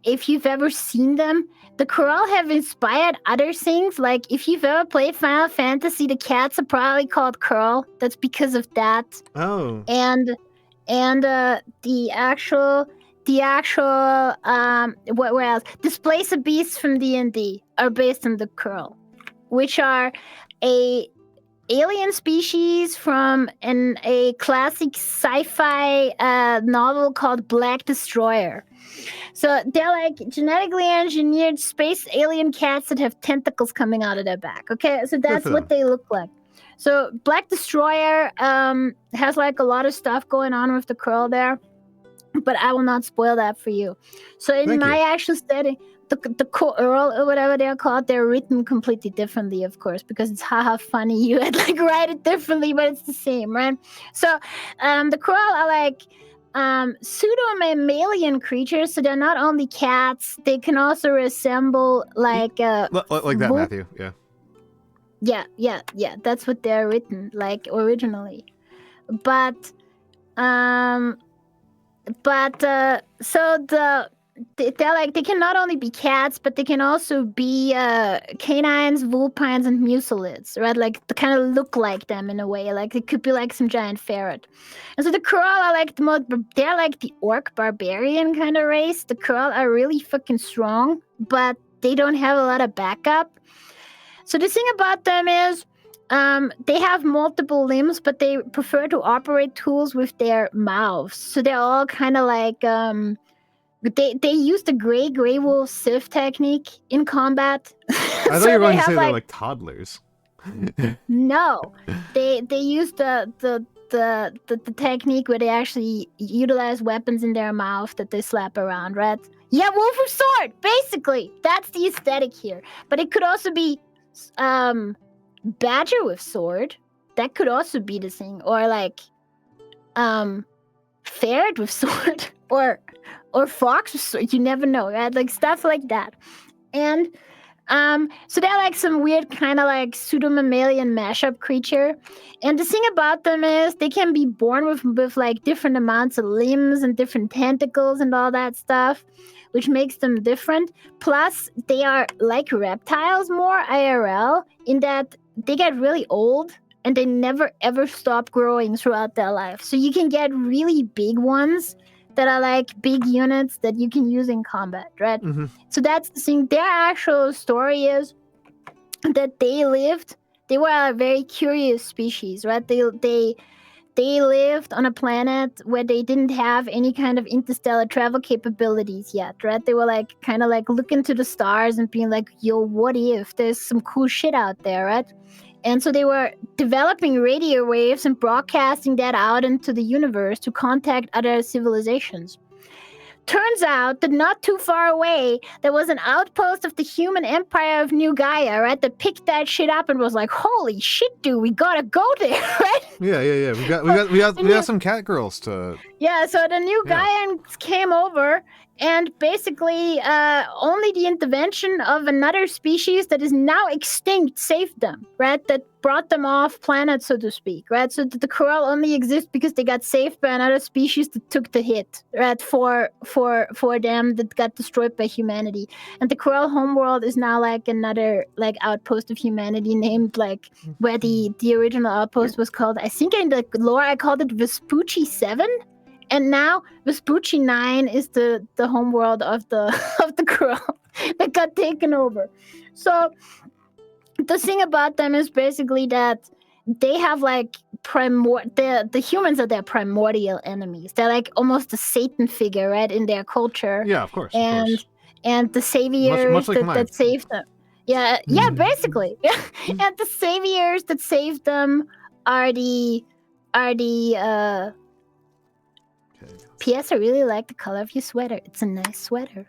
if you've ever seen them, the coral have inspired other things. Like if you've ever played Final Fantasy, the cats are probably called Curl. That's because of that. Oh. And the actual what else? Displacer beasts from D&D are based on the Curl, which are a alien species from a classic sci-fi novel called Black Destroyer. So they're like genetically engineered space alien cats that have tentacles coming out of their back. Okay, so that's what they look like. So Black Destroyer has like a lot of stuff going on with the curl there, but I will not spoil that for you. So in my actual study, the curl or whatever they're called, they're written completely differently, of course, because it's haha funny. You had like write it differently, but it's the same, right? So the curl are like pseudo-mammalian creatures, so they're not only cats, they can also resemble like that, Matthew. Yeah, that's what they're written like originally. But so they're like, they can not only be cats, but they can also be canines, vulpines, and muselids, right? Like they kind of look like them in a way. Like it could be like some giant ferret. And so the Kurl are like they're like the orc barbarian kind of race. The Kurl are really fucking strong, but they don't have a lot of backup. So the thing about them is they have multiple limbs, but they prefer to operate tools with their mouths. So they're all kind of like they use the gray wolf Sith technique in combat. I thought you were going to say they're like toddlers. No, they use the technique where they actually utilize weapons in their mouth that they slap around, right? Yeah, wolf with sword, basically. That's the aesthetic here. But it could also be badger with sword. That could also be the thing. Or like ferret with sword. Or fox with sword. You never know, right? Like stuff like that. And so they're like some weird kind of like pseudo-mammalian mashup creature. And the thing about them is they can be born with like different amounts of limbs and different tentacles and all that stuff, which makes them different. Plus, they are like reptiles more IRL in that they get really old and they never ever stop growing throughout their life. So you can get really big ones that are like big units that you can use in combat, right? Mm-hmm. So that's the thing. Their actual story is that they were a very curious species, right? They lived on a planet where they didn't have any kind of interstellar travel capabilities yet, right? They were like kind of like looking to the stars and being like, yo, what if there's some cool shit out there, right? And so they were developing radio waves and broadcasting that out into the universe to contact other civilizations. Turns out that not too far away, there was an outpost of the human empire of New Gaia, right? That picked that shit up and was like, holy shit, dude, we gotta go there, right? Yeah. We got some cat girls to... Yeah, so the New Gaians came over, and basically only the intervention of another species that is now extinct saved them, right? That brought them off planet, so to speak, right? So the Kurl only exist because they got saved by another species that took the hit, right? For them that got destroyed by humanity. And the Kurl homeworld is now like another like outpost of humanity named like where the original outpost was called, I think in the lore I called it Vespucci 7. And now Vespucci 9 is the homeworld of the Kurl that got taken over. So the thing about them is basically that they have like the humans are their primordial enemies. They're like almost a Satan figure, right, in their culture. Yeah, of course. And the saviors much like that saved them. Yeah, basically. And the saviors that saved them are the P.S. I really like the color of your sweater. It's a nice sweater.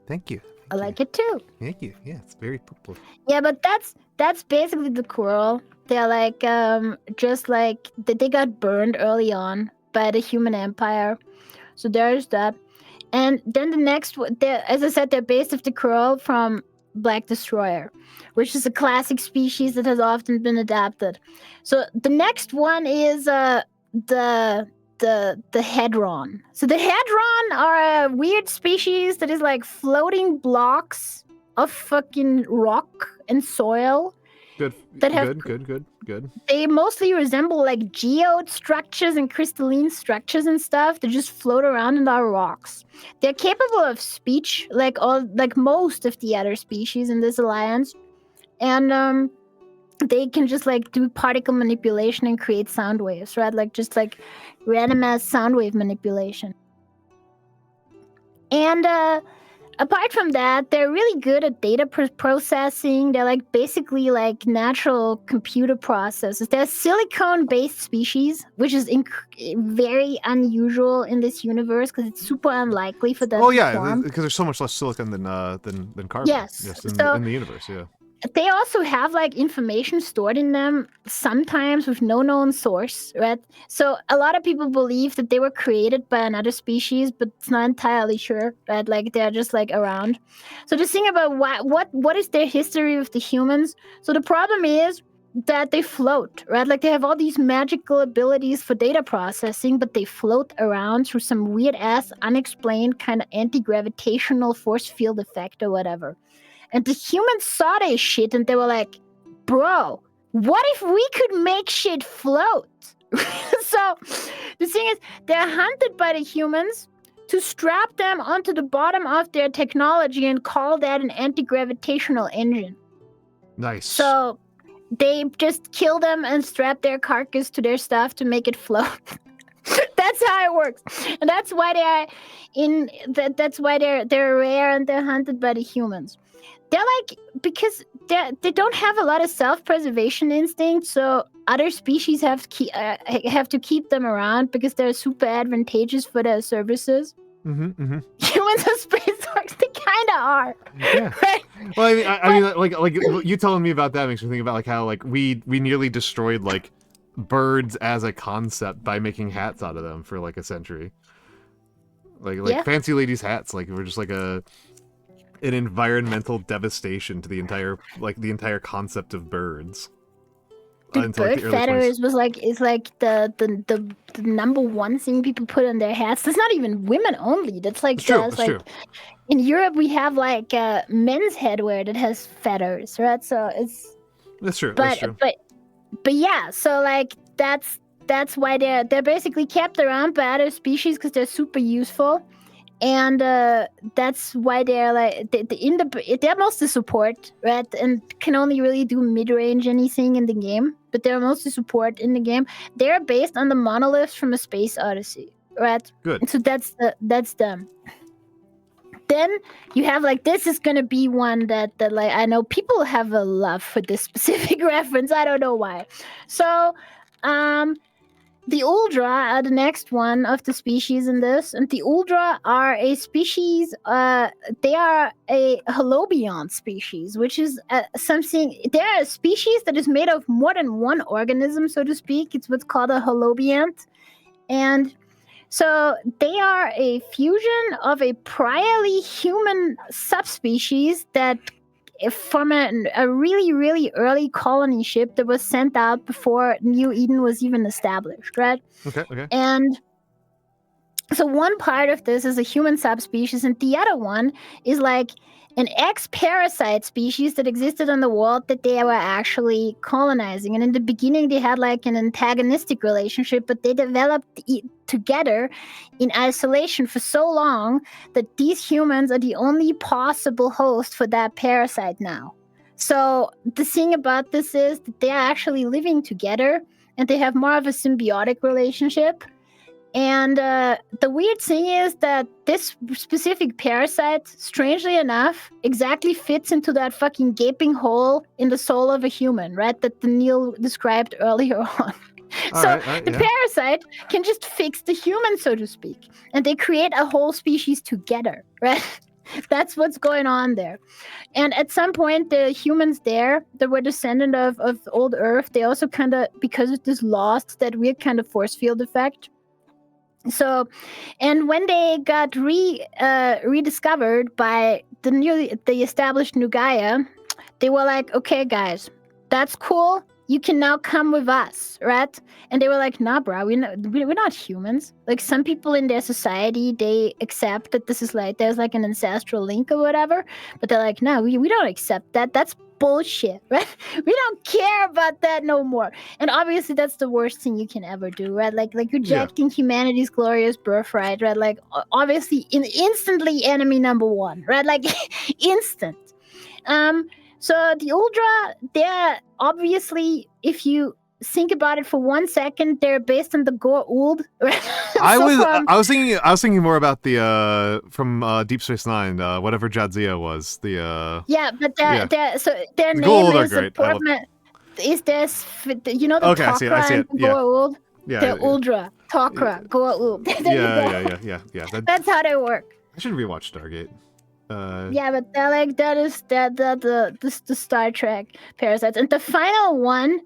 Thank you. I like it too. Thank you. Yeah, it's very purple. Yeah, but that's basically the Kurl. They're like just like they got burned early on by the human empire. So there's that. And then the next one, as I said, they're based off the Kurl from Black Destroyer, which is a classic species that has often been adapted. So the next one is the Hedron. So the Hedron are a weird species that is like floating blocks of fucking rock and soil. Good. They mostly resemble like geode structures and crystalline structures and stuff that just float around in our rocks. They're capable of speech, like most of the other species in this alliance, and they can just like do particle manipulation and create sound waves, right? Like just like random ass sound wave manipulation. And apart from that, they're really good at data processing. They're like basically like natural computer processors. They're silicone-based species, which is very unusual in this universe because it's super unlikely for them to form. Because there's so much less silicon than carbon. Yes, in the universe, yeah. They also have like information stored in them sometimes with no known source, right? So a lot of people believe that they were created by another species, but it's not entirely sure, right? Like they're just like around. So the thing about what is their history with the humans? So the problem is that they float, right? Like they have all these magical abilities for data processing, but they float around through some weird ass unexplained kind of anti-gravitational force field effect or whatever. And the humans saw this shit and they were like, bro, what if we could make shit float? So the thing is, they're hunted by the humans to strap them onto the bottom of their technology and call that an anti-gravitational engine. Nice. So they just kill them and strap their carcass to their stuff to make it float. That's how it works. And that's why they're rare and they're hunted by the humans. They're like, because they don't have a lot of self-preservation instinct, so other species have to keep them around because they're super advantageous for their services. Humans are space dogs. They kind of are. Yeah. Right? Well, I mean, like you telling me about that makes me think about like how like we nearly destroyed like birds as a concept by making hats out of them for like a century. Like fancy ladies' hats. Like we're just like an environmental devastation to the entire concept of birds. Dude, bird feathers is like the number one thing people put on their hats. That's not even women only. That's like true. In Europe we have like men's headwear that has feathers, right? So it's that's true. But yeah, so like that's why they're basically kept around by other species because they're super useful. And that's why they're like they're mostly support, right? And can only really do mid-range anything in the game, but they're mostly support in the game. They're based on the monoliths from A Space Odyssey, right? Good. So that's them. Then you have like this is gonna be one that like I know people have a love for this specific reference. I don't know why. So the Uldra are the next one of the species in this, and the Uldra are a species. They are a holobiont species, which is something. They're a species that is made of more than one organism, so to speak. It's what's called a holobiont, and so they are a fusion of a priorly human subspecies that from a really, really early colony ship that was sent out before New Eden was even established, right? Okay. And so one part of this is a human subspecies, and the other one is like an ex-parasite species that existed on the world that they were actually colonizing. And in the beginning, they had like an antagonistic relationship, but they developed together in isolation for so long that these humans are the only possible host for that parasite now. So the thing about this is that they're actually living together and they have more of a symbiotic relationship. And the weird thing is that this specific parasite, strangely enough, exactly fits into that fucking gaping hole in the soul of a human, right? That Neil described earlier on. The parasite can just fix the human, so to speak. And they create a whole species together, right? That's what's going on there. And at some point, the humans there that were descendant of old Earth, they also kind of, because of this, lost that weird kind of force field effect. So, and when they got rediscovered by the established New Gaia, they were like, okay, guys, that's cool. You can now come with us, right? And they were like, nah, bro, we're not humans. Like some people in their society, they accept that this is like, there's like an ancestral link or whatever. But they're like, no, we don't accept that. That's bullshit, right? We don't care about that no more. And obviously that's the worst thing you can ever do, right? Like rejecting humanity's glorious birthright, right? Like instantly enemy number one, right? Like instant. So the Ultra, they're obviously, if you think about it for 1 second, they're based on the Goa'uld. I was thinking more about the from Deep Space Nine, whatever Jadzia was. The yeah, but their The name Goa'uld are is great. is this the Okay, I see it. and Yeah. Goa'uld? Yeah, They're Ultra, Tok'ra, Goa'uld. yeah. That's how they work. I should rewatch Stargate. Yeah, but they're like the Star Trek parasites, and the final one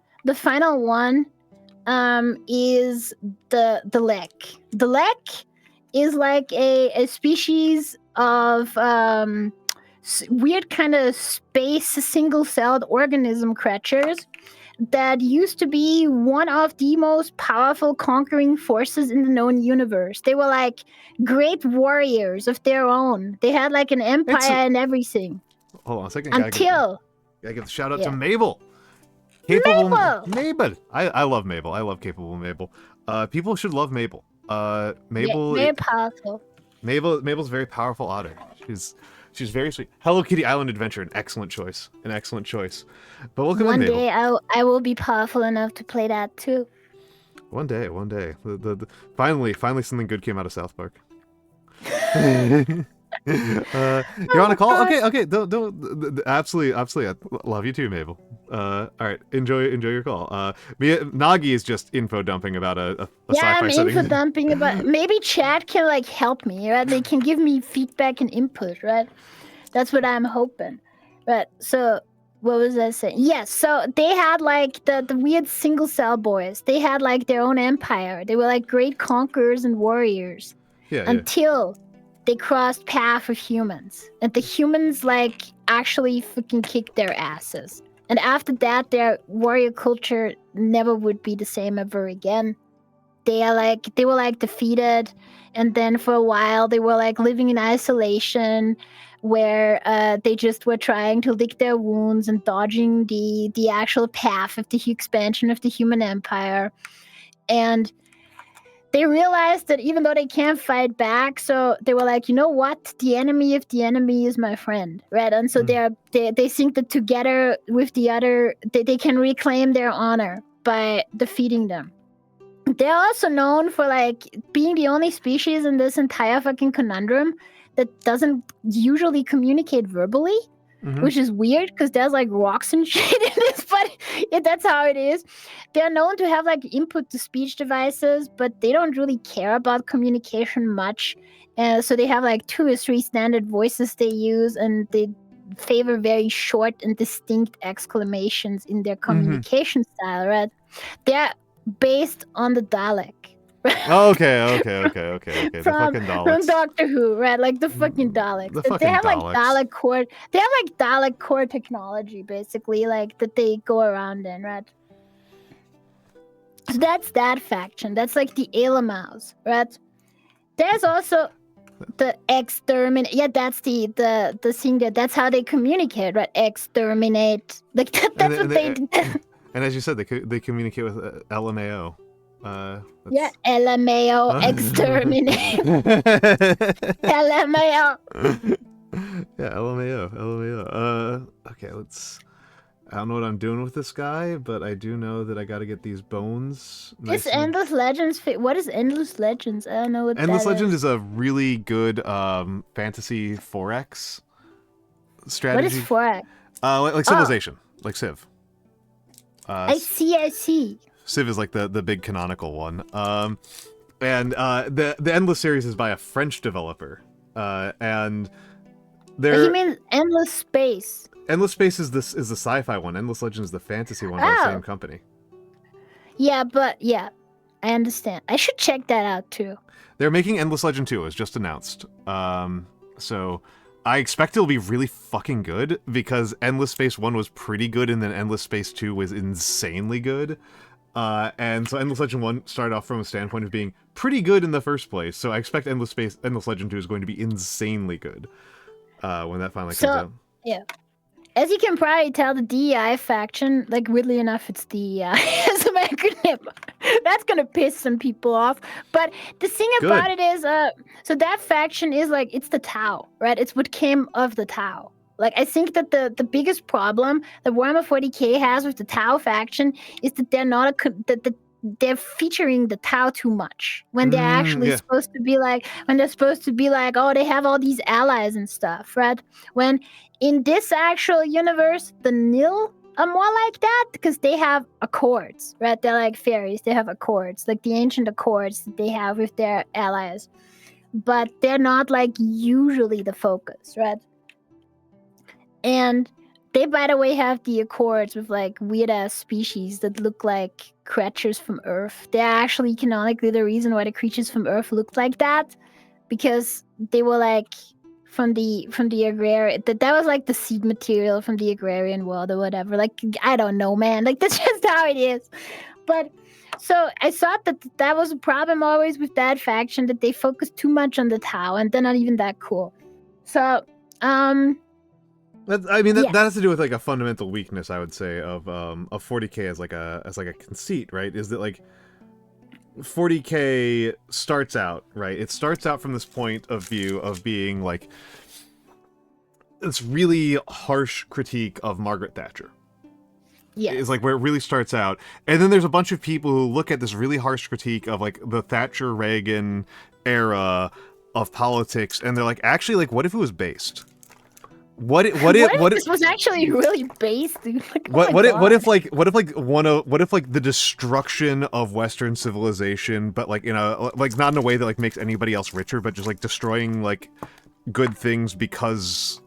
is the Lek. The Lek is like a species of weird kind of space single-celled organism creatures that used to be one of the most powerful conquering forces in the known universe. They were like great warriors of their own. They had like an empire and everything. Hold on a second. Gotta give a shout out to Mabel. Mabel. I love Mabel. I love capable Mabel. People should love Mabel. Mabel. Very powerful. Mabel's a very powerful otter. She's very sweet. Hello Kitty Island Adventure, an excellent choice. But welcome in, Mabel. One day I will be powerful enough to play that too. One day. Finally something good came out of South Park. You're on a call? Okay. Don't absolutely. I love you too, Mabel. All right, enjoy your call. Nagi is just info dumping about a sci-fi I'm setting. info dumping about. Maybe chat can like help me, right? They can give me feedback and input, right? That's what I'm hoping. Right. So what was I saying? Yes. So they had like the weird single cell boys. They had like their own empire. They were like great conquerors and warriors. Until they crossed paths with humans, and the humans like actually fucking kicked their asses. And after that, their warrior culture never would be the same ever again. They were like defeated, and then for a while they were like living in isolation, where they just were trying to lick their wounds and dodging the actual path of the expansion of the human empire. And they realized that even though they can't fight back, so they were like, you know what? The enemy of the enemy is my friend, right? And so they think that together with the other, they can reclaim their honor by defeating them. They're also known for like being the only species in this entire fucking conundrum that doesn't usually communicate verbally. Which is weird because there's like rocks and shit in this, but that's how it is. They're known to have like input to speech devices, but they don't really care about communication much. So they have like 2 or 3 standard voices they use, and they favor very short and distinct exclamations in their communication style, right? They're based on the Dalek. Okay. The fucking Daleks. From Doctor Who, right? Like the fucking Daleks. They have like Dalek core. They have like Dalek core technology, basically, like that they go around in, right? So that's that faction. That's like the Elamaus, right? There's also the exterminate. Yeah, that's the thing that's how they communicate, right? Exterminate. Like that's what they do. And as you said, they communicate with LMAO. LMAO, exterminate. LMAO. Yeah, LMAO. Okay, I don't know what I'm doing with this guy, but I do know that I got to get these bones. Is Endless Legends what is Endless Legends? I don't know what Endless Legends is a really good fantasy 4X strategy. What is 4X? Like Civilization, like Civ. I see. Civ is like the big canonical one. And the Endless series is by a French developer. And they're... You mean Endless Space? Endless Space is the sci-fi one. Endless Legends is the fantasy one by the same company. Yeah, I understand. I should check that out too. They're making Endless Legend 2. It was just announced. So I expect it'll be really fucking good, because Endless Space 1 was pretty good, and then Endless Space 2 was insanely good. And so Endless Legend 1 started off from a standpoint of being pretty good in the first place, so I expect Endless Legend 2 is going to be insanely good when that finally comes out. Yeah. As you can probably tell, the DEI faction, like weirdly enough, it's DEI as an acronym. That's gonna piss some people off. But the thing about it is, so that faction is like, it's the Tau, right? It's what came of the Tau. Like, I think that the biggest problem that Warhammer 40k has with the Tau faction is that they're not they're featuring the Tau too much when they're actually supposed to be like, oh, they have all these allies and stuff, right? When in this actual universe, the Nil are more like that because they have accords, right? They're like fairies. They have accords, like the ancient accords that they have with their allies. But they're not like usually the focus, right? And they, by the way, have the accords with like weird ass species that look like creatures from Earth. They're actually canonically the reason why the creatures from Earth looked like that, because they were like from the agrarian. That was like the seed material from the agrarian world or whatever. Like, I don't know, man. Like, that's just how it is. But so I thought that was a problem always with that faction, that they focus too much on the Tau and they're not even that cool. So that has to do with like a fundamental weakness, I would say, of 40k as like a conceit, right? Is that like 40k starts out, right? It starts out from this point of view of being like this really harsh critique of Margaret Thatcher. Yeah, is like where it really starts out, and then there's a bunch of people who look at this really harsh critique of like the Thatcher Reagan era of politics, and they're like, actually, like, what if it was based? What if this was actually really based? Like, what if the destruction of Western civilization, but like like not in a way that like makes anybody else richer, but just like destroying like good things because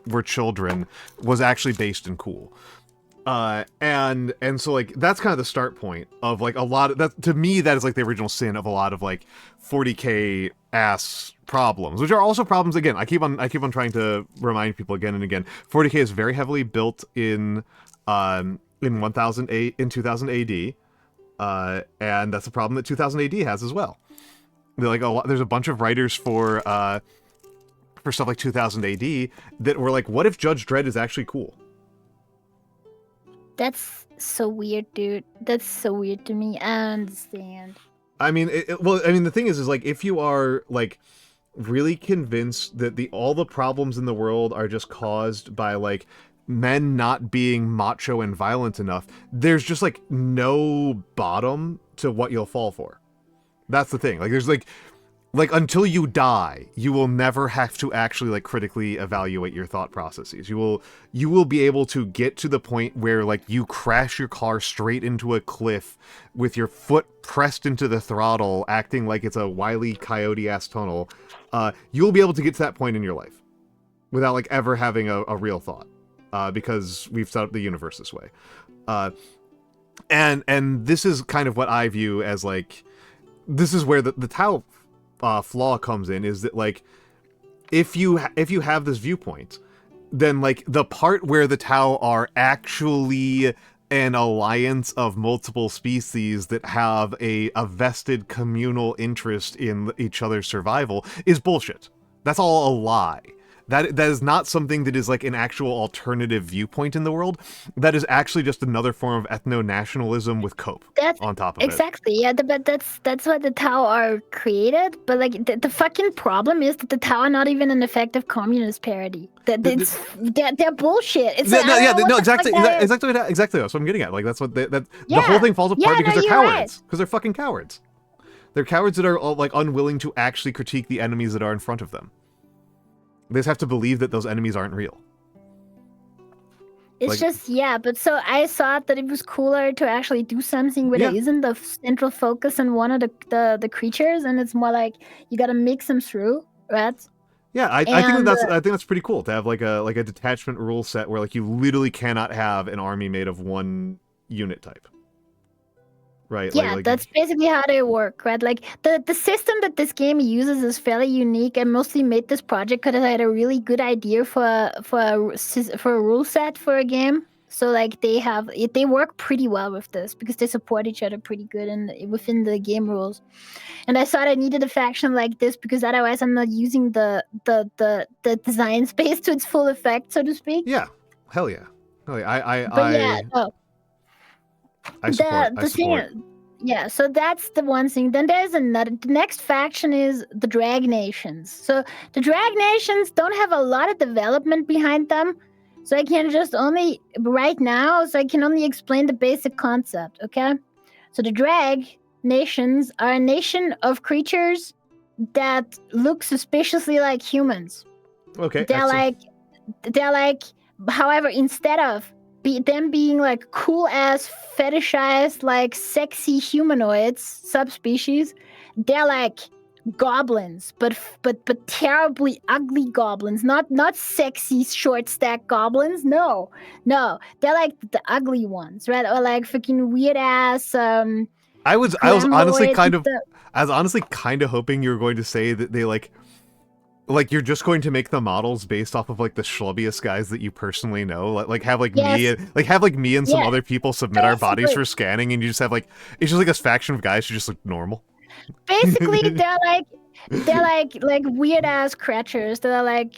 we're children, was actually based and cool. And so like that's kind of the start point of like a lot of that. To me, that is like the original sin of a lot of like 40k ass problems, which are also problems. Again, I keep on trying to remind people again and again. 40k is very heavily built in 2000 AD, and that's a problem that 2000 AD has as well. They're like there's a bunch of writers for stuff like 2000 AD that were like, what if Judge Dredd is actually cool? That's so weird, dude. That's so weird to me. I understand. I mean, the thing is like, if you are like really convinced that all the problems in the world are just caused by like men not being macho and violent enough, there's just like no bottom to what you'll fall for. That's the thing. Like, there's like until you die, you will never have to actually like critically evaluate your thought processes. You will be able to get to the point where like you crash your car straight into a cliff with your foot pressed into the throttle, acting like it's a Wile E. Coyote ass tunnel. You'll be able to get to that point in your life without like ever having a real thought, because we've set up the universe this way. And this is kind of what I view as like, this is where the Tau flaw comes in, is that like if you have this viewpoint, then like the part where the Tau are actually an alliance of multiple species that have a vested communal interest in each other's survival is bullshit. That's all a lie. That is not something that is like an actual alternative viewpoint in the world. That is actually just another form of ethno-nationalism with cope on top of it. Exactly, yeah, but that's why the Tau are created. But like the fucking problem is that the Tau are not even an effective communist parody. They're bullshit. It's exactly that's what I'm getting at. Like, that's what the whole thing falls apart because they're cowards. Because they're fucking cowards. They're cowards that are like unwilling to actually critique the enemies that are in front of them. They just have to believe that those enemies aren't real. It's but so I thought that it was cooler to actually do something where there isn't the central focus on one of the creatures, and it's more like you gotta mix them through, right? Yeah, I think that's pretty cool to have like a detachment rule set where like you literally cannot have an army made of one unit type. Right, yeah, that's basically how they work, right? Like the system that this game uses is fairly unique. I mostly made this project because I had a really good idea for a rule set for a game. So like they work pretty well with this because they support each other pretty good within the game rules. And I thought I needed a faction like this because otherwise I'm not using the design space to its full effect, so to speak. Yeah, hell yeah. I support. Yeah, so that's the one thing. Then there's another. The next faction is the Drag Nations. So the Drag Nations don't have a lot of development behind them. So I can just only, right now, so I can only explain the basic concept, okay? So the Drag Nations are a nation of creatures that look suspiciously like humans. Okay. They're like, however, instead of them being like cool ass fetishized like sexy humanoids subspecies, they're like goblins, but terribly ugly goblins, not sexy short stack goblins. No, they're like the ugly ones, right? Or like freaking weird ass I was honestly kind of the- I was honestly kind of hoping you were going to say that they like you're just going to make the models based off of like the schlubbiest guys that you personally know, like have like Yes. me and some Yeah, other people submit our bodies basically. for scanning, and you just have like it's just like a faction of guys who just look normal. Basically they're like weird ass creatures that are like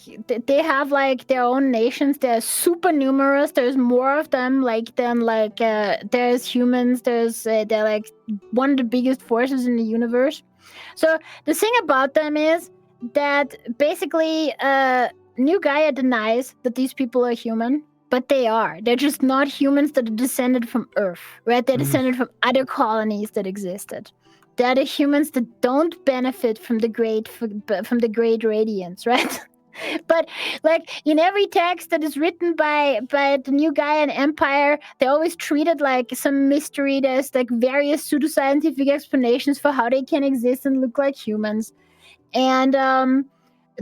they have like their own nations. They're super numerous. There's more of them like than like there's humans. They're like one of the biggest forces in the universe. So the thing about them is that basically New Gaia denies that these people are human, but they are. They're just not humans that are descended from Earth, right? They're descended from other colonies that existed. They're the humans that don't benefit from the great radiance, right? But like in every text that is written by the New Gaian Empire, they're always treated like some mystery. There's like various pseudoscientific explanations for how they can exist and look like humans. And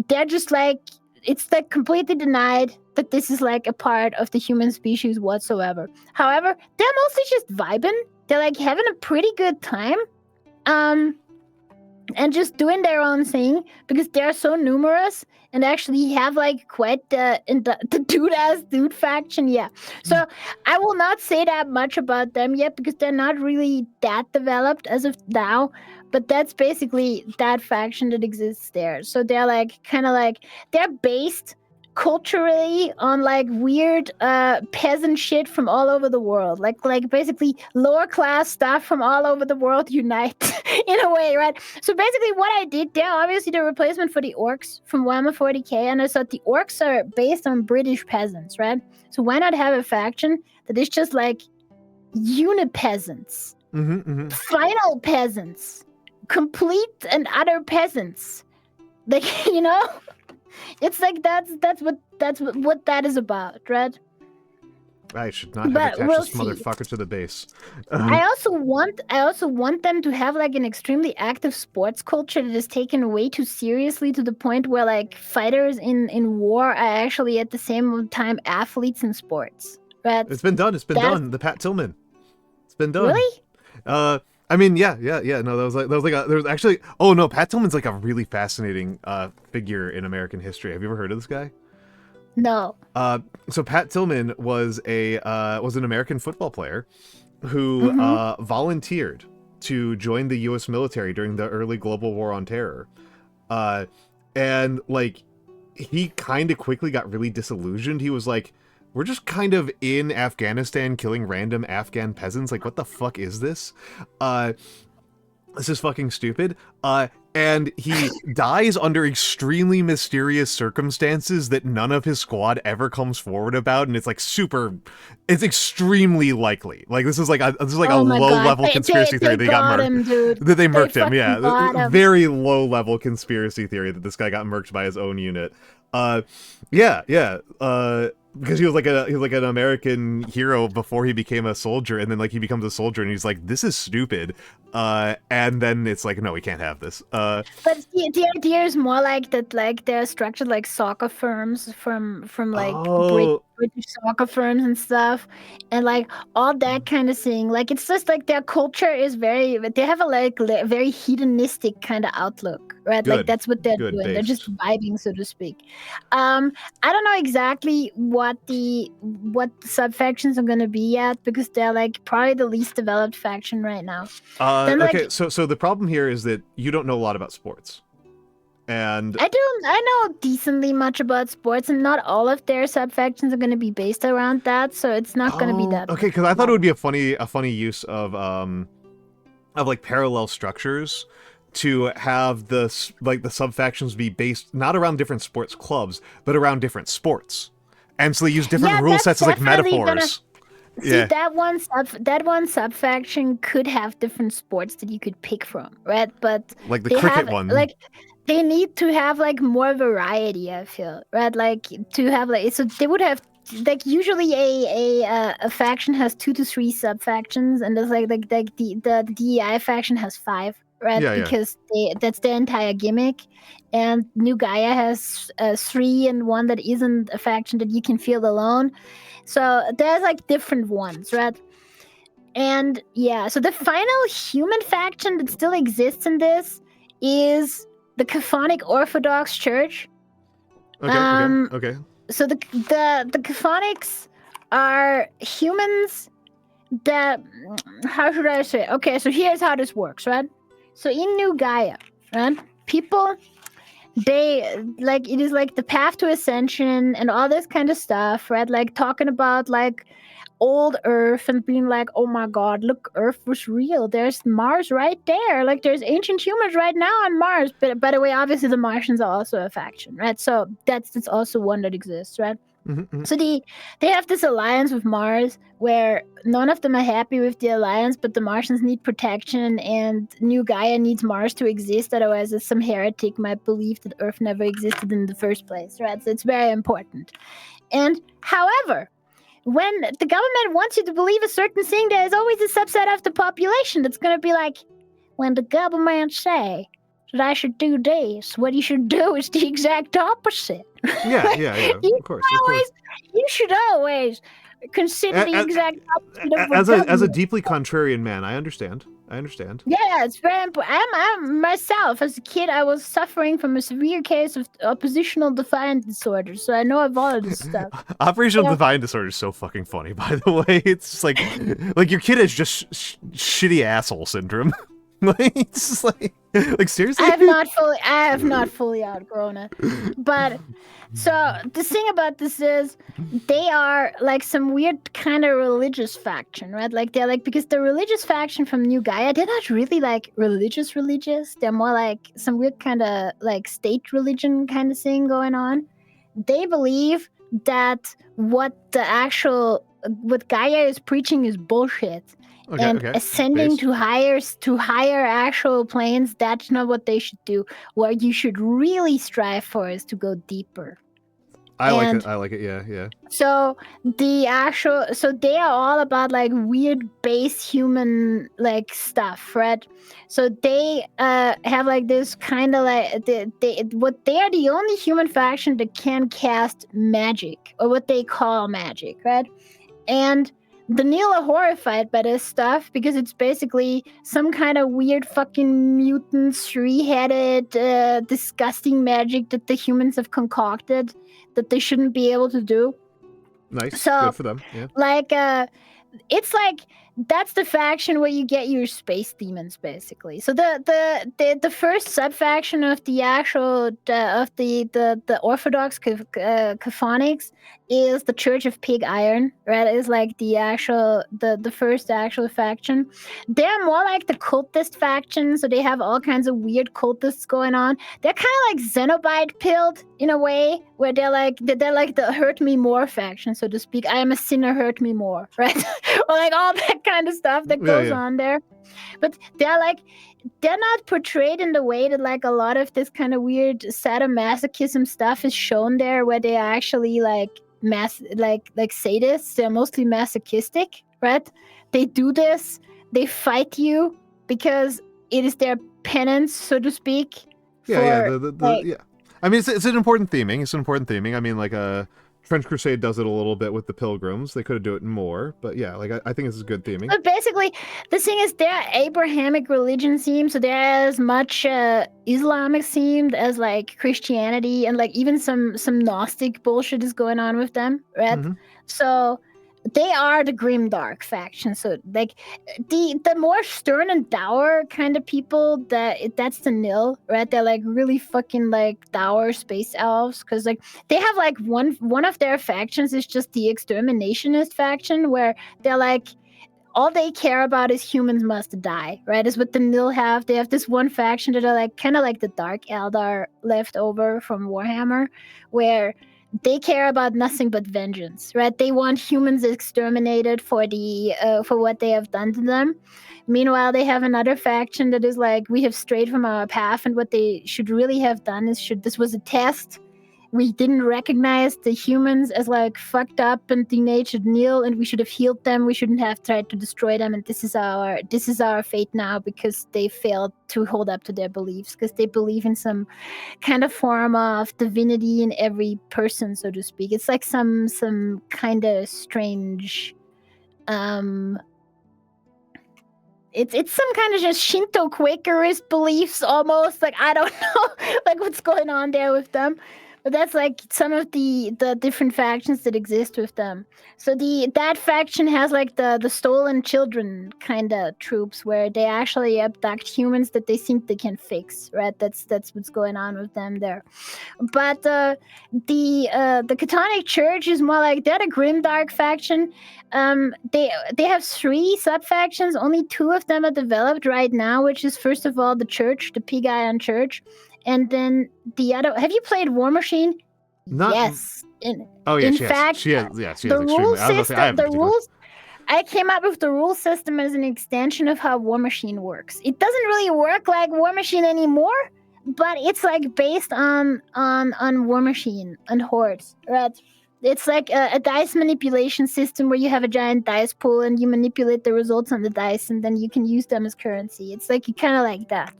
they're just like, it's like completely denied that this is like a part of the human species whatsoever. However, they're mostly just vibing. They're like having a pretty good time. And just doing their own thing because they're so numerous and actually have like quite the dude faction. Yeah. So I will not say that much about them yet because they're not really that developed as of now. But that's basically that faction that exists there. So they're like kind of like they're based culturally on like weird peasant shit from all over the world, like basically lower class stuff from all over the world unite in a way, right? So basically what I did, they're obviously the replacement for the orcs from Warhammer 40k, and I thought the orcs are based on British peasants, right? So why not have a faction that is just like unipeasants, final peasants, complete and utter peasants, like, you know. It's like that's what that is about, right? I should not have But attached we'll this see. motherfucker to the base. I also want them to have like an extremely active sports culture that is taken way too seriously to the point where like fighters in war are actually at the same time athletes in sports. Right? It's been done. It's been done. The Pat Tillman. It's been done. Really? I mean, yeah. No, there was actually. Oh no, Pat Tillman's like a really fascinating figure in American history. Have you ever heard of this guy? No. So Pat Tillman was an American football player who volunteered to join the U.S. military during the early global war on terror, and like he kind of quickly got really disillusioned. He was like, we're just kind of in Afghanistan killing random Afghan peasants. Like, what the fuck is this? This is fucking stupid. And he dies under extremely mysterious circumstances that none of his squad ever comes forward about, and it's like it's extremely likely. Like this is like a low-level conspiracy theory that he got murked. That they murked him, yeah. Very low-level conspiracy theory that this guy got murked by his own unit. Because he was like an American hero before he became a soldier, and then like he becomes a soldier and he's like, this is stupid, and then it's like, no, we can't have this. But the idea is more like that, like they're structured like soccer firms from like British soccer firms and stuff, and like all that kind of thing. Like it's just like their culture is they have a very hedonistic kind of outlook, right? Good. Like that's what they're doing. They're just vibing, so to speak. I don't know exactly what the sub-factions are gonna be yet, because they're like probably the least developed faction right now. Okay, so the problem here is that you don't know a lot about sports. And I know decently much about sports, and not all of their sub-factions are going to be based around that, so it's not going to be that. Okay, because I thought it would be a funny use of of like parallel structures to have the sub-factions be based not around different sports clubs, but around different sports. And so they use different rule sets as like metaphors. See, that one sub-faction could have different sports that you could pick from, right? But like the cricket one. Like, they need to have like more variety, I feel, right? Like to have like, so they would have like usually a faction has 2 to 3 sub-factions, and there's like the DEI faction has 5. Right, because that's their entire gimmick, and New Gaia has 3 and 1 that isn't a faction that you can field alone. So there's like different ones, right? And yeah, so the final human faction that still exists in this is the Caphonic Orthodox Church. Okay. So the Caphonics are humans that, how should I say? Okay, so here's how this works, right? So in New Gaia, right, people, they, like, it is like the path to ascension and all this kind of stuff, right? Like talking about like old Earth and being like, oh my God, look, Earth was real. There's Mars right there. Like there's ancient humans right now on Mars. But by the way, obviously the Martians are also a faction, right? So that's also one that exists, right? Mm-hmm. So they have this alliance with Mars where none of them are happy with the alliance, but the Martians need protection and New Gaia needs Mars to exist. Otherwise, some heretic might believe that Earth never existed in the first place, right? So it's very important. And however, when the government wants you to believe a certain thing, there is always a subset of the population that's going to be like, when the government say that I should do this, what you should do is the exact opposite. Yeah, of course. You should always consider the exact opposite. As a deeply contrarian man, I understand. Yeah, it's very important. I'm myself, as a kid, I was suffering from a severe case of oppositional defiant disorder, so I know of all of this stuff. Operational defiant disorder is so fucking funny, by the way. It's just like your kid has just shitty asshole syndrome. Like, it's just like seriously. I have not fully outgrown it, but so the thing about this is they are like some weird kind of religious faction, right? Like they're like, because the religious faction from New Gaia, they're not really like religious. They're more like some weird kind of like state religion kind of thing going on. They believe that what Gaia is preaching is bullshit. Ascending to higher actual planes, that's not what they should do. What you should really strive for is to go deeper. I like it, yeah. So they are all about like weird base human like stuff, right? So they have like this kind of like they are the only human faction that can cast magic, or what they call magic, right? And the Nil are horrified by this stuff because it's basically some kind of weird fucking mutant, 3-headed, disgusting magic that the humans have concocted that they shouldn't be able to do. Nice. So, good for them. Yeah. Like, it's like that's the faction where you get your space demons, basically. So the first sub-faction of the actual the Orthodox Caphonics is the Church of Pig Iron, right? It's like the first actual faction. They're more like the cultist faction, so they have all kinds of weird cultists going on. They're kind of like Cenobite pilled in a way, where they're like the hurt me more faction, so to speak. I am a sinner, hurt me more, right? Or like all that kind of stuff that goes on there. But they're not portrayed in the way that like a lot of this kind of weird sadomasochism stuff is shown there, where they are actually like sadists. They're mostly masochistic, right? They do this, they fight you because it is their penance, so to speak. Yeah. I mean, it's an important theming. I mean, like Trench Crusade does it a little bit with the Pilgrims. They could do it more, but yeah, like I think this is good theming. But basically, the thing is, they're Abrahamic religion themed, so they're as much Islamic themed as like Christianity, and like even some Gnostic bullshit is going on with them, right? Mm-hmm. So they are the grim dark faction. So like the more stern and dour kind of people, that's the Nil, right? They're like really fucking like dour space elves, because like they have like one of their factions is just the exterminationist faction, where they're like all they care about is humans must die, right? Is what the Nil have. They have this one faction that are like kind of like the Dark Eldar left over from Warhammer, where they care about nothing but vengeance, right? They want humans exterminated for what they have done to them. Meanwhile, they have another faction that is like, we have strayed from our path, and what they should really have done is, this was a test. We didn't recognize the humans as like fucked up and denatured Neil, and we should have healed them. We shouldn't have tried to destroy them, and this is our fate now, because they failed to hold up to their beliefs, because they believe in some kind of form of divinity in every person, so to speak. It's like some kind of strange it's some kind of just Shinto Quakerist beliefs almost. Like, I don't know like what's going on there with them. But that's like some of the different factions that exist with them. So that faction has like the stolen children kind of troops, where they actually abduct humans that they think they can fix, right? That's what's going on with them there. But the Catonic Church is more like, they're the Grimdark faction. They have 3 sub-factions. Only 2 of them are developed right now, which is, first of all, the Church, the Pig Iron Church. And then the other... Have you played War Machine? Yes. In fact, she has the rule extremely. system, the rules... I came up with the rule system as an extension of how War Machine works. It doesn't really work like War Machine anymore, but it's like based on War Machine and Hordes, right? It's like a dice manipulation system where you have a giant dice pool and you manipulate the results on the dice, and then you can use them as currency. It's like kind of like that.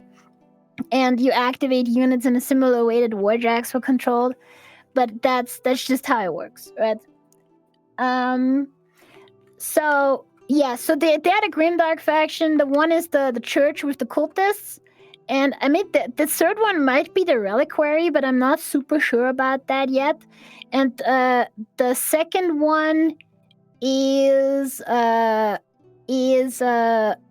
And you activate units in a similar way that Warjacks were controlled, but that's just how it works, right? So they're the Grimdark faction. The one is the Church with the cultists, and I mean the third one might be the Reliquary, but I'm not super sure about that yet. And the second one is the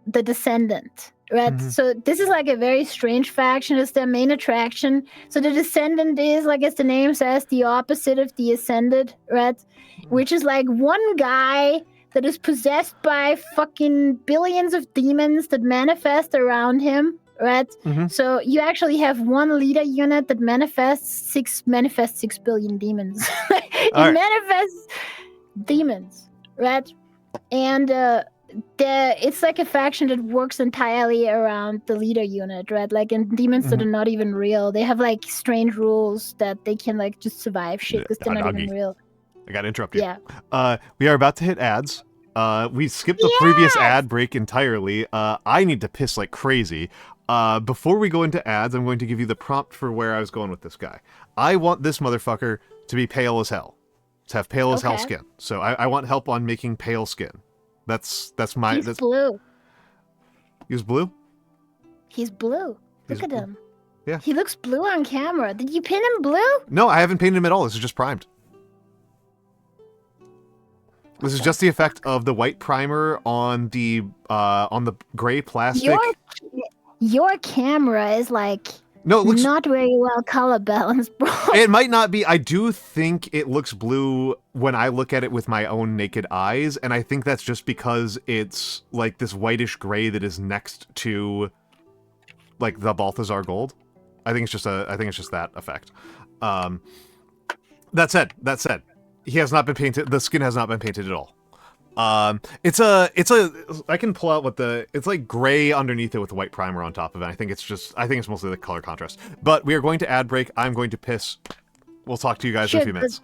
Descendant. Right, so this is like a very strange faction. It's their main attraction. So the Descendant is, like as the name says, the opposite of the Ascended, right? Which is like one guy that is possessed by fucking billions of demons that manifest around him, right? So you actually have one leader unit that manifests 6 billion demons. Manifests demons, right? And it's like a faction that works entirely around the leader unit, right? Like, and demons that are not even real. They have like strange rules that they can like just survive shit because they're not even real. I gotta interrupt you. Yeah. We are about to hit ads. We skipped the previous ad break entirely. I need to piss like crazy. Before we go into ads, I'm going to give you the prompt for where I was going with this guy. I want this motherfucker to be pale as hell. To have pale as hell skin. So I want help on making pale skin. That's my... He's blue. He's blue? He's blue. Look at him. Yeah. He looks blue on camera. Did you paint him blue? No, I haven't painted him at all. This is just primed. This is just the effect of the white primer on the gray plastic. Your camera is like... No, it looks not very well color balanced, bro. It might not be. I do think it looks blue when I look at it with my own naked eyes, and I think that's just because it's like this whitish gray that is next to like the Balthazar gold. I think it's just that effect. That said, he has not been painted. The skin has not been painted at all. I can pull out it's like gray underneath it with white primer on top of it. I think it's mostly the color contrast. But we are going to ad break. I'm going to piss. We'll talk to you guys in a few minutes.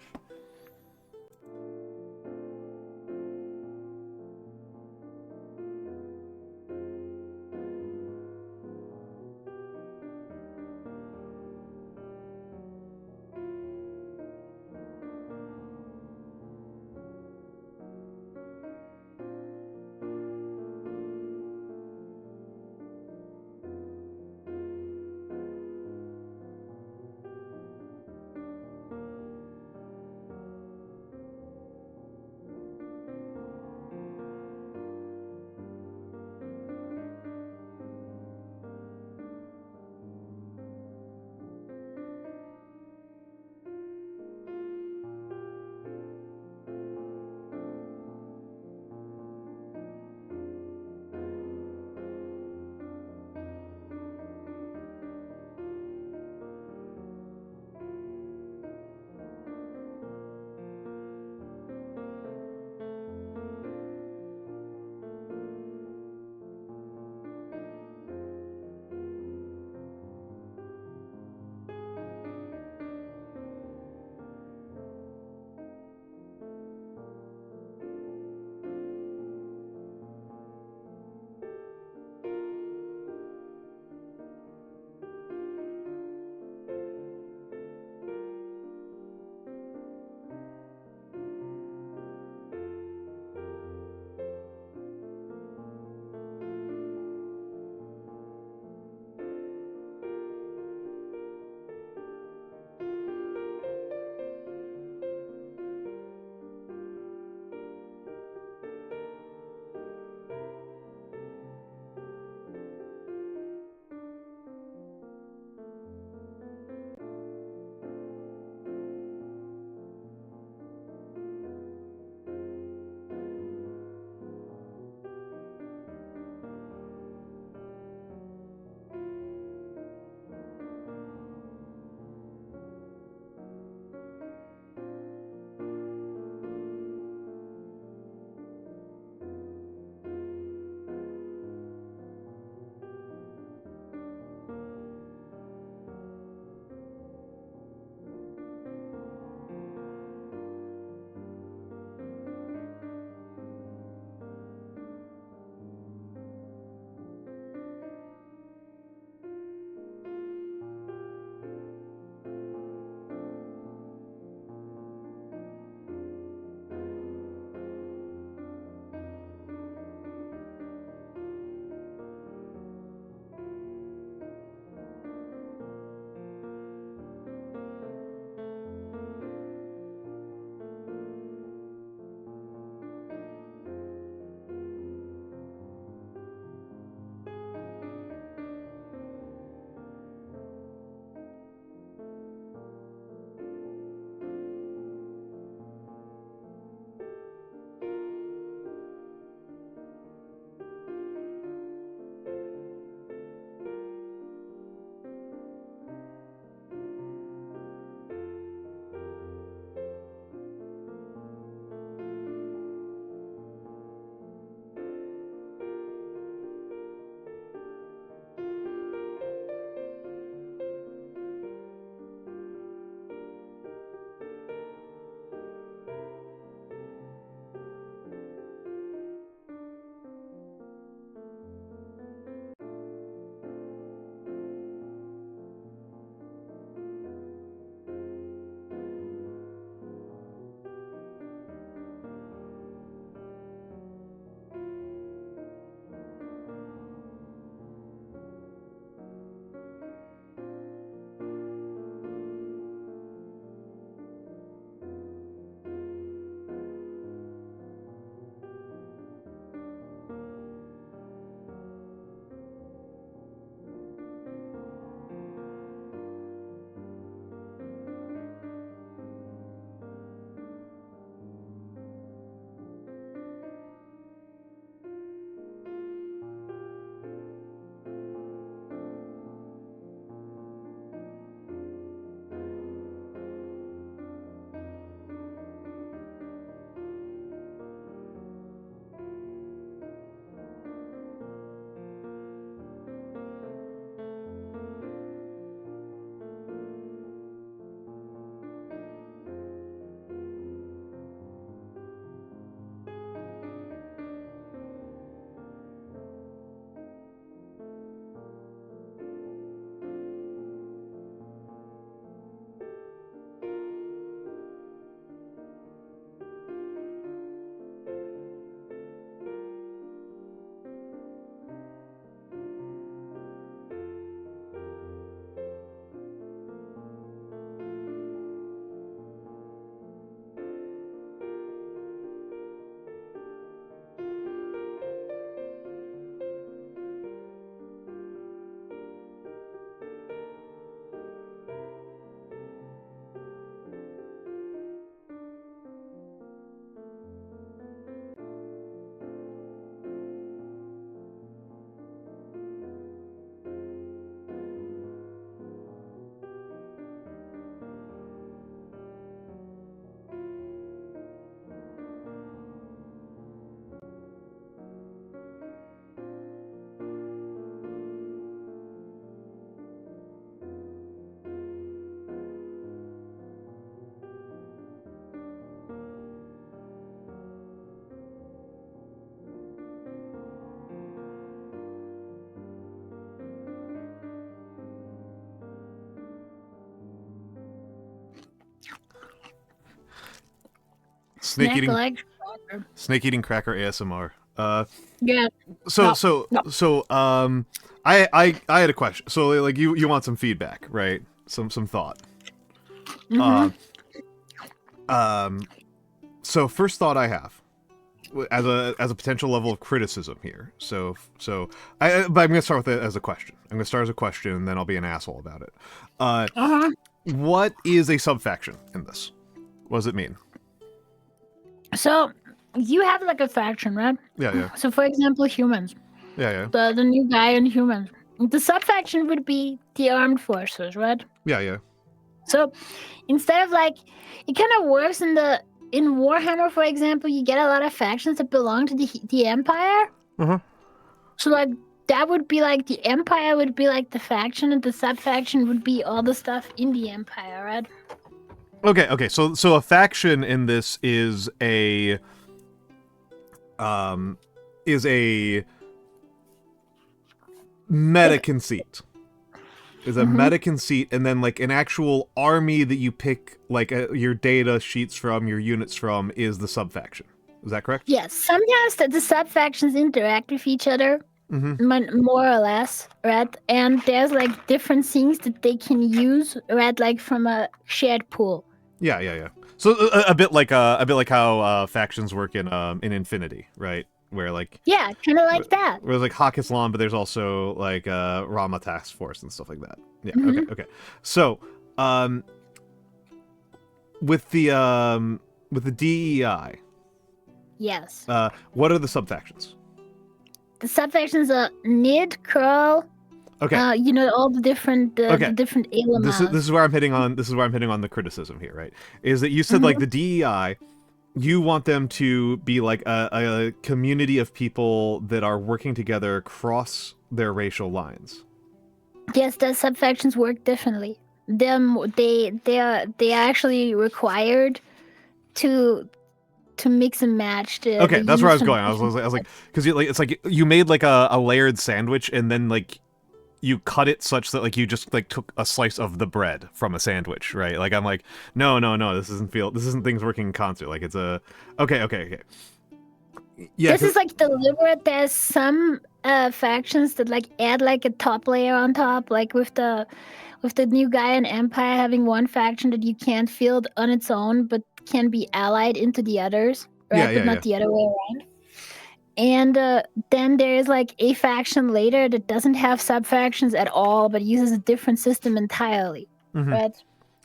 Snake eating cracker. snake eating cracker ASMR. Yeah. I had a question. So like you want some feedback, right? Some thought. Mhm. So first thought I have, as a potential level of criticism here. But I'm gonna start with it as a question. I'm gonna start as a question, and then I'll be an asshole about it. What is a subfaction in this? What does it mean? So you have like a faction, right? Yeah. So for example, humans. Yeah. The new guy in humans. The subfaction would be the armed forces, right? Yeah. So instead of like, it kind of works in Warhammer, for example, you get a lot of factions that belong to the Empire. So like that would be like the Empire would be like the faction, and the subfaction would be all the stuff in the Empire, right? Okay. So a faction in this is a meta conceit. Is a meta conceit, and then like an actual army that you pick like your data sheets from, your units from, is the subfaction. Is that correct? Yes. Sometimes the subfactions interact with each other, more or less, right? And there's like different things that they can use, right? Like from a shared pool. Yeah. So a bit like how factions work in Infinity, right? Where like kind of like that. Where there's like Hawk Islam, but there's also like Rama Task Force and stuff like that. Yeah. Okay. So with the DEI, yes. What are the subfactions? The subfactions are Nid, Curl. Okay. All the different the different elements. This is where I'm hitting on. This is where I'm hitting on the criticism here, right? Is that you said like the DEI, you want them to be like a community of people that are working together across their racial lines. Yes, the subfactions work differently. They are actually required to mix and match the. Okay, the that's where I was units going. I was like, because it's like you made like a layered sandwich, and then like you cut it such that like you just like took a slice of the bread from a sandwich, right? Like I'm like, no, this isn't things working in concert. Like it's a okay. Yeah, this is like deliberate. There's some factions that like add like a top layer on top, like with the new guy in Empire having one faction that you can't field on its own, but can be allied into the others, right? But not the other way around. And then there is like a faction later that doesn't have subfactions at all, but uses a different system entirely, right?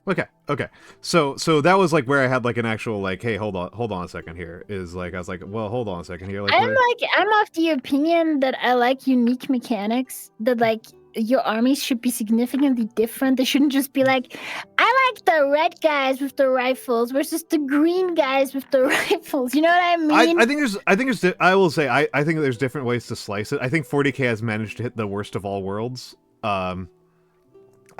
Okay. So that was like where I had like an actual like, hey, hold on a second here. Is like I was like, well, hold on a second here. Like I'm of the opinion that I like unique mechanics. That like your armies should be significantly different. They shouldn't just be like, I like the red guys with the rifles versus the green guys with the rifles. You know what I mean? I think there's different ways to slice it. I think 40K has managed to hit the worst of all worlds. I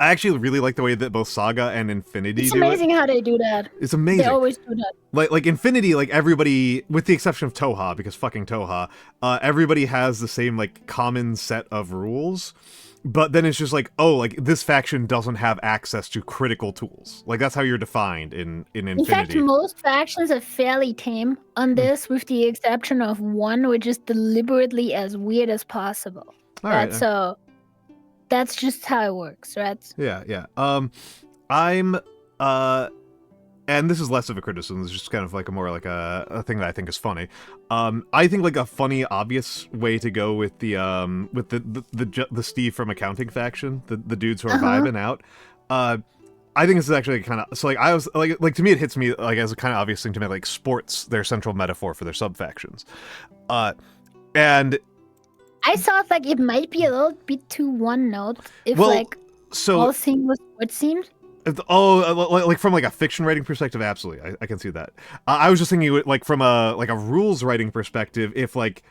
actually really like the way that both Saga and Infinity do it. It's amazing how they do that. It's amazing. They always do that. Like Infinity, like everybody, with the exception of Toha, because fucking Toha, everybody has the same like common set of rules. But then it's just like, oh, like this faction doesn't have access to critical tools. Like that's how you're defined in Infinity. In fact, most factions are fairly tame on this, with the exception of one, which is deliberately as weird as possible. All right. So that's just how it works, right? Yeah. And this is less of a criticism, it's just kind of like a more like a thing that I think is funny. I think like a funny, obvious way to go with the Steve from accounting faction, the dudes who are vibing out. I think this is actually kind of, so like I was like to me it hits me like as a kind of obvious thing to make like sports their central metaphor for their subfactions. And I thought like it might be a little bit too one note if all thing was what seemed. Like from like a fiction writing perspective, absolutely, I can see that. I was just thinking like from a rules writing perspective, if like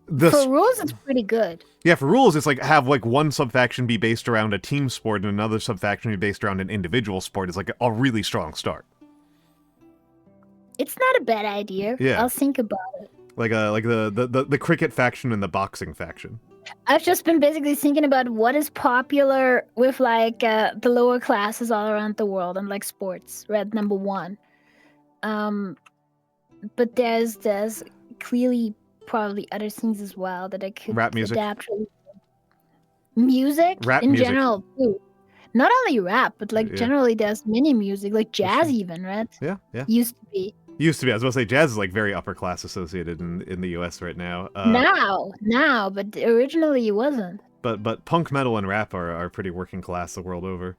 for rules it's pretty good. Yeah, for rules it's like have like one subfaction be based around a team sport and another subfaction be based around an individual sport is like a really strong start. It's not a bad idea. Yeah, I'll think about it. Like the cricket faction and the boxing faction. I've just been basically thinking about what is popular with like the lower classes all around the world and like sports, right? Number one. but there's clearly probably other things as well that I could Rap music. adapt. Music Rap in music. general too. Not only rap, but like Yeah. generally there's mini music, like jazz true. even, right? Yeah. Used to be. Used to be. I was going to say jazz is like very upper class associated in the US right now. Now, but originally it wasn't. But punk metal and rap are pretty working class the world over.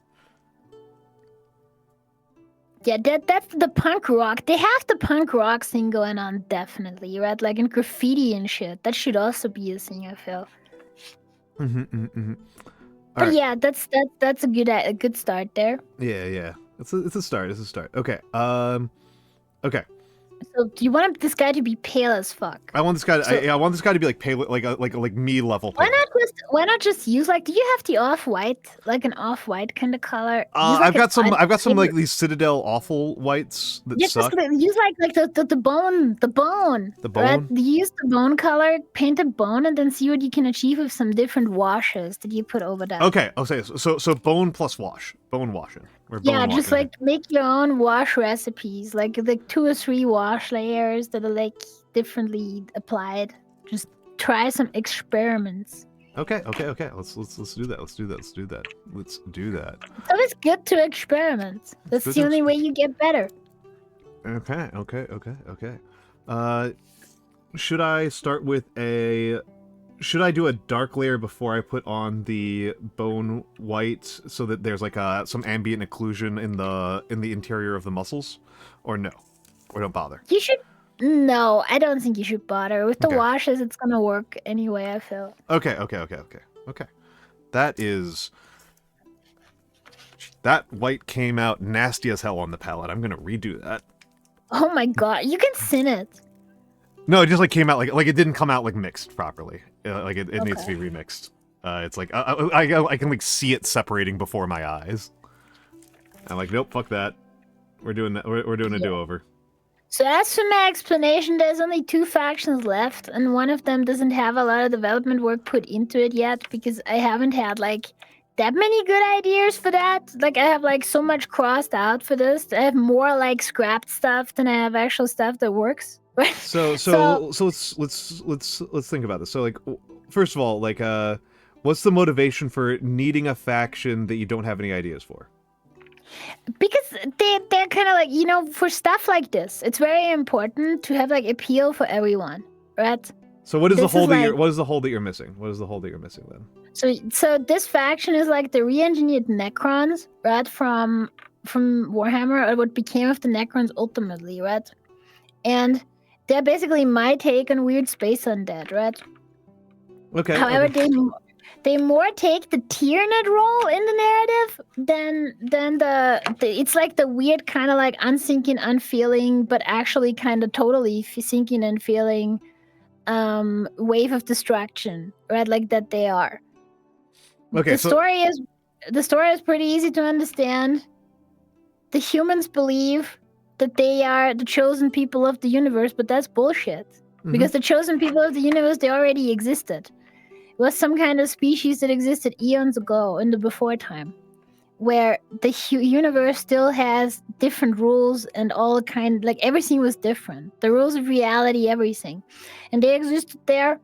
Yeah, that's the punk rock. They have the punk rock thing going on, definitely, right? Like in graffiti and shit. That should also be a thing, I feel. But yeah, that's a good start there. Yeah. It's a start. It's a start. Okay. Okay. So do you want this guy to be pale as fuck? I want this guy. I want this guy to be like pale, like me level. Pale. Why not just use like? Do you have the off-white, like an off-white kind of color? I've got some like these Citadel awful whites that suck. Use like the bone. Right? Use the bone color, paint a bone, and then see what you can achieve with some different washes that you put over that. Okay. So bone plus wash, bone washing. Just like make your own wash recipes, like 2 or 3 wash layers that are like differently applied. Just try some experiments. Okay. Let's do that. Let's do that. It's always good to experiment. That's the only way you get better. Okay. Should I start with should I do a dark layer before I put on the bone white so that there's like some ambient occlusion in the interior of the muscles, or no, or don't bother? You should. No, I don't think you should bother with the washes. It's gonna work anyway, I feel. Okay. That white came out nasty as hell on the palette. I'm gonna redo that. Oh my god, you can sin it. No, it just like came out like it didn't come out like mixed properly. Like it needs to be remixed. It's like I can like see it separating before my eyes. I'm like, nope, fuck that. We're doing that. We're doing a do-over. So as for my explanation, there's only 2 factions left, and one of them doesn't have a lot of development work put into it yet because I haven't had like that many good ideas for that. Like I have like so much crossed out for this. I have more like scrapped stuff than I have actual stuff that works. So let's think about this. So like, first of all, like what's the motivation for needing a faction that you don't have any ideas for? Because they're kind of like, for stuff like this, it's very important to have like appeal for everyone, right? So what is the hole that you're missing? What is the hole that you're missing then? So this faction is like the re-engineered Necrons, right? From Warhammer, or what became of the Necrons ultimately, right? And they're basically my take on weird space undead, right? Okay. However, they more take the Tyranid role in the narrative than the it's like the weird kind of like unthinking, unfeeling, but actually kind of totally thinking and feeling wave of destruction, right? Like that they are. Okay. The story is pretty easy to understand. The humans believe that they are the chosen people of the universe, but that's bullshit. Mm-hmm. Because the chosen people of the universe, they already existed. It was some kind of species that existed eons ago in the before time, where the universe still has different rules and all kind, like everything was different. The rules of reality, everything. And they existed there.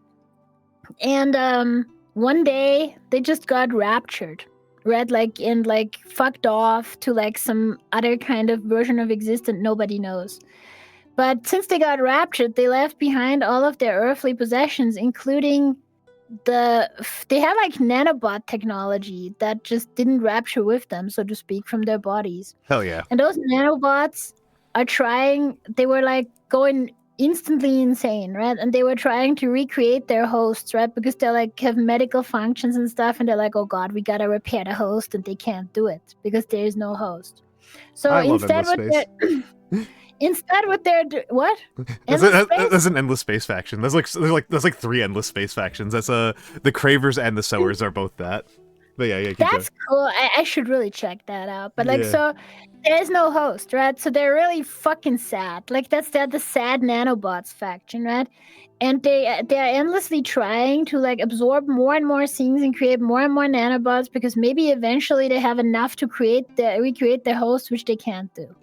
And one day they just got raptured. Right, and fucked off to like some other kind of version of existence nobody knows. But since they got raptured, they left behind all of their earthly possessions, including they had like nanobot technology that just didn't rapture with them, so to speak, from their bodies. Hell yeah. And those nanobots they were like going instantly insane, right? And they were trying to recreate their hosts, right? Because they like have medical functions and stuff, and they're like, oh god, we gotta repair the host, and they can't do it because there is no host. So instead what they're what? There's an endless space faction. There's like 3 endless space factions. That's the Cravers and the Sowers are both that. But yeah, that's cool. I should really check that out. But so there's no host, right? So they're really fucking sad. Like they're the sad nanobots faction, right? And they're endlessly trying to like absorb more and more things and create more and more nanobots because maybe eventually they have enough to recreate their host, which they can't do.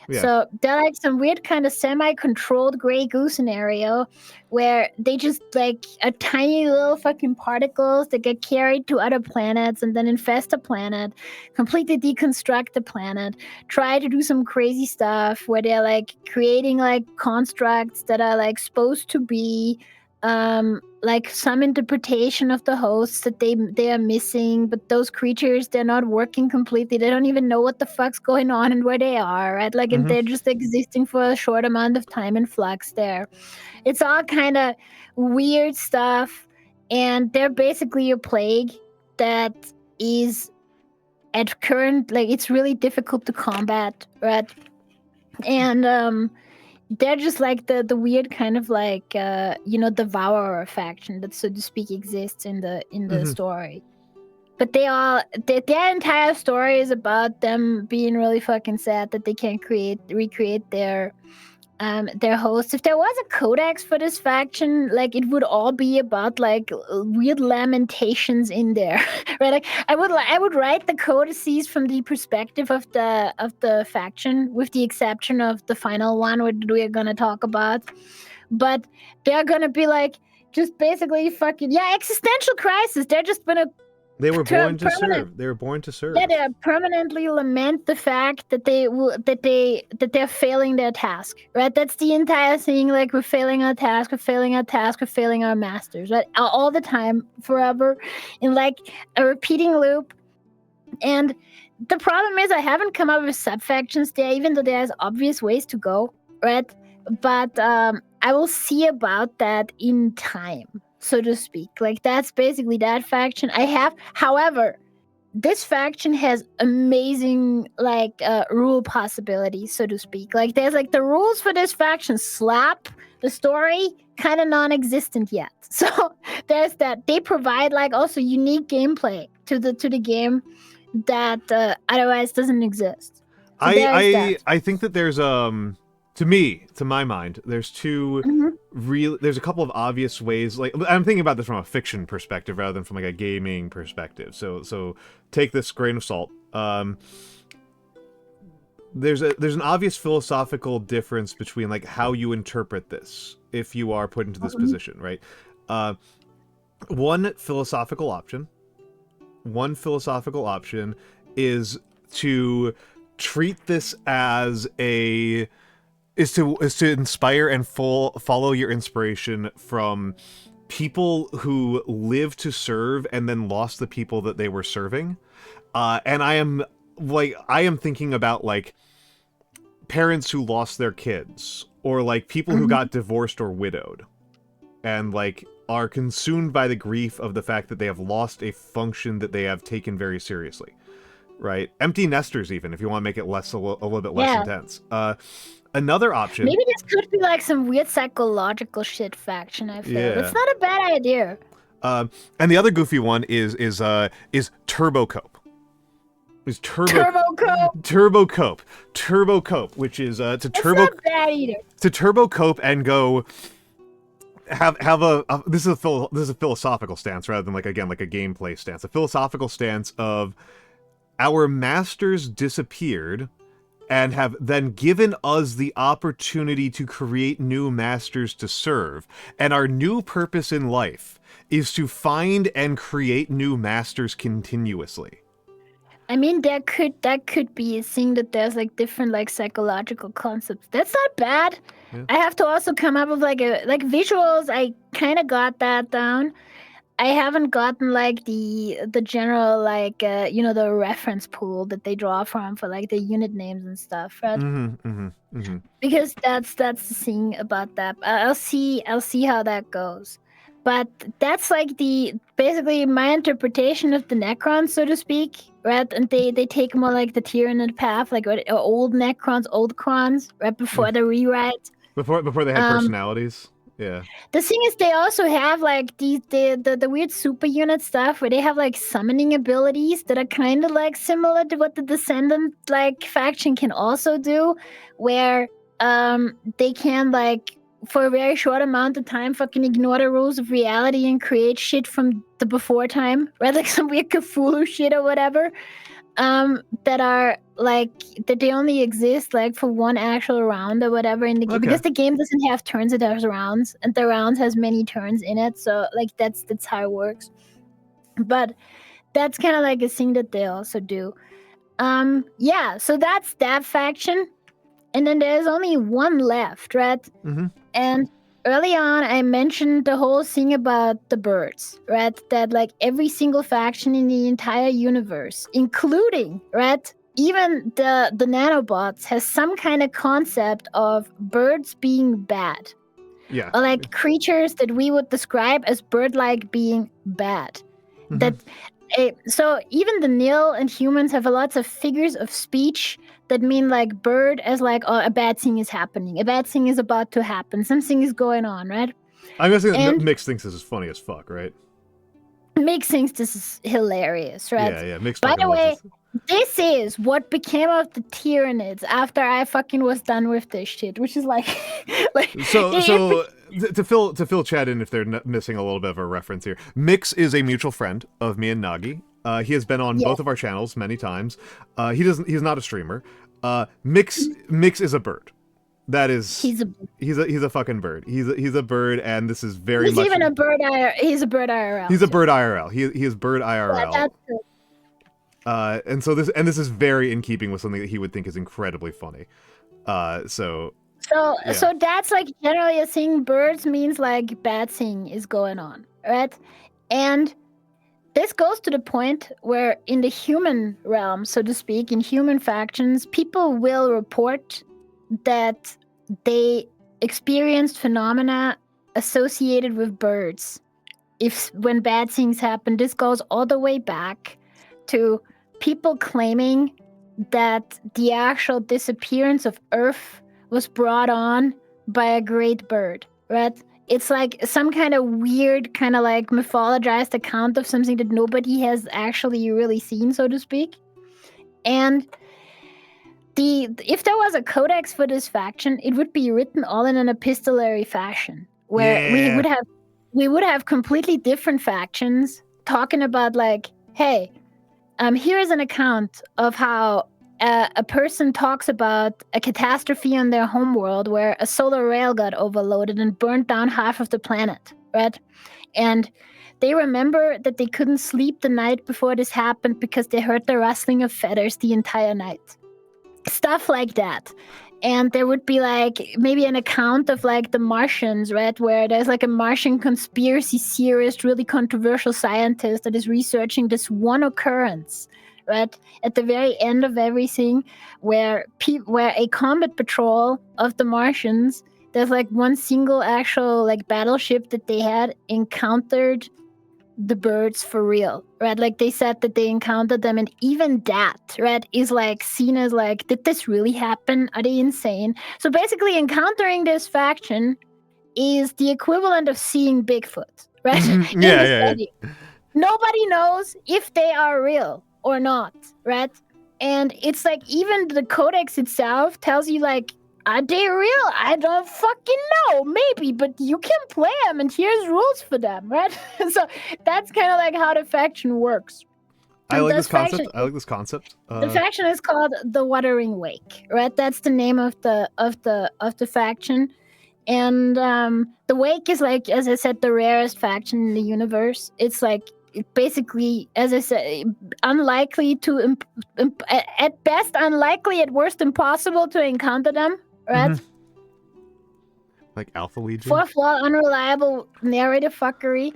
Yeah. So they're like some weird kind of semi-controlled gray goo scenario where they just like are tiny little fucking particles that get carried to other planets and then infest a planet, completely deconstruct the planet, try to do some crazy stuff where they're like creating like constructs that are like supposed to be like some interpretation of the hosts that they are missing, but those creatures, they're not working completely. They don't even know what the fuck's going on and where they are, right? Like, and they're just existing for a short amount of time in flux there. It's all kind of weird stuff, and they're basically a plague that is at current, like, it's really difficult to combat, right? And they're just like the weird kind of like devourer faction that, so to speak, exists in the story. But their entire story is about them being really fucking sad that they can't recreate their hosts. If there was a codex for this faction, like, it would all be about like weird lamentations in there, right? Like, I would write the codices from the perspective of the faction, with the exception of the final one, which we're gonna talk about. But they're gonna be like just basically fucking existential crisis. They're just gonna. They were born to serve. They were born to serve. Yeah, they permanently lament the fact that they're failing their task, right? That's the entire thing. Like, we're failing our task, we're failing our task, we're failing our masters, right? All the time, forever, in like a repeating loop. And the problem is, I haven't come up with sub-factions there, even though there's obvious ways to go, right? But I will see about that in time, so to speak. Like, that's basically that faction I have. However, this faction has amazing like rule possibilities, so to speak. Like, there's like the rules for this faction slap. The story kind of non-existent yet. So there's that. They provide like also unique gameplay to the game that otherwise doesn't exist. So I think that there's to my mind, there's two there's a couple of obvious ways. Like, I'm thinking about this from a fiction perspective rather than from like a gaming perspective. So take this grain of salt. There's an obvious philosophical difference between like how you interpret this if you are put into this position, right? One philosophical option is to treat this as is to inspire and follow your inspiration from people who live to serve and then lost the people that they were serving. And I am thinking about like parents who lost their kids, or like people who got divorced or widowed and like are consumed by the grief of the fact that they have lost a function that they have taken very seriously. Right? Empty nesters, even, if you want to make it a little bit less intense. Another option. Maybe this could be like some weird psychological shit faction. I feel it's not a bad idea. And the other goofy one is turbo cope. Turbo cope, which is to turbo. Not bad either. To turbo cope and go. Have a this is a philosophical stance rather than like a gameplay stance. A philosophical stance of our masters disappeared and have then given us the opportunity to create new masters to serve. And our new purpose in life is to find and create new masters continuously. I mean, that could be a thing, that there's like different like psychological concepts. That's not bad. Yeah. I have to also come up with like visuals. I kind of got that down. I haven't gotten like the general like the reference pool that they draw from for like the unit names and stuff, right? Because that's the thing about that. I'll see how that goes. But that's like basically my interpretation of the Necrons, so to speak, right? And they take more like the Tyranid path, like old Necrons, old Crons, right before the rewrite. Before they had personalities. Yeah. The thing is, they also have like the weird super unit stuff where they have like summoning abilities that are kind of like similar to what the Descendant like faction can also do, where they can like for a very short amount of time fucking ignore the rules of reality and create shit from the before time, right? Like some weird Cthulhu shit or whatever, that are like that they only exist like for one actual round or whatever in the game, because the game doesn't have turns, it has rounds, and the rounds has many turns in it. So like that's how it works. But that's kind of like a thing that they also do. Yeah, so that's that faction. And then there's only one left, right? Mm-hmm. And early on, I mentioned the whole thing about the birds, right? That like every single faction in the entire universe, including, right, even the nanobots, has some kind of concept of birds being bad. Yeah. Or like creatures that we would describe as bird-like being bad. Mm-hmm. That so even the nil and humans have a lots of figures of speech that mean like bird as like, oh, a bad thing is happening, a bad thing is about to happen, something is going on, right? I'm guessing that Mix thinks this is funny as fuck, right? Mix thinks this is hilarious, right? Yeah, Mix. By the way, this is what became of the Tyranids after I fucking was done with this shit, which is like, so to fill chat in if they're missing a little bit of a reference here, Mix is a mutual friend of me and Nagi. He has been on both of our channels many times. He's not a streamer. Mix is a bird. That is, he's a fucking bird. He's a bird, and this is very much. He's even a bird. He's a bird IRL. He's a bird IRL. He is bird IRL. Yeah, that's good. And so this is very in keeping with something that he would think is incredibly funny. So that's like generally a thing. Birds means like bad thing is going on, right? And this goes to the point where in the human realm, so to speak, in human factions, people will report that they experienced phenomena associated with birds. When bad things happen, this goes all the way back to people claiming that the actual disappearance of Earth was brought on by a great bird, right? It's like some kind of weird, kind of like mythologized account of something that nobody has actually really seen, so to speak. And if there was a codex for this faction, it would be written all in an epistolary fashion, where we would have completely different factions talking about like, hey, here is an account of how a person talks about a catastrophe on their homeworld where a solar rail got overloaded and burned down half of the planet, right? And they remember that they couldn't sleep the night before this happened because they heard the rustling of feathers the entire night. Stuff like that. And there would be like maybe an account of like the Martians, right? Where there's like a Martian conspiracy theorist, really controversial scientist that is researching this one occurrence, right? At the very end of everything, where a combat patrol of the Martians, there's like one single actual like battleship that they had encountered the birds for real, right? Like they said that they encountered them, and even that, right, is like seen as like, did this really happen? Are they insane? So basically encountering this faction is the equivalent of seeing Bigfoot, right? Yeah. Nobody knows if they are real or not, right? And it's like even the codex itself tells you like, are they real? I don't fucking know. Maybe, but you can play them, and here's rules for them, right? So that's kind of like how the faction works. I like this concept. The faction is called the Wuthering Wake, right? That's the name of the faction, and the Wake is like, as I said, the rarest faction in the universe. It's like basically, as I said, unlikely to at best unlikely, at worst impossible to encounter them. Right? Mm-hmm. Like Alpha Legion? Fourth wall, unreliable narrative fuckery.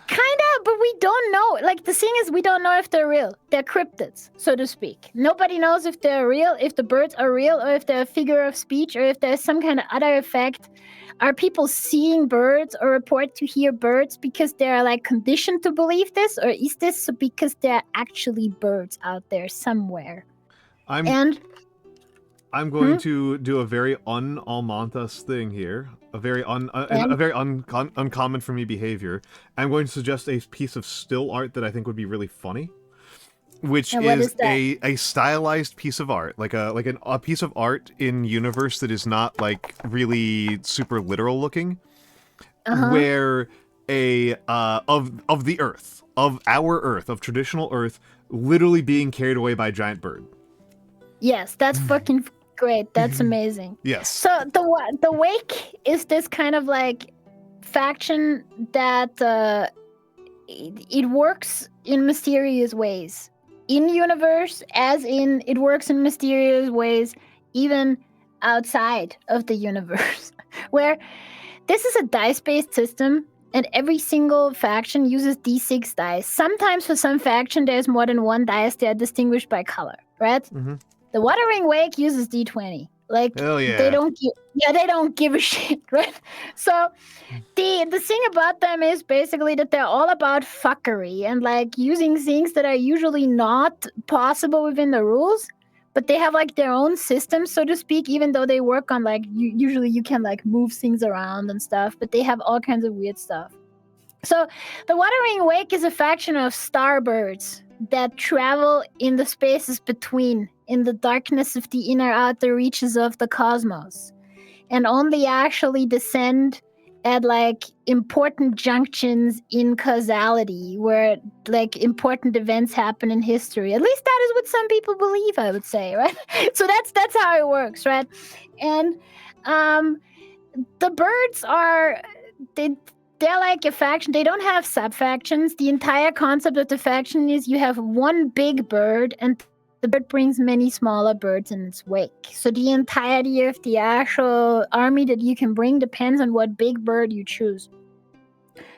Kinda, but we don't know. Like, the thing is, we don't know if they're real. They're cryptids, so to speak. Nobody knows if they're real, if the birds are real, or if they're a figure of speech, or if there's some kind of other effect. Are people seeing birds or report to hear birds because they're, like, conditioned to believe this? Or is this because there are actually birds out there somewhere? I'm going to do a very un-Almantas thing here, a very uncommon for me behavior. I'm going to suggest a piece of still art that I think would be really funny, which is a stylized piece of art, like a piece of art in universe that is not like really super literal looking, where of the Earth, of our Earth, of traditional Earth, literally being carried away by a giant bird. Yes, that's fucking great. That's amazing. Yes. So the Wake is this kind of like faction that it works in mysterious ways. In universe, as in it works in mysterious ways, even outside of the universe. Where this is a dice-based system, and every single faction uses D6 dice. Sometimes for some faction, there's more than one dice. They are distinguished by color, right? Mm-hmm. The Wuthering Wake uses D20. Like, Hell yeah. they don't give a shit, right? So the thing about them is basically that they're all about fuckery and like using things that are usually not possible within the rules, but they have like their own system, so to speak, even though they work on like usually you can like move things around and stuff, but they have all kinds of weird stuff. So the Wuthering Wake is a faction of starbirds that travel in the spaces between, in the darkness of the inner outer reaches of the cosmos, and only actually descend at like important junctions in causality where like important events happen in history. At least that is what some people believe, I would say, right? So that's how it works, right? And the birds are they're like a faction. They don't have sub-factions. The entire concept of the faction is you have one big bird, and the bird brings many smaller birds in its wake. So the entirety of the actual army that you can bring depends on what big bird you choose.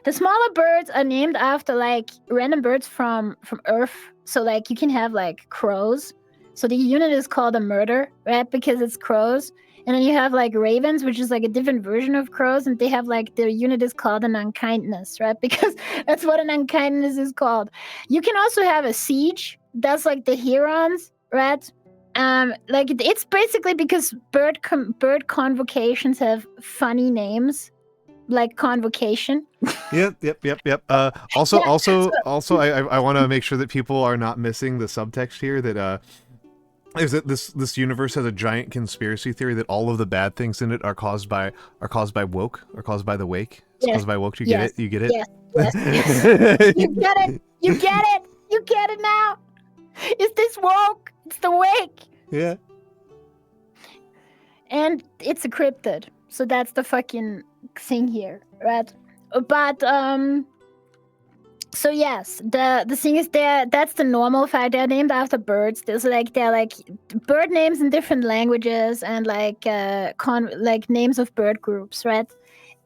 The smaller birds are named after like random birds from Earth. So like you can have like crows. So the unit is called a murder, right? Because it's crows. And then you have like ravens, which is like a different version of crows, and they have like the unit is called an unkindness, right? Because that's what an unkindness is called. You can also have a siege. That's like the herons, right? Like it's basically because bird convocations have funny names, like convocation. Yep. Also, I want to make sure that people are not missing the subtext here that is that this universe has a giant conspiracy theory that all of the bad things in it are caused by woke, or caused by the wake. It's caused by woke. You get it? You get it? Yes. You get it. You get it. You get it now. Is this woke? It's the wake. Yeah. And it's a cryptid. So that's the fucking thing here, right? But so yes, the thing is that's the normal fact. They're named after birds. They're like bird names in different languages and like names of bird groups, right?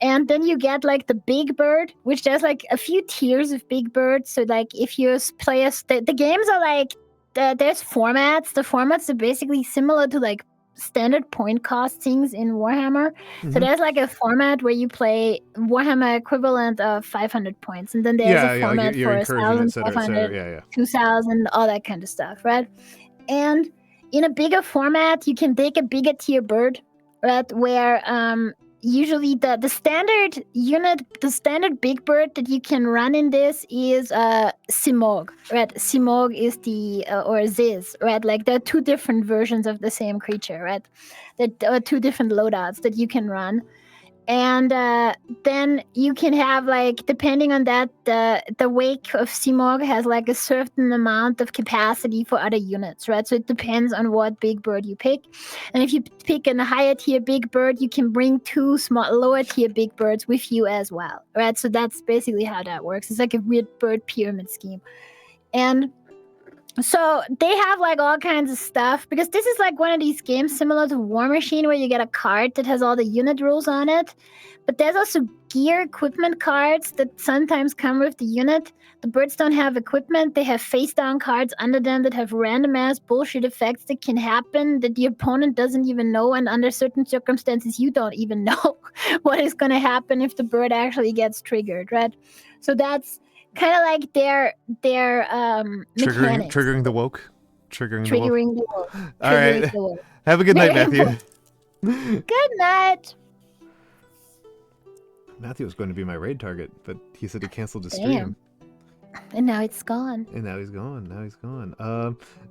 And then you get like the big bird, which there's like a few tiers of big birds. So like if you play the games are like there's formats. The formats are basically similar to like standard point cost things in Warhammer. Mm-hmm. So there's like a format where you play Warhammer equivalent of 500 points, and then there's a format for 1,000, 500, 2,000, all that kind of stuff, right? And in a bigger format, you can take a bigger tier bird, right? Where usually the standard unit, the standard big bird that you can run in this is Simog, right? Simog is the or Ziz, right? Like there are two different versions of the same creature, right? There are two different loadouts that you can run. And then you can have like, depending on that, the wake of Simog has like a certain amount of capacity for other units, right? So it depends on what big bird you pick. And if you pick a higher tier big bird, you can bring two lower tier big birds with you as well, right? So that's basically how that works. It's like a weird bird pyramid scheme. And so they have like all kinds of stuff, because this is like one of these games similar to War Machine where you get a card that has all the unit rules on it. But there's also gear equipment cards that sometimes come with the unit. The birds don't have equipment. They have face down cards under them that have random ass bullshit effects that can happen that the opponent doesn't even know. And under certain circumstances, you don't even know what is going to happen if the bird actually gets triggered, right? So that's kind of like their mechanics. Triggering the woke. Triggering the woke. All right. Have a good night, Matthew. Good night. Matthew was going to be my raid target, but he said he canceled his stream. And now it's gone. And now he's gone.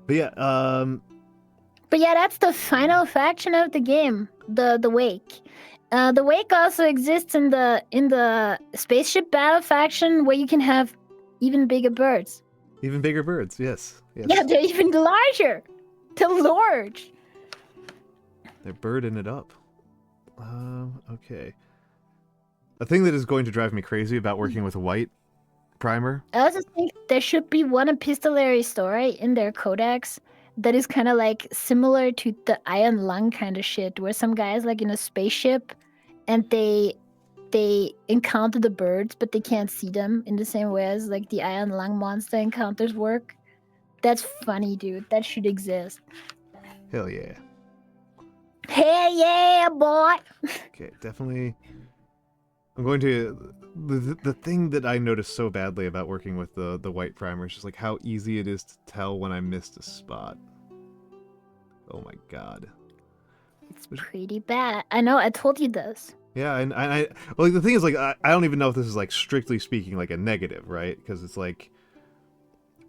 But yeah, that's the final faction of the game, the Wake. The Wake also exists in the spaceship battle faction, where you can have even bigger birds. Even bigger birds, yes. Yeah, they're even larger. They're large. They're birding it up. Okay. A thing that is going to drive me crazy about working with white primer. I also think there should be one epistolary story in their codex that is kind of like similar to the Iron Lung kind of shit, where some guys like in a spaceship and they encounter the birds, but they can't see them in the same way as like the Iron Lung monster encounters work. That's funny, dude. That should exist. Hell yeah. Hell yeah, boy. Okay, definitely. I'm going to... The thing that I noticed so badly about working with the white primer is just like how easy it is to tell when I missed a spot. Oh my god. It's pretty bad. I know, I told you this. Yeah, and I... Well, like, the thing is, like, I don't even know if this is, like, strictly speaking, like, a negative, right? Because it's like...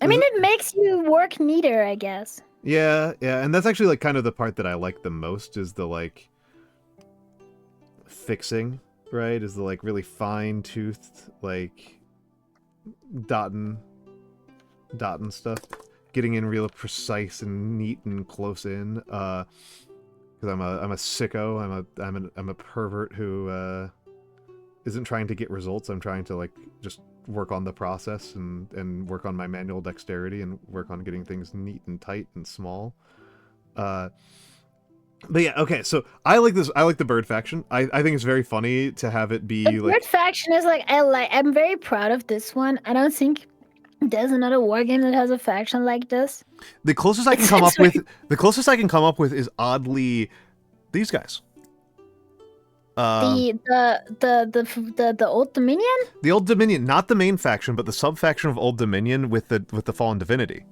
I mean, it makes you work neater, I guess. Yeah, and that's actually, like, kind of the part that I like the most, is the, like... fixing, right? Is the, like, really fine-toothed, like... dotting stuff. Getting in real precise and neat and close in, because I'm a sicko. I'm a pervert who isn't trying to get results. I'm trying to like just work on the process and work on my manual dexterity and work on getting things neat and tight and small. But yeah, okay. So I like this. I like the bird faction. I think it's very funny to have it be The like bird faction is like I'm very proud of this one. I don't think there's another wargame that has a faction like this. the closest I can come up with. The closest I can come up with is oddly these guys. The Old Dominion? The Old Dominion, not the main faction, but the sub-faction of Old Dominion with the Fallen Divinity.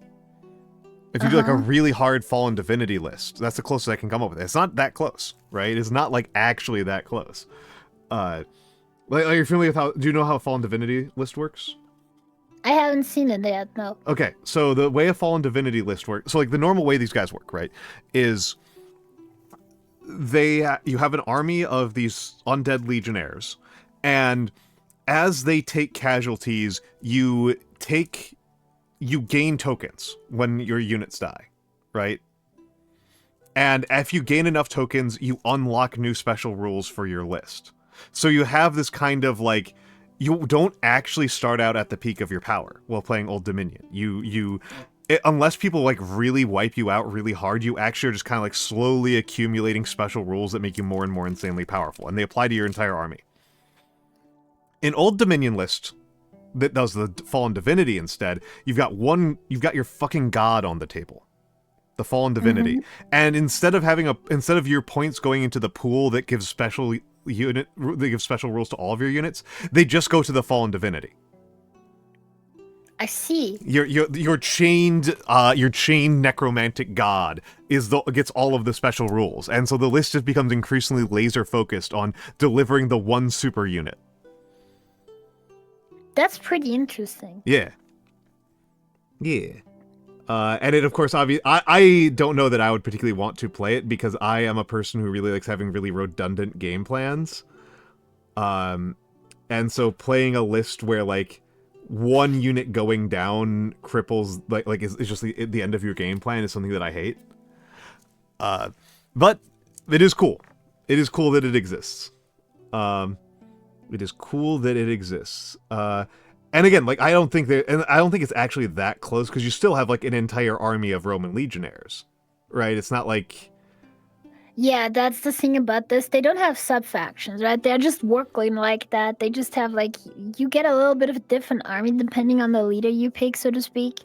If you do like a really hard Fallen Divinity list, that's the closest I can come up with. It's not that close, right? It's not like actually that close. Like, are you familiar with how? Do you know how a Fallen Divinity list works? I haven't seen it yet. No. Okay, so the way a Fallen Divinity list works, so like the normal way these guys work, right, is you have an army of these undead legionnaires, and as they take casualties, you gain tokens when your units die, right? And if you gain enough tokens, you unlock new special rules for your list. So you have this kind of like, you don't actually start out at the peak of your power while playing Old Dominion. Unless people like really wipe you out really hard, you actually are just kind of like slowly accumulating special rules that make you more and more insanely powerful, and they apply to your entire army. In Old Dominion list that does the Fallen Divinity instead, you've got your fucking god on the table. The Fallen Divinity. And instead of your points going into the pool that gives special rules to all of your units, they just go to the Fallen Divinity. I see. Your chained necromantic god gets all of the special rules, and so the list just becomes increasingly laser focused on delivering the one super unit. That's pretty interesting. Yeah. And it, of course, I don't know that I would particularly want to play it because I am a person who really likes having really redundant game plans. And so playing a list where like one unit going down cripples like is just the end of your game plan is something that I hate. But it is cool. It is cool that it exists. It is cool that it exists. And again, like I don't think it's actually that close because you still have like an entire army of Roman legionnaires, right? It's not like. Yeah, that's the thing about this. They don't have sub-factions, right? They're just working like that. They just have, like, you get a little bit of a different army depending on the leader you pick, so to speak.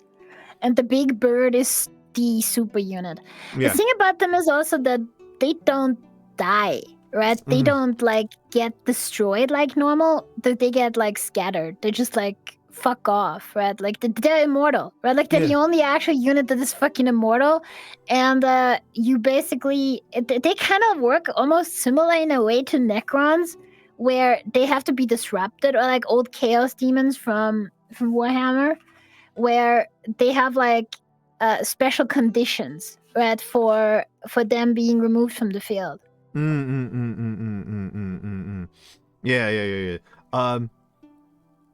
And the big bird is the super unit. Yeah. The thing about them is also that they don't die, right? They don't, like, get destroyed like normal. They get, like, scattered. They just, like, fuck off, right? Like, they're immortal, right? Like, they're the only actual unit that is fucking immortal. And you basically, they kind of work almost similar in a way to Necrons, where they have to be disrupted, or like old Chaos Demons from Warhammer, where they have like special conditions, right, for them being removed from the field. Yeah.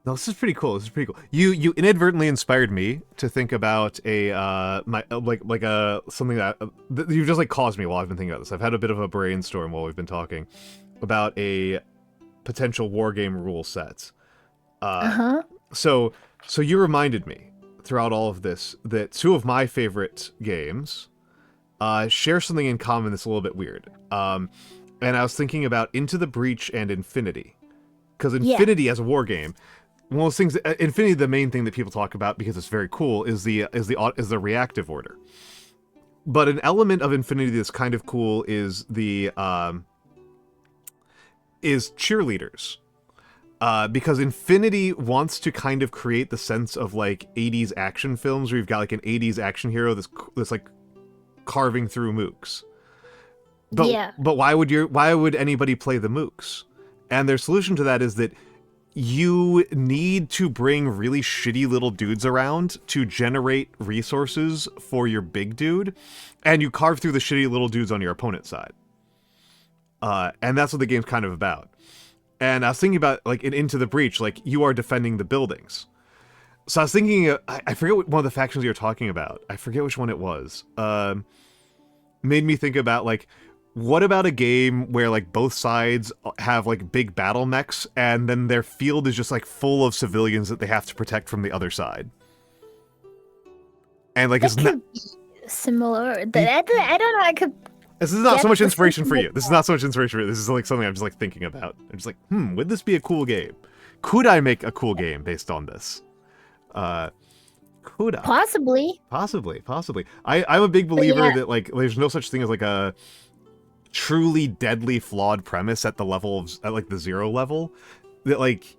No, this is pretty cool. This is pretty cool. You inadvertently inspired me to think about a something that you've just like caused me while I've been thinking about this. I've had a bit of a brainstorm while we've been talking about a potential wargame rule set. So you reminded me throughout all of this that two of my favorite games share something in common that's a little bit weird. And I was thinking about Into the Breach and Infinity, because Infinity as a wargame. One of those things, Infinity, the main thing that people talk about because it's very cool is the reactive order. But an element of Infinity that's kind of cool is the is cheerleaders, because Infinity wants to kind of create the sense of like 80s action films where you've got like an 80s action hero that's like carving through mooks. But why would anybody play the mooks? And their solution to that is that you need to bring really shitty little dudes around to generate resources for your big dude, and you carve through the shitty little dudes on your opponent's side. And that's what the game's kind of about. And I was thinking about, like, Into the Breach, like, you are defending the buildings. So I was thinking, I forget what one of the factions you were talking about. I forget which one it was. Made me think about, like, what about a game where, like, both sides have, like, big battle mechs, and then their field is just, like, full of civilians that they have to protect from the other side? And, like, it's not similar. I don't know. I could. This is not so much inspiration for you. This is not so much inspiration for you. This is, like, something I'm just, like, thinking about. I'm just like, would this be a cool game? Could I make a cool game based on this? Could I? Possibly. Possibly. I'm a big believer that, like, there's no such thing as, like, a truly deadly flawed premise at the level of, at like the 0 level, that like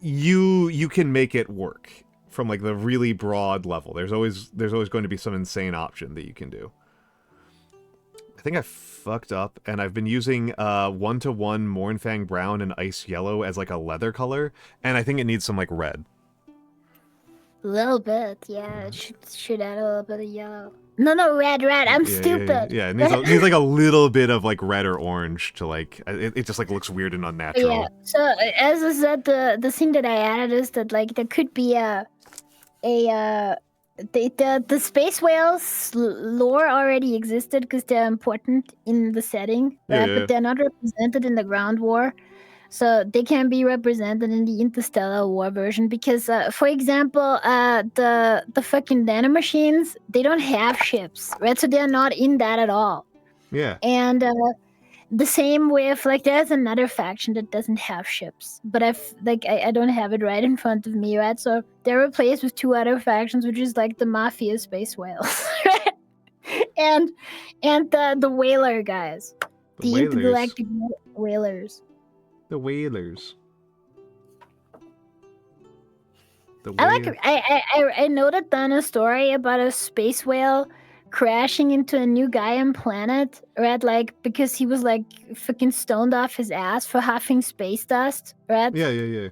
you can make it work from like the really broad level. There's always going to be some insane option that you can do. I think I fucked up and I've been using 1-to-1 Mornfang Brown and Ice Yellow as like a leather color, and I think it needs some like red. A little bit, yeah. It should add a little bit of yellow. No, red. I'm stupid. Yeah, it needs like a little bit of like red or orange to like, it just like looks weird and unnatural. Yeah, so as I said, the thing that I added is that like there could be the space whales lore already existed because they're important in the setting, right? But they're not represented in the ground war. So they can be represented in the interstellar war version because, for example, the fucking nanomachines, they don't have ships, right? So they're not in that at all. Yeah. And the same with, like, there's another faction that doesn't have ships, but I don't have it right in front of me, right? So they're replaced with 2 other factions, which is like the Mafia space whales, right? and the whaler guys, the intergalactic whalers. The whalers. I noted down a story about a space whale crashing into a new Gaian planet, right? Like, because he was like fucking stoned off his ass for huffing space dust, right? Yeah.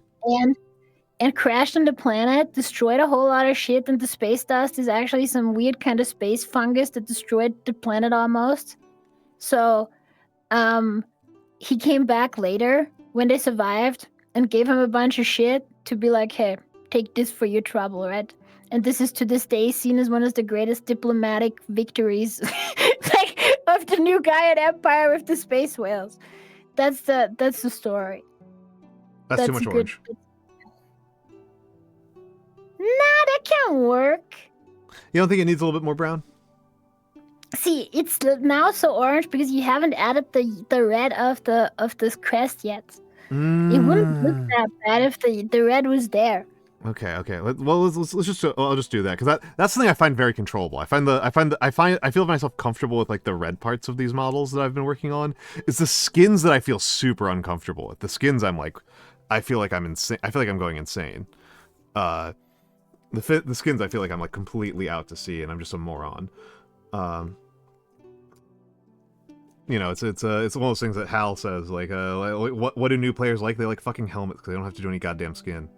And crashed on the planet, destroyed a whole lot of shit, and the space dust is actually some weird kind of space fungus that destroyed the planet almost. So, he came back later when they survived and gave him a bunch of shit to be like, hey, take this for your trouble, right? And this is to this day seen as one of the greatest diplomatic victories like, of the new Gaian Empire with the space whales. That's the story. That's too much orange. Nah, that can work. You don't think it needs a little bit more brown? See, it's now so orange because you haven't added the red of this crest yet. It wouldn't look that bad if the red was there. Okay. Well, let's just. I'll just do that because that's something I find very controllable. I feel myself comfortable with like the red parts of these models that I've been working on. It's the skins that I feel super uncomfortable with. The skins, I'm like, I feel like I'm insane. I feel like I'm going insane. The skins, I feel like I'm like completely out to sea and I'm just a moron. You know, it's one of those things that Hal says, like what do new players like? They like fucking helmets because they don't have to do any goddamn skin.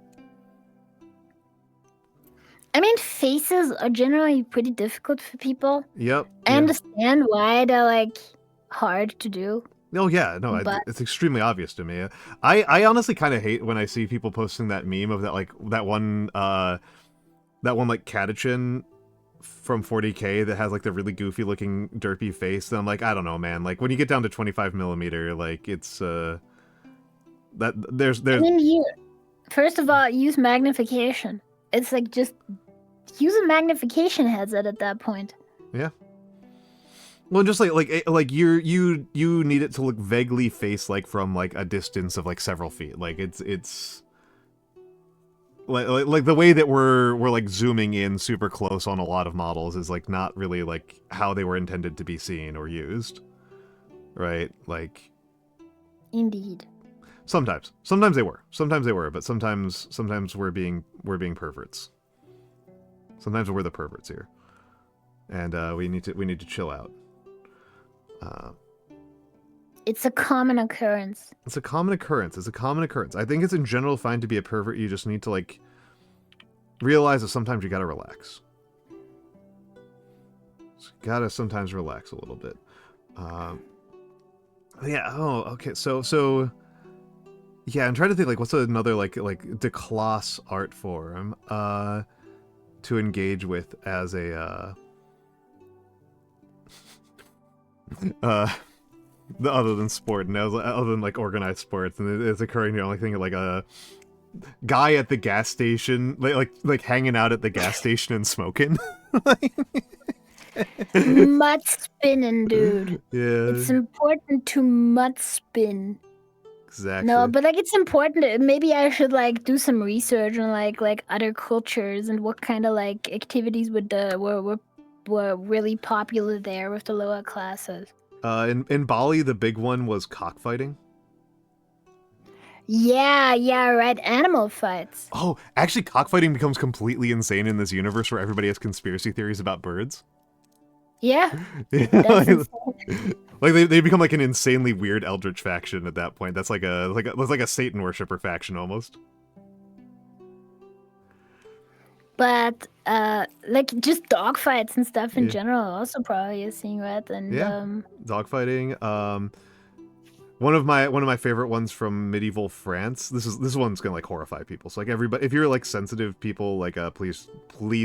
I mean, faces are generally pretty difficult for people. Yep. I understand why they're like hard to do. Oh yeah, no, But it's extremely obvious to me. I honestly kind of hate when I see people posting that meme of that one like Catachin from 40K that has like the really goofy looking derpy face. And I'm like, I don't know, man. Like when you get down to 25mm, like it's that there's I mean, you first of all use magnification. It's like just use a magnification headset at that point. yeah. Well, just like you need it to look vaguely face-like from like a distance of like several feet. Like it's like the way that we're like zooming in super close on a lot of models is like not really like how they were intended to be seen or used, right? Like Indeed. sometimes they were, but sometimes we're being perverts. Sometimes we're the perverts here, and we need to chill out. It's a common occurrence. It's a common occurrence. I think it's in general fine to be a pervert. You just need to like realize that sometimes you gotta relax. So you gotta sometimes relax a little bit. Yeah. Oh, okay. So yeah. I'm trying to think like what's another like declass art form to engage with as a other than sport and other than like organized sports, and it's occurring to me, like thinking like a guy at the gas station, like hanging out at the gas station and smoking. Mud spinning, dude. Yeah, It's important to mud spin. exactly. No, but like it's important. Maybe I should like do some research on like other cultures and what kind of like activities would were really popular there with the lower classes. In Bali, the big one was cockfighting. Yeah, right. Animal fights. Oh, actually, cockfighting becomes completely insane in this universe where everybody has conspiracy theories about birds. Yeah. Like they become like an insanely weird eldritch faction at that point. That's like a Satan worshiper faction almost. But like just dogfights and stuff in general also probably is seeing that. And dogfighting. One of my favorite ones from medieval France. This one's gonna like horrify people. So like everybody, if you're like sensitive people, like please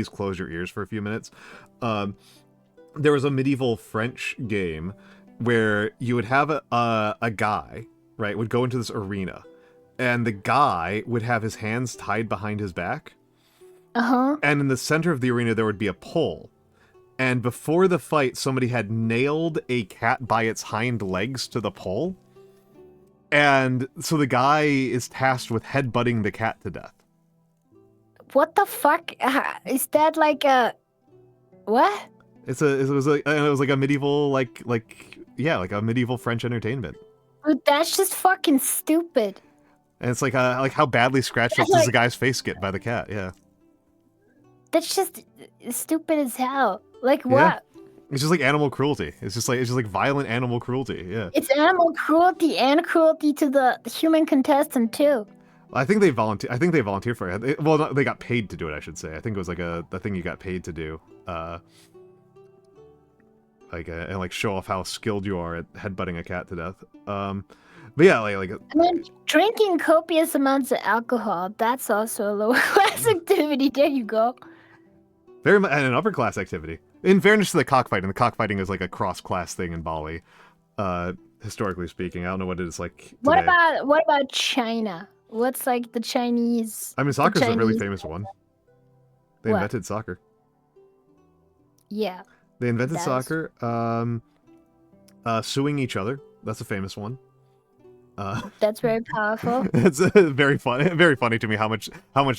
close your ears for a few minutes. There was a medieval French game where you would have a guy, right, would go into this arena, and the guy would have his hands tied behind his back. And in the center of the arena there would be a pole. And before the fight, somebody had nailed a cat by its hind legs to the pole. And so the guy is tasked with headbutting the cat to death. What the fuck? Is that like a... What? It was like a medieval like a medieval French entertainment. Dude, that's just fucking stupid. And it's like how badly scratched up does the guy's face get by the cat? Yeah. That's just stupid as hell. Like what? Yeah. It's just like animal cruelty. It's just like violent animal cruelty. Yeah. It's animal cruelty and cruelty to the human contestant too. I think they volunteered for it. Well, they got paid to do it, I should say. I think it was like a thing you got paid to do. And like show off how skilled you are at headbutting a cat to death. But yeah, I mean, drinking copious amounts of alcohol, that's also a lower class activity. There you go. Very much an upper class activity. In fairness to the cockfighting is like a cross class thing in Bali. Historically speaking, I don't know what it is like today. What about China? What's like the Chinese? I mean, soccer's a really famous one. They invented soccer. Yeah. They invented soccer. Suing each other. That's a famous one. That's very powerful. It's very funny to me how much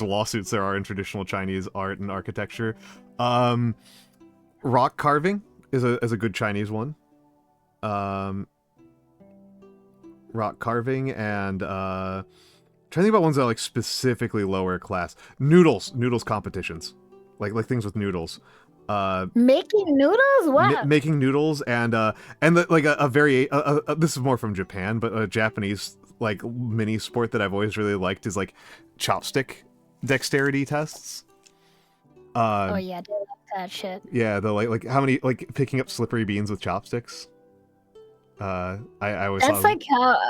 lawsuits there are in traditional Chinese art and architecture. Rock carving is a good Chinese one. Rock carving and trying to think about ones that are like specifically lower class. Noodles competitions, like things with noodles. Making noodles? What? Making noodles and this is more from Japan, but a Japanese like mini sport that I've always really liked is like chopstick dexterity tests. Oh yeah, they love that shit. Yeah, the like how many like picking up slippery beans with chopsticks. I always That's thought, like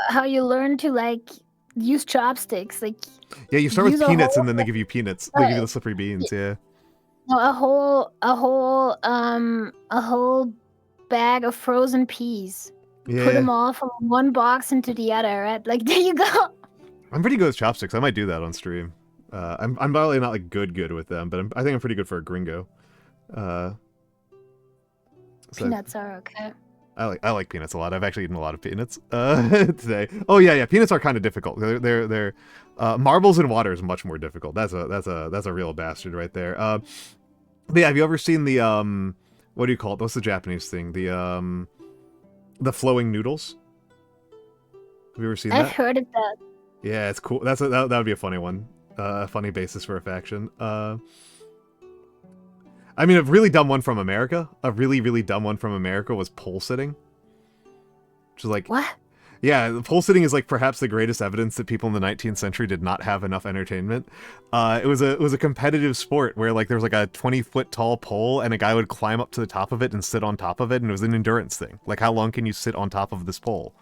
how you learn to like use chopsticks. Like yeah, you start with use a peanuts whole, and then they give you peanuts. They give you the slippery beans. Yeah. no, a whole bag of frozen peas. Put Yeah. them all from one box into the other, right? Like there you go. I'm pretty good with chopsticks. I might do that on stream. I'm probably not like good with them, but I think I'm pretty good for a gringo. So Peanuts are okay. I like peanuts a lot. I've actually eaten a lot of peanuts today. Oh yeah, peanuts are kind of difficult. They're marbles in water is much more difficult. That's a real bastard right there. But yeah, have you ever seen the what do you call it? What's the Japanese thing? The flowing noodles. Have you ever seen that? I've heard of that. Yeah, it's cool. That would be a funny one. A funny basis for a faction. I mean, a really dumb one from America. A really dumb one from America was pole sitting. Which is like... What? Yeah, the pole sitting is like perhaps the greatest evidence that people in the 19th century did not have enough entertainment. It was a competitive sport where like there was like a 20-foot tall pole and a guy would climb up to the top of it and sit on top of it, and it was an endurance thing. Like, how long can you sit on top of this pole?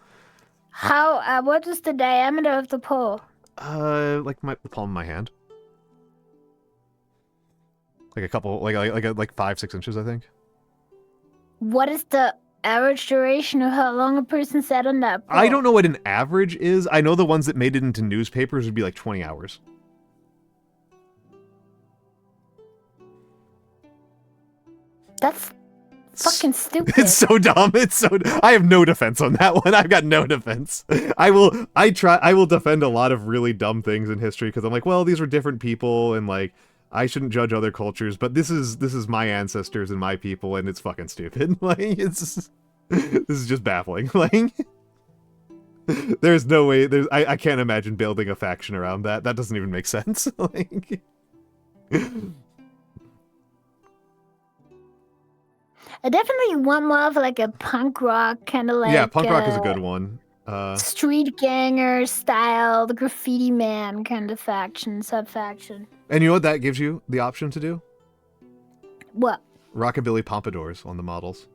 What is the diameter of the pole? Like the palm of my hand. Like a couple, like 5-6 inches, I think. What is the average duration of how long a person sat on that pole? I don't know what an average is. I know the ones that made it into newspapers would be like 20 hours. That's fucking stupid. It's so dumb. I have no defense on that one. I've got no defense. I will defend a lot of really dumb things in history because I'm like, well, these were different people and like I shouldn't judge other cultures, but this is my ancestors and my people and it's fucking stupid. Like this is just baffling. Like there's no way I can't imagine building a faction around that. That doesn't even make sense. Like I definitely want more of like a punk rock kind of like. Yeah, punk rock is a good one. Street ganger style, the graffiti man kind of sub-faction. And you know what that gives you the option to do? What? Rockabilly pompadours on the models.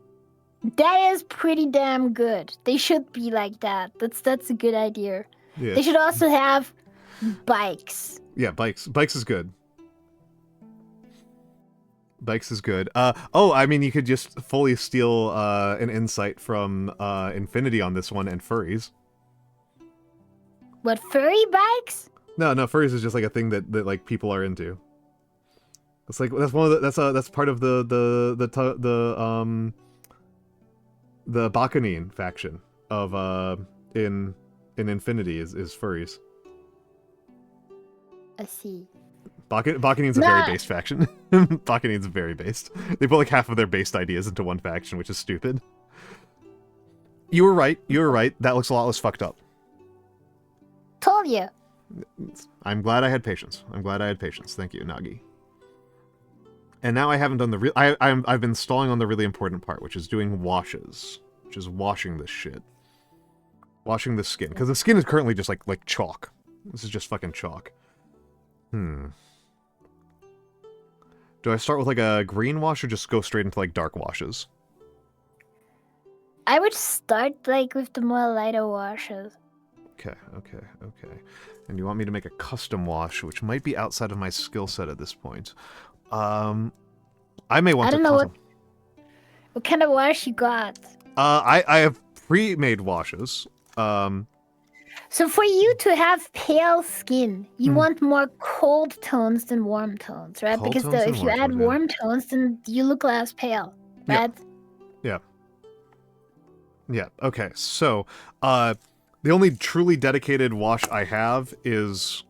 That is pretty damn good. They should be like that. That's a good idea. Yeah. They should also have bikes. Yeah, bikes. Bikes is good. Bikes is good. Oh, I mean, you could just fully steal an insight from Infinity on this one and furries. What, furry bikes? No, furries is just like a thing that like people are into. It's like that's one of the that's part of the Bakunin faction of in Infinity is furries. I see. Bakunin's a very based faction. Bakunin's very based. They put like half of their based ideas into one faction, which is stupid. You were right. That looks a lot less fucked up. Told you. I'm glad I had patience. Thank you, Nagi. And now I haven't done the real... I've been stalling on the really important part, which is doing washes. Which is washing this shit. Washing the skin. Because the skin is currently just like chalk. This is just fucking chalk. Do I start with like a green wash or just go straight into like dark washes? I would start like with the more lighter washes. Okay. And you want me to make a custom wash, which might be outside of my skill set at this point. I may want to... I don't know what kind of wash you got. I have pre-made washes. So for you to have pale skin, you want more cold tones than warm tones, right? Cold Because tones than if you warm add tones, warm tones, then you look less pale, right? Yeah. Okay. So, the only truly dedicated wash I have is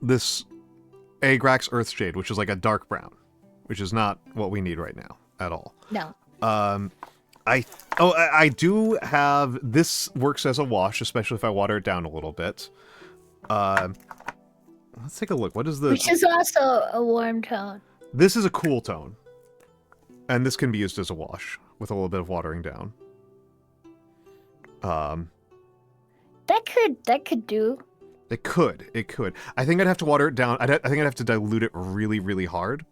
this Agrax Earthshade, which is like a dark brown, which is not what we need right now at all. No. I do have... This works as a wash, especially if I water it down a little bit. Let's take a look. What is the... Which is also a warm tone. This is a cool tone. And this can be used as a wash with a little bit of watering down. That could do. It could. I think I'd have to water it down. I think I'd have to dilute it really, really hard.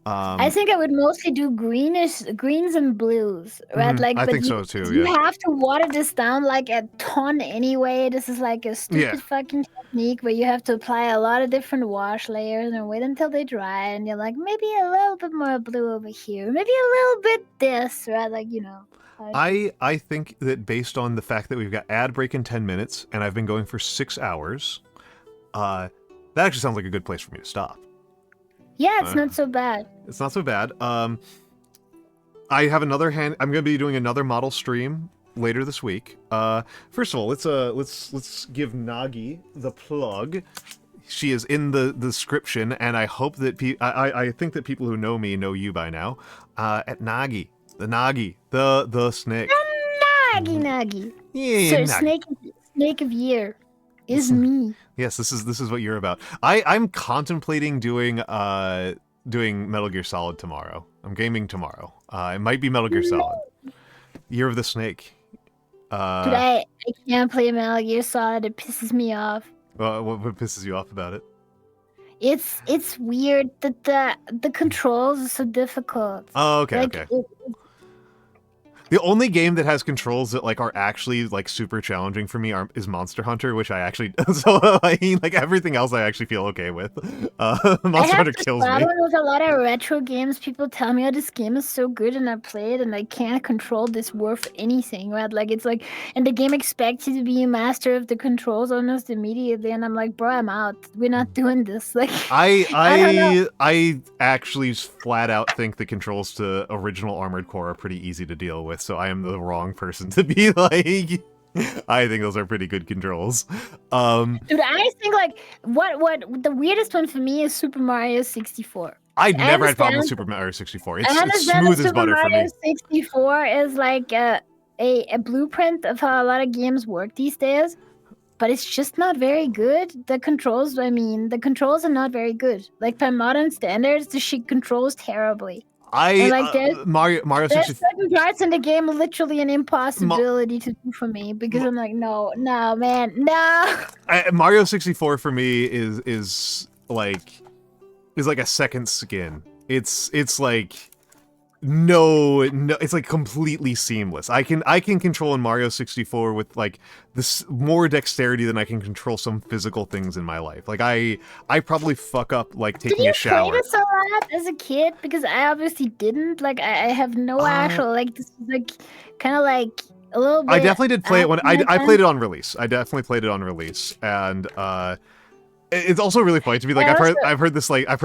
I think I would mostly do greens and blues, right? Like, I but think so too. you Yeah. have to water this down like a ton anyway. This is like a stupid fucking technique where you have to apply a lot of different wash layers and wait until they dry. And you're like, maybe a little bit more blue over here, maybe a little bit this, right? Like, you know. I think that based on the fact that we've got ad break in 10 minutes and I've been going for 6 hours, that actually sounds like a good place for me to stop. Yeah, it's not so bad. It's not so bad. I have another I'm going to be doing another model stream later this week. First of all, let's give Nagi the plug. She is in the description, and I hope that I think that people who know me know you by now. At Nagi, the snake. Nagi. Yeah, so Nagi. Snake of Year is me. Yes, this is what you're about. I'm contemplating doing Metal Gear Solid tomorrow. I'm gaming tomorrow. It might be Metal Gear Solid. Year of the Snake. Dude, I can't play Metal Gear Solid. It pisses me off. What pisses you off about it? It's weird that the controls are so difficult. Oh, okay, like, okay. The only game that has controls that like are actually like super challenging for me is Monster Hunter, which I actually so like everything else I actually feel okay with. Monster Hunter kills me. With a lot of retro games, people tell me, "Oh, this game is so good," and I play it, and I can't control this worth anything, right? Like it's like, and the game expects you to be a master of the controls almost immediately, and I'm like, "Bro, I'm out. We're not doing this." Like, I actually flat out think the controls to original Armored Core are pretty easy to deal with. So I am the wrong person to be like. I think those are pretty good controls. Dude, I think like what the weirdest one for me is Super Mario 64. I never had problem with Super Mario 64. It's smooth as butter for me. Super Mario 64 is like a blueprint of how a lot of games work these days, but it's just not very good. The controls are not very good. Like by modern standards, the shit controls terribly. Mario 64. There's certain parts in the game like an impossibility to do for me because I'm like, no, man, no. Mario 64 for me is like a second skin. It's like no, it's like completely seamless. I can control in Mario 64 with like this more dexterity than I can control some physical things in my life. Like I probably fuck up like taking a shower. Did you play this a lot as a kid? Because I obviously didn't. Like I have no actual like this is like kind of like a little bit. I definitely did play it when I played it on release. I definitely played it on release, and it's also really funny to me. Like I've heard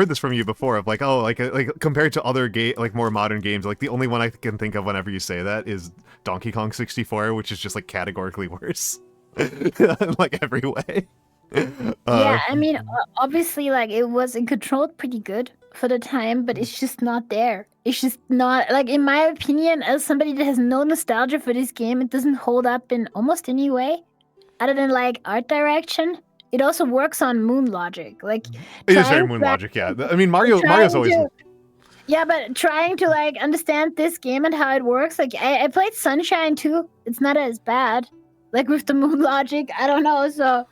this from you before of like, oh, like compared to other like more modern games, like the only one I can think of whenever you say that is Donkey Kong 64, which is just like categorically worse, like every way. Yeah, I mean, obviously, like it controlled pretty good for the time, but it's just not there. It's just not like, in my opinion, as somebody that has no nostalgia for this game, it doesn't hold up in almost any way, other than like art direction. It also works on moon logic. Like it is very moon logic, yeah. I mean, Mario's always. Yeah, but trying to like understand this game and how it works. Like I played Sunshine too. It's not as bad. Like with the moon logic, I don't know. So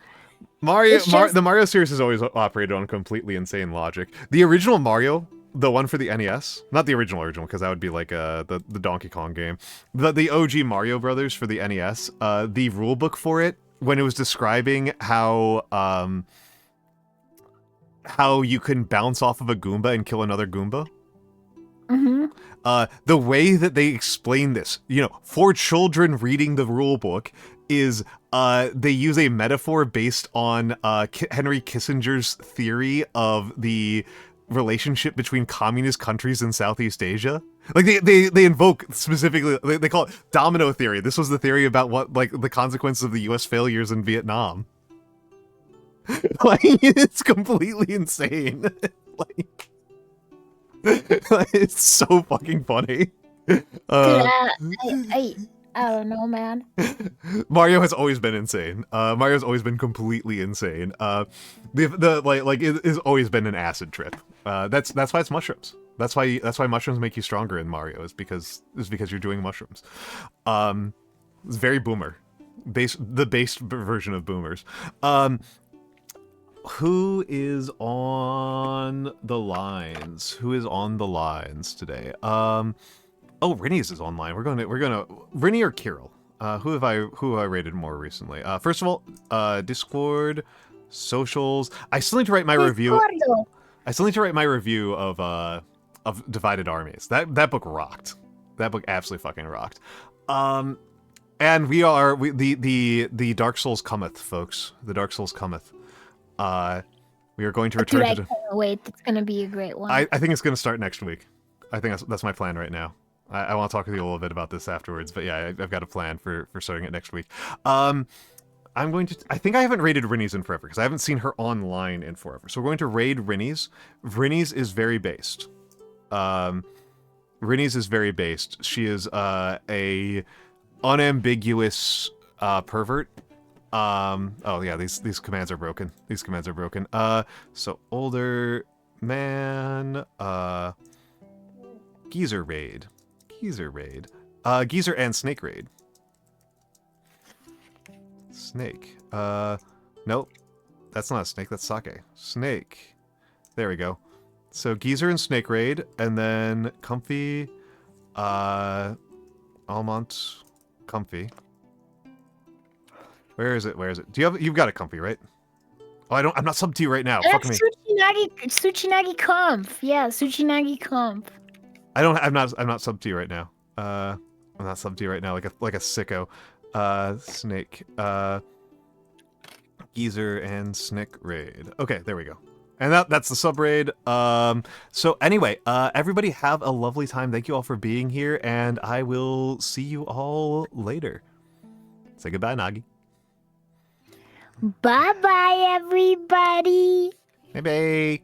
the Mario series has always operated on completely insane logic. The original Mario, the one for the NES, not the original, because that would be like the Donkey Kong game. The OG Mario Brothers for the NES, the rule book for it, when it was describing how you can bounce off of a Goomba and kill another Goomba. The way that they explain this, for children reading the rule book, is they use a metaphor based on Henry Kissinger's theory of the relationship between communist countries in Southeast Asia. Like they invoke specifically, they call it domino theory. This was the theory about what like the consequences of the U.S. failures in Vietnam. Like it's completely insane. Like it's so fucking funny. I don't know, man. Mario has always been insane. Mario's always been completely insane. It has always been an acid trip. That's why it's mushrooms. That's why mushrooms make you stronger in Mario. Is because you're doing mushrooms. It's very boomer. The base version of boomers. who is on the lines? Who is on the lines today? Oh, Rinny's is online. We're gonna Rinny or Kirill? Who have I rated more recently? First of all, Discord, socials. I still need to write my review. I still need to write my review of Divided Armies. That book rocked. That book absolutely fucking rocked. And the Dark Souls cometh, folks. The Dark Souls cometh. We are going to return I can't wait. It's gonna be a great one. I think it's gonna start next week. I think that's my plan right now. I want to talk with you a little bit about this afterwards, but yeah, I've got a plan for starting it next week. I think I haven't raided Rinny's in forever, because I haven't seen her online in forever. So we're going to raid Rinny's. Rinny's is very based. Rinny's is very based. She is a unambiguous pervert. Oh yeah, these commands are broken. These commands are broken. So older man, geezer raid. Geezer raid. Geezer and snake raid. Snake. Nope. That's not a snake, that's sake. Snake. There we go. So Geezer and snake raid, and then comfy, Almont, comfy. Where is it? Where is it? You've got a comfy, right? Oh, I'm not sub to you right now. Fuck me. Tsuchinagi Conf. Yeah, Tsuchinagi Conf. I'm not sub to you right now. I'm not sub to you right now, like a sicko. Snake. Geezer and Snick raid. Okay, there we go. And that's the sub raid. So anyway, everybody have a lovely time. Thank you all for being here, and I will see you all later. Say goodbye, Nagi. Bye bye, everybody. Bye bye.